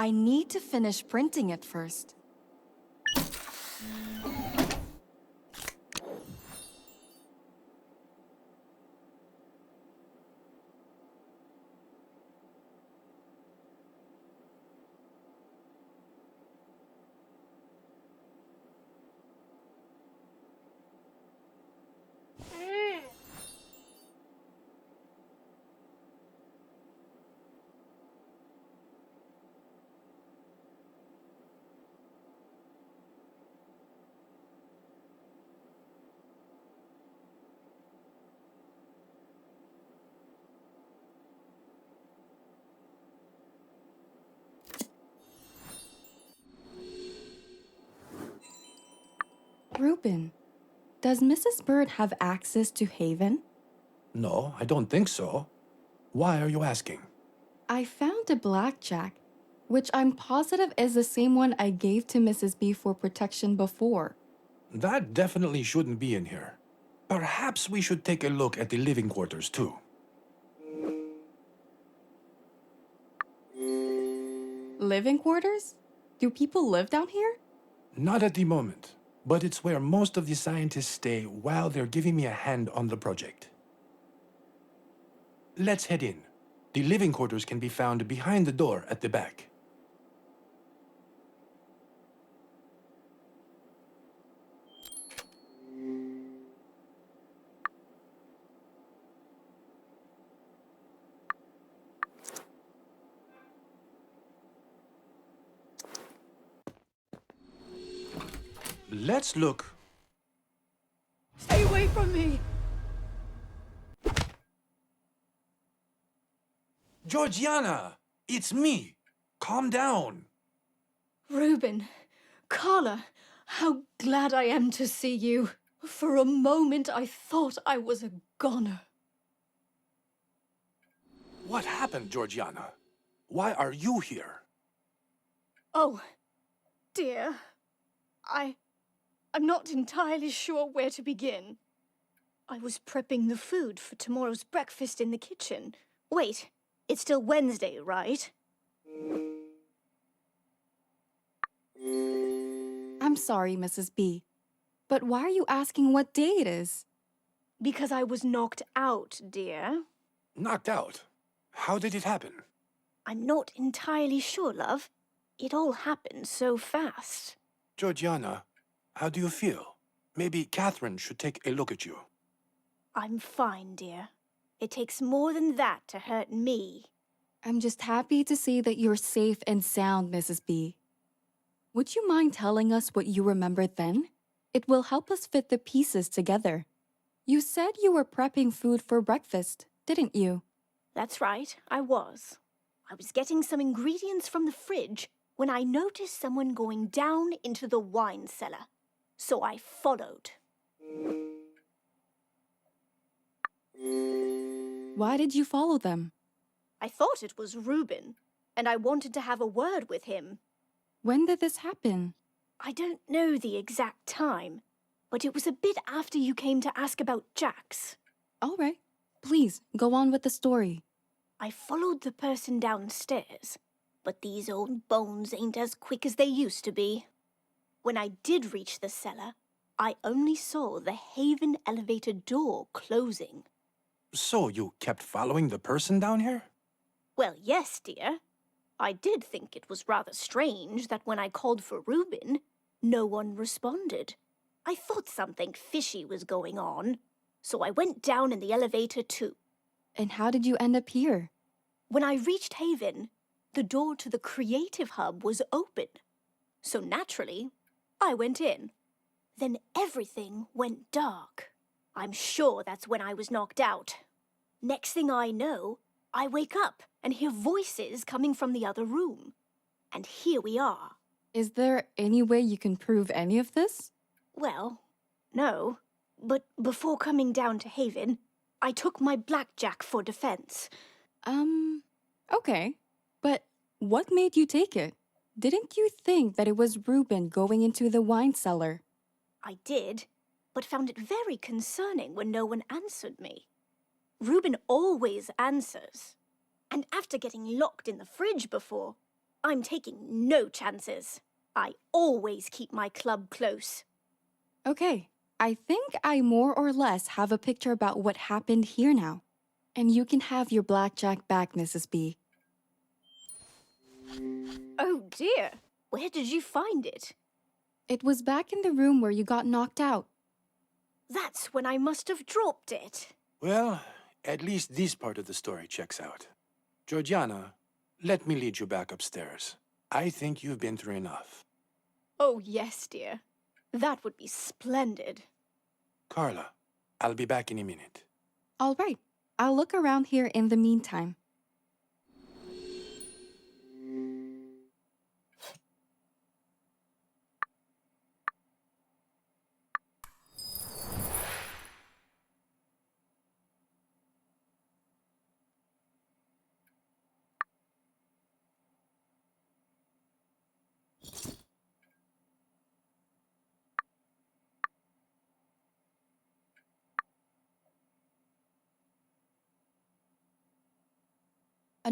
Speaker 1: I need to finish printing it first. Ruben, does Mrs. Bird have access to Haven?
Speaker 4: No, I don't think so. Why are you asking?
Speaker 1: I found a blackjack, which I'm positive is the same one I gave to Mrs. B for protection before.
Speaker 4: That definitely shouldn't be in here. Perhaps we should take a look at the living quarters too.
Speaker 1: Living quarters? Do people live down here?
Speaker 4: Not at the moment, but it's where most of the scientists stay while they're giving me a hand on the project. Let's head in. The living quarters can be found behind the door at the back. Let's look.
Speaker 10: Stay away from me!
Speaker 4: Georgiana! It's me! Calm down!
Speaker 10: Ruben, Carla, how glad I am to see you. For a moment I thought I was a goner.
Speaker 4: What happened, Georgiana? Why are you here?
Speaker 10: Oh, dear. I'm not entirely sure where to begin. I was prepping the food for tomorrow's breakfast in the kitchen. Wait, it's still Wednesday, right?
Speaker 1: I'm sorry, Mrs. B, but why are you asking what day it is?
Speaker 10: Because I was knocked out, dear.
Speaker 4: Knocked out? How did it happen?
Speaker 10: I'm not entirely sure, love. It all happened so fast.
Speaker 4: Georgiana, how do you feel? Maybe Catherine should take a look at you.
Speaker 10: I'm fine, dear. It takes more than that to hurt me.
Speaker 1: I'm just happy to see that you're safe and sound, Mrs. B. Would you mind telling us what you remembered then? It will help us fit the pieces together. You said you were prepping food for breakfast, didn't you?
Speaker 10: That's right, I was. I was getting some ingredients from the fridge when I noticed someone going down into the wine cellar. So I followed.
Speaker 1: Why did you follow them?
Speaker 10: I thought it was Ruben, and I wanted to have a word with him.
Speaker 1: When did this happen?
Speaker 10: I don't know the exact time, but it was a bit after you came to ask about Jax.
Speaker 1: All right. Please, go on with the story.
Speaker 10: I followed the person downstairs, but these old bones ain't as quick as they used to be. When I did reach the cellar, I only saw the Haven elevator door closing.
Speaker 4: So you kept following the person down here?
Speaker 10: Well, yes, dear. I did think it was rather strange that when I called for Ruben, no one responded. I thought something fishy was going on, so I went down in the elevator too.
Speaker 1: And how did you end up here?
Speaker 10: When I reached Haven, the door to the creative hub was open. So naturally, I went in. Then everything went dark. I'm sure that's when I was knocked out. Next thing I know, I wake up and hear voices coming from the other room. And here we are.
Speaker 1: Is there any way you can prove any of this?
Speaker 10: Well, no. But before coming down to Haven, I took my blackjack for defense.
Speaker 1: Okay. But what made you take it? Didn't you think that it was Ruben going into the wine cellar?
Speaker 10: I did, but found it very concerning when no one answered me. Ruben always answers. And after getting locked in the fridge before, I'm taking no chances. I always keep my club close.
Speaker 1: Okay, I think I more or less have a picture about what happened here now. And you can have your blackjack back, Mrs. B.
Speaker 10: Oh dear, where did you find it?
Speaker 1: It was back in the room where you got knocked out.
Speaker 10: That's when I must have dropped it.
Speaker 4: Well, at least this part of the story checks out. Georgiana, let me lead you back upstairs. I think you've been through enough.
Speaker 10: Oh yes, dear. That would be splendid.
Speaker 4: Carla, I'll be back in a minute.
Speaker 1: All right, I'll look around here in the meantime.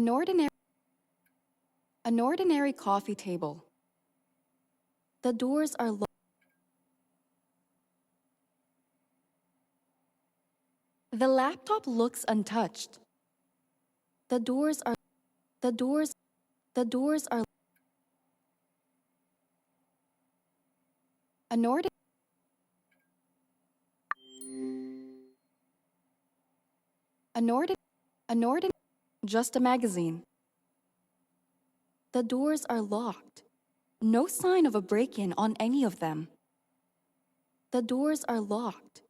Speaker 1: An ordinary coffee table. The doors are locked. The laptop looks untouched. The doors are an ordinary just a magazine. The doors are locked. No sign of a break-in on any of them. The doors are locked.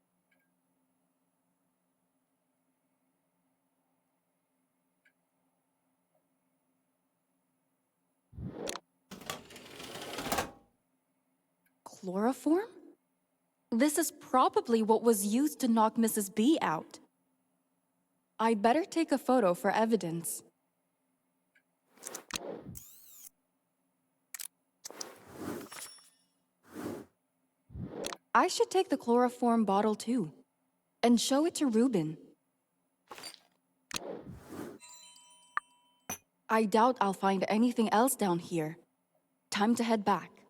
Speaker 1: Chloroform? This is probably what was used to knock Mrs. B out. I'd better take a photo for evidence. I should take the chloroform bottle too, and show it to Ruben. I doubt I'll find anything else down here. Time to head back.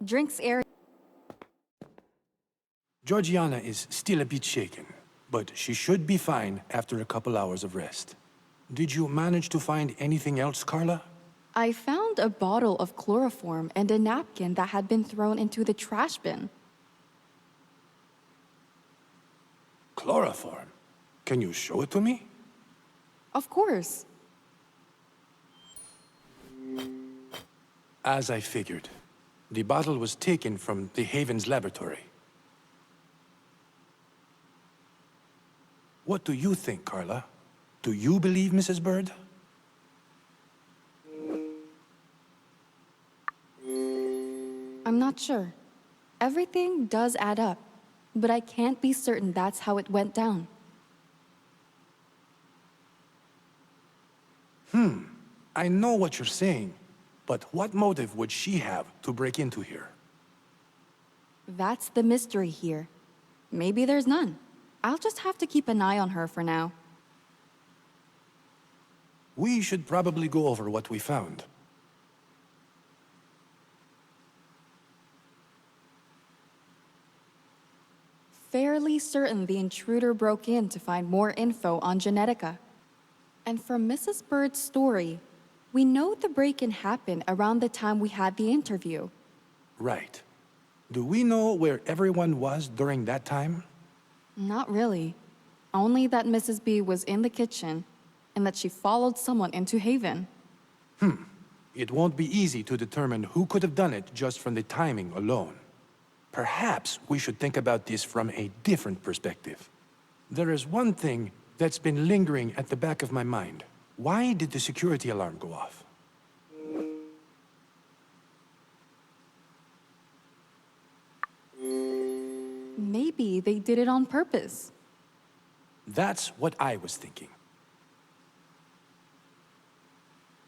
Speaker 1: Drinks area.
Speaker 4: Georgiana is still a bit shaken, but she should be fine after a couple hours of rest. Did you manage to find anything else, Carla?
Speaker 1: I found a bottle of chloroform and a napkin that had been thrown into the trash bin.
Speaker 4: Chloroform? Can you show it to me?
Speaker 1: Of course.
Speaker 4: As I figured, the bottle was taken from the Haven's laboratory. What do you think, Carla? Do you believe Mrs. Bird?
Speaker 1: I'm not sure. Everything does add up, but I can't be certain that's how it went down.
Speaker 4: I know what you're saying, but what motive would she have to break into here?
Speaker 1: That's the mystery here. Maybe there's none. I'll just have to keep an eye on her for now.
Speaker 4: We should probably go over what we found.
Speaker 1: Fairly certain the intruder broke in to find more info on Genetica. And from Mrs. Bird's story, we know the break-in happened around the time we had the interview.
Speaker 4: Right. Do we know where everyone was during that time?
Speaker 1: Not really. Only that Mrs. B was in the kitchen and that she followed someone into Haven.
Speaker 4: It won't be easy to determine who could have done it just from the timing alone. Perhaps we should think about this from a different perspective. There is one thing that's been lingering at the back of my mind. Why did the security alarm go off?
Speaker 12: Maybe they did it on purpose.
Speaker 4: That's what I was thinking.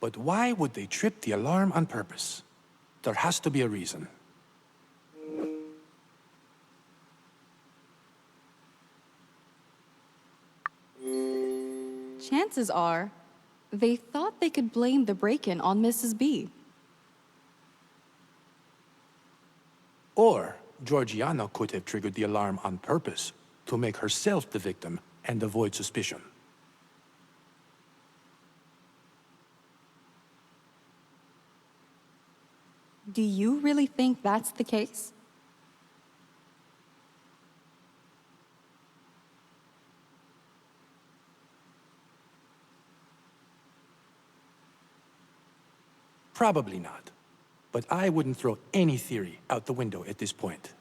Speaker 4: But why would they trip the alarm on purpose? There has to be a reason.
Speaker 12: Chances are, they thought they could blame the break-in on Mrs. B.
Speaker 4: Or Georgiana could have triggered the alarm on purpose to make herself the victim and avoid suspicion.
Speaker 12: Do you really think that's the case?
Speaker 4: Probably not. But I wouldn't throw any theory out the window at this point.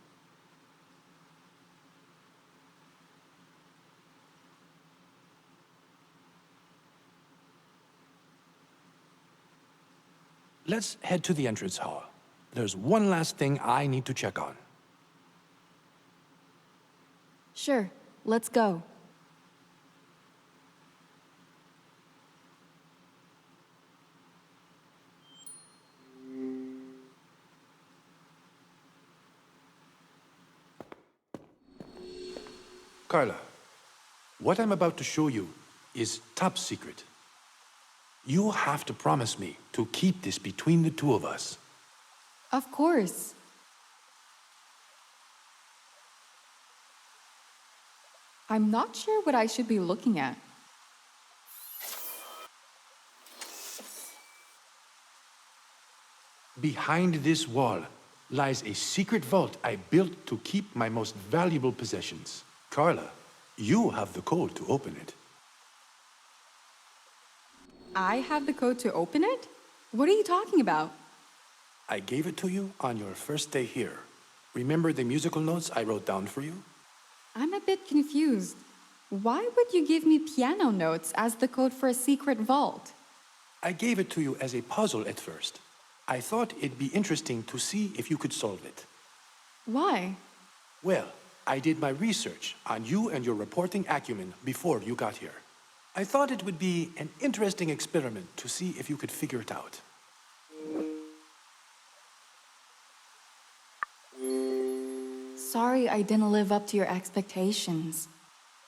Speaker 4: Let's head to the entrance hall. There's one last thing I need to check on.
Speaker 12: Sure, let's go.
Speaker 4: Carla, what I'm about to show you is top secret. You have to promise me to keep this between the two of us.
Speaker 12: Of course. I'm not sure what I should be looking at.
Speaker 4: Behind this wall lies a secret vault I built to keep my most valuable possessions. Carla, you have the code to open it.
Speaker 12: I have the code to open it? What are you talking about?
Speaker 4: I gave it to you on your first day here. Remember the musical notes I wrote down for you?
Speaker 12: I'm a bit confused. Why would you give me piano notes as the code for a secret vault?
Speaker 4: I gave it to you as a puzzle at first. I thought it'd be interesting to see if you could solve it.
Speaker 12: Why?
Speaker 4: Well, I did my research on you and your reporting acumen before you got here. I thought it would be an interesting experiment to see if you could figure it out.
Speaker 12: Sorry I didn't live up to your expectations.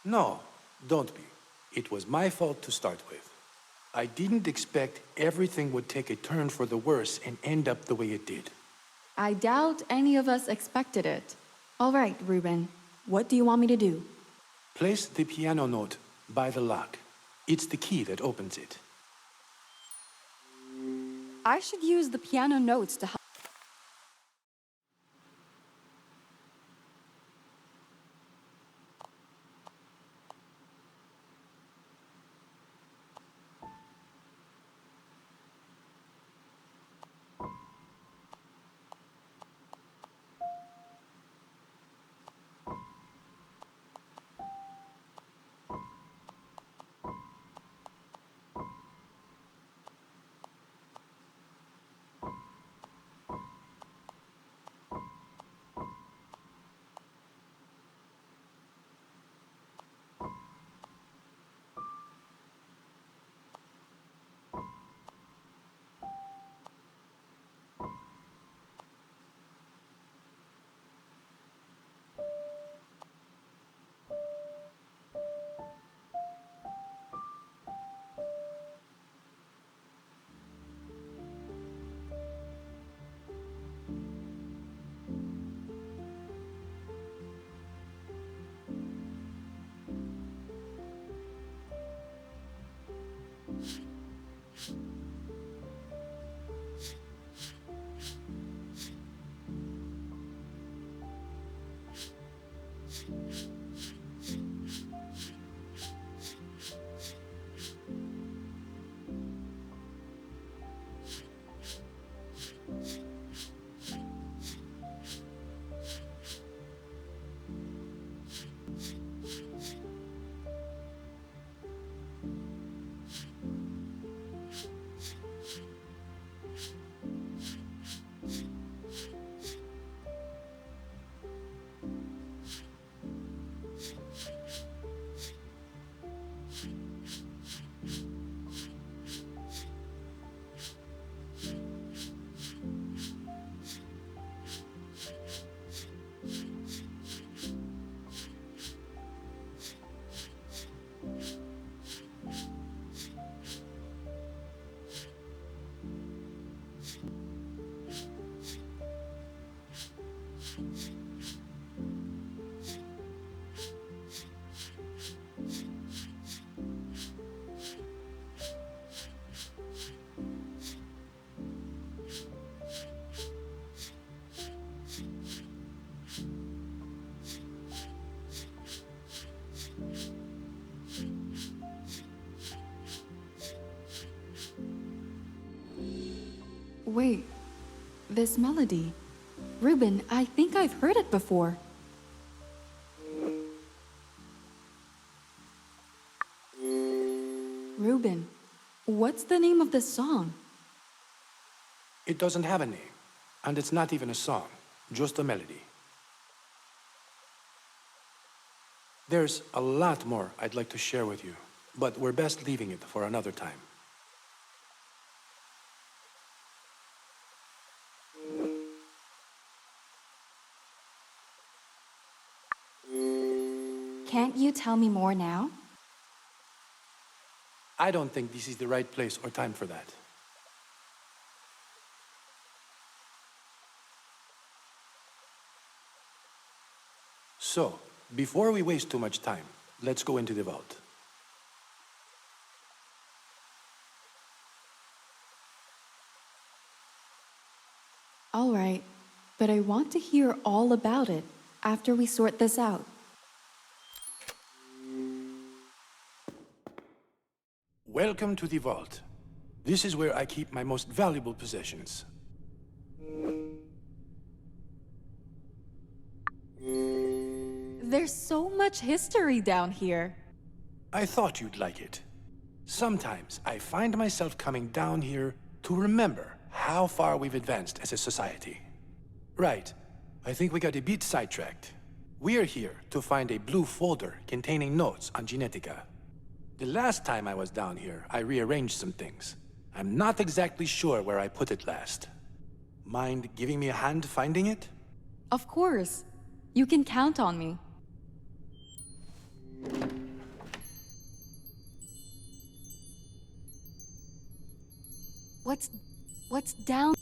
Speaker 4: No, don't be. It was my fault to start with. I didn't expect everything would take a turn for the worse and end up the way it did.
Speaker 12: I doubt any of us expected it. All right, Ruben. What do you want me to do?
Speaker 4: Place the piano note by the lock. It's the key that opens it.
Speaker 12: I should use the piano notes to help.
Speaker 1: Wait, this melody. Ruben, I think I've heard it before. Ruben, what's the name of this song?
Speaker 4: It doesn't have a name, and it's not even a song, just a melody. There's a lot more I'd like to share with you, but we're best leaving it for another time.
Speaker 1: Can't you tell me more now?
Speaker 4: I don't think this is the right place or time for that. So, before we waste too much time, let's go into the vault.
Speaker 1: All right, but I want to hear all about it after we sort this out.
Speaker 4: Welcome to the vault. This is where I keep my most valuable possessions.
Speaker 1: There's so much history down here.
Speaker 4: I thought you'd like it. Sometimes I find myself coming down here to remember how far we've advanced as a society. Right, I think we got a bit sidetracked. We're here to find a blue folder containing notes on Genetica. The last time I was down here, I rearranged some things. I'm not exactly sure where I put it last. Mind giving me a hand finding it?
Speaker 1: Of course. You can count on me. What's down?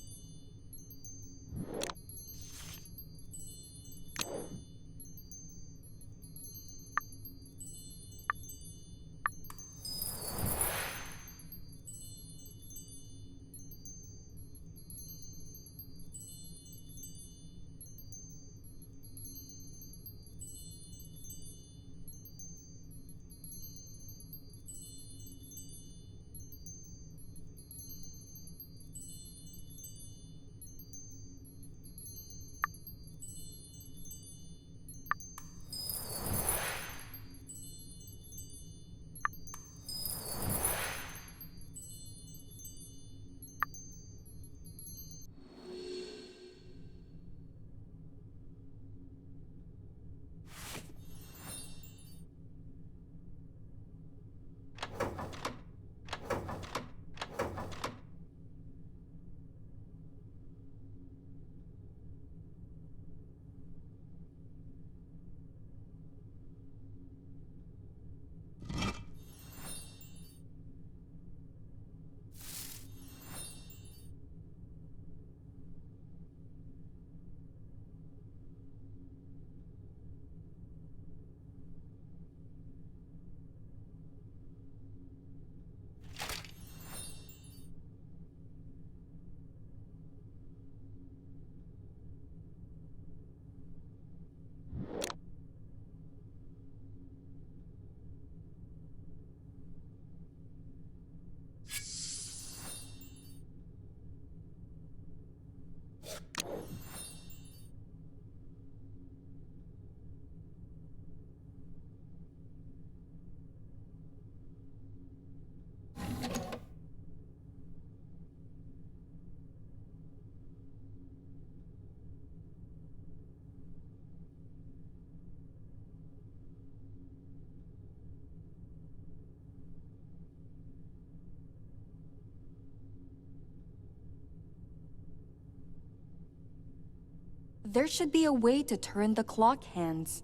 Speaker 1: There should be a way to turn the clock hands.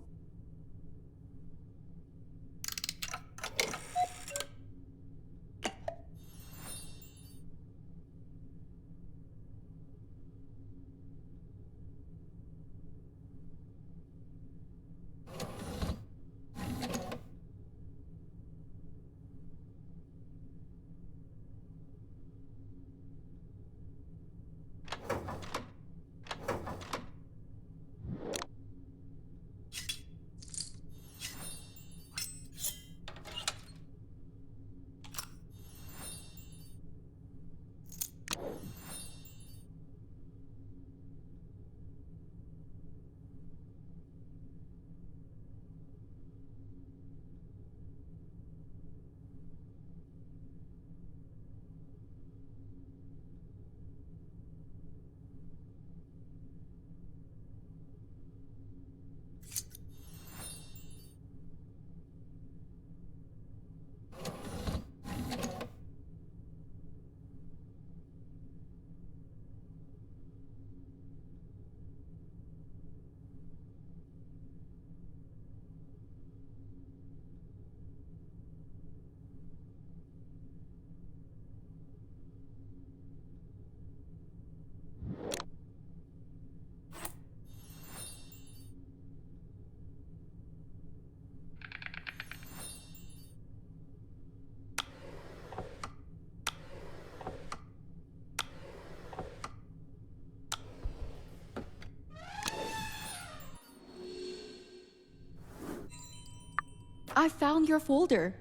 Speaker 1: I found your folder.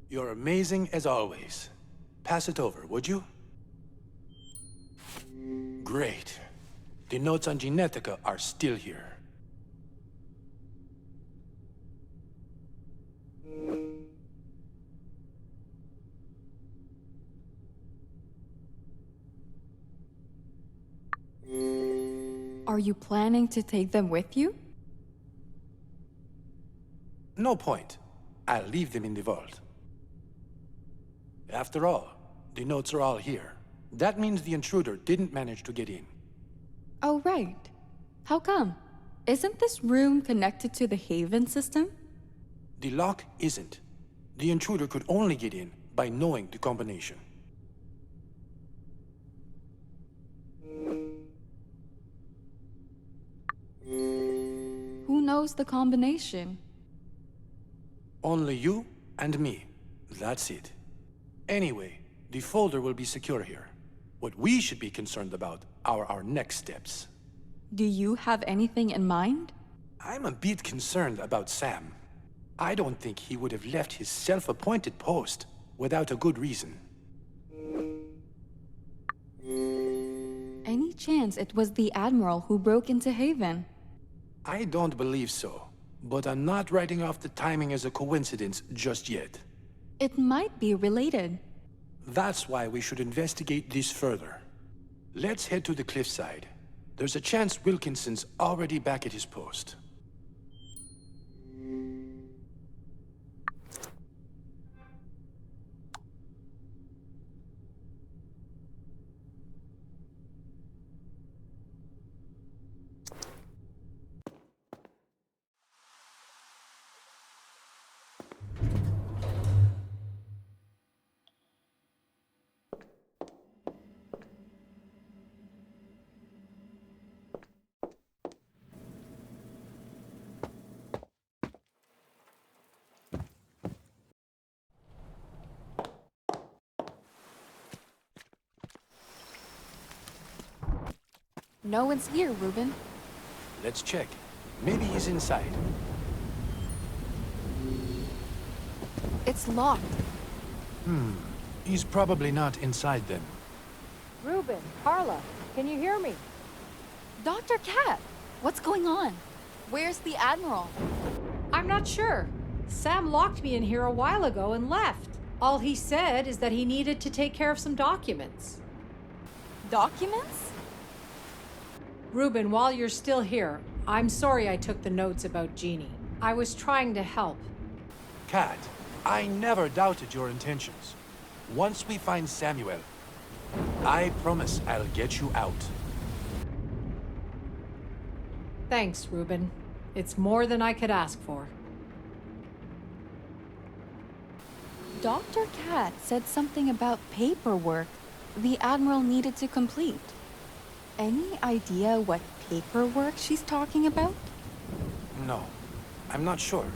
Speaker 4: You're amazing as always. Pass it over, would you? Great. The notes on Genetica are still here.
Speaker 1: Are you planning to take them with you?
Speaker 4: No point. I'll leave them in the vault. After all, the notes are all here. That means the intruder didn't manage to get in.
Speaker 1: Oh, right. How come? Isn't this room connected to the Haven system?
Speaker 4: The lock isn't. The intruder could only get in by knowing the combination.
Speaker 1: Who knows the combination?
Speaker 4: Only you and me. That's it. Anyway, the folder will be secure here. What we should be concerned about are our next steps.
Speaker 1: Do you have anything in mind?
Speaker 4: I'm a bit concerned about Sam. I don't think he would have left his self-appointed post without a good reason.
Speaker 1: Any chance it was the Admiral who broke into Haven?
Speaker 4: I don't believe so, but I'm not writing off the timing as a coincidence just yet.
Speaker 1: It might be related.
Speaker 4: That's why we should investigate this further. Let's head to the cliffside. There's a chance Wilkinson's already back at his post.
Speaker 1: No one's here, Ruben.
Speaker 4: Let's check. Maybe he's inside.
Speaker 1: It's locked.
Speaker 4: He's probably not inside then.
Speaker 2: Ruben, Carla, can you hear me?
Speaker 1: Dr. Cat, what's going on? Where's the Admiral?
Speaker 2: I'm not sure. Sam locked me in here a while ago and left. All he said is that he needed to take care of some documents.
Speaker 1: Documents?
Speaker 2: Ruben, while you're still here, I'm sorry I took the notes about Genie. I was trying to help.
Speaker 4: Kat, I never doubted your intentions. Once we find Samuel, I promise I'll get you out.
Speaker 2: Thanks, Ruben. It's more than I could ask for.
Speaker 1: Dr. Cat said something about paperwork the Admiral needed to complete. Any idea what paperwork she's talking about?
Speaker 4: No, I'm not sure.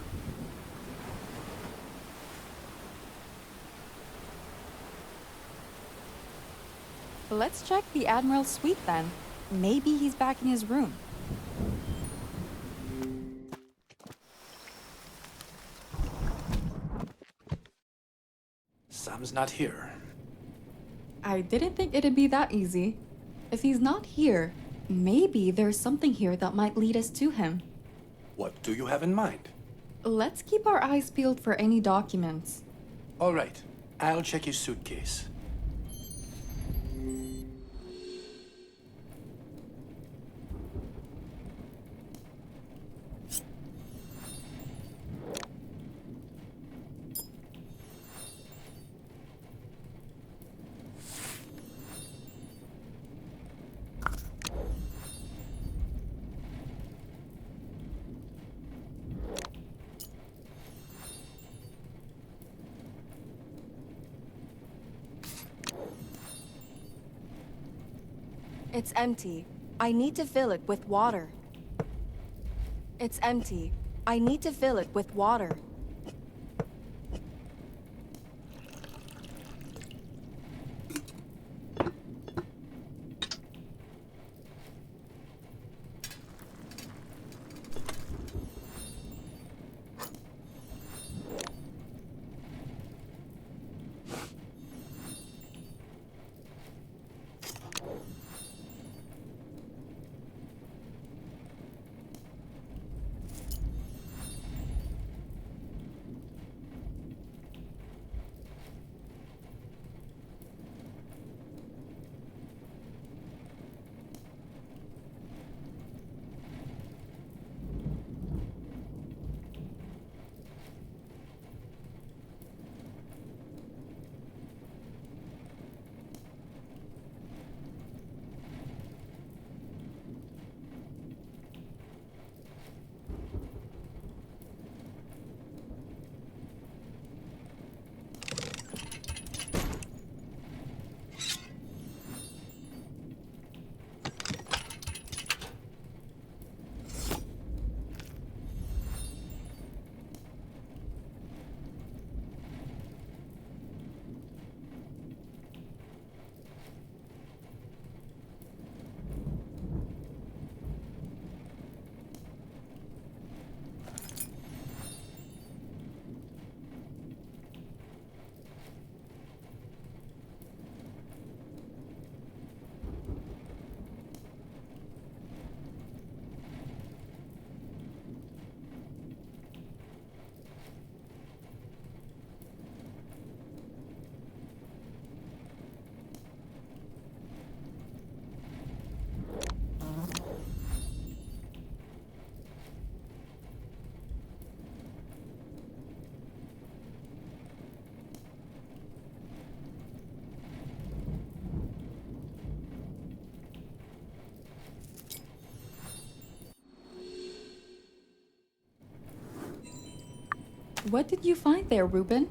Speaker 1: Let's check the Admiral's suite then. Maybe he's back in his room.
Speaker 4: Sam's not here.
Speaker 1: I didn't think it'd be that easy. If he's not here, maybe there's something here that might lead us to him.
Speaker 4: What do you have in mind?
Speaker 1: Let's keep our eyes peeled for any documents.
Speaker 4: All right, I'll check his suitcase.
Speaker 1: It's empty. I need to fill it with water. It's empty. I need to fill it with water.
Speaker 12: What did you find there, Ruben?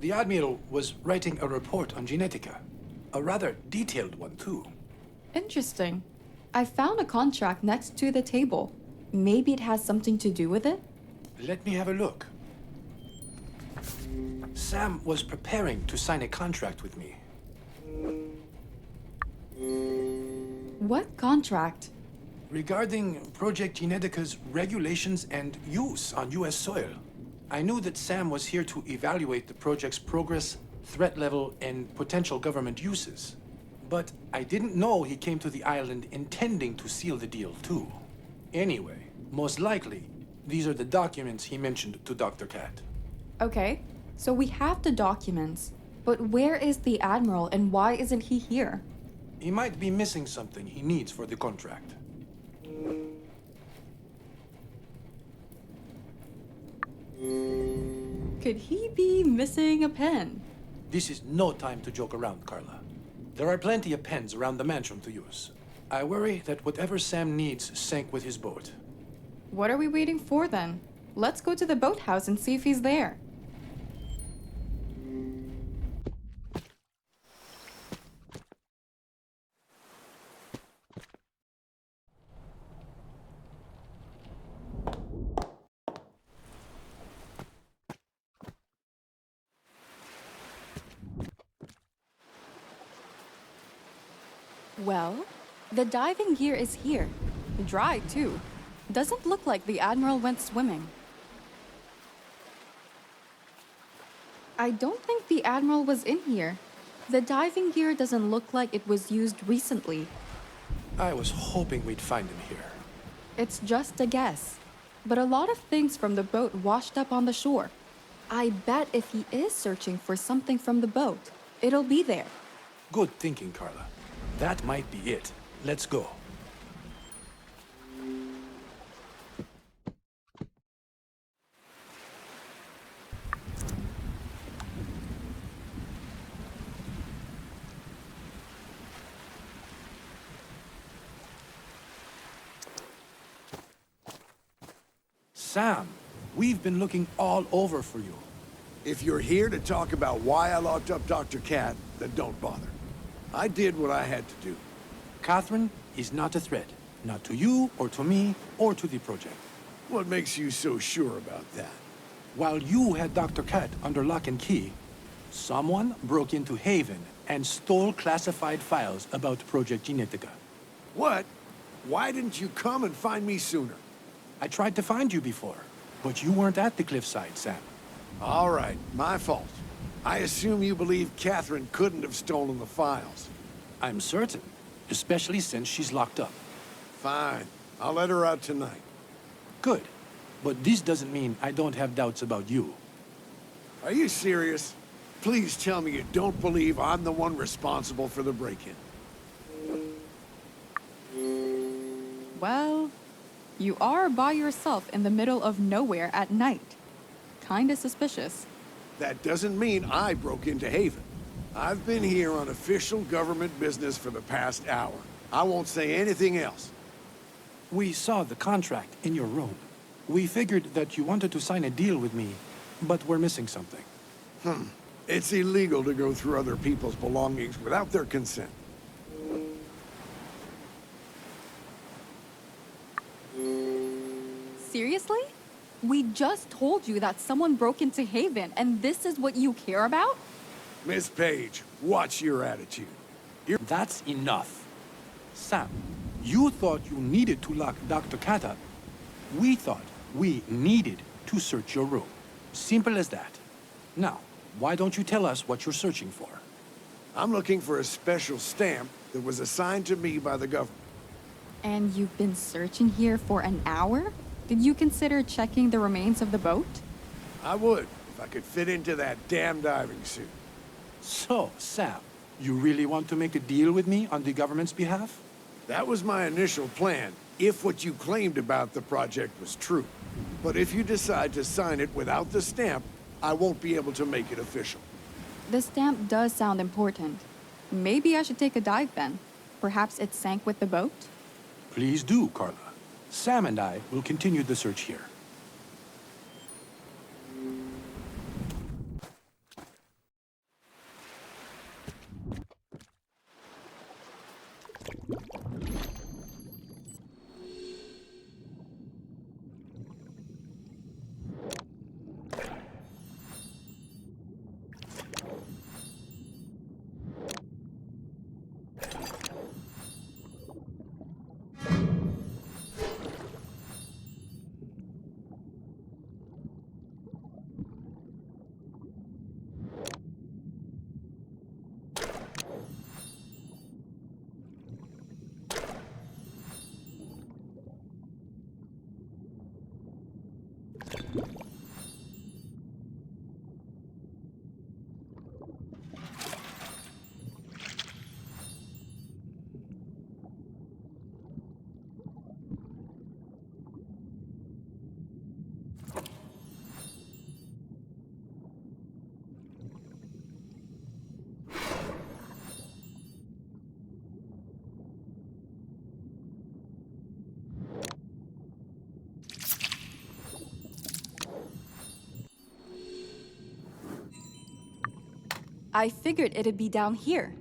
Speaker 4: The Admiral was writing a report on Genetica. A rather detailed one, too.
Speaker 12: Interesting. I found a contract next to the table. Maybe it has something to do with it?
Speaker 4: Let me have a look. Sam was preparing to sign a contract with me.
Speaker 12: What contract?
Speaker 4: Regarding Project Genetica's regulations and use on U.S. soil. I knew that Sam was here to evaluate the project's progress, threat level, and potential government uses. But I didn't know he came to the island intending to seal the deal, too. Anyway, most likely, these are the documents he mentioned to Dr. Cat.
Speaker 12: Okay, so we have the documents. But where is the Admiral and why isn't he here?
Speaker 4: He might be missing something he needs for the contract.
Speaker 12: Could he be missing a pen?
Speaker 4: This is no time to joke around, Carla. There are plenty of pens around the mansion to use. I worry that whatever Sam needs sank with his boat.
Speaker 12: What are we waiting for then? Let's go to the boathouse and see if he's there. Well, the diving gear is here. Dry, too. Doesn't look like the Admiral went swimming. I don't think the Admiral was in here. The diving gear doesn't look like it was used recently.
Speaker 4: I was hoping we'd find him here.
Speaker 12: It's just a guess. But a lot of things from the boat washed up on the shore. I bet if he is searching for something from the boat, it'll be there.
Speaker 4: Good thinking, Carla. That might be it. Let's go. Sam, we've been looking all over for you.
Speaker 5: If you're here to talk about why I locked up Dr. Cat, then don't bother. I did what I had to do.
Speaker 4: Catherine is not a threat. Not to you, or to me, or to the project.
Speaker 5: What makes you so sure about that?
Speaker 4: While you had Dr. Cat under lock and key, someone broke into Haven and stole classified files about Project Genetica.
Speaker 5: What? Why didn't you come and find me sooner?
Speaker 4: I tried to find you before, but you weren't at the cliffside, Sam.
Speaker 5: All right, my fault. I assume you believe Catherine couldn't have stolen the files.
Speaker 4: I'm certain, especially since she's locked up.
Speaker 5: Fine. I'll let her out tonight.
Speaker 4: Good. But this doesn't mean I don't have doubts about you.
Speaker 5: Are you serious? Please tell me you don't believe I'm the one responsible for the break-in.
Speaker 12: Well, you are by yourself in the middle of nowhere at night. Kinda suspicious.
Speaker 5: That doesn't mean I broke into Haven. I've been here on official government business for the past hour. I won't say anything else.
Speaker 4: We saw the contract in your room. We figured that you wanted to sign a deal with me, but we're missing something.
Speaker 5: It's illegal to go through other people's belongings without their consent.
Speaker 12: Seriously? We just told you that someone broke into Haven, and this is what you care about?
Speaker 5: Miss Page, watch your attitude.
Speaker 4: That's enough. Sam, you thought you needed to lock Dr. Cat up. We thought we needed to search your room. Simple as that. Now, why don't you tell us what you're searching for?
Speaker 5: I'm looking for a special stamp that was assigned to me by the government.
Speaker 12: And you've been searching here for an hour? Did you consider checking the remains of the boat?
Speaker 5: I would, if I could fit into that damn diving suit.
Speaker 4: So, Sam, you really want to make a deal with me on the government's behalf?
Speaker 5: That was my initial plan, if what you claimed about the project was true. But if you decide to sign it without the stamp, I won't be able to make it official.
Speaker 12: The stamp does sound important. Maybe I should take a dive then. Perhaps it sank with the boat?
Speaker 4: Please do, Carla. Sam and I will continue the search here.
Speaker 12: I figured it'd be down here.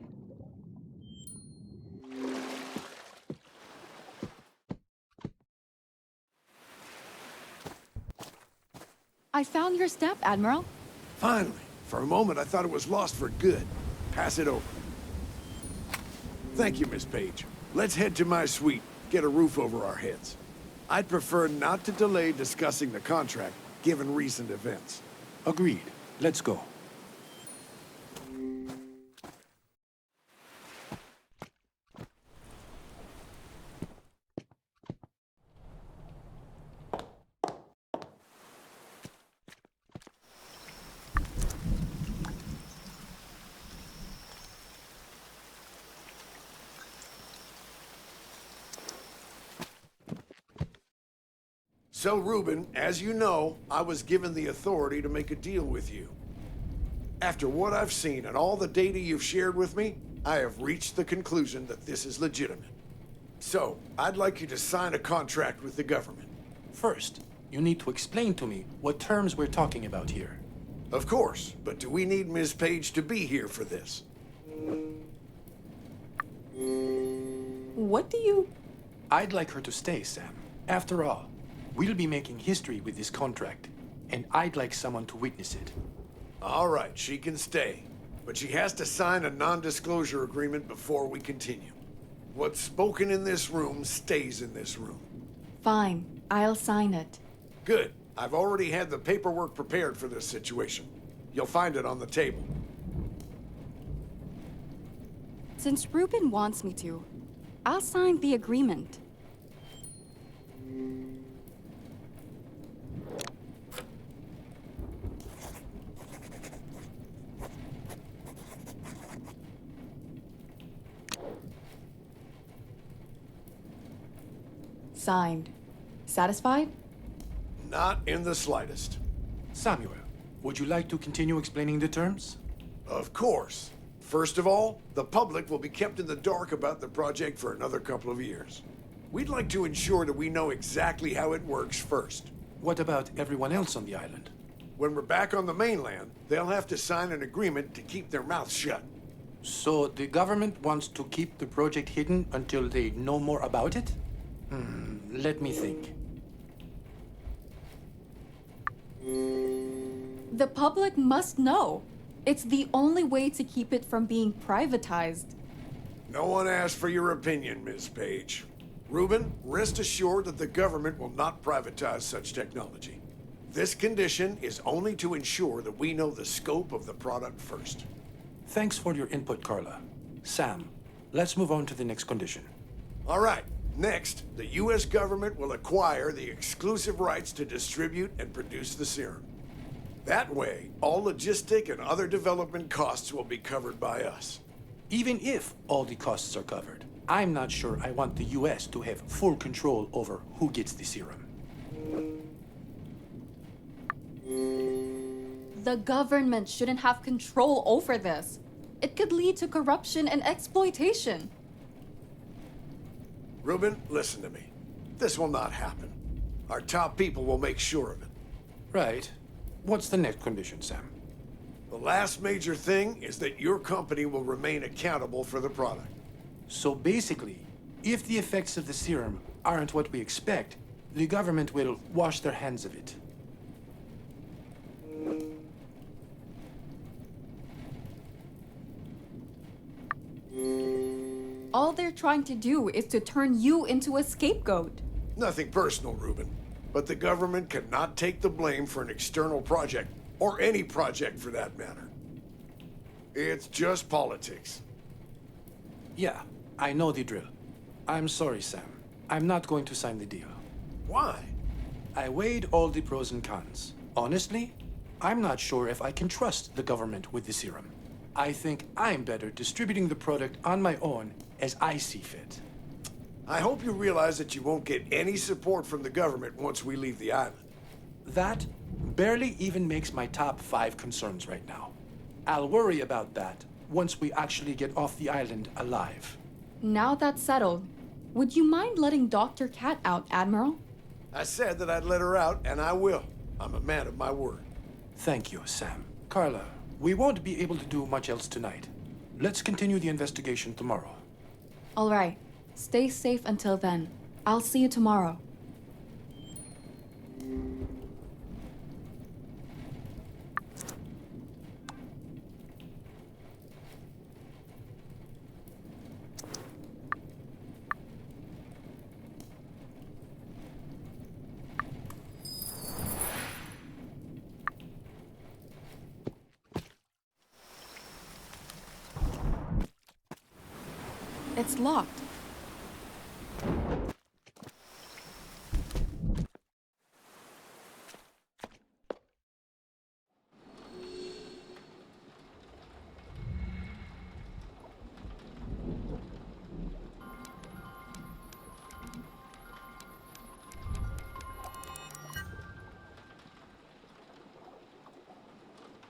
Speaker 12: I found your stamp, Admiral.
Speaker 5: Finally. For a moment, I thought it was lost for good. Pass it over. Thank you, Miss Page. Let's head to my suite, get a roof over our heads. I'd prefer not to delay discussing the contract, given recent events.
Speaker 4: Agreed. Let's go.
Speaker 5: So, Ruben, as you know, I was given the authority to make a deal with you. After what I've seen and all the data you've shared with me, I have reached the conclusion that this is legitimate. So, I'd like you to sign a contract with the government.
Speaker 4: First, you need to explain to me what terms we're talking about here.
Speaker 5: Of course, but do we need Ms. Page to be here for this?
Speaker 12: What do you...
Speaker 4: I'd like her to stay, Sam. After all, we'll be making history with this contract, and I'd like someone to witness it.
Speaker 5: All right, she can stay. But she has to sign a non-disclosure agreement before we continue. What's spoken in this room stays in this room.
Speaker 12: Fine, I'll sign it.
Speaker 5: Good. I've already had the paperwork prepared for this situation. You'll find it on the table.
Speaker 12: Since Ruben wants me to, I'll sign the agreement. Signed. Satisfied?
Speaker 5: Not in the slightest.
Speaker 4: Samuel, would you like to continue explaining the terms?
Speaker 5: Of course. First of all, the public will be kept in the dark about the project for another couple of years. We'd like to ensure that we know exactly how it works first.
Speaker 4: What about everyone else on the island?
Speaker 5: When we're back on the mainland, they'll have to sign an agreement to keep their mouths shut.
Speaker 4: So the government wants to keep the project hidden until they know more about it? Let me think.
Speaker 12: The public must know. It's the only way to keep it from being privatized.
Speaker 5: No one asked for your opinion, Ms. Page. Ruben, rest assured that the government will not privatize such technology. This condition is only to ensure that we know the scope of the product first.
Speaker 4: Thanks for your input, Carla. Sam, let's move on to the next condition.
Speaker 5: All right. Next, the U.S. government will acquire the exclusive rights to distribute and produce the serum. That way, all logistic and other development costs will be covered by us.
Speaker 4: Even if all the costs are covered, I'm not sure I want the U.S. to have full control over who gets the serum.
Speaker 12: The government shouldn't have control over this. It could lead to corruption and exploitation.
Speaker 5: Ruben, listen to me. This will not happen. Our top people will make sure of it.
Speaker 4: Right. What's the next condition, Sam?
Speaker 5: The last major thing is that your company will remain accountable for the product.
Speaker 4: So basically, if the effects of the serum aren't what we expect, the government will wash their hands of it.
Speaker 12: All they're trying to do is to turn you into a scapegoat.
Speaker 5: Nothing personal, Ruben. But the government cannot take the blame for an external project, or any project for that matter. It's just politics.
Speaker 4: Yeah, I know the drill. I'm sorry, Sam. I'm not going to sign the deal.
Speaker 5: Why?
Speaker 4: I weighed all the pros and cons. Honestly, I'm not sure if I can trust the government with the serum. I think I'm better distributing the product on my own as I see fit.
Speaker 5: I hope you realize that you won't get any support from the government once we leave the island.
Speaker 4: That barely even makes my top 5 concerns right now. I'll worry about that once we actually get off the island alive.
Speaker 12: Now that's settled, would you mind letting Dr. Cat out, Admiral?
Speaker 5: I said that I'd let her out, and I will. I'm a man of my word.
Speaker 4: Thank you, Sam. Carla, We won't be able to do much else tonight. Let's continue the investigation tomorrow.
Speaker 12: All right. Stay safe until then. I'll see you tomorrow. It's locked.